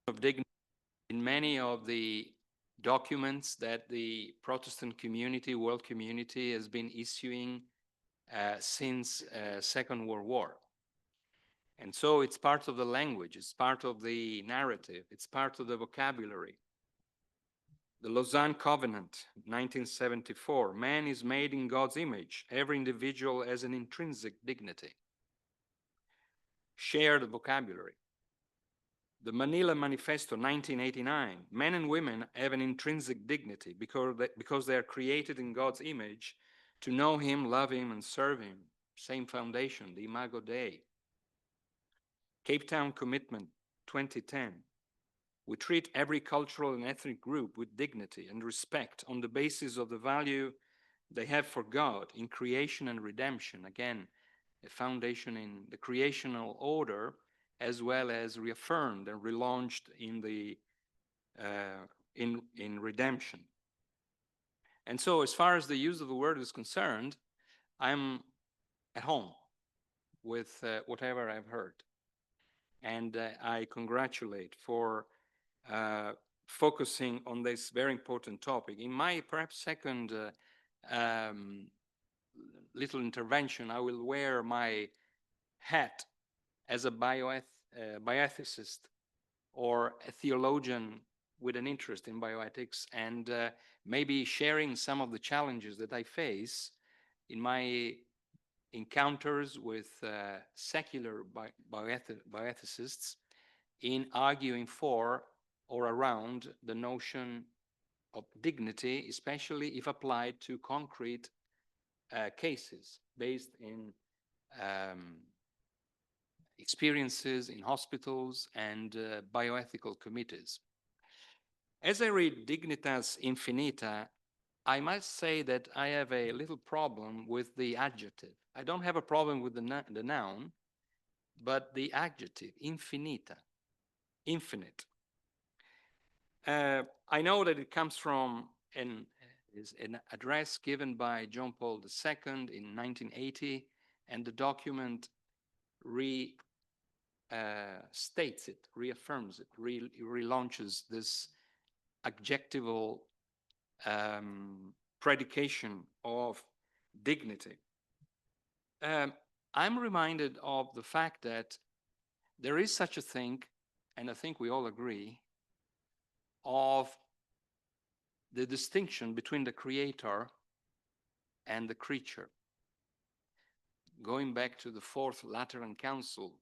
S14: of dignity in many of the documents that the Protestant community, world community, has been issuing since Second World War. And so it's part of the language, it's part of the narrative, it's part of the vocabulary. The Lausanne Covenant, 1974, man is made in God's image. Every individual has an intrinsic dignity. Shared vocabulary. The Manila Manifesto, 1989, men and women have an intrinsic dignity because they are created in God's image to know Him, love Him, and serve Him. Same foundation, the Imago Dei. Cape Town Commitment, 2010. We treat every cultural and ethnic group with dignity and respect on the basis of the value they have for God in creation and redemption. Again, a foundation in the creational order, as well as reaffirmed and relaunched in the in redemption. And so, as far as the use of the word is concerned, I'm at home with whatever I've heard, and I congratulate for focusing on this very important topic. In my perhaps second little intervention, I will wear my hat as a bioethicist or a theologian with an interest in bioethics, and maybe sharing some of the challenges that I face in my encounters with secular bioethicists in arguing for or around the notion of dignity, especially if applied to concrete cases based in experiences in hospitals and bioethical committees. As I read Dignitas Infinita, I must say that I have a little problem with the adjective. I don't have a problem with the noun, but the adjective, infinita, infinite. I know that it comes from an address given by John Paul II in 1980, and the document states it, reaffirms it, relaunches this adjectival predication of dignity. I'm reminded of the fact that there is such a thing, and I think we all agree, of the distinction between the creator and the creature. Going back to the Fourth Lateran Council,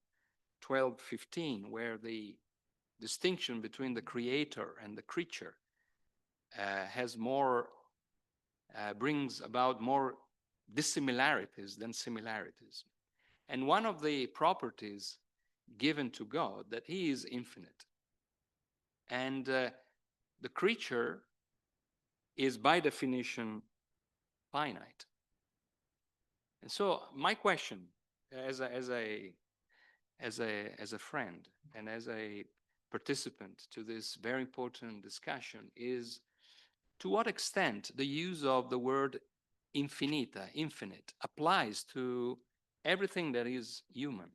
S14: 1215, where the distinction between the creator and the creature brings about more dissimilarities than similarities. And one of the properties given to God, that He is infinite. And the creature is by definition finite. And so my question as a friend and as a participant to this very important discussion is, to what extent the use of the word infinita, infinite, applies to everything that is human,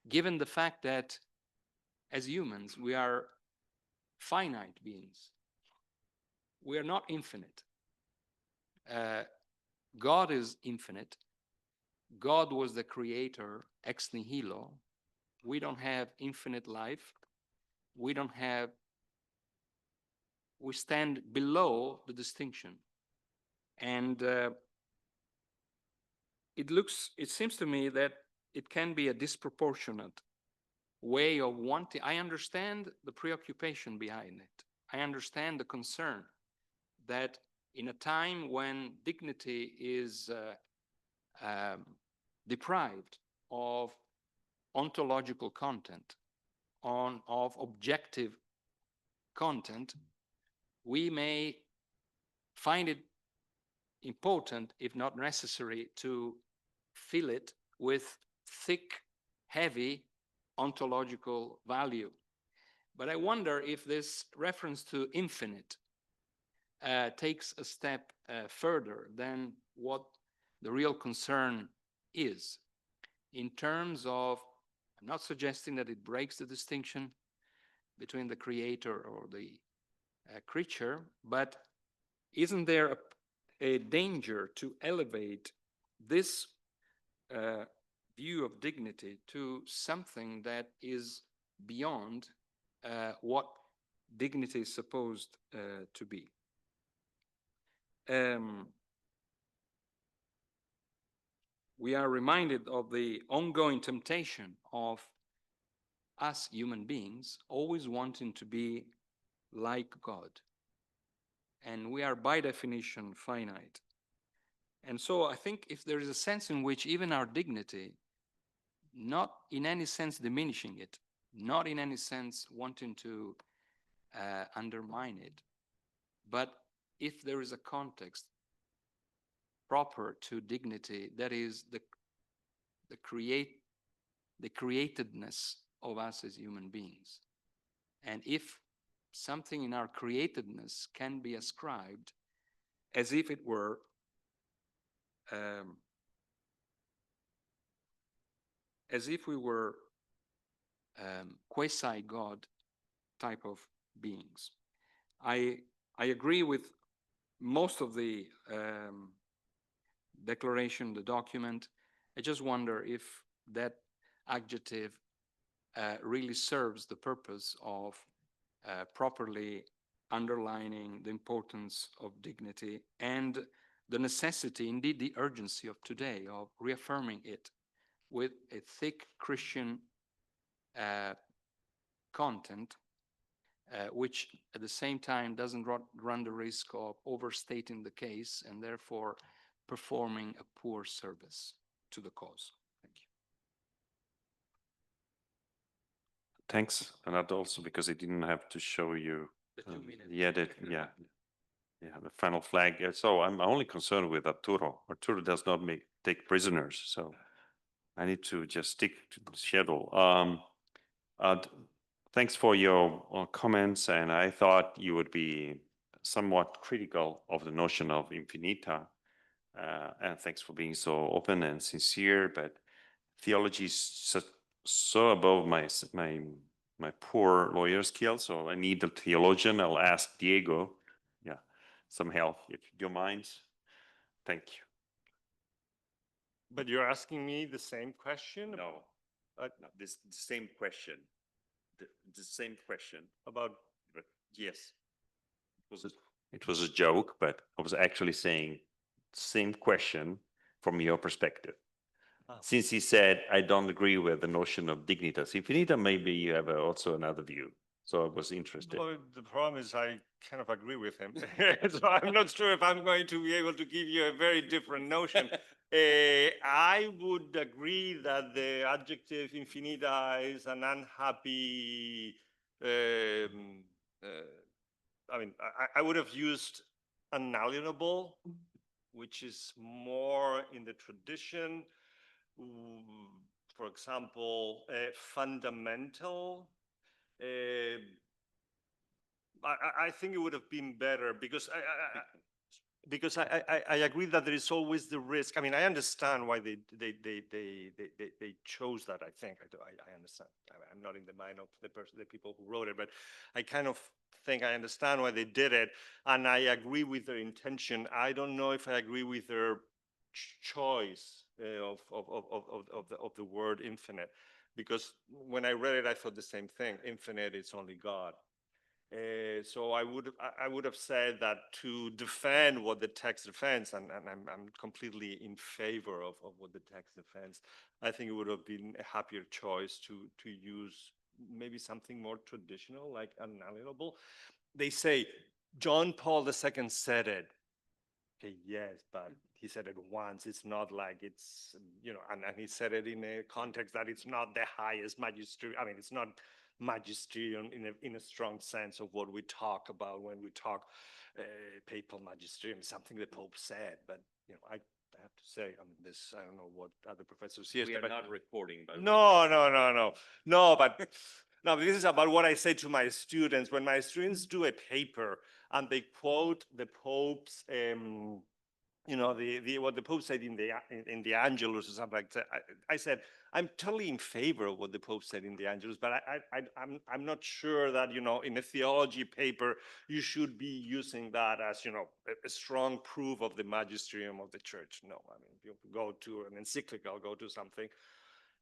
S14: given the fact that as humans we are finite beings. We are not infinite. God is infinite. God was the creator ex nihilo. We don't have infinite life. We don't have we stand below the distinction. And it seems to me that it can be a disproportionate way of wanting. I understand the preoccupation behind it. I understand the concern that in a time when dignity is deprived of ontological content, of objective content, we may find it important, if not necessary, to fill it with thick, heavy ontological value. But I wonder if this reference to infinite takes a step further than what the real concern is, in terms of, I'm not suggesting that it breaks the distinction between the creator or the creature, but isn't there a danger to elevate this view of dignity to something that is beyond what dignity is supposed to be? We are reminded of the ongoing temptation of us human beings always wanting to be like God. And we are by definition finite. And so I think if there is a sense in which even our dignity, not in any sense diminishing it, not in any sense wanting to undermine it, but if there is a context proper to dignity, that is the createdness of us as human beings. And if something in our createdness can be ascribed as if it were as if we were quasi-God type of beings. I agree with most of the declaration, the document. I just wonder if that adjective really serves the purpose of properly underlining the importance of dignity and the necessity, indeed the urgency of today, of reaffirming it with a thick Christian content, which at the same time doesn't run the risk of overstating the case and therefore performing a poor service to the cause. Thank you.
S4: Thanks, and that also because I didn't have to show you.
S14: The 2 minutes.
S4: Yeah, the final flag. So I'm only concerned with Arturo. Arturo does not take prisoners, so I need to just stick to the schedule. Thanks for your comments, and I thought you would be somewhat critical of the notion of infinita, and thanks for being so open and sincere. But theology is so above my poor lawyer skills, so I need a theologian. I'll ask Diego, some help if you don't mind. Thank you.
S13: But you're asking me the same question?
S4: No, this the same question. The same question
S13: About,
S4: yes. It was a joke, but I was actually saying same question from your perspective. Since he said, I don't agree with the notion of dignitas infinita, maybe you have also another view. So I was interested.
S13: well, the problem is I kind of agree with him. So I'm not sure if I'm going to be able to give you a very different notion. I would agree that the adjective infinita is an unhappy, I mean, I would have used unalienable, which is more in the tradition. For example, fundamental. I think it would have been better because I agree that there is always the risk. I mean, I understand why they chose that. I think I understand. I'm not in the mind of the people who wrote it, but I kind of think I understand why they did it, and I agree with their intention. I don't know if I agree with their choice of the word infinite, because when I read it, I thought the same thing. Infinite, it's only God. So I would have said that to defend what the text defends, and I'm completely in favor of what the text defends, I think it would have been a happier choice to use maybe something more traditional, like unalienable. They say John Paul II said it. Okay, yes, but he said it once. It's not like it's, and he said it in a context that it's not the highest magisterium. I mean, it's not magisterium in a strong sense of what we talk about when we talk papal magisterium. It's something the Pope said, but I have to say, I mean, I don't know what other professors here.
S4: We are not recording, but
S13: No, but no, this is about what I say to my students. When my students do a paper and they quote the Pope's, what the Pope said in the Angelus or something like that, I said, I'm totally in favor of what the Pope said in the Angelus, but I'm not sure that, in a theology paper, you should be using that as, a strong proof of the magisterium of the church. No, I mean, you go to an encyclical, go to something.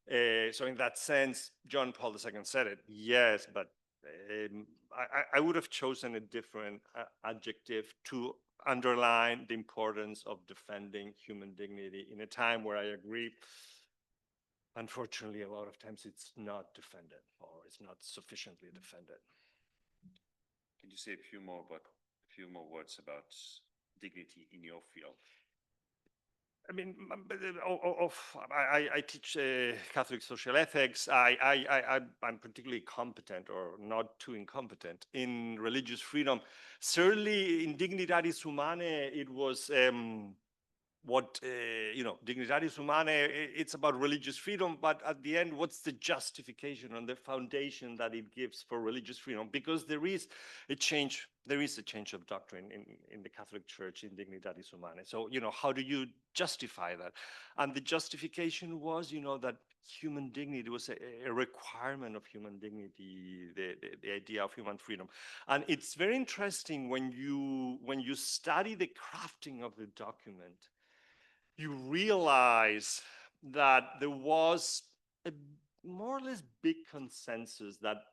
S13: So in that sense, John Paul II said it, yes, but I would have chosen a different adjective to underline the importance of defending human dignity in a time where I agree, unfortunately, a lot of times it's not defended or it's not sufficiently defended.
S4: can you say a few more words about dignity in your field?
S13: I mean, I teach Catholic social ethics. I'm particularly competent, or not too incompetent, in religious freedom. Certainly in Dignitatis Humanae, it was Dignitatis Humanae, it's about religious freedom, but at the end, what's the justification and the foundation that it gives for religious freedom? Because there is a change of doctrine in the Catholic Church in Dignitatis Humanae. So, how do you justify that? And the justification was, that human dignity was a requirement of human dignity, the idea of human freedom. And it's very interesting when you study the crafting of the document, you realize that there was a more or less big consensus that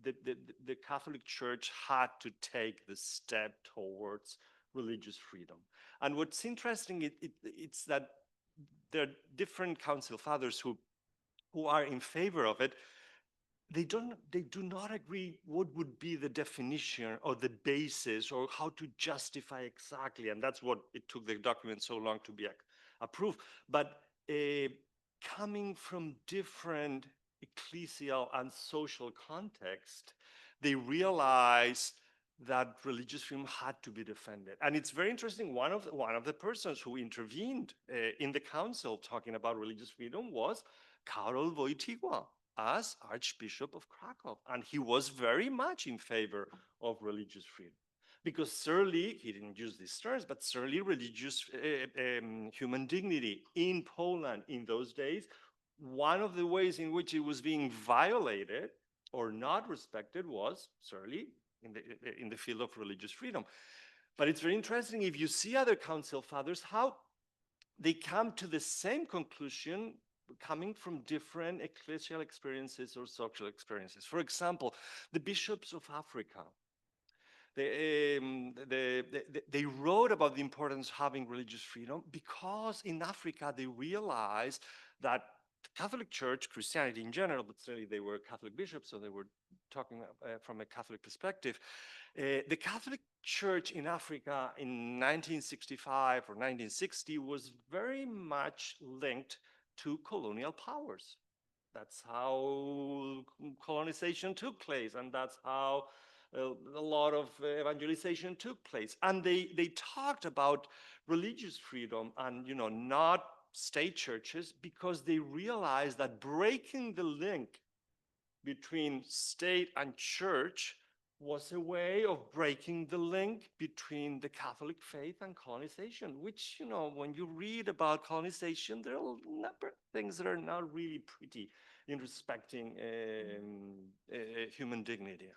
S13: the Catholic Church had to take the step towards religious freedom. And what's interesting, it's that there are different council fathers who are in favor of it. They do not agree what would be the definition or the basis or how to justify exactly. And that's what it took the document so long to be approved. But coming from different ecclesial and social context, they realized that religious freedom had to be defended. And it's very interesting, one of the persons who intervened in the council talking about religious freedom was Karol Wojtyła as Archbishop of Krakow. And he was very much in favor of religious freedom. Because certainly, he didn't use these terms, but certainly religious human dignity in Poland in those days, one of the ways in which it was being violated or not respected was certainly in the field of religious freedom. But it's very interesting if you see other council fathers, how they come to the same conclusion coming from different ecclesial experiences or social experiences. For example, the bishops of Africa, they wrote about the importance of having religious freedom because in Africa they realized that the Catholic Church, Christianity in general, but certainly they were Catholic bishops, so they were talking from a Catholic perspective. The Catholic Church in Africa in 1965 or 1960 was very much linked to colonial powers. That's how colonization took place, and that's how a lot of evangelization took place. And they talked about religious freedom and, not state churches, because they realized that breaking the link between state and church was a way of breaking the link between the Catholic faith and colonization, which, when you read about colonization, there are a number of things that are not really pretty in respecting human dignity.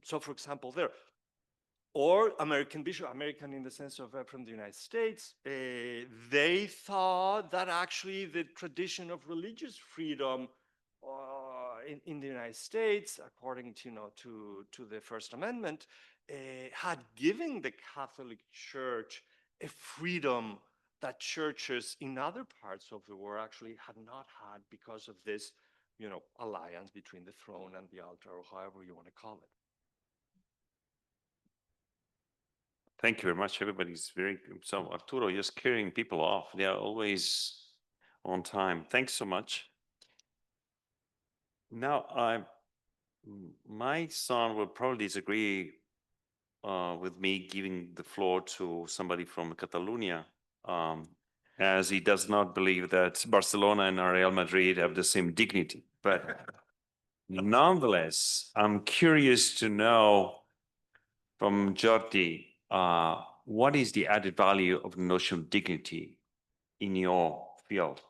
S13: So, for example, there, or American in the sense of from the United States, they thought that actually the tradition of religious freedom in the United States, according to, to the First Amendment, had given the Catholic Church a freedom that churches in other parts of the world actually had not had because of this, alliance between the throne and the altar, or however you want to call it.
S4: Thank you very much. Everybody's so Arturo, you're scaring people off. They are always on time. Thanks so much. Now, my son will probably disagree with me giving the floor to somebody from Catalonia, as he does not believe that Barcelona and Real Madrid have the same dignity. But nonetheless, I'm curious to know from Jordi, what is the added value of the notion of dignity in your field?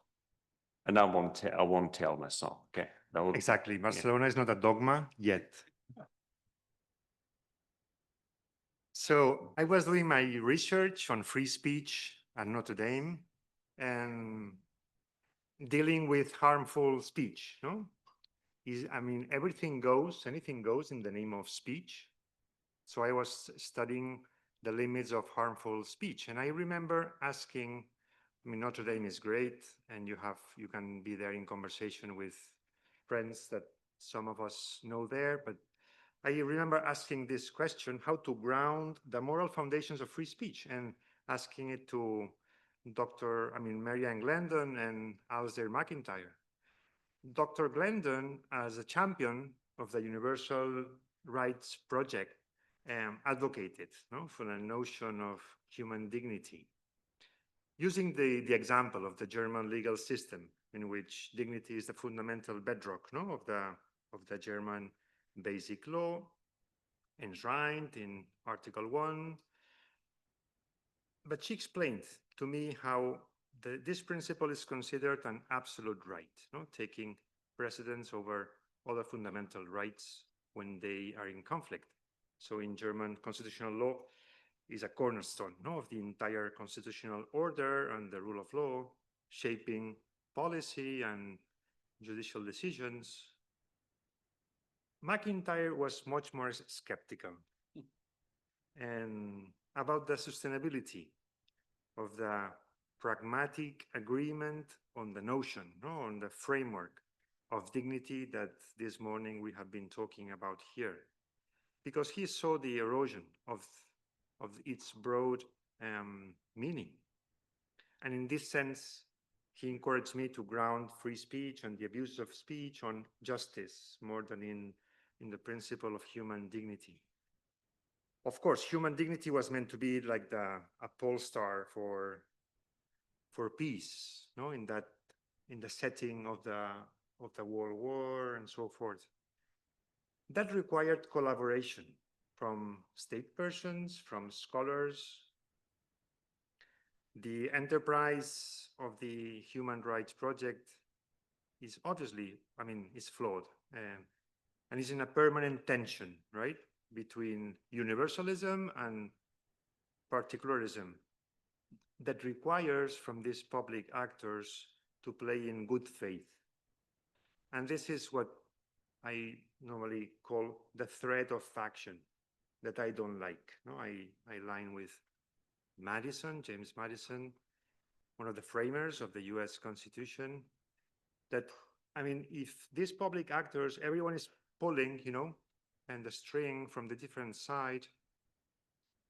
S4: And I won't tell my son, okay?
S15: Exactly. Barcelona is not a dogma yet. So I was doing my research on free speech at Notre Dame and dealing with harmful speech, no? Anything goes in the name of speech. So I was studying the limits of harmful speech. And I remember asking, Notre Dame is great, and you can be there in conversation with friends that some of us know there, but I remember asking this question, how to ground the moral foundations of free speech, and asking it to Mary Ann Glendon and Alasdair MacIntyre. Dr. Glendon, as a champion of the Universal Rights Project, advocated for the notion of human dignity, using the example of the German legal system, in which dignity is the fundamental bedrock of the German basic law, enshrined in Article 1. But she explained to me how this principle is considered an absolute right, taking precedence over other fundamental rights when they are in conflict. So in German constitutional law is a cornerstone of the entire constitutional order and the rule of law, shaping policy and judicial decisions. MacIntyre was much more skeptical and about the sustainability of the pragmatic agreement on the notion, on the framework of dignity that this morning we have been talking about here, because he saw the erosion of its broad meaning. And in this sense, he encouraged me to ground free speech and the abuse of speech on justice more than in the principle of human dignity. Of course, human dignity was meant to be like a pole star for peace, in the setting of the World War and so forth. That required collaboration from state persons, from scholars. The enterprise of the Human Rights Project is obviously, is flawed and is in a permanent tension, right, between universalism and particularism that requires from these public actors to play in good faith. And this is what I normally call the threat of faction that I don't like. I align with James Madison, one of the framers of the US Constitution, that, if these public actors, everyone is pulling, and the string from the different side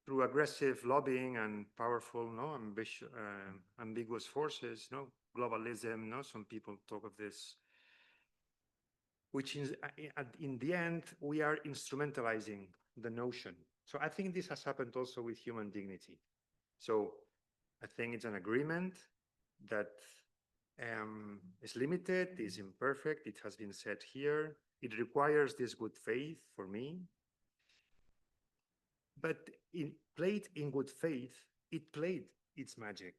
S15: through aggressive lobbying and powerful, ambiguous forces, globalism, some people talk of this, which is, in the end, we are instrumentalizing the notion. So I think this has happened also with human dignity. So I think it's an agreement that is limited, is imperfect. It has been said here. It requires this good faith for me. But played in good faith, it played its magic.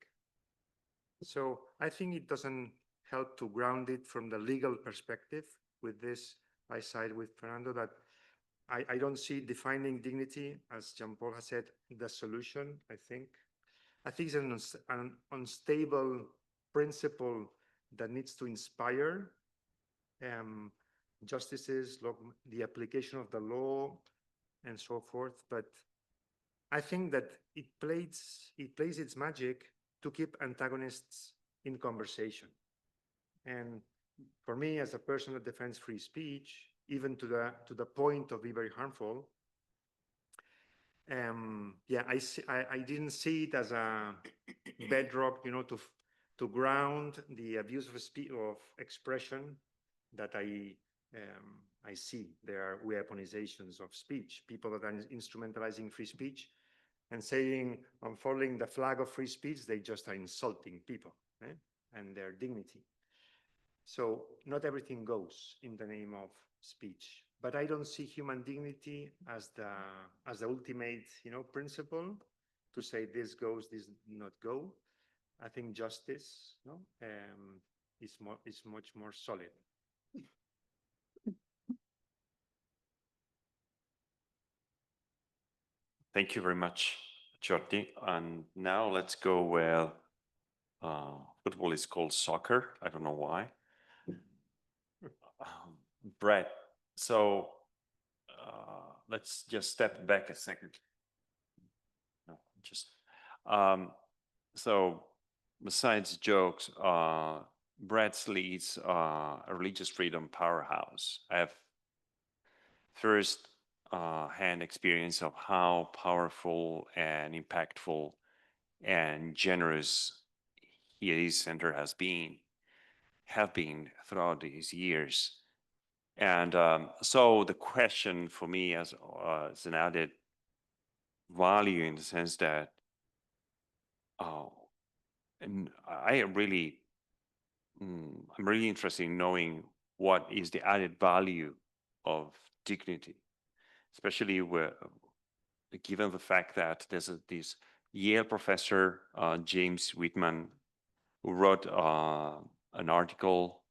S15: So I think it doesn't help to ground it from the legal perspective. With this, I side with Fernando that I don't see defining dignity, as Jean-Paul has said, the solution, I think. I think it's an unstable principle that needs to inspire justices, the application of the law, and so forth. But I think that it plays its magic to keep antagonists in conversation. And for me, as a person that defends free speech, even to the point of being very harmful, yeah, I didn't see it as a bedrock, to ground the abuse of expression that I see. There are weaponizations of speech, people that are instrumentalizing free speech and saying, unfurling the flag of free speech, they just are insulting people and their dignity. So not everything goes in the name of speech, but I don't see human dignity as the ultimate, principle to say this goes, this not go. I think justice, is much more solid.
S4: Thank you very much, Jordi. And now let's go where football is called soccer. I don't know why. Brett, so let's just step back a second. No, just so besides jokes, Brett leads a religious freedom powerhouse. I have first hand experience of how powerful and impactful and generous his center have been throughout these years. And so the question for me as an added value in the sense that and I'm really interested in knowing what is the added value of dignity, especially given the fact that there's this Yale professor, James Whitman, who wrote an article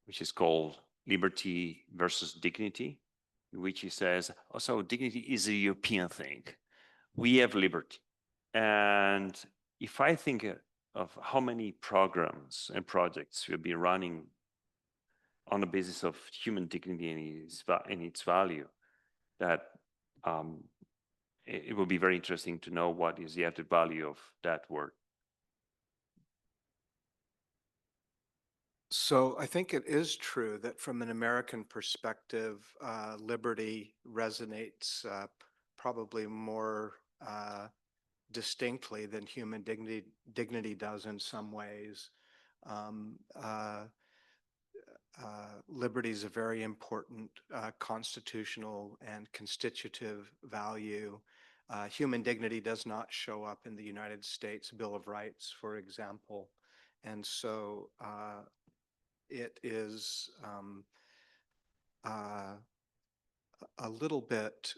S4: which is called Liberty versus Dignity, in which he says, so dignity is a European thing. We have liberty. And if I think of how many programs and projects we'll be running on the basis of human dignity and its value, that it will be very interesting to know what is the added value of that word.
S3: So I think it is true that from an American perspective, liberty resonates probably more distinctly than human dignity does in some ways. Liberty is a very important constitutional and constitutive value. Human dignity does not show up in the United States Bill of Rights, for example. And so it is a little bit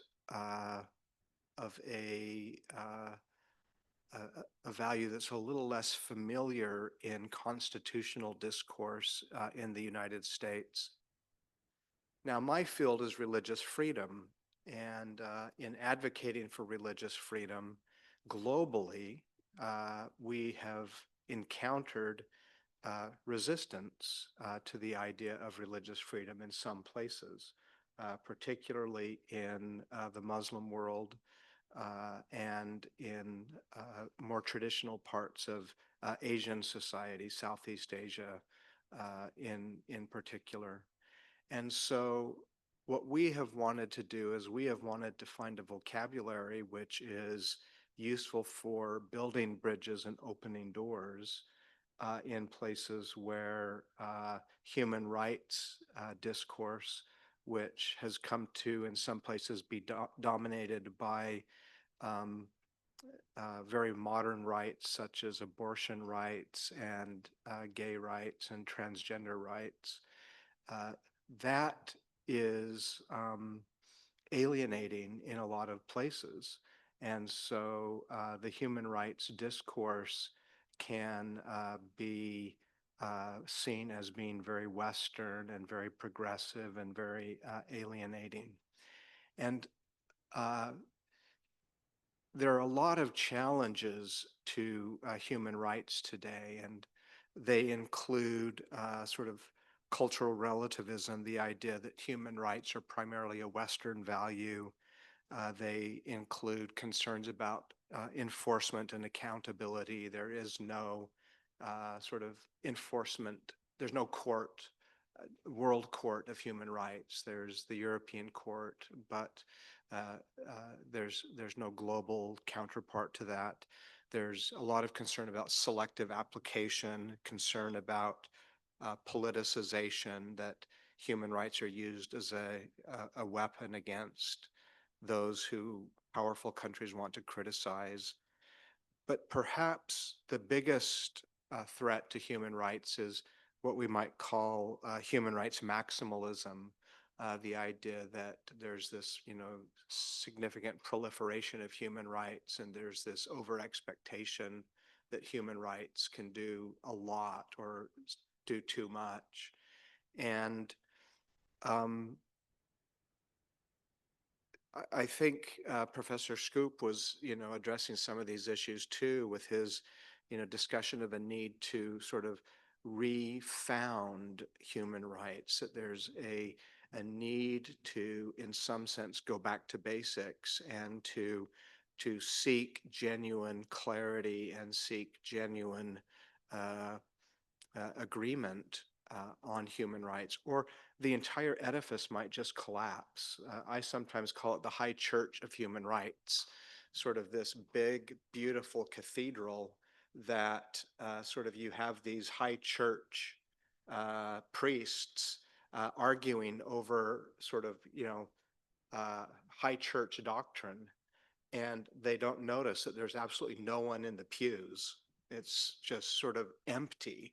S3: of a value that's a little less familiar in constitutional discourse in the United States. Now, my field is religious freedom, and in advocating for religious freedom globally, we have encountered resistance to the idea of religious freedom in some places, particularly in the Muslim world and in more traditional parts of Asian society, Southeast Asia in particular. And so what we have wanted to do is we have wanted to find a vocabulary which is useful for building bridges and opening doors in places where human rights discourse, which has come to in some places be dominated by very modern rights such as abortion rights and gay rights and transgender rights. That is alienating in a lot of places. And so the human rights discourse can be seen as being very Western and very progressive and very alienating. And there are a lot of challenges to human rights today, and they include sort of cultural relativism, the idea that human rights are primarily a Western value. They include concerns about enforcement and accountability. There is no sort of enforcement, there's no court, world court of human rights. There's the European court, but there's no global counterpart to that. There's a lot of concern about selective application, concern about politicization, that human rights are used as a weapon against those who powerful countries want to criticize. But perhaps the biggest threat to human rights is what we might call human rights maximalism, the idea that there's this, significant proliferation of human rights, and there's this over expectation that human rights can do a lot or do too much. And I think Professor Scoop was, addressing some of these issues too with his, discussion of a need to sort of refound human rights, that there's a need to, in some sense, go back to basics and to seek genuine clarity and seek genuine agreement on human rights, or the entire edifice might just collapse. I sometimes call it the high church of human rights, sort of this big, beautiful cathedral that sort of you have these high church priests arguing over sort of, high church doctrine, and they don't notice that there's absolutely no one in the pews. It's just sort of empty.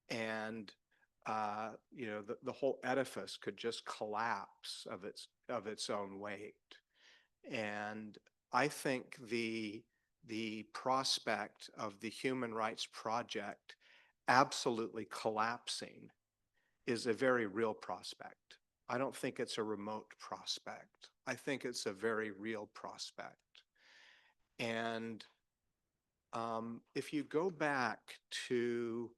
S3: And the whole edifice could just collapse of its own weight. And I think the prospect of the Human Rights Project absolutely collapsing is a very real prospect. I don't think it's a remote prospect. I think it's a very real prospect. And if you go back to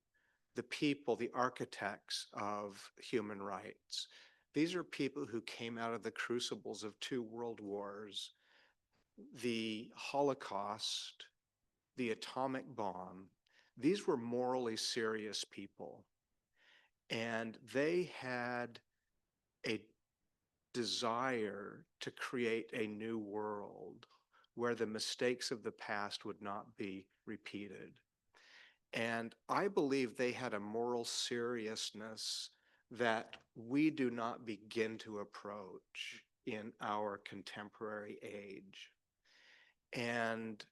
S3: the people, the architects of human rights, these are people who came out of the crucibles of 2 world wars, the Holocaust, the atomic bomb. These were morally serious people, and they had a desire to create a new world where the mistakes of the past would not be repeated. And I believe they had a moral seriousness that we do not begin to approach in our contemporary age. And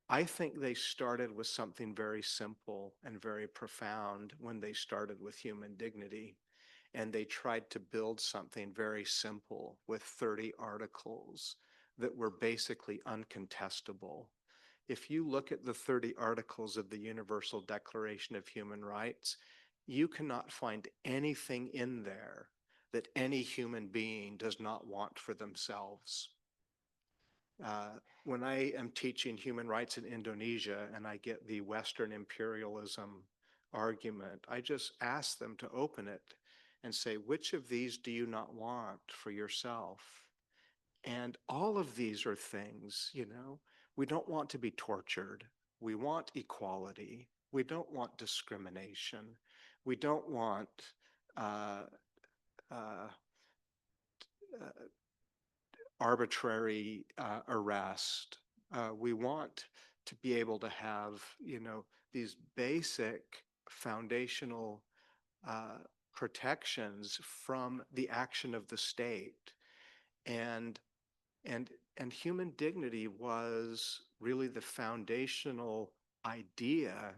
S3: I think they started with something very simple and very profound when they started with human dignity. And they tried to build something very simple with 30 articles that were basically uncontestable. If you look at the 30 articles of the Universal Declaration of Human Rights, you cannot find anything in there that any human being does not want for themselves. When I am teaching human rights in Indonesia and I get the Western imperialism argument, I just ask them to open it and say, which of these do you not want for yourself? And all of these are things, we don't want to be tortured. We want equality. We don't want discrimination. We don't want arbitrary arrest. We want to be able to have, these basic foundational protections from the action of the state. And human dignity was really the foundational idea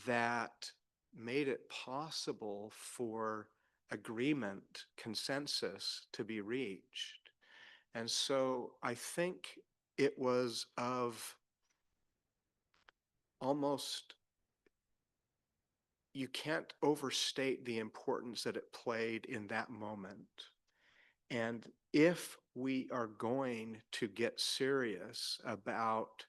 S3: that made it possible for agreement, consensus to be reached. And so I think it was of almost, you can't overstate the importance that it played in that moment. And if we are going to get serious about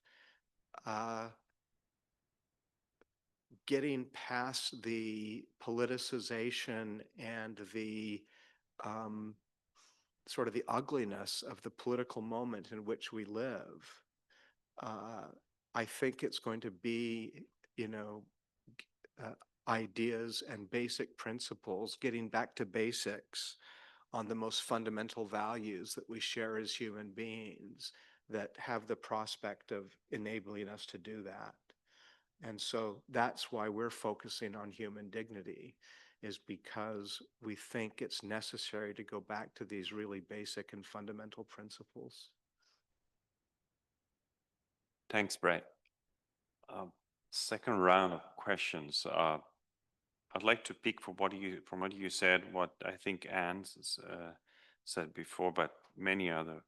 S3: getting past the politicization and the sort of the ugliness of the political moment in which we live. I think it's going to be, ideas and basic principles, getting back to basics on the most fundamental values that we share as human beings that have the prospect of enabling us to do that. And so that's why we're focusing on human dignity, is because we think it's necessary to go back to these really basic and fundamental principles.
S4: Thanks, Brett. Second round of questions. I'd like to pick from what you said, what I think Anne said before, but many other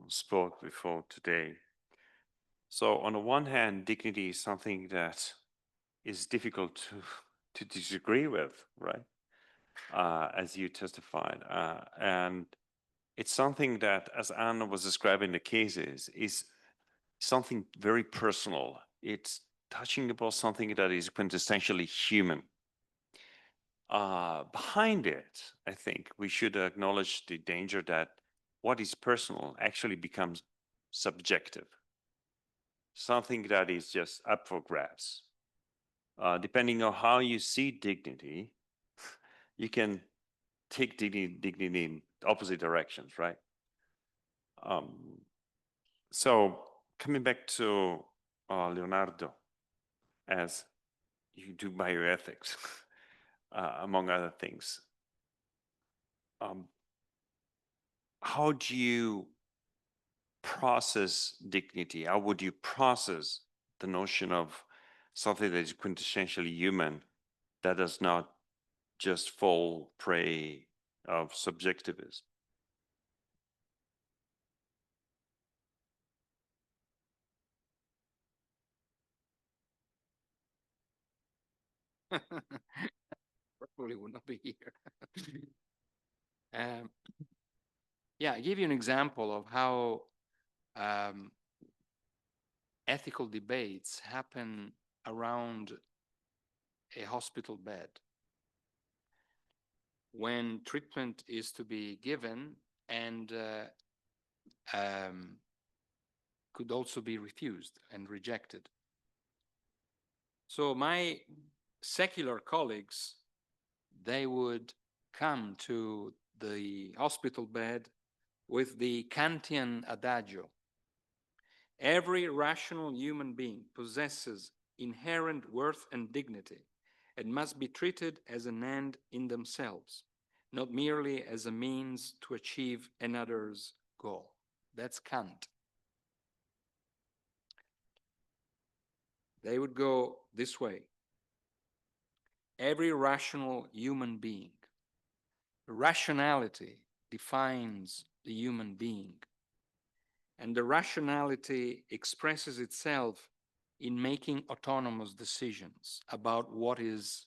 S4: spoke before today. So on the one hand, dignity is something that is difficult to disagree with, right? As you testified. And it's something that, as Anne was describing the cases, is something very personal. It's touching upon something that is quintessentially human. Behind it, I think we should acknowledge the danger that what is personal actually becomes subjective. Something that is just up for grabs. Depending on how you see dignity, you can take dignity in opposite directions, right? So coming back to Leonardo, as you do bioethics, among other things, how do you process dignity? How would you process the notion of something that is quintessentially human that does not just fall prey of subjectivism?
S14: Probably would not be here. Yeah, I'll give you an example of how ethical debates happen around a hospital bed. When treatment is to be given and could also be refused and rejected. So my secular colleagues, they would come to the hospital bed with the Kantian adagio. Every rational human being possesses inherent worth and dignity and must be treated as an end in themselves, not merely as a means to achieve another's goal. That's Kant. They would go this way. Every rational human being. Rationality defines the human being. And the rationality expresses itself in making autonomous decisions about what it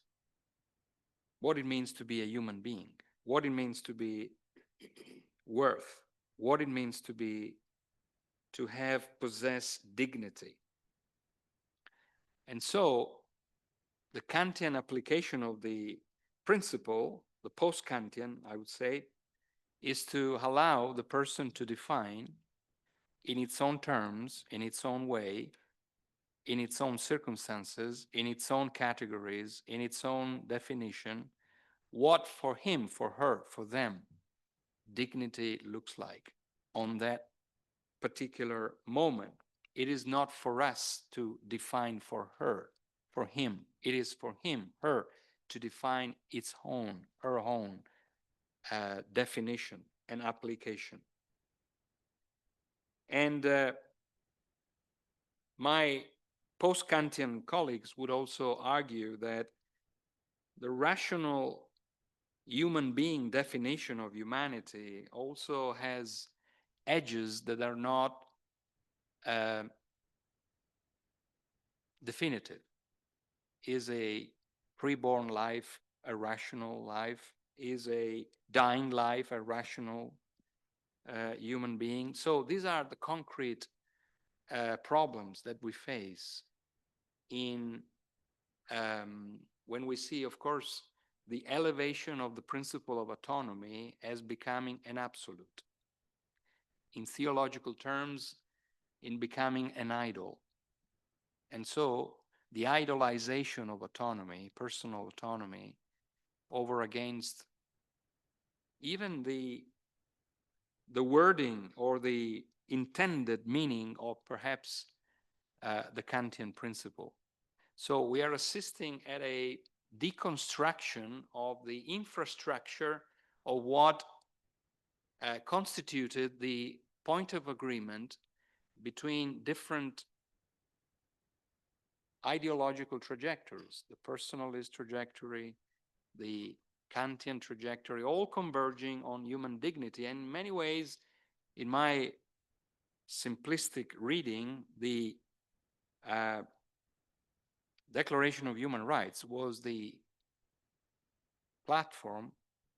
S14: means to be a human being, what it means to be worth, what it means to have possess dignity. And so the Kantian application of the principle, the post-Kantian, I would say, is to allow the person to define in its own terms, in its own way, in its own circumstances, in its own categories, in its own definition, what for him, for her, for them, dignity looks like on that particular moment. It is not for us to define for her, for him. It is for him, her, to define its own, her own definition and application. And my post-Kantian colleagues would also argue that the rational human being definition of humanity also has edges that are not definitive. Is a preborn life a rational life? Is a dying life a rational human being? So these are the concrete problems that we face in when we see, of course, the elevation of the principle of autonomy as becoming an absolute. In theological terms, in becoming an idol. And so the idolization of autonomy, personal autonomy, over against even the wording or the intended meaning of perhaps the Kantian principle. So we are assisting at a deconstruction of the infrastructure of what constituted the point of agreement between different ideological trajectories, the personalist trajectory, the Kantian trajectory, all converging on human dignity. And in many ways, in my simplistic reading, the Declaration of Human Rights was the platform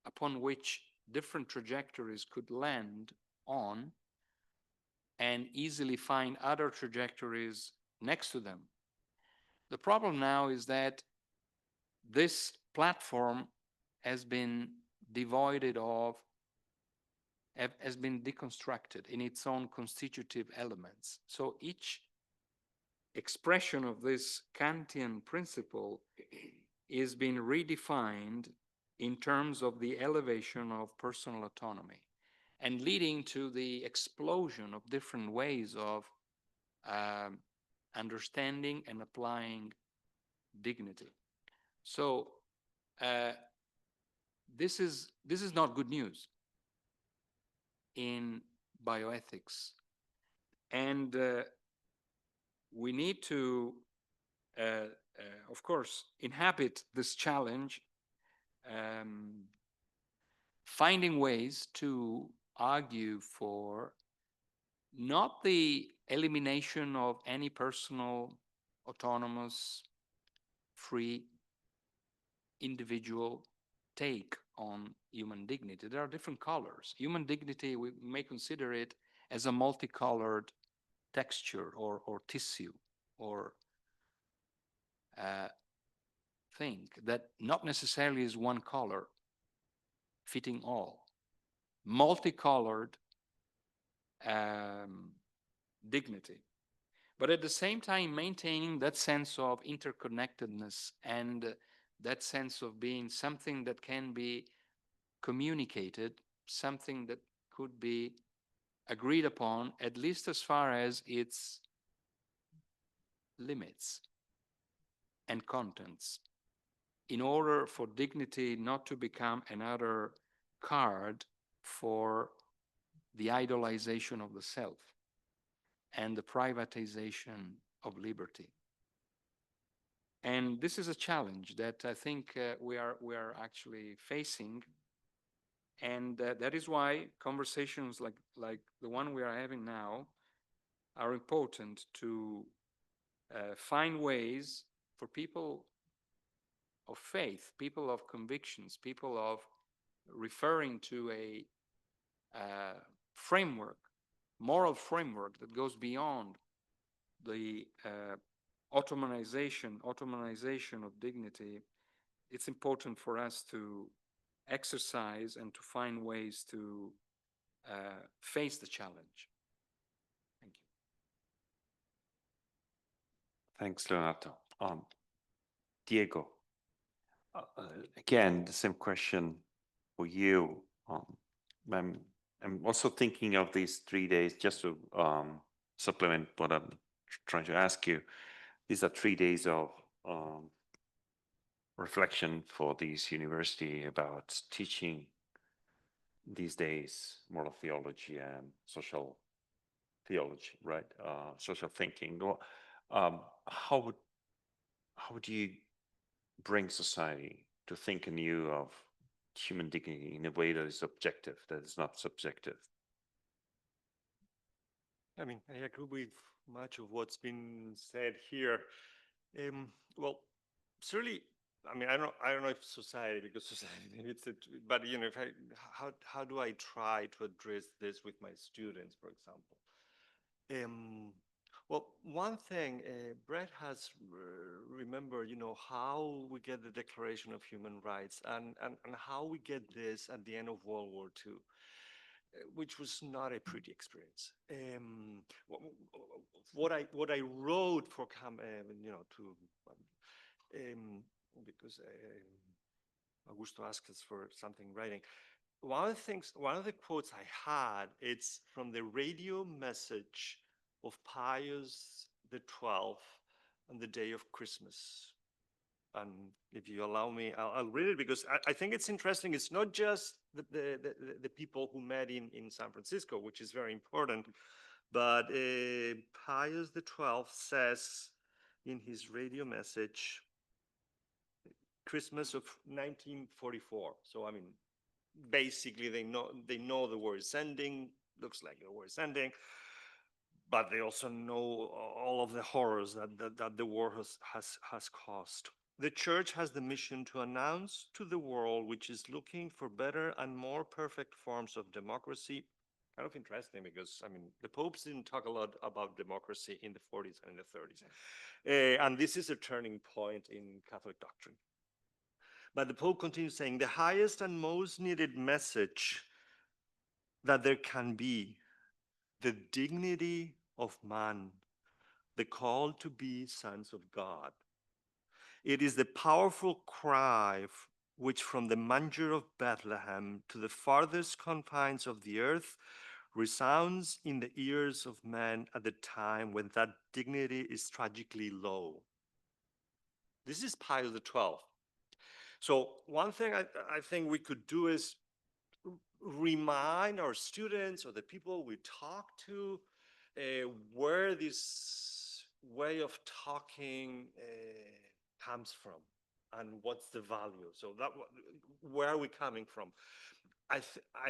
S14: upon which different trajectories could land on and easily find other trajectories next to them. The problem now is that this platform has been devoided of, has been deconstructed in its own constitutive elements. So each expression of this Kantian principle is being redefined in terms of the elevation of personal autonomy and leading to the explosion of different ways of understanding and applying dignity. So this is not good news in bioethics, and we need to, of course, inhabit this challenge, finding ways to argue for not the elimination of any personal, autonomous, free, individual take on human dignity. There are different colors. Human dignity, we may consider it as a multicolored texture or tissue or thing that not necessarily is one color fitting all. Multicolored dignity, but at the same time maintaining that sense of interconnectedness and that sense of being something that can be communicated, something that could be agreed upon, at least as far as its limits and contents, in order for dignity not to become another card for the idolization of the self and the privatization of liberty. And this is a challenge that I think we are actually facing, and that is why conversations like the one we are having now are important to find ways for people of faith, people of convictions, people of referring to a framework, moral framework that goes beyond the Ottomanization of dignity. It's important for us to exercise and to find ways to face the challenge. Thank you.
S4: Thanks, Leonardo. Diego, again, the same question for you. I'm also thinking of these 3 days, just to supplement what I'm trying to ask you. These are 3 days of reflection for this university about teaching these days moral theology and social theology, right? Social thinking. How would you bring society to think anew of human dignity in a way that is objective, that is not subjective?
S13: I mean, I agree with much of what's been said here. Well, certainly, I mean, I don't know if society, because society, but you know, how do I try to address this with my students, for example? Well, one thing, Brett has remembered, how we get the Declaration of Human Rights and how we get this at the end of World War II, which was not a pretty experience. What I wrote for because Augusto asked us for something writing. One of the quotes I had, it's from the radio message of Pius XII on the day of Christmas. And if you allow me, I'll read it because I think it's interesting. It's not just the people who met in San Francisco, which is very important, but Pius XII says in his radio message, Christmas of 1944. So, I mean, basically they know the war is ending, looks like the war is ending, but they also know all of the horrors that the war has caused. The church has the mission to announce to the world, which is looking for better and more perfect forms of democracy. Kind of interesting because, I mean, the popes didn't talk a lot about democracy in the 40s and in the 30s. And this is a turning point in Catholic doctrine. But the Pope continues saying, the highest and most needed message that there can be, the dignity of man, the call to be sons of God. It is the powerful cry which from the manger of Bethlehem to the farthest confines of the earth resounds in the ears of men at the time when that dignity is tragically low. This is Pius XII. So one thing I think we could do is remind our students or the people we talk to where this way of talking comes from and what's the value. So that where are we coming from? I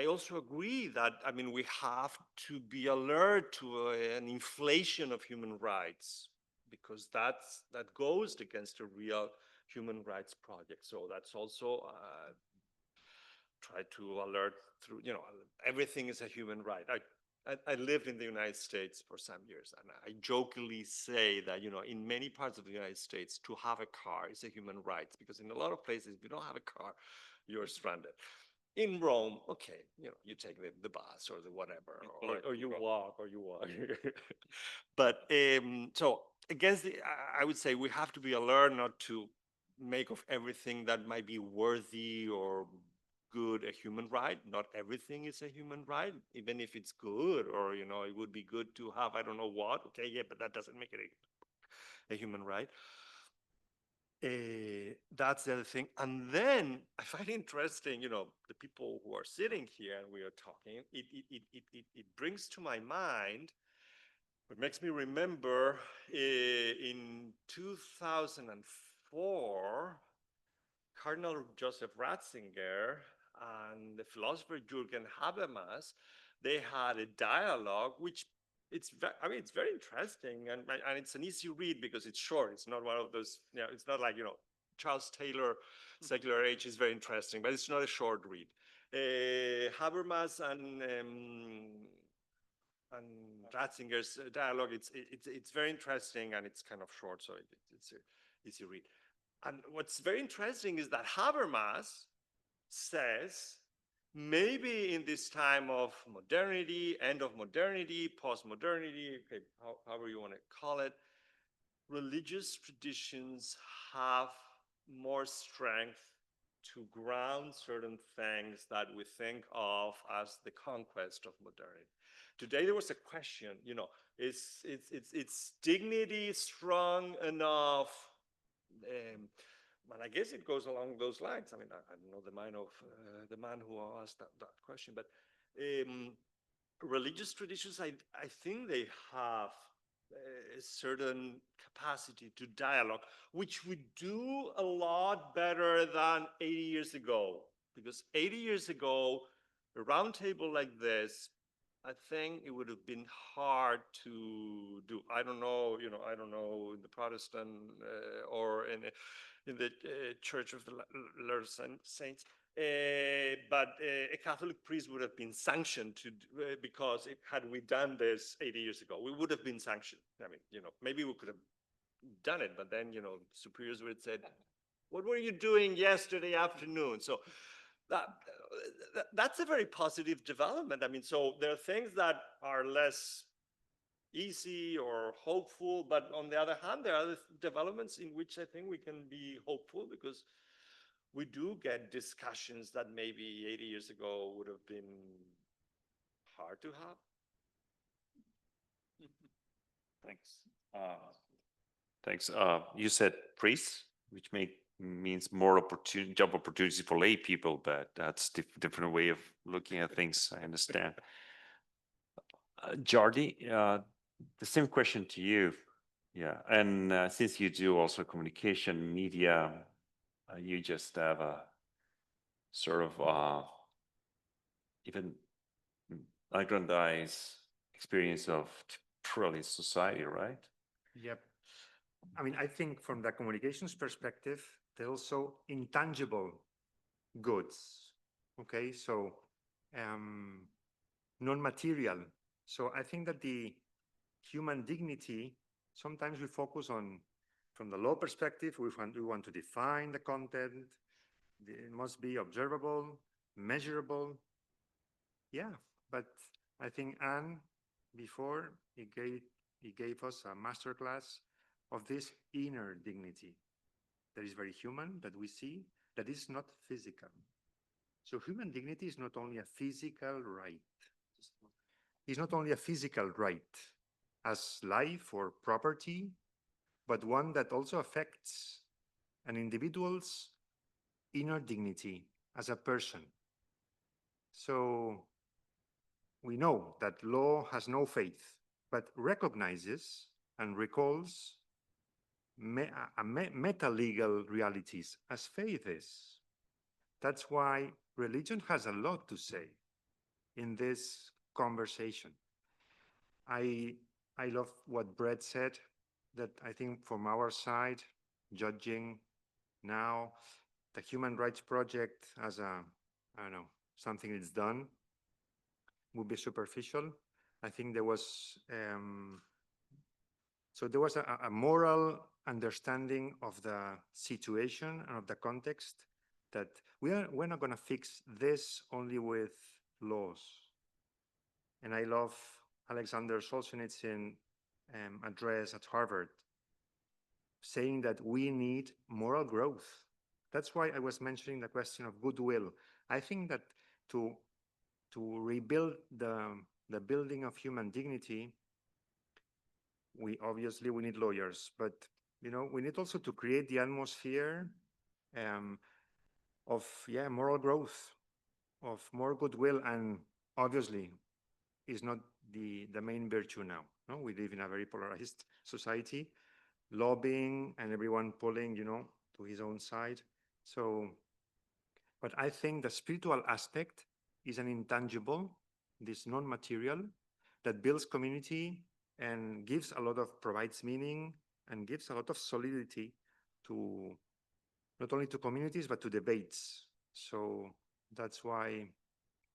S13: also agree that, I mean, we have to be alert to an inflation of human rights because that goes against a real human rights project. So that's also try to alert through, everything is a human right. I lived in the United States for some years, and I jokingly say that, in many parts of the United States, to have a car is a human right, because in a lot of places, if you don't have a car, you're stranded. In Rome, okay, you take the bus or the whatever, or you walk. But so against I would say we have to be alert not to make of everything that might be worthy or good a human right. Not everything is a human right, even if it's good, or it would be good to have I don't know what. Okay, yeah, but that doesn't make it a human right. That's the other thing. And then I find interesting, the people who are sitting here and we are talking, it brings to my mind, it makes me remember in 2004, Cardinal Joseph Ratzinger and the philosopher Jürgen Habermas, they had a dialogue, which it's very interesting, and it's an easy read because it's short. It's not one of those, it's not like, Charles Taylor, Secular Age is very interesting, but it's not a short read. Habermas and Ratzinger's dialogue, it's very interesting, and it's kind of short, so it's an easy read. And what's very interesting is that Habermas says, maybe in this time of modernity, end of modernity, post-modernity, okay, however you want to call it, religious traditions have more strength to ground certain things that we think of as the conquest of modernity. Today there was a question, is dignity strong enough? And I guess it goes along those lines. I mean, I don't know the mind of the man who asked that question, but religious traditions, I think they have a certain capacity to dialogue, which we do a lot better than 80 years ago. Because 80 years ago, a round table like this, I think it would have been hard to do. I don't know, in the Protestant or in the Church of the Latter Saints. But a Catholic priest would have been sanctioned because had we done this 80 years ago, we would have been sanctioned. I mean, maybe we could have done it, but then, superiors would have said, what were you doing yesterday afternoon? So that's a very positive development. I mean, so there are things that are less easy or hopeful, but on the other hand, there are other developments in which I think we can be hopeful, because we do get discussions that maybe 80 years ago would have been hard to have.
S4: Thanks. Thanks. You said priests, which means more job opportunities for lay people, but that's different way of looking at things. I understand. Jordi, the same question to you. Yeah, and since you do also communication, media, you just have a sort of even aggrandized experience of truly society, right?
S15: Yep. I mean, I think from the communications perspective, there are also intangible goods. Okay, so non-material. So I think that the human dignity, sometimes we focus on, from the law perspective, we want to define the content. It must be observable, measurable. Yeah, but I think Anne, before, he gave us a masterclass of this inner dignity that is very human, that we see, that is not physical. So human dignity is not only a physical right. It's not only a physical right as life or property, but one that also affects an individual's inner dignity as a person. So we know that law has no faith, but recognizes and recalls meta-legal realities as faith is. That's why religion has a lot to say in this conversation. I love what Brett said, that I think from our side, judging now the Human Rights Project as something that's done would be superficial. I think there was a moral understanding of the situation and of the context, that we're not going to fix this only with laws. And I love Alexander Solzhenitsyn address at Harvard, saying that we need moral growth. That's why I was mentioning the question of goodwill. I think that to rebuild the building of human dignity, we need lawyers, but we need also to create the atmosphere of moral growth, of more goodwill, and obviously is not the main virtue now. No, we live in a very polarized society, lobbying and everyone pulling to his own side. So, but I think the spiritual aspect is an intangible, this non-material, that builds community and provides meaning and gives a lot of solidity to not only to communities, but to debates. So that's why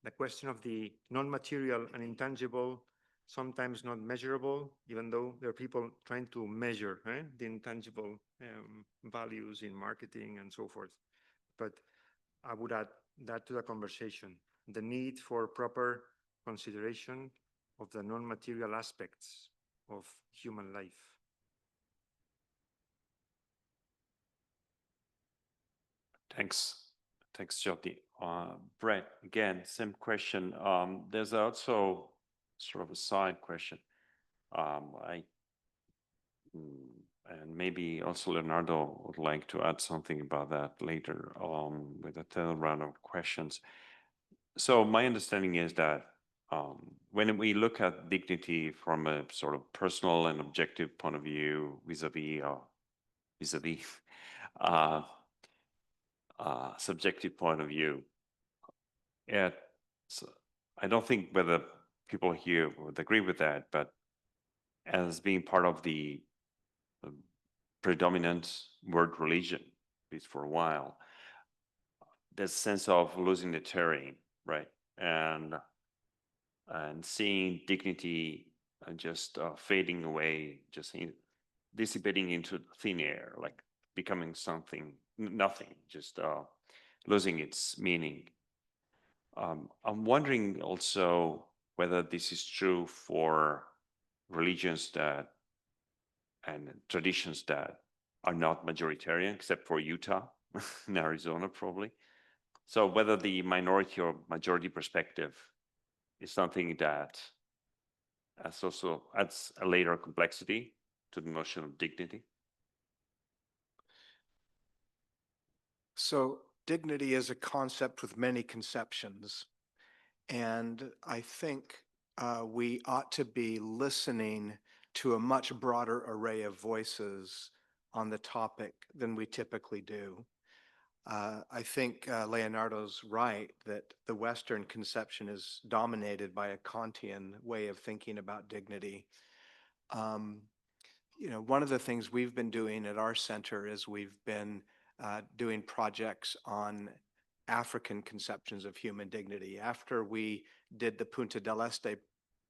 S15: the question of the non-material and intangible, sometimes not measurable, even though there are people trying to measure the intangible values in marketing and so forth. But I would add that to the conversation, the need for proper consideration of the non-material aspects of human life.
S4: Thanks. Thanks, Jordi. Brett, again, same question. There's also sort of a side question. And maybe also Leonardo would like to add something about that later with a third round of questions. So my understanding is that when we look at dignity from a sort of personal and objective point of view, vis-a-vis subjective point of view, I don't think whether people here would agree with that, but as being part of the predominant world religion, at least for a while, that sense of losing the terrain, right? And seeing dignity just fading away, just dissipating into thin air, like becoming something, nothing, just losing its meaning. I'm wondering also whether this is true for religions that and traditions that are not majoritarian, except for Utah and Arizona, probably. So whether the minority or majority perspective is something that also adds a layer complexity to the notion of dignity.
S3: So dignity is a concept with many conceptions. And I think we ought to be listening to a much broader array of voices on the topic than we typically do. I think Leonardo's right that the Western conception is dominated by a Kantian way of thinking about dignity. You know, one of the things we've been doing at our center is we've been doing projects on African conceptions of human dignity. After we did the Punta del Este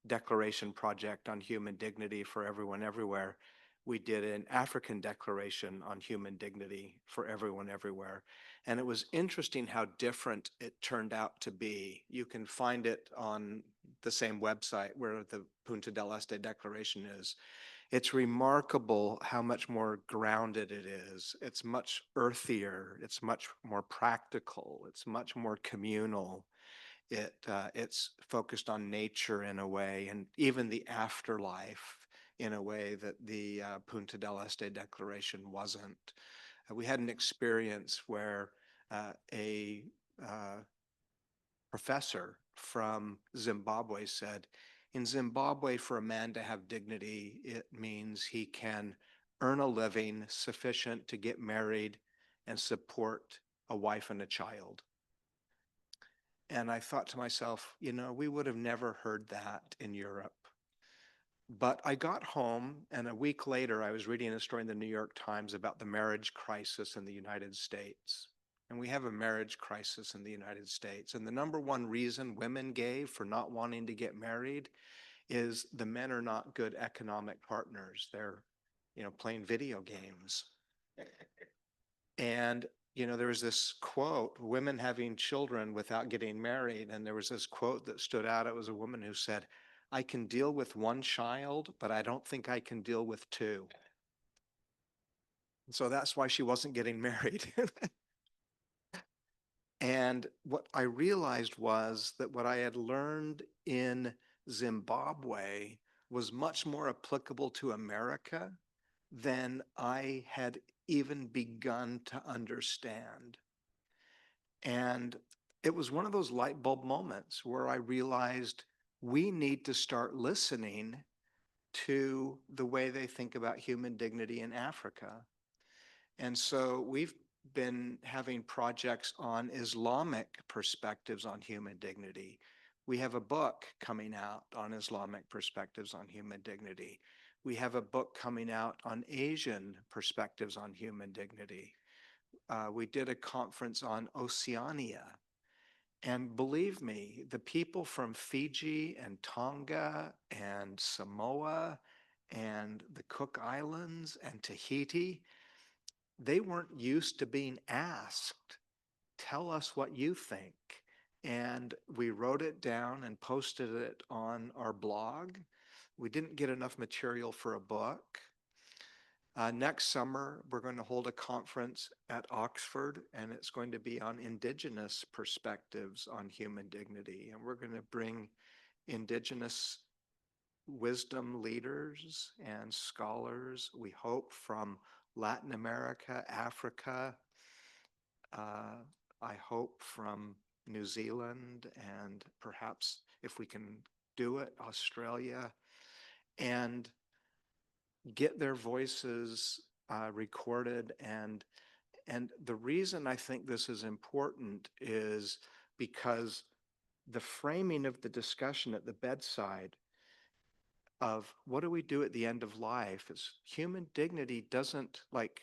S3: Declaration project on human dignity for everyone everywhere, we did an African declaration on human dignity for everyone everywhere. And it was interesting how different it turned out to be. You can find it on the same website where the Punta del Este Declaration is. It's remarkable how much more grounded it is. It's much earthier. It's much more practical. It's much more communal. It's focused on nature in a way, and even the afterlife in a way that the Punta del Este Declaration wasn't. We had an experience where a professor from Zimbabwe said, in Zimbabwe, for a man to have dignity, it means he can earn a living sufficient to get married and support a wife and a child. And I thought to myself, you know, we would have never heard that in Europe. But I got home, and a week later, I was reading a story in the New York Times about the marriage crisis in the United States. And we have a marriage crisis in the United States. And the number one reason women gave for not wanting to get married is the men are not good economic partners. They're, you know, playing video games. And, you know, there was this quote, women having children without getting married. And there was this quote that stood out. It was a woman who said, I can deal with one child, but I don't think I can deal with two. So that's why she wasn't getting married. And what I realized was that what I had learned in Zimbabwe was much more applicable to America than I had even begun to understand. And it was one of those light bulb moments where I realized we need to start listening to the way they think about human dignity in Africa. And so we've been having projects on Islamic perspectives on human dignity. We have a book coming out on Islamic perspectives on human dignity. We have a book coming out on Asian perspectives on human dignity. We did a conference on Oceania. And believe me, the people from Fiji and Tonga and Samoa and the Cook Islands and Tahiti, they weren't used to being asked, tell us what you think. And we wrote it down and posted it on our blog. We didn't get enough material for a book. Next summer, we're going to hold a conference at Oxford, and it's going to be on indigenous perspectives on human dignity. And we're going to bring indigenous wisdom leaders and scholars, we hope, from Latin America, Africa, I hope from New Zealand, and perhaps, if we can do it, Australia, and get their voices recorded. And the reason I think this is important is because the framing of the discussion at the bedside of what do we do at the end of life is human dignity doesn't like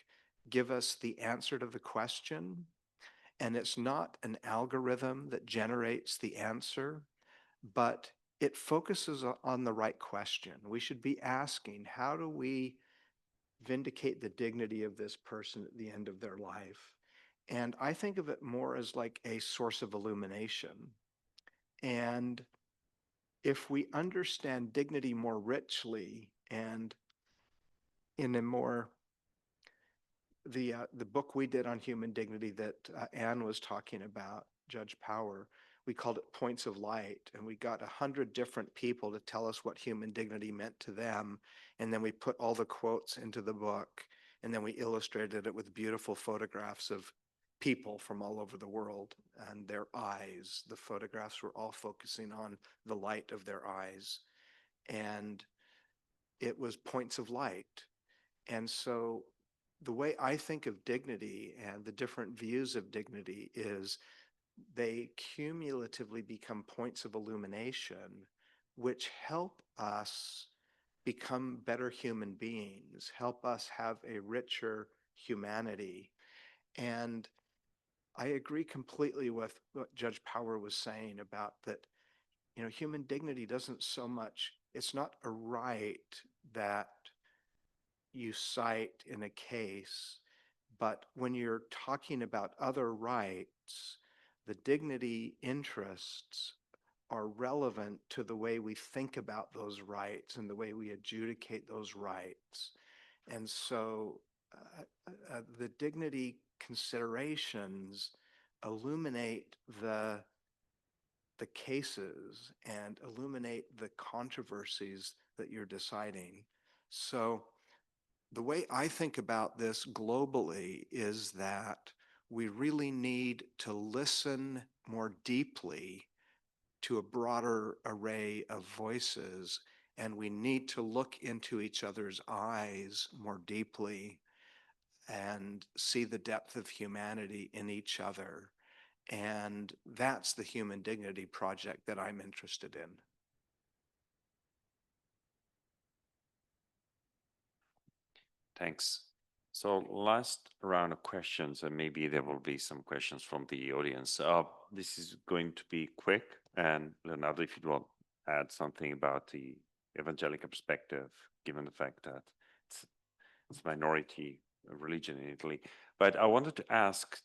S3: give us the answer to the question. And it's not an algorithm that generates the answer, but it focuses on the right question. We should be asking, how do we vindicate the dignity of this person at the end of their life? And I think of it more as like a source of illumination. And if we understand dignity more richly and in a more, the book we did on human dignity that Anne was talking about, Judge Power, we called it Points of Light, and we got 100 different people to tell us what human dignity meant to them. And then we put all the quotes into the book, and then we illustrated it with beautiful photographs of people from all over the world and their eyes. The photographs were all focusing on the light of their eyes. And it was points of light. And so the way I think of dignity and the different views of dignity is they cumulatively become points of illumination, which help us become better human beings, help us have a richer humanity. And I agree completely with what Judge Power was saying about that, human dignity doesn't so much, it's not a right that you cite in a case, but when you're talking about other rights, the dignity interests are relevant to the way we think about those rights and the way we adjudicate those rights. And so the dignity considerations illuminate the cases and illuminate the controversies that you're deciding. So the way I think about this globally is that we really need to listen more deeply to a broader array of voices, and we need to look into each other's eyes more deeply and see the depth of humanity in each other. And that's the Human Dignity Project that I'm interested in.
S4: Thanks. So last round of questions, and maybe there will be some questions from the audience. This is going to be quick, and Leonardo, if you want to add something about the evangelical perspective, given the fact that it's minority religion in Italy. But I wanted to ask,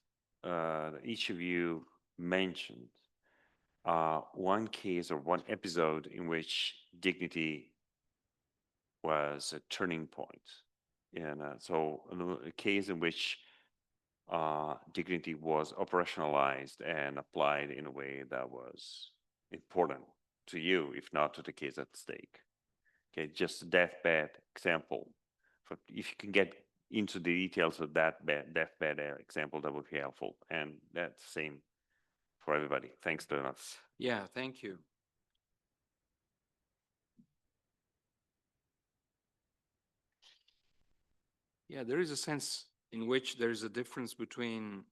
S4: each of you mentioned one case or one episode in which dignity was a turning point. And so a case in which dignity was operationalized and applied in a way that was important to you, if not to the case at stake. Okay, just a deathbed example. If you can get into the details of that deathbed example, that would be helpful. And that's the same for everybody. Thanks, Leonard.
S14: Yeah, thank you. Yeah, there is a sense in which there is a difference between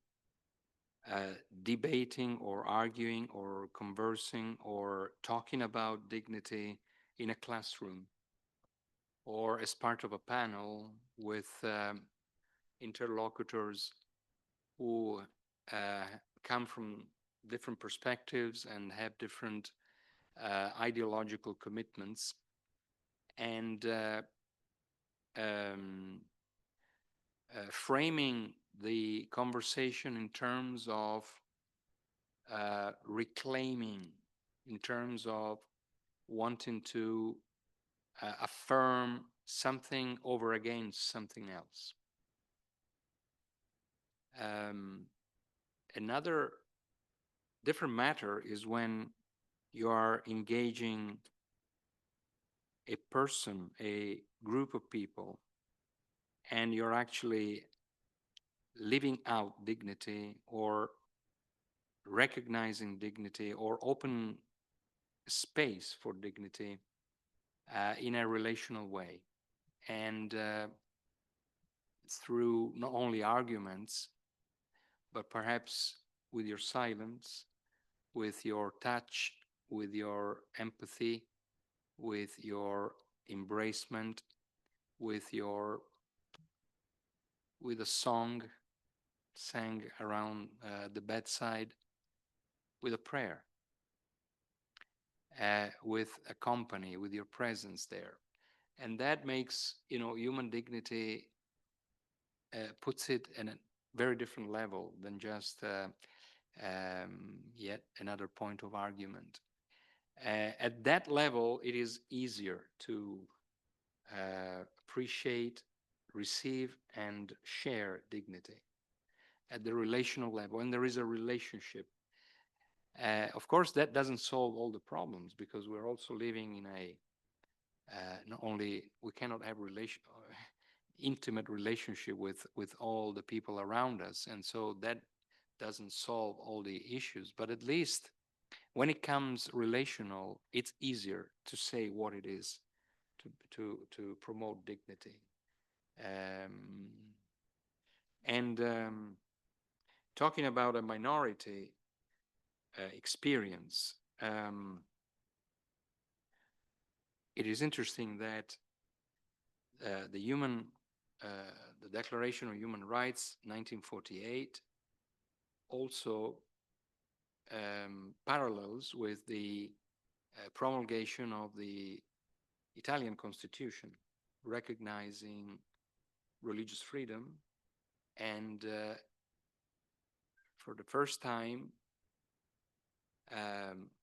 S14: debating or arguing or conversing or talking about dignity in a classroom or as part of a panel with interlocutors who come from different perspectives and have different ideological commitments, and framing the conversation in terms of reclaiming, in terms of wanting to affirm something over against something else. Another different matter is when you are engaging a person, a group of people, and you're actually living out dignity or recognizing dignity or open space for dignity in a relational way. And through not only arguments, but perhaps with your silence, with your touch, with your empathy, with your embracement, with a song, sang around the bedside with a prayer, with a company, with your presence there. And that makes, human dignity, puts it in a very different level than just yet another point of argument. At that level, it is easier to appreciate, receive, and share dignity at the relational level, and there is a relationship. Of course, that doesn't solve all the problems, because we're also living in a not only we cannot have intimate relationship with all the people around us, and so that doesn't solve all the issues. But at least when it comes relational, it's easier to say what it is, to promote dignity. Talking about a minority experience, it is interesting that the Declaration of Human Rights, 1948, also parallels with the promulgation of the Italian Constitution, recognizing religious freedom, and for the first time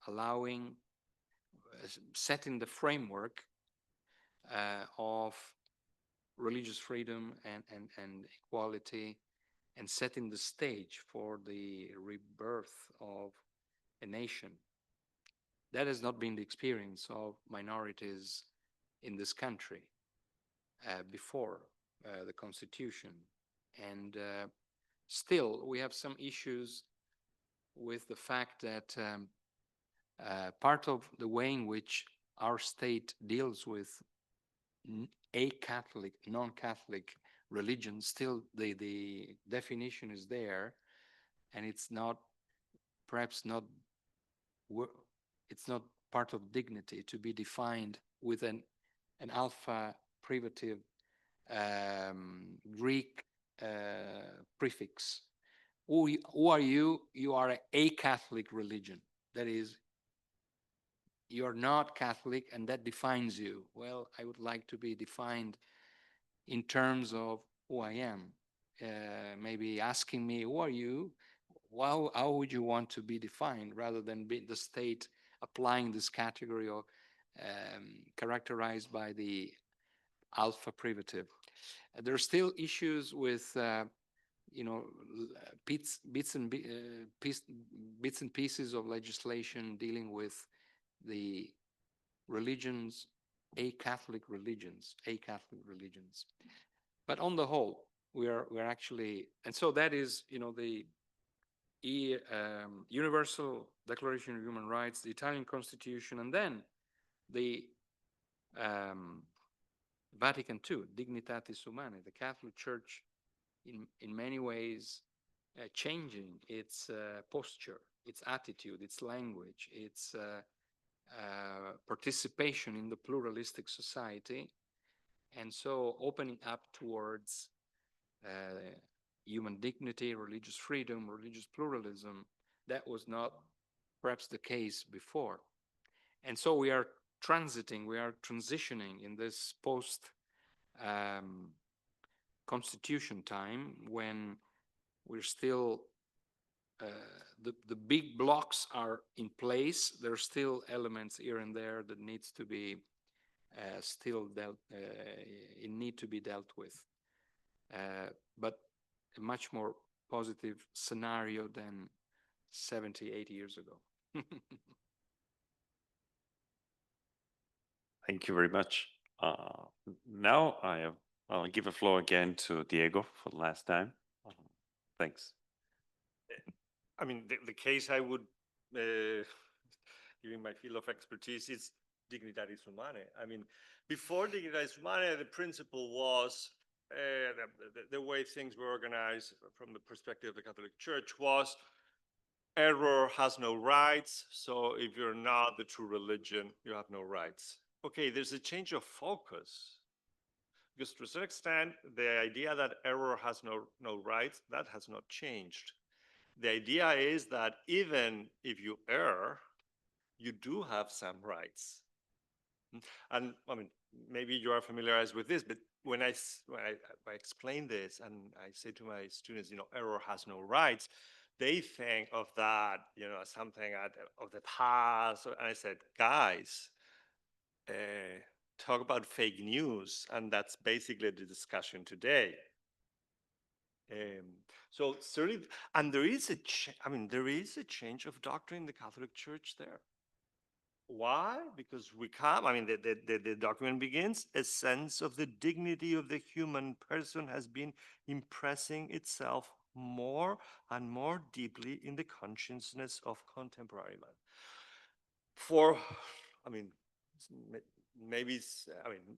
S14: allowing, setting the framework of religious freedom and equality, and setting the stage for the rebirth of a nation. That has not been the experience of minorities in this country before the Constitution. And still, we have some issues with the fact that part of the way in which our state deals with a-Catholic, non-Catholic religion, still the definition is there, and it's not, perhaps not, it's not part of dignity to be defined with an alpha privative Greek prefix. Who are you? You are a Catholic religion. That is, you're not Catholic, and that defines you. Well, I would like to be defined in terms of who I am. Maybe asking me, who are you? Well, how would you want to be defined, rather than the state applying this category of characterized by the alpha privative. There are still issues with bits and pieces of legislation dealing with the religions, a-Catholic religions. But on the whole, we're actually, and so that is, the Universal Declaration of Human Rights, the Italian Constitution, and then the Vatican II, Dignitatis Humanae, the Catholic Church in many ways changing its posture, its attitude, its language, its participation in the pluralistic society, and so opening up towards human dignity, religious freedom, religious pluralism. That was not perhaps the case before. And so we are transitioning in this post constitution time, when we're still, the big blocks are in place. There are still elements here and there that needs to be need to be dealt with. But a much more positive scenario than 70, 80 years ago.
S4: Thank you very much. Now I'll give the floor again to Diego for the last time. Thanks.
S13: I mean, the case I would, given my field of expertise, is Dignitatis Humanae. I mean, before Dignitatis Humanae, the principle was the way things were organized from the perspective of the Catholic Church was error has no rights. So if you're not the true religion, you have no rights. Okay, there's a change of focus. Because to a certain extent, the idea that error has no rights, that has not changed. The idea is that even if you err, you do have some rights. And I mean, maybe you are familiarized with this, but when I explain this and I say to my students, error has no rights, they think of that, as something of the past. And I said, guys, talk about fake news, and that's basically the discussion today. So certainly, and there is a change of doctrine in the Catholic Church there. Why? Because the document begins, a sense of the dignity of the human person has been impressing itself more and more deeply in the consciousness of contemporary man.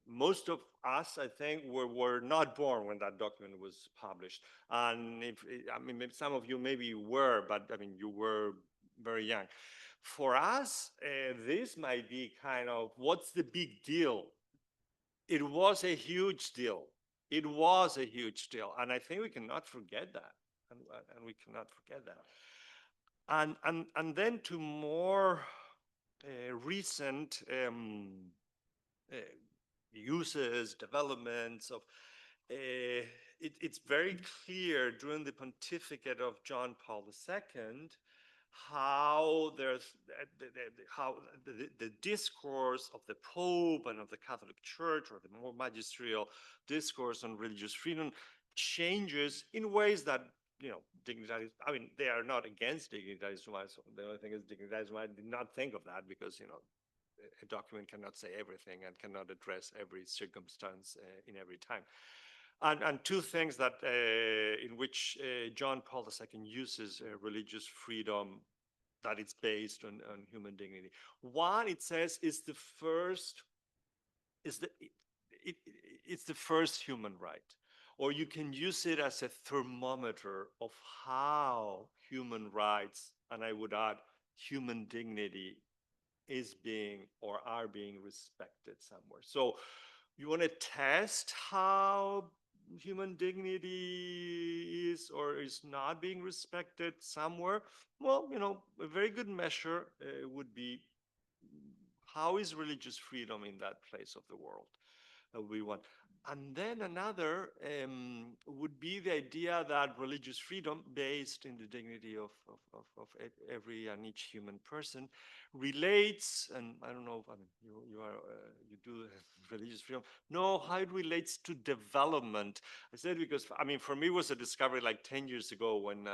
S13: Most of us, I think, were not born when that document was published. And maybe some of you maybe were, but you were very young. For us, this might be kind of, what's the big deal? It was a huge deal. It was a huge deal. And I think we cannot forget that. And we cannot forget that. And then to more recent uses, developments of, it's very clear during the pontificate of John Paul II how the discourse of the Pope and of the Catholic Church, or the more magisterial discourse on religious freedom, changes in ways that, dignitaries, they are not against dignitaries humae. So the only thing is dignitaries humae did not think of that because, a document cannot say everything and cannot address every circumstance in every time. And two things that in which John Paul II uses religious freedom, that it's based on human dignity. One, it says, it's the first human right, or you can use it as a thermometer of how human rights, and I would add human dignity, is being or are being respected somewhere. So you want to test how human dignity is or is not being respected somewhere? Well, a very good measure would be, how is religious freedom in that place of the world we want? And then another would be the idea that religious freedom, based in the dignity of every and each human person, relates, and I don't know if you do religious freedom, no, how it relates to development. I said because for me it was a discovery like 10 years ago when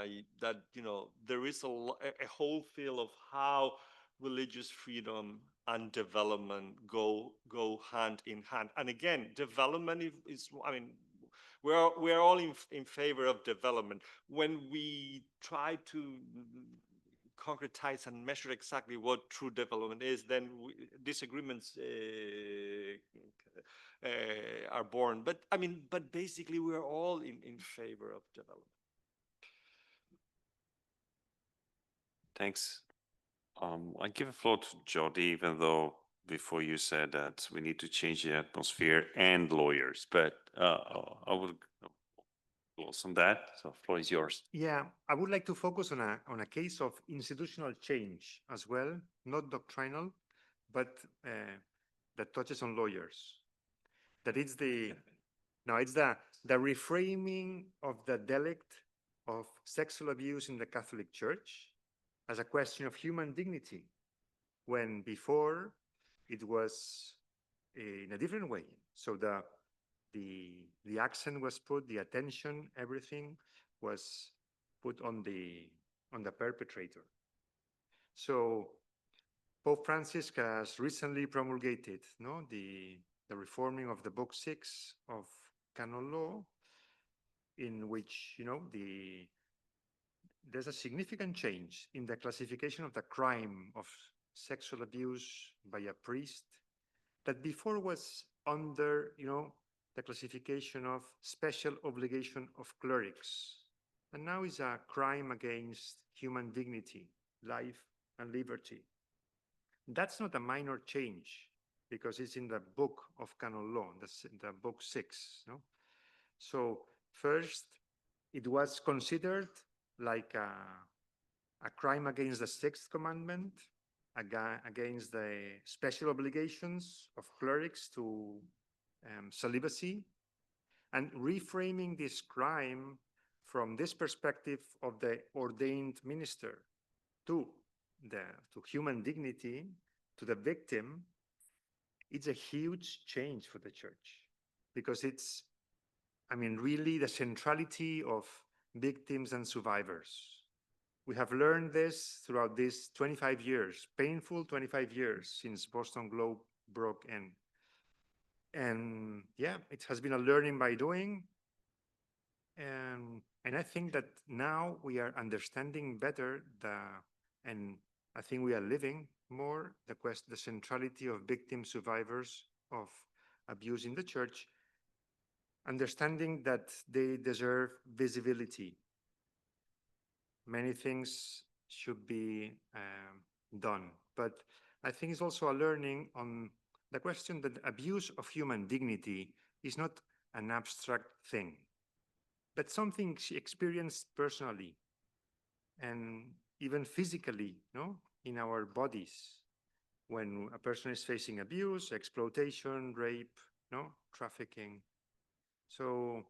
S13: there is a whole field of how religious freedom and development go hand in hand. And again, development is we're all in favor of development. When we try to concretize and measure exactly what true development is, then disagreements are born. But basically, we're all in favor of development.
S4: Thanks. I give the floor to Jody, even though before you said that we need to change the atmosphere and lawyers, but I would close on that. So the floor is yours.
S15: Yeah, I would like to focus on a case of institutional change as well, not doctrinal, but that touches on lawyers. That it's the reframing of the delict of sexual abuse in the Catholic Church as a question of human dignity, when before it was in a different way. So the accent was put, the attention, everything was put on the perpetrator. So Pope Francis has recently promulgated the reforming of the Book 6 of Canon Law, in which there's a significant change in the classification of the crime of sexual abuse by a priest that before was under the classification of special obligation of clerics, and now is a crime against human dignity, life and liberty. That's not a minor change. because it's in the book of canon law, the book 6. No? So first, it was considered like a crime against the sixth commandment, against the special obligations of clerics to celibacy, and reframing this crime from this perspective of the ordained minister to human dignity, to the victim, it's a huge change for the church, because it's, I mean, really the centrality of victims and survivors. We have learned this throughout these 25 years, painful 25 years since Boston Globe broke in. And yeah, it has been a learning by doing. And I think that now we are understanding better and I think we are living more the centrality of victim survivors of abuse in the church, understanding that they deserve visibility. Many things should be done, but I think it's also a learning on the question that abuse of human dignity is not an abstract thing, but something she experienced personally and even physically, no, in our bodies. When a person is facing abuse, exploitation, rape, no, trafficking. So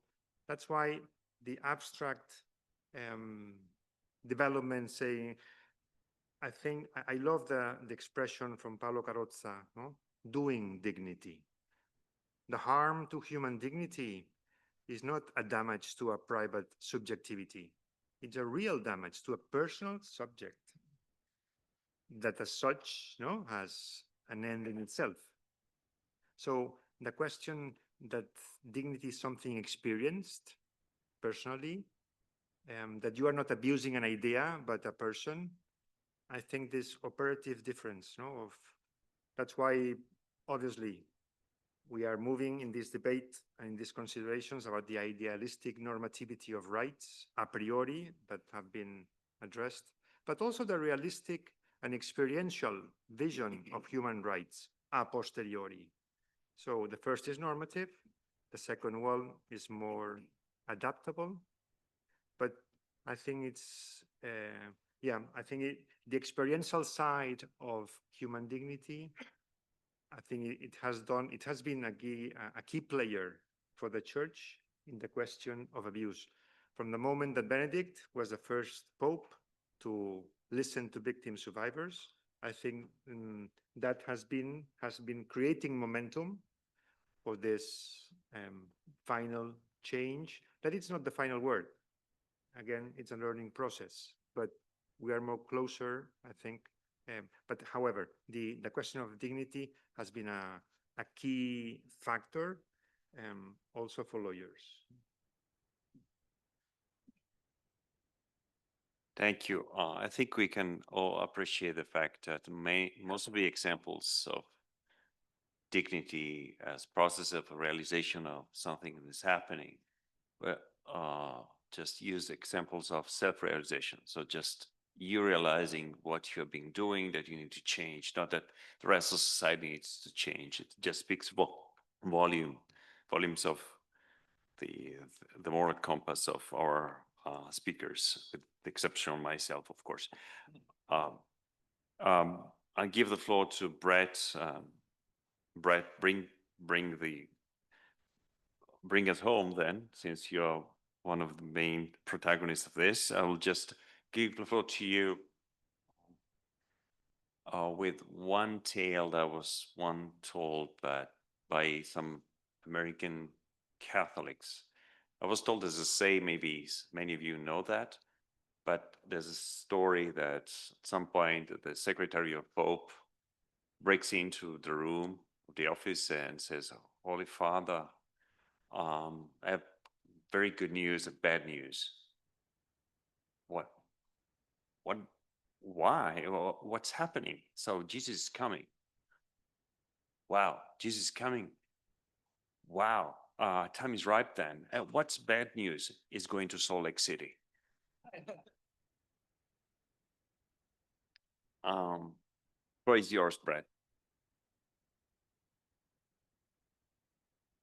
S15: that's why the abstract development saying, I think I love the expression from Paolo Carrozza, no? Doing dignity. The harm to human dignity is not a damage to a private subjectivity. It's a real damage to a personal subject that as such, no, has an end in itself. So the question that dignity is something experienced personally, that you are not abusing an idea, but a person, I think this operative difference, no, that's why obviously we are moving in this debate and in these considerations about the idealistic normativity of rights a priori that have been addressed, but also the realistic and experiential vision of human rights a posteriori. So the first is normative, the second one is more adaptable, but I think it's, I think the experiential side of human dignity, I think it has been a key player for the church in the question of abuse. From the moment that Benedict was the first pope to listen to victim survivors, I think that has been creating momentum for this final change. That it's not the final word. Again, it's a learning process, but we are more closer, I think. But however, the question of dignity has been a key factor also for lawyers.
S4: Thank you. I think we can all appreciate the fact that most of the examples of dignity as process of realization of something that is happening, just use examples of self-realization. So just you realizing what you have been doing, that you need to change, not that the rest of society needs to change. It just speaks volumes of the moral compass of our speakers, with the exception of myself, of course. I give the floor to Brett. Brett, bring us home then, since you're one of the main protagonists of this. I will just give the floor to you with one tale that was one told by some American Catholics. I was told there's a say, maybe many of you know that, but there's a story that at some point the secretary of Pope breaks into the room of the office and says, "Holy Father, I have very good news and bad news." What? Why? What's happening? So Jesus is coming. Wow, Jesus is coming. Wow, time is ripe then. What's bad news? Is going to Salt Lake City. What is yours, Brett?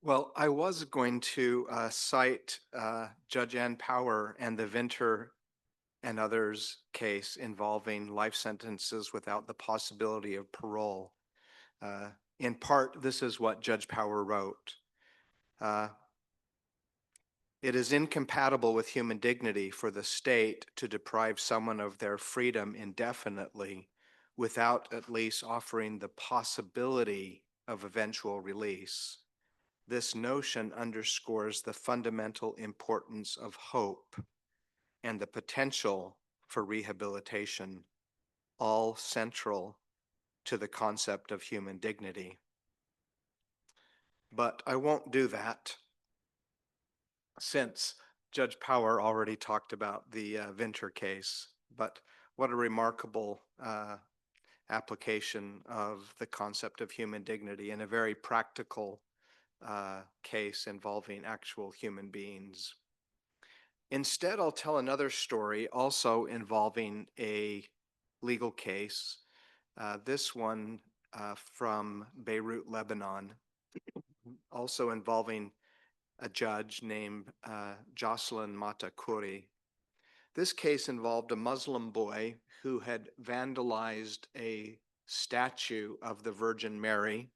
S3: Well, I was going to cite Judge Ann Power and the Venter and others case involving life sentences without the possibility of parole. In part, this is what Judge Power wrote. It is incompatible with human dignity for the state to deprive someone of their freedom indefinitely without at least offering the possibility of eventual release. This notion underscores the fundamental importance of hope and the potential for rehabilitation, all central to the concept of human dignity. But I won't do that, since Judge Power already talked about the Venter case. But what a remarkable application of the concept of human dignity in a very practical case involving actual human beings. Instead, I'll tell another story also involving a legal case, this one from Beirut, Lebanon, also involving a judge named Jocelyn Mata Khoury. This case involved a Muslim boy who had vandalized a statue of the Virgin Mary,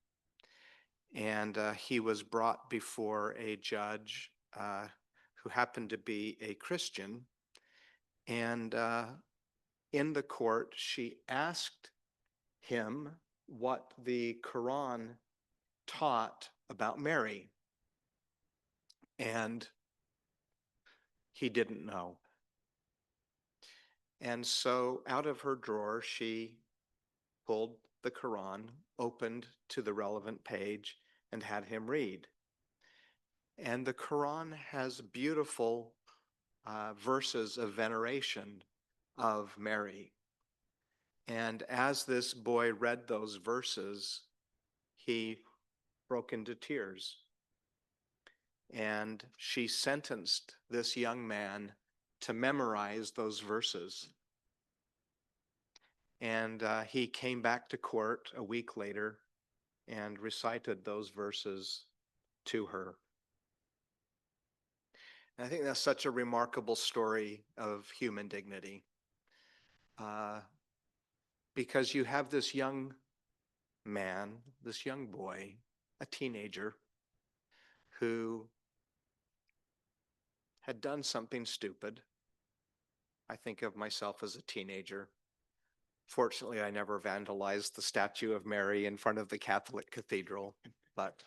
S3: and he was brought before a judge who happened to be a Christian. And in the court, she asked him what the Quran taught about Mary. And he didn't know. And so out of her drawer, she pulled the Quran, opened to the relevant page, and had him read. And the Quran has beautiful verses of veneration of Mary. And as this boy read those verses, he broke into tears. And she sentenced this young man to memorize those verses. And he came back to court a week later and recited those verses to her. And I think that's such a remarkable story of human dignity. Because you have this young man, this young boy, a teenager, who had done something stupid. I think of myself as a teenager. Fortunately, I never vandalized the statue of Mary in front of the Catholic cathedral, but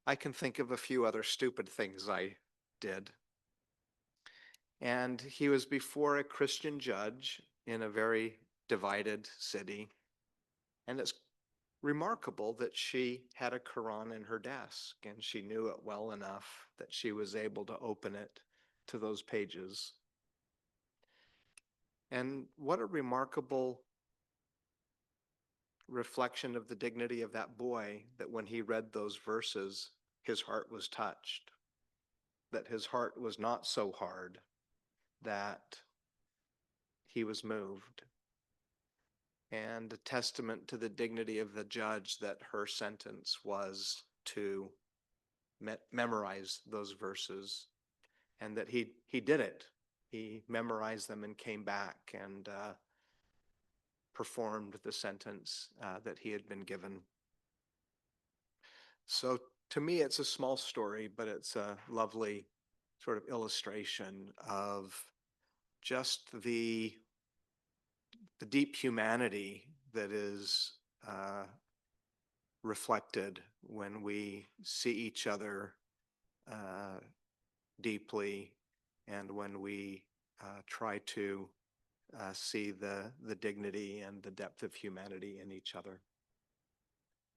S3: I can think of a few other stupid things I did. And he was before a Christian judge in a very divided city. And it's remarkable that she had a Quran in her desk, and she knew it well enough that she was able to open it to those pages. And what a remarkable reflection of the dignity of that boy, that when he read those verses, his heart was touched, that his heart was not so hard, that he was moved. And a testament to the dignity of the judge that her sentence was to memorize those verses, and that he did it. He memorized them and came back and performed the sentence that he had been given. So to me, it's a small story, but it's a lovely sort of illustration of just the deep humanity that is reflected when we see each other deeply, and when we try to see the dignity and the depth of humanity in each other.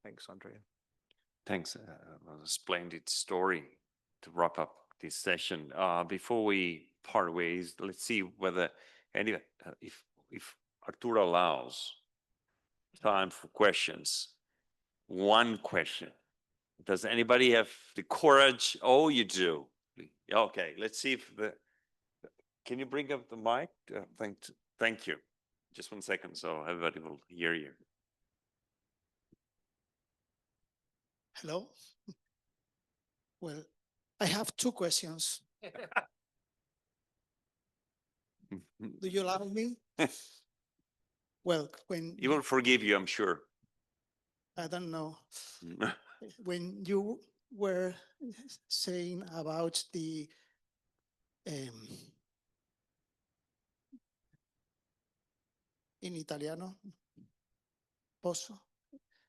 S3: Thanks, Andrea.
S4: Thanks. A splendid story to wrap up this session. Before we part ways, let's see whether if Arturo allows time for questions. One question. Does anybody have the courage? Oh, you do. Okay, let's see if can you bring up the mic? Thank you. Just 1 second so everybody will hear you.
S16: Hello. Well, I have two questions. Do you allow me? Well, when
S4: He will forgive you, I'm sure.
S16: I don't know, when you were saying about the in italiano, posso?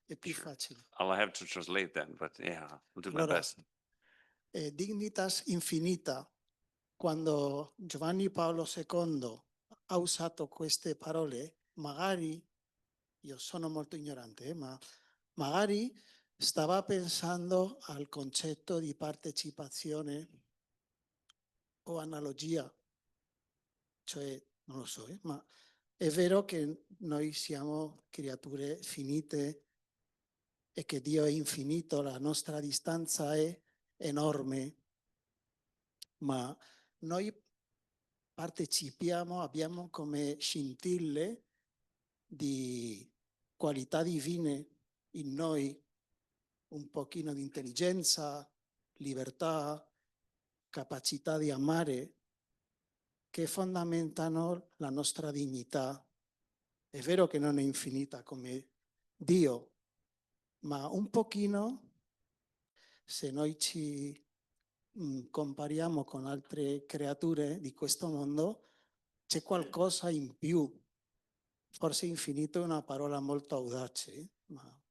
S16: È più
S4: Sure.
S16: facile.
S4: I'll have to translate that, but yeah, I'll do my
S16: Allora,
S4: best.
S16: Dignitas infinita, quando Giovanni Paolo II ha usato queste parole, magari, io sono molto ignorante, ma magari stava pensando al concetto di partecipazione o analogia, cioè non lo so, ma è vero che noi siamo creature finite e che Dio è infinito, la nostra distanza è enorme, ma noi partecipiamo, abbiamo come scintille di qualità divine in noi, un pochino di intelligenza, libertà, capacità di amare, che fondamentano la nostra dignità. È vero che non è infinita come Dio, ma un pochino, se noi ci compariamo con altre creature di questo mondo, c'è qualcosa in più. Forse infinito è una parola molto audace, ma...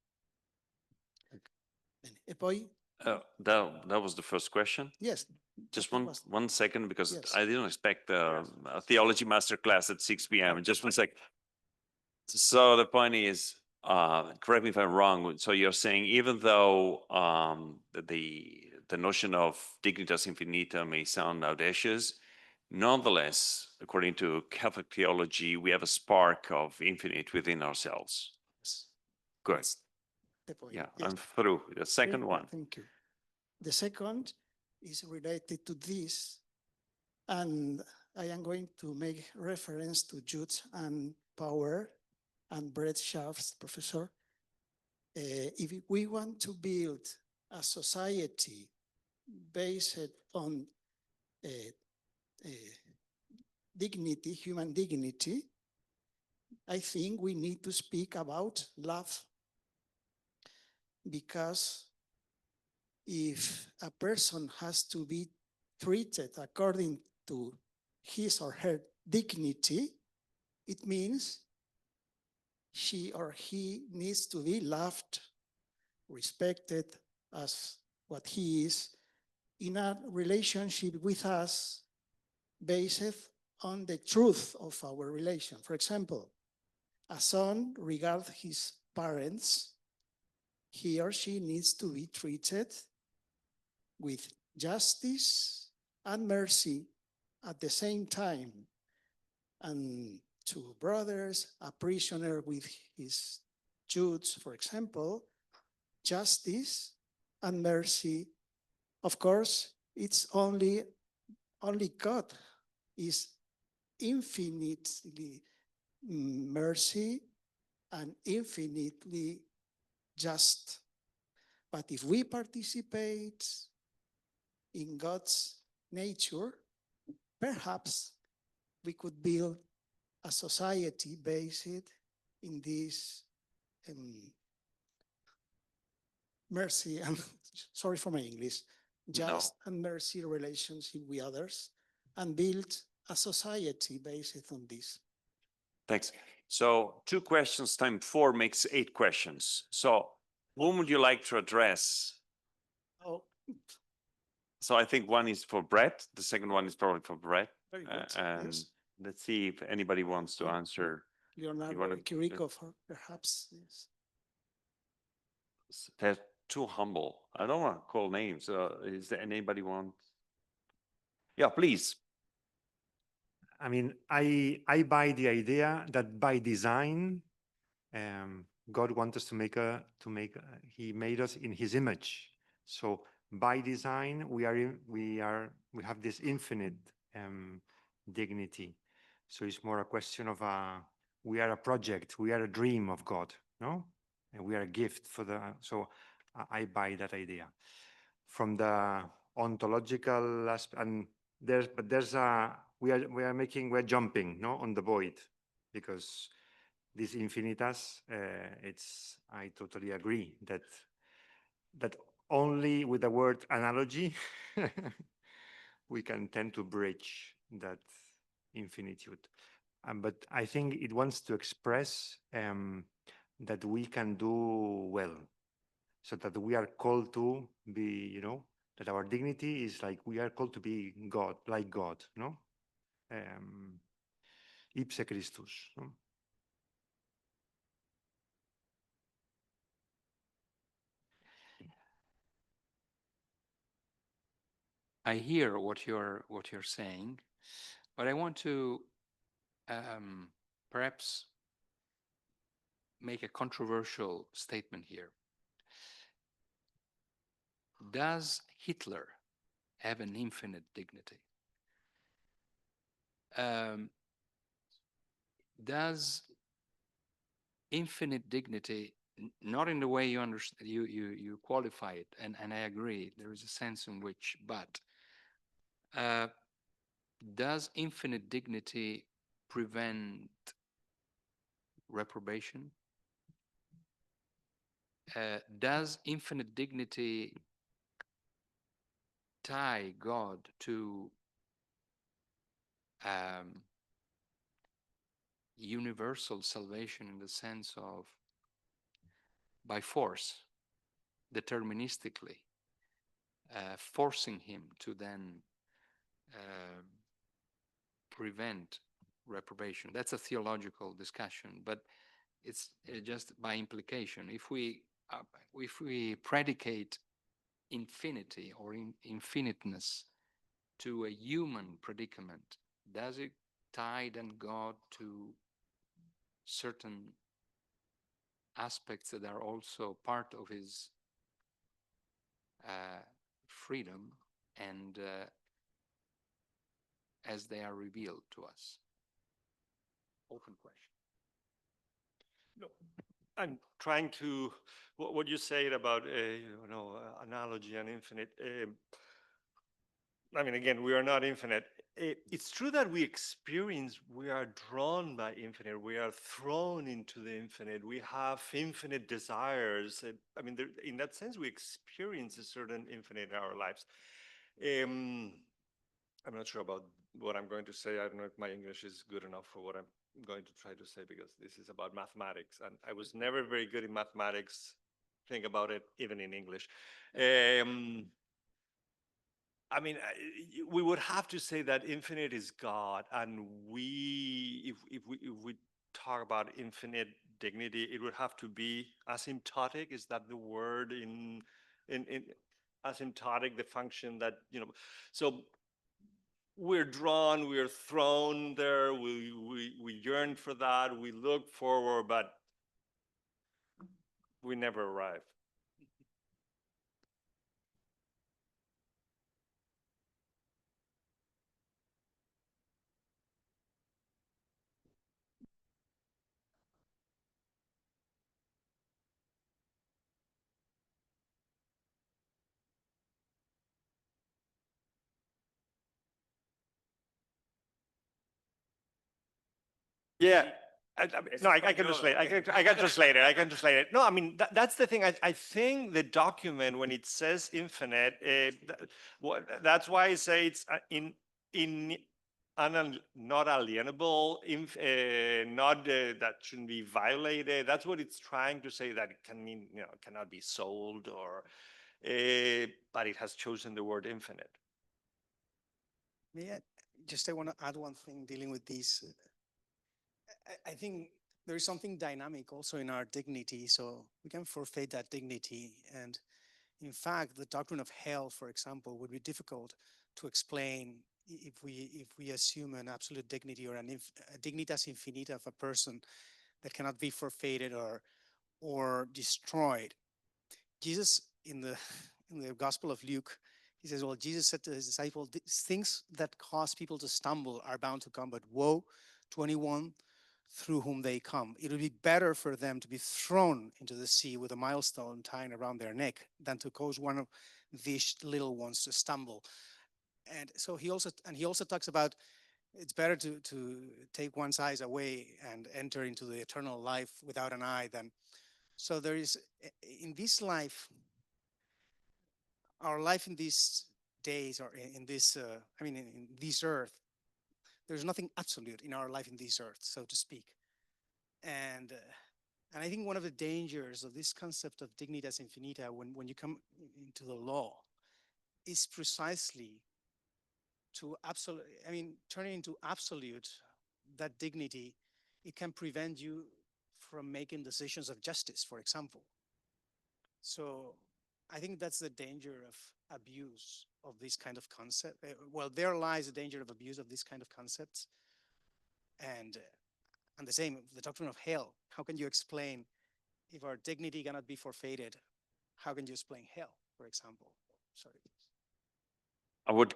S16: Bene. E poi?
S4: That was the first question.
S16: Yes.
S4: Just one second, because
S16: Yes.
S4: I didn't expect a theology masterclass at 6 p.m. Just one sec. So the point is, correct me if I'm wrong. So you're saying even though the notion of dignitas infinita may sound audacious, nonetheless, according to Catholic theology, we have a spark of infinite within ourselves. Good.
S16: The point.
S4: Yeah,
S16: Yes.
S4: I'm through. The second one.
S16: Thank you. The second is related to this, and I am going to make reference to Jude and Power and Brett Schaff's professor. If we want to build a society based on dignity, human dignity, I think we need to speak about love. Because if a person has to be treated according to his or her dignity, it means she or he needs to be loved, respected as what he is in a relationship with us based on the truth of our relation. For example, a son regards his parents, he or she needs to be treated with justice and mercy at the same time. And two brothers, a prisoner with his Jews, for example, justice and mercy. Of course, it's only God is infinitely mercy and infinitely just. But if we participate in God's nature, perhaps we could build a society based in this mercy and, sorry for my English, just and mercy relationship with others, and build a society based on this.
S4: Thanks. So 2 questions times 4 makes 8 questions. So whom would you like to address?
S16: Oh,
S4: So I think one is for Brett. The second one is probably for Brett.
S16: very good.
S4: And
S16: Yes.
S4: let's see if anybody wants to answer.
S16: Leonardo Chirico, perhaps. Yes.
S4: They're too humble. I don't want to call names. Is there anybody want? Yeah, please.
S15: I mean, I buy the idea that by design, God wants us to He made us in His image. So by design, we have this infinite dignity. So it's more a question of we are a project, we are a dream of God, no? And we are a gift for so I buy that idea. from the ontological aspect, and we're jumping, no, on the void, because this infinitas, I totally agree that only with the word analogy we can tend to bridge that infinitude. But I think it wants to express that we can do well, so that we are called to be, that our dignity is like we are called to be God, like God, no? Ipse Christus. No?
S14: I hear what you're saying, but I want to perhaps make a controversial statement here. Does Hitler have an infinite dignity? Does infinite dignity, not in the way you understand, you qualify it, and I agree, there is a sense in which, but does infinite dignity prevent reprobation? Does infinite dignity tie God to universal salvation in the sense of by force, deterministically, forcing him to then prevent reprobation? That's a theological discussion, but it's just by implication. If we predicate infinity or infiniteness to a human predicament, does it tie then God to certain aspects that are also part of his freedom and as they are revealed to us? Open question.
S13: No, I'm trying to, what you said about, analogy and infinite. I mean, again, we are not infinite. It's true that we are drawn by infinite. We are thrown into the infinite. We have infinite desires. I mean, in that sense, we experience a certain infinite in our lives. I'm not sure about what I'm going to say. I don't know if my English is good enough for what I'm going to try to say, because this is about mathematics. And I was never very good in mathematics. Think about it, even in English. I mean, we would have to say that infinite is God, and if we talk about infinite dignity, it would have to be asymptotic. Is that the word in asymptotic, the function that, so we're drawn, we're thrown there, we yearn for that, we look forward, but we never arrive. Yeah. No, I can translate. I can translate it. I can translate it. No, I mean that's the thing. I think the document, when it says infinite, that's why I say it's not alienable, not that shouldn't be violated. That's what it's trying to say. That it can mean, cannot be sold, or but it has chosen the word infinite.
S9: I want to add one thing dealing with these. I think there is something dynamic also in our dignity, so we can forfeit that dignity. And in fact, the doctrine of hell, for example, would be difficult to explain if we assume an absolute dignity or a dignitas infinita of a person that cannot be forfeited or destroyed. Jesus, in the Gospel of Luke, he says, well, Jesus said to his disciples, things that cause people to stumble are bound to come, but woe to anyone through whom they come. It would be better for them to be thrown into the sea with a millstone tying around their neck than to cause one of these little ones to stumble. And so he also talks about it's better to take one's eyes away and enter into the eternal life without an eye than. So there is, in this life, our life in these days, or in this, in this earth, there's nothing absolute in our life in this earth, so to speak. And I think one of the dangers of this concept of dignitas infinita when you come into the law is precisely to turning into absolute, that dignity, it can prevent you from making decisions of justice, for example. So I think that's the danger of abuse of this kind of concept. Well, there lies the danger of abuse of this kind of concepts. And the same, the doctrine of hell. How can you explain, if our dignity cannot be forfeited, how can you explain hell, for example? Sorry.
S4: I would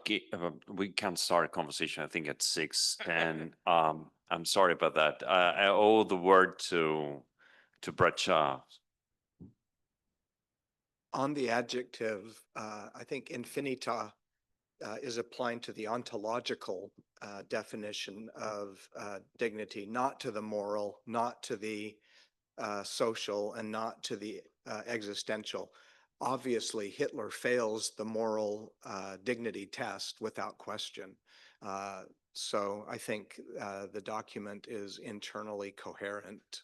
S4: we can start a conversation, I think, at 6, and I'm sorry about that. I owe the word to Bradshaw.
S3: On the adjective, I think infinita is applying to the ontological definition of dignity, not to the moral, not to the social, and not to the existential. Obviously, Hitler fails the moral dignity test without question. So I think the document is internally coherent.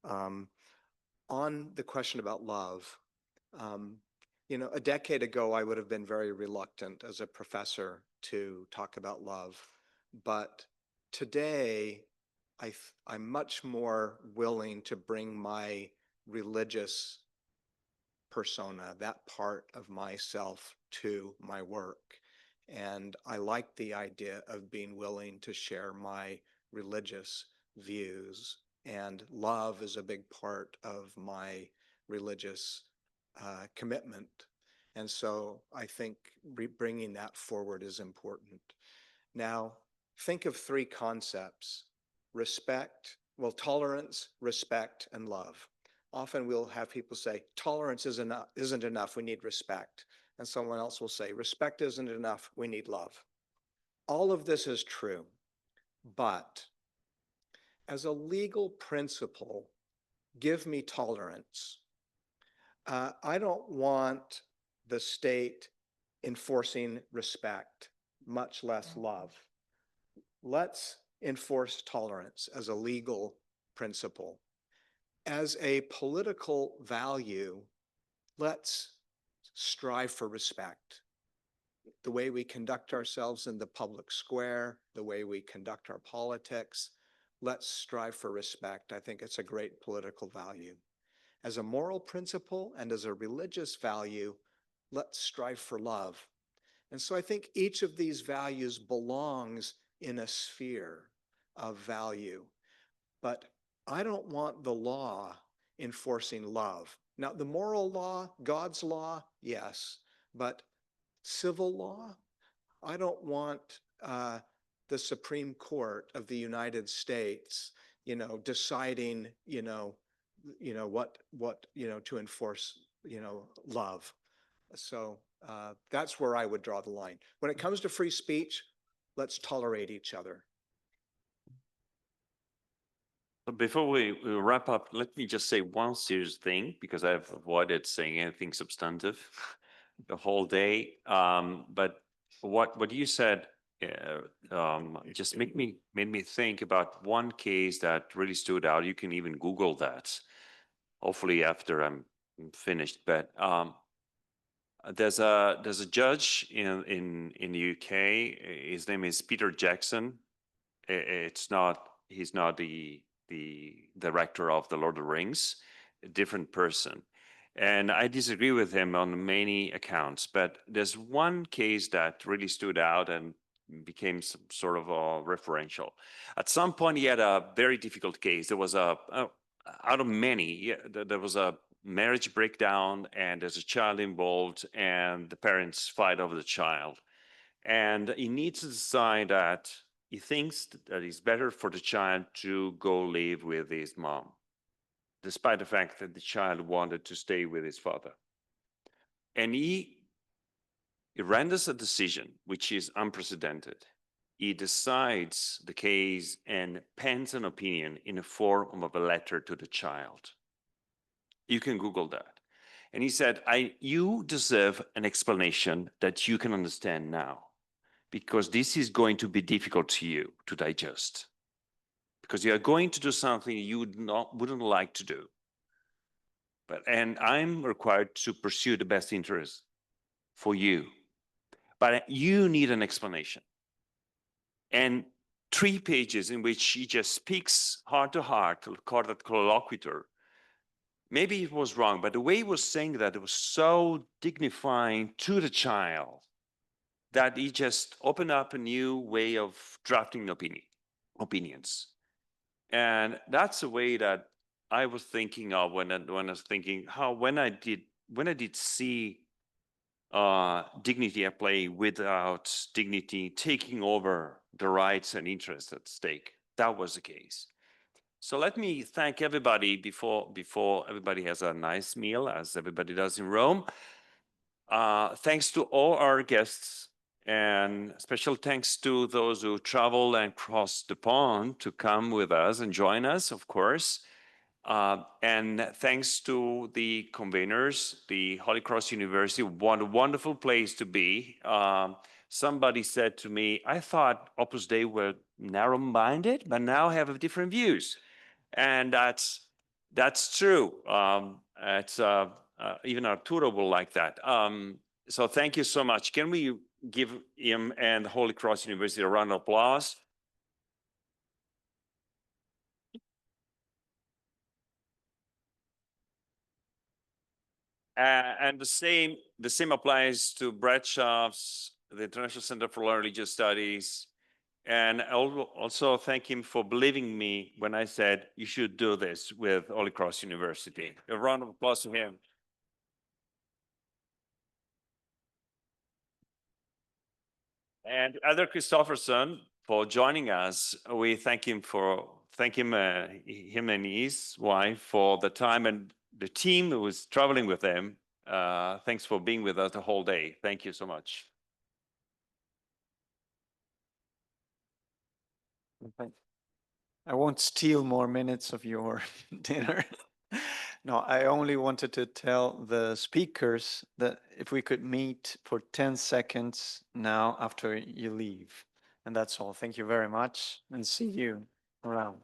S3: On the question about love, a decade ago, I would have been very reluctant as a professor to talk about love. But today, I'm much more willing to bring my religious persona, that part of myself, to my work. And I like the idea of being willing to share my religious views. And love is a big part of my religious commitment. And so I think bringing that forward is important. Now, think of 3 concepts: respect, tolerance, respect, and love. Often we'll have people say, tolerance isn't enough, we need respect. And someone else will say, respect isn't enough, we need love. All of this is true, but as a legal principle, give me tolerance. I don't want the state enforcing respect, much less love. Let's enforce tolerance as a legal principle. As a political value, let's strive for respect. The way we conduct ourselves in the public square, the way we conduct our politics, let's strive for respect. I think it's a great political value. As a moral principle and as a religious value, let's strive for love. And so I think each of these values belongs in a sphere of value. But I don't want the law enforcing love. Now, the moral law, God's law, yes, but civil law, I don't want the Supreme Court of the United States, deciding, what to enforce, love. So that's where I would draw the line. When it comes to free speech, let's tolerate each other.
S4: Before we wrap up, let me just say one serious thing, because I've avoided saying anything substantive the whole day. But what you said just made me think about one case that really stood out. You can even Google that, hopefully after I'm finished. But there's a judge in the UK. His name is Peter Jackson. He's not the director of the Lord of the Rings, a different person. And I disagree with him on many accounts, but there's one case that really stood out and became some sort of referential. At some point, he had a very difficult case. There was out of many, there was a marriage breakdown, and there's a child involved, and the parents fight over the child. And he needs to decide that he thinks that it's better for the child to go live with his mom, despite the fact that the child wanted to stay with his father. And he He renders a decision which is unprecedented. He decides the case and pens an opinion in the form of a letter to the child. You can Google that. And he said, you deserve an explanation that you can understand now, because this is going to be difficult to you to digest, because you are going to do something you wouldn't like to do. And I'm required to pursue the best interest for you. But you need an explanation. And 3 pages in which he just speaks heart to heart, called that colloquitor. Maybe it was wrong, but the way he was saying that, it was so dignifying to the child that he just opened up a new way of drafting opinions. And that's a way that I was thinking of when I was thinking how when I did see dignity at play without dignity taking over the rights and interests at stake. That was the case. So let me thank everybody before everybody has a nice meal, as everybody does in Rome. Thanks to all our guests, and special thanks to those who travel and cross the pond to come with us and join us, of course. And thanks to the conveners, the Holy Cross University, what a wonderful place to be. Somebody said to me, I thought Opus Dei were narrow-minded, but now have different views. And that's true. Even Arturo will like that. So thank you so much. Can we give him and Holy Cross University a round of applause? And the same applies to Brett Schaaf's, the International Center for Learned Religious Studies. And I also thank him for believing me when I said you should do this with Holy Cross University. A round of applause to him. And Elder Christofferson for joining us. We thank him him and his wife for the time, and the team who was traveling with them. Thanks for being with us the whole day. Thank you so much.
S11: I won't steal more minutes of your dinner. No, I only wanted to tell the speakers that if we could meet for 10 seconds now after you leave. And that's all. Thank you very much and see you around.